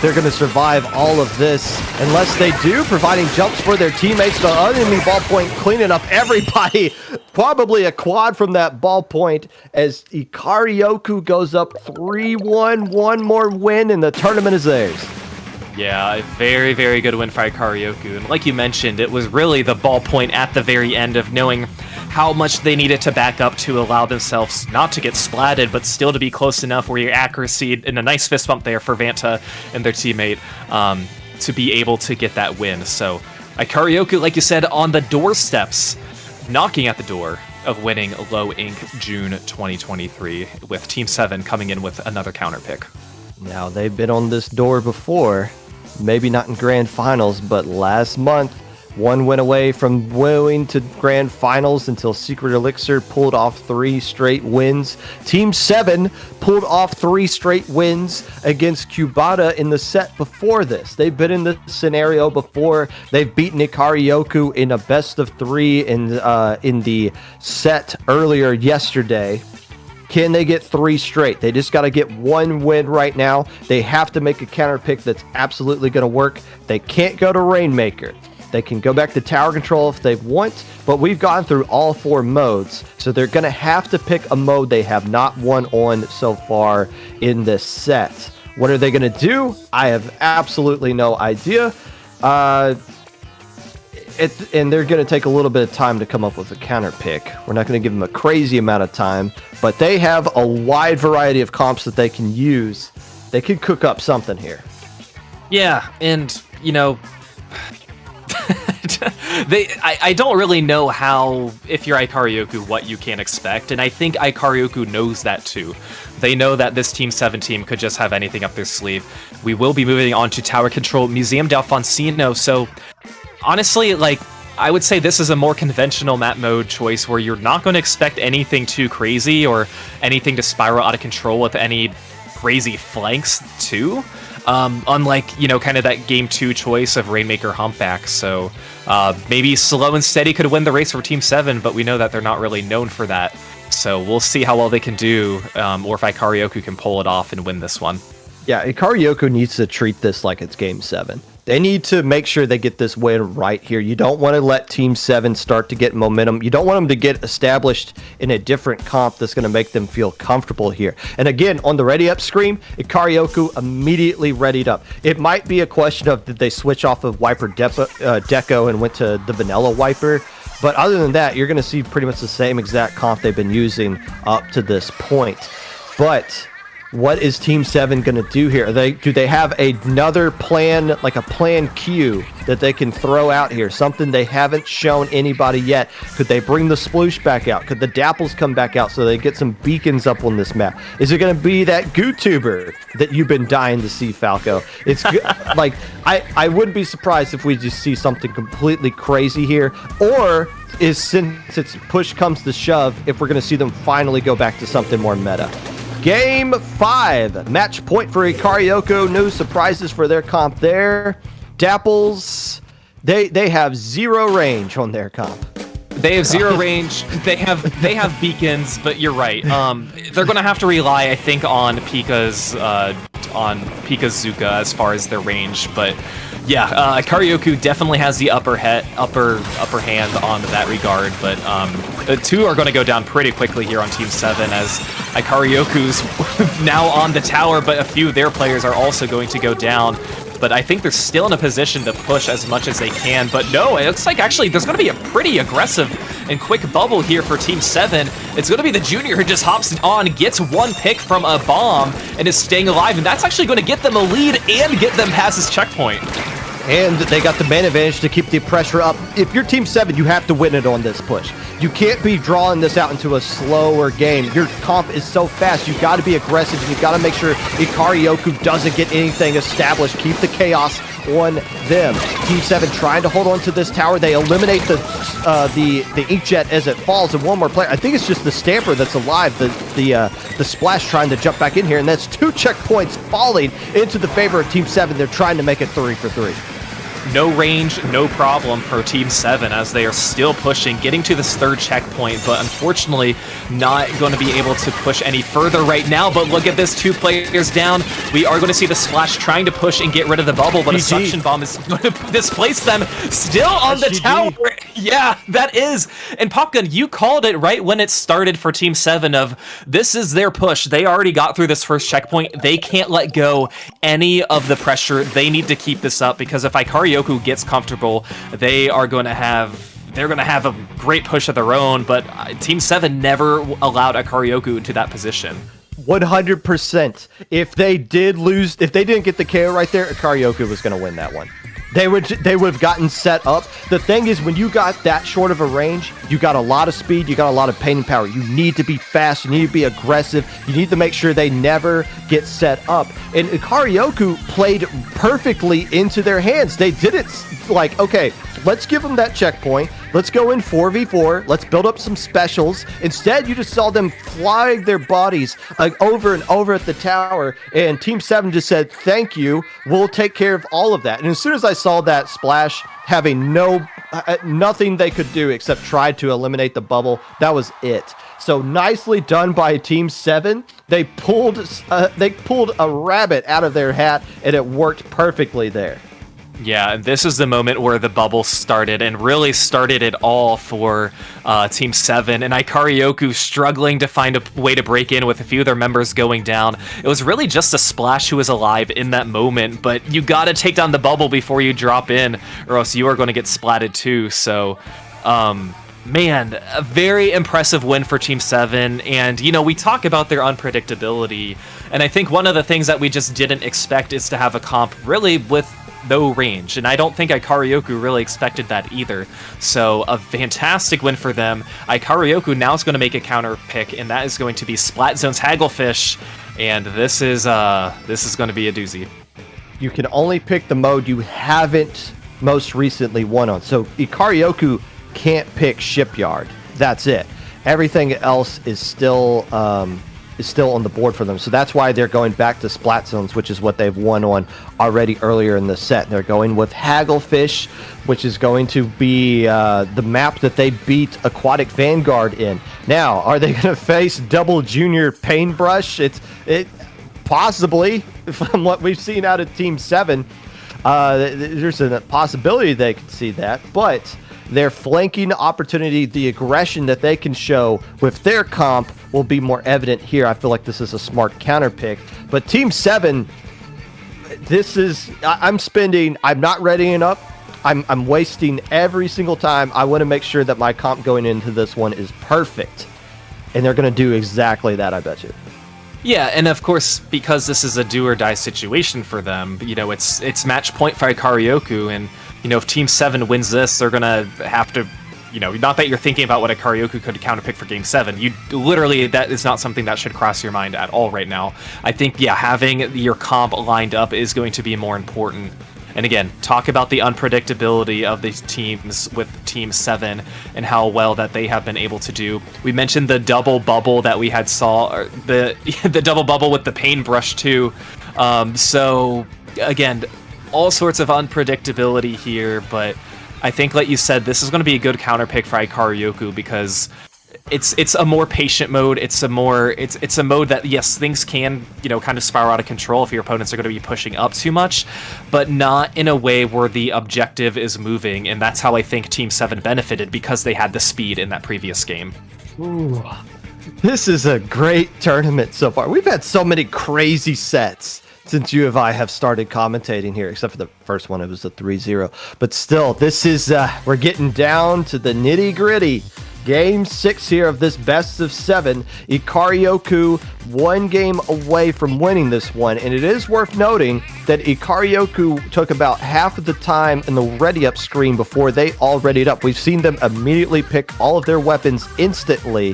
they're going to survive all of this unless they do, providing jumps for their teammates. The enemy ballpoint cleaning up everybody. Probably a quad from that ballpoint as Ikaryoku goes up 3-1. One more win, and the tournament is theirs. Yeah, a very, very good win for Ikaryoku. And like you mentioned, it was really the ballpoint at the very end of knowing how much they needed to back up to allow themselves not to get splatted, but still to be close enough where your accuracy, and a nice fist bump there for Vanta and their teammate, to be able to get that win. So Ikaryoku, like you said, on the doorsteps, knocking at the door of winning Low Inc. June 2023, with Team 7 coming in with another counter pick. Now, they've been on this door before, maybe not in grand finals, but last month, one went away from going to grand finals until Secret Elixir pulled off 3 straight wins. Team 7 pulled off 3 straight wins against Cubata in the set before this. They've been in this scenario before. They've beaten Ikaryoku in a best of 3 in the set earlier yesterday. Can they get 3 straight? They just got to get 1 win right now. They have to make a counter pick that's absolutely going to work. They can't go to Rainmaker. They can go back to tower control if they want, but we've gone through all 4 modes, so they're going to have to pick a mode they have not won on so far in this set. What are they going to do? I have absolutely no idea. And they're going to take a little bit of time to come up with a counter pick. We're not going to give them a crazy amount of time, but they have a wide variety of comps that they can use. They could cook up something here. Yeah, and, you know, I don't really know how, if you're Ikaryoku, what you can expect, and I think Ikaryoku knows that too. They know that this Team 7 team could just have anything up their sleeve. We will be moving on to Tower Control Museum d'Alfonsino, so honestly, like, I would say this is a more conventional map mode choice where you're not going to expect anything too crazy or anything to spiral out of control with any crazy flanks too. Unlike, you know, kind of that game 2 choice of Rainmaker Humpback. So maybe Slow and Steady could win the race for Team 7, but we know that they're not really known for that. So we'll see how well they can do, or if Ikaryoku can pull it off and win this one. Yeah, Ikaryoku needs to treat this like it's Game 7. They need to make sure they get this win right here. You don't want to let Team 7 start to get momentum. You don't want them to get established in a different comp that's going to make them feel comfortable here. And again, on the ready up screen, Ikaryoku immediately readied up. It might be a question of did they switch off of Wiper Deco and went to the vanilla Wiper. But other than that, you're going to see pretty much the same exact comp they've been using up to this point. But what is Team 7 going to do here? Do they have another plan, like a plan Q that they can throw out here? Something they haven't shown anybody yet. Could they bring the sploosh back out? Could the dapples come back out so they get some beacons up on this map? Is it going to be that GooTuber that you've been dying to see, Falco? It's like, I wouldn't be surprised if we just see something completely crazy here. Or is since it's push comes to shove, if we're going to see them finally go back to something more meta. Game 5, match point for Ikaryoku. No surprises for their comp there. Dapples, they have 0 range on their comp. They have 0 range. They have beacons, but you're right. They're going to have to rely, I think, on Pika's Zuka as far as their range. But yeah, Ikaryoku definitely has the upper hand on that regard. But the 2 are going to go down pretty quickly here on Team 7 as Ikaryoku's now on the tower, but a few of their players are also going to go down. But I think they're still in a position to push as much as they can. But no, it looks like actually there's going to be a pretty aggressive and quick bubble here for Team 7. It's going to be the junior who just hops on, gets 1 pick from a bomb, and is staying alive. And that's actually going to get them a lead and get them past this checkpoint. And they got the man advantage to keep the pressure up. If you're Team 7, you have to win it on this push. You can't be drawing this out into a slower game. Your comp is so fast. You got to be aggressive, and you got to make sure Ikaryoku doesn't get anything established. Keep the chaos on them. Team 7 trying to hold on to this tower. They eliminate the Inkjet as it falls, and one more player. I think it's just the Stamper that's alive. The Splash trying to jump back in here, and that's 2 checkpoints falling into the favor of Team 7. They're trying to make it 3 for 3. No range, no problem for Team 7 as they are still pushing, getting to this 3rd checkpoint, but unfortunately not going to be able to push any further right now. But look at this, 2 players down. We are going to see the Splash trying to push and get rid of the bubble, but a suction bomb is going to displace them. Still on the tower. Yeah, that is. And Popgun, you called it right when it started for Team 7 of this is their push. They already got through this 1st checkpoint. They can't let go any of the pressure. They need to keep this up because if Ikaryoku gets comfortable, they're going to have a great push of their own, but Team 7 never allowed Ikaryoku into that position. 100%. If they didn't get the KO right there, Ikaryoku was going to win that one. They would have gotten set up. The thing is, when you got that short of a range, you got a lot of speed, you got a lot of pain and power. You need to be fast, you need to be aggressive, you need to make sure they never get set up. And Ikaryoku played perfectly into their hands. They did it like, okay, let's give them that checkpoint. Let's go in 4v4. Let's build up some specials. Instead, you just saw them flying their bodies over and over at the tower. And Team 7 just said, thank you. We'll take care of all of that. And as soon as I saw that Splash having nothing they could do except try to eliminate the bubble, that was it. So nicely done by Team 7. They pulled a rabbit out of their hat, and it worked perfectly there. Yeah, and this is the moment where the bubble started and really started it all for Team 7. And Ikaryoku struggling to find a way to break in with a few of their members going down. It was really just a Splash who was alive in that moment, but you got to take down the bubble before you drop in, or else you are going to get splatted too. So, man, a very impressive win for Team 7. And, you know, we talk about their unpredictability, and I think one of the things that we just didn't expect is to have a comp really with no range, and I don't think Ikaryoku really expected that either. So a fantastic win for them. Ikaryoku now is going to make a counter pick, and that is going to be Splat Zone's Hagglefish, and this is going to be a doozy. You can only pick the mode you haven't most recently won on. So Ikaryoku can't pick Shipyard. That's it. Everything else is still on the board for them. So that's why they're going back to Splat Zones, which is what they've won on already earlier in the set. They're going with Hagglefish, which is going to be the map that they beat Aquatic Vanguard in. Now, are they going to face Double Junior Paintbrush? It possibly, from what we've seen out of Team 7, there's a possibility they could see that, but their flanking opportunity, the aggression that they can show with their comp will be more evident here. I feel like this is a smart counter pick. But Team 7, I'm not readying up. I'm wasting every single time. I want to make sure that my comp going into this one is perfect. And they're going to do exactly that, I bet you. Yeah, and of course, because this is a do or die situation for them, you know, it's match point for Ikaryoku, and you know, if Team 7 wins this, they're gonna have to, you know, not that you're thinking about what Ikaryoku could counterpick for Game 7. You literally, that is not something that should cross your mind at all right now. I think, yeah, having your comp lined up is going to be more important. And again, talk about the unpredictability of these teams with Team 7 and how well that they have been able to do. We mentioned the double bubble that we had saw, or the double bubble with the paintbrush too. So again, all sorts of unpredictability here, but I think, like you said, this is going to be a good counter pick for Ikaryoku because it's a more patient mode. It's a mode that, yes, things can, kind of spiral out of control if your opponents are going to be pushing up too much, but not in a way where the objective is moving, and that's how I think Team 7 benefited because they had the speed in that previous game. Ooh. This is a great tournament so far. We've had so many crazy sets since you and I have started commentating here, except for the first one, it was a 3-0. But still, this is, we're getting down to the nitty-gritty. Game 6 here of this best of 7. Ikaryoku 1 game away from winning this one. And it is worth noting that Ikaryoku took about half of the time in the ready-up screen before they all readied up. We've seen them immediately pick all of their weapons instantly.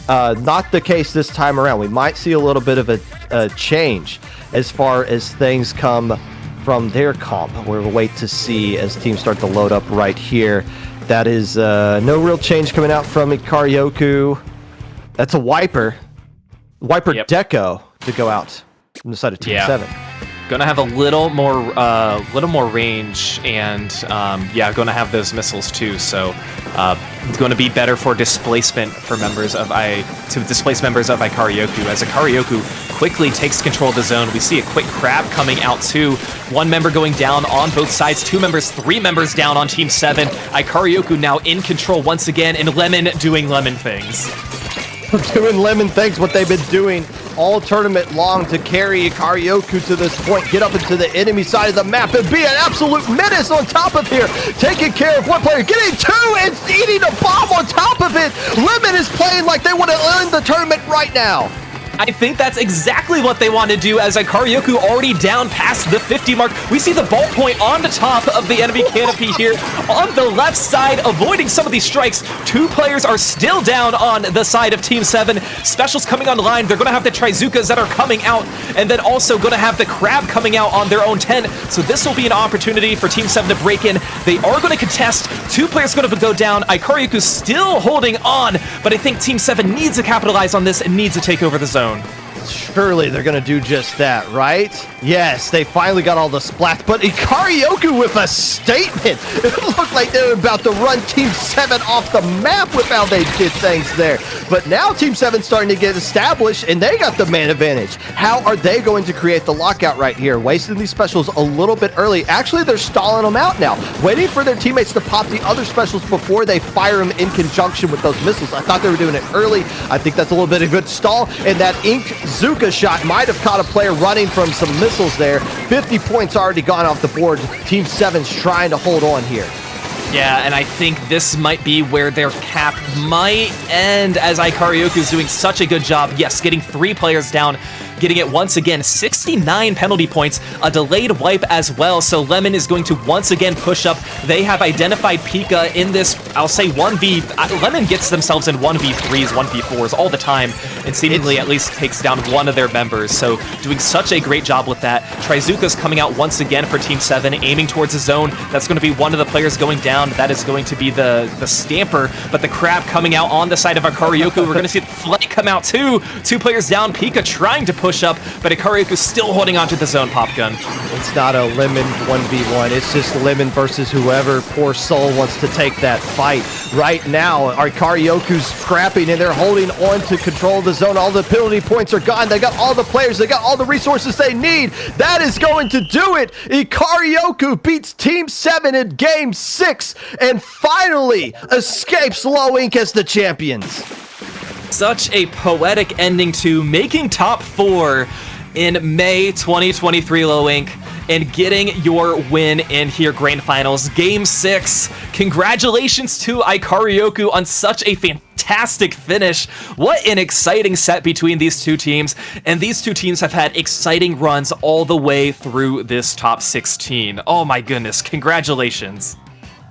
Not the case this time around. We might see a little bit of a change as far as things come from their comp. We'll wait to see as teams start to load up right here. That is no real change coming out from Ikaryoku. That's a Wiper. Wiper Yep. Deco to go out from the side of Team 7. Gonna have a little more range, and gonna have those missiles too. So it's going to be better for displacement for members of to displace members of Ikaryoku. As Ikaryoku quickly takes control of the zone, we see a quick crab coming out too. 1 member going down on both sides, 2 members, 3 members down on Team 7. Ikaryoku now in control once again, and Lemon doing Lemon things. Doing Lemon things, what they've been doing all tournament long to carry Ikaryoku to this point, get up into the enemy side of the map and be an absolute menace on top of here, taking care of one player, getting 2 and eating a bomb on top of it. Lemon is playing like they want to end the tournament right now. I think that's exactly what they want to do, as Ikaryoku already down past the 50 mark. We see the ballpoint on the top of the enemy canopy here on the left side, avoiding some of these strikes. 2 players are still down on the side of Team 7. Specials coming online. They're going to have the Trizukas that are coming out, and then also going to have the Crab coming out on their own 10. So this will be an opportunity for Team 7 to break in. They are going to contest. 2 players going to go down. Ikaryoku still holding on, but I think Team 7 needs to capitalize on this and needs to take over the zone. Surely they're going to do just that, right? Yes, they finally got all the splats, but Ikaryoku with a statement. It looked like they were about to run Team 7 off the map with how they did things there. But now Team 7's starting to get established, and they got the man advantage. How are they going to create the lockout right here? Wasting these specials a little bit early. Actually, they're stalling them out now, waiting for their teammates to pop the other specials before they fire them in conjunction with those missiles. I thought they were doing it early. I think that's a little bit of a good stall, and that Zuka shot might have caught a player running from some missiles there. 50 points already gone off the board. Team 7's trying to hold on here. Yeah, and I think this might be where their cap might end, as Ikaryoku is doing such a good job. Yes, getting 3 players down, getting it once again. 69 penalty points, a delayed wipe as well. So Lemon is going to once again push up. They have identified Pika in this, I'll say 1v... Lemon gets themselves in 1v3s, 1v4s all the time, and seemingly at least takes down one of their members. So doing such a great job with that. Trizuka's coming out once again for Team 7, aiming towards the zone. That's going to be one of the players going down. That is going to be the Stamper, but the Crab coming out on the side of Ikaryoku. We're going to see the Flight come out too. 2 players down. Pika trying to push up, but Ikaryoku still holding onto the zone pop gun. It's not a Lemon 1v1. It's just Lemon versus whoever poor soul wants to take that fight. Right now, Ikaryoku's scrapping, and they're holding on to control of the zone. All the penalty points are gone. They got all the players. They got all the resources they need. That is going to do it. Ikaryoku beats Team 7 in Game 6 and finally escapes Low Ink as the champions. Such a poetic ending to making top 4 in May 2023, Low Ink, and getting your win in here, Grand Finals, Game 6. Congratulations to Ikaryoku on such a fantastic finish. What an exciting set between these 2 teams, and these 2 teams have had exciting runs all the way through this top 16. Oh my goodness, congratulations.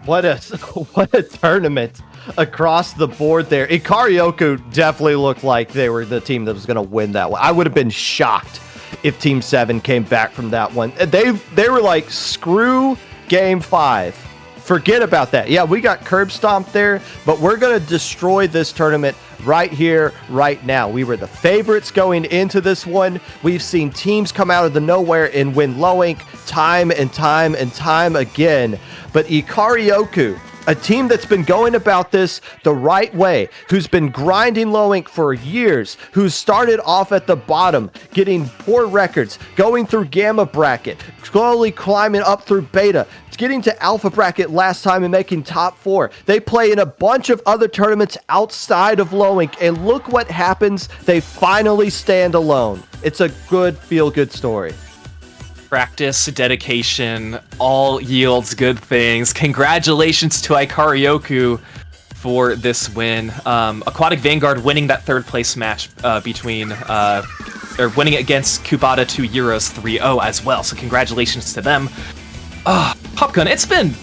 What a tournament across the board there. Ikaryoku definitely looked like they were the team that was going to win that one. I would have been shocked if Team 7 came back from that one. They were like, screw Game 5. Forget about that. Yeah, we got curb stomped there, but we're going to destroy this tournament right here, right now. We were the favorites going into this one. We've seen teams come out of the nowhere and win low ink time and time and time again. But Ikaryoku, a team that's been going about this the right way, who's been grinding low ink for years, who started off at the bottom, getting poor records, going through gamma bracket, slowly climbing up through beta, getting to alpha bracket last time and making top 4. They play in a bunch of other tournaments outside of low ink, and look what happens. They finally stand alone. It's a good, feel-good story. Practice, dedication, all yields good things. Congratulations to Ikaryoku for this win. Aquatic Vanguard winning that third place match winning against Kubata 2 Euros 3-0 as well. So congratulations to them. Popgun, it's been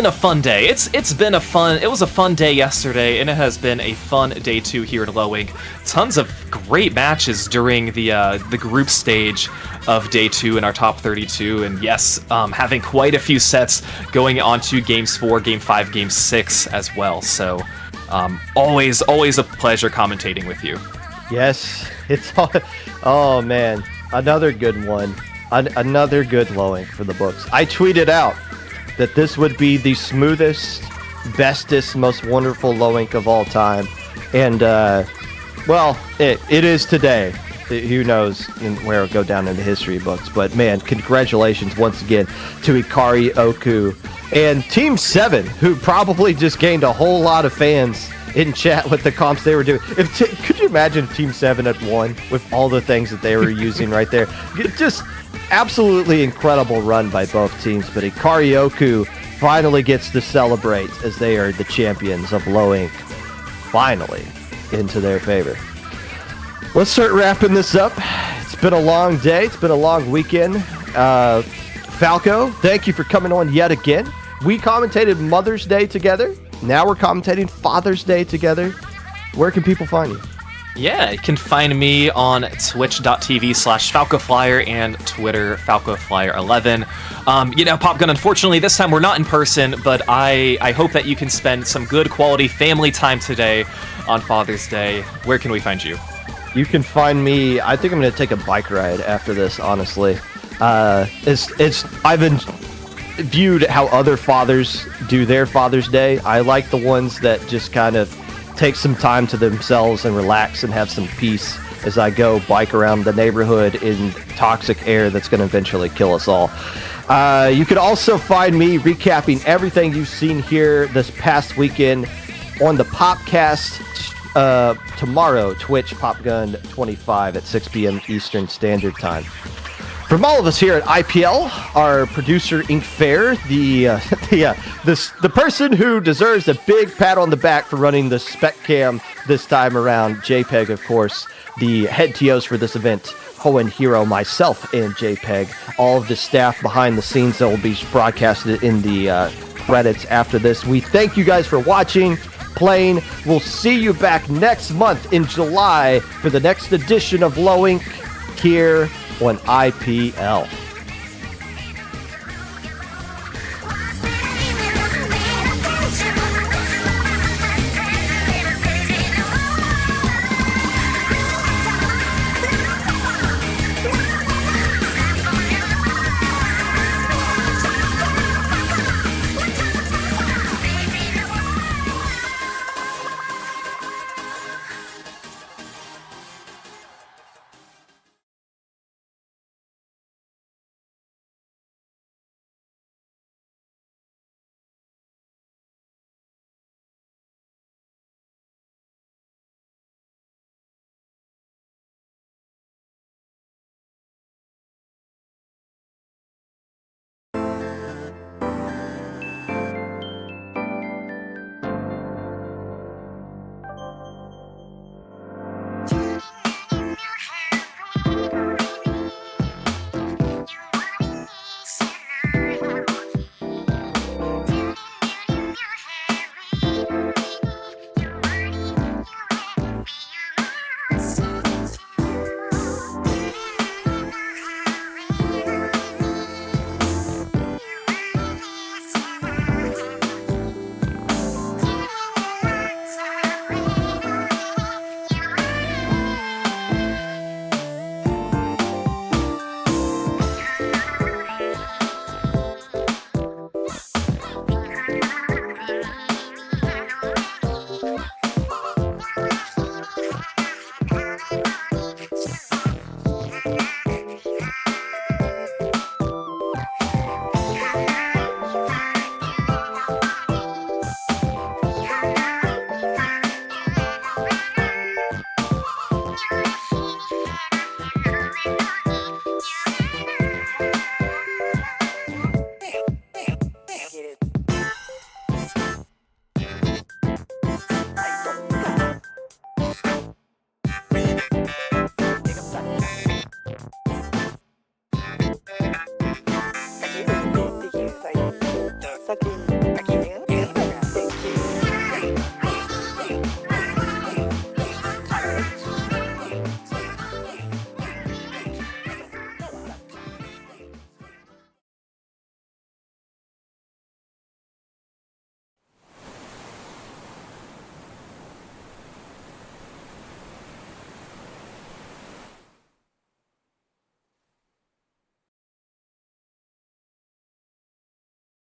a fun day. It was a fun day yesterday, and it has been a fun day too here at Low Ink. Tons of great matches during the group stage of day 2 in our top 32, and yes, having quite a few sets going on to games 4, game 5, game 6 as well. So always a pleasure commentating with you. Yes, it's oh man, another good one. Another good low ink for the books. I tweeted out that this would be the smoothest, bestest, most wonderful low ink of all time. And, well, it is today. Who knows where it'll go down in the history books. But, man, congratulations once again to Ikaryoku and Team 7, who probably just gained a whole lot of fans in chat with the comps they were doing. Could you imagine if Team 7 had won with all the things that they were using right there? Just absolutely incredible run by both teams, but Ikaryoku finally gets to celebrate as they are the champions of low ink, finally into their favor. Let's start wrapping this up. It's been a long day. It's been a long weekend. Falco, thank you for coming on yet again. We commentated Mother's Day together. Now we're commentating Father's Day together. Where can people find you? Yeah, you can find me on twitch.tv/FalcoFlyer and Twitter, FalcoFlyer11. Popgun, unfortunately, this time we're not in person, but I hope that you can spend some good quality family time today on Father's Day. Where can we find you? You can find me, I think I'm going to take a bike ride after this, honestly. I've viewed how other fathers do their Father's Day. I like the ones that just kind of take some time to themselves and relax and have some peace as I go bike around the neighborhood in toxic air that's going to eventually kill us all. You can also find me recapping everything you've seen here this past weekend on the Popcast tomorrow, Twitch Popgun 25 at 6 p.m. Eastern Standard Time. From all of us here at IPL, our producer Ink Fair, the person who deserves a big pat on the back for running the spec cam this time around, JPEG, of course, the head TOs for this event, Hoenn Hero, myself, and JPEG, all of the staff behind the scenes that will be broadcasted in the credits after this. We thank you guys for watching, playing. We'll see you back next month in July for the next edition of Low Ink here on IPL.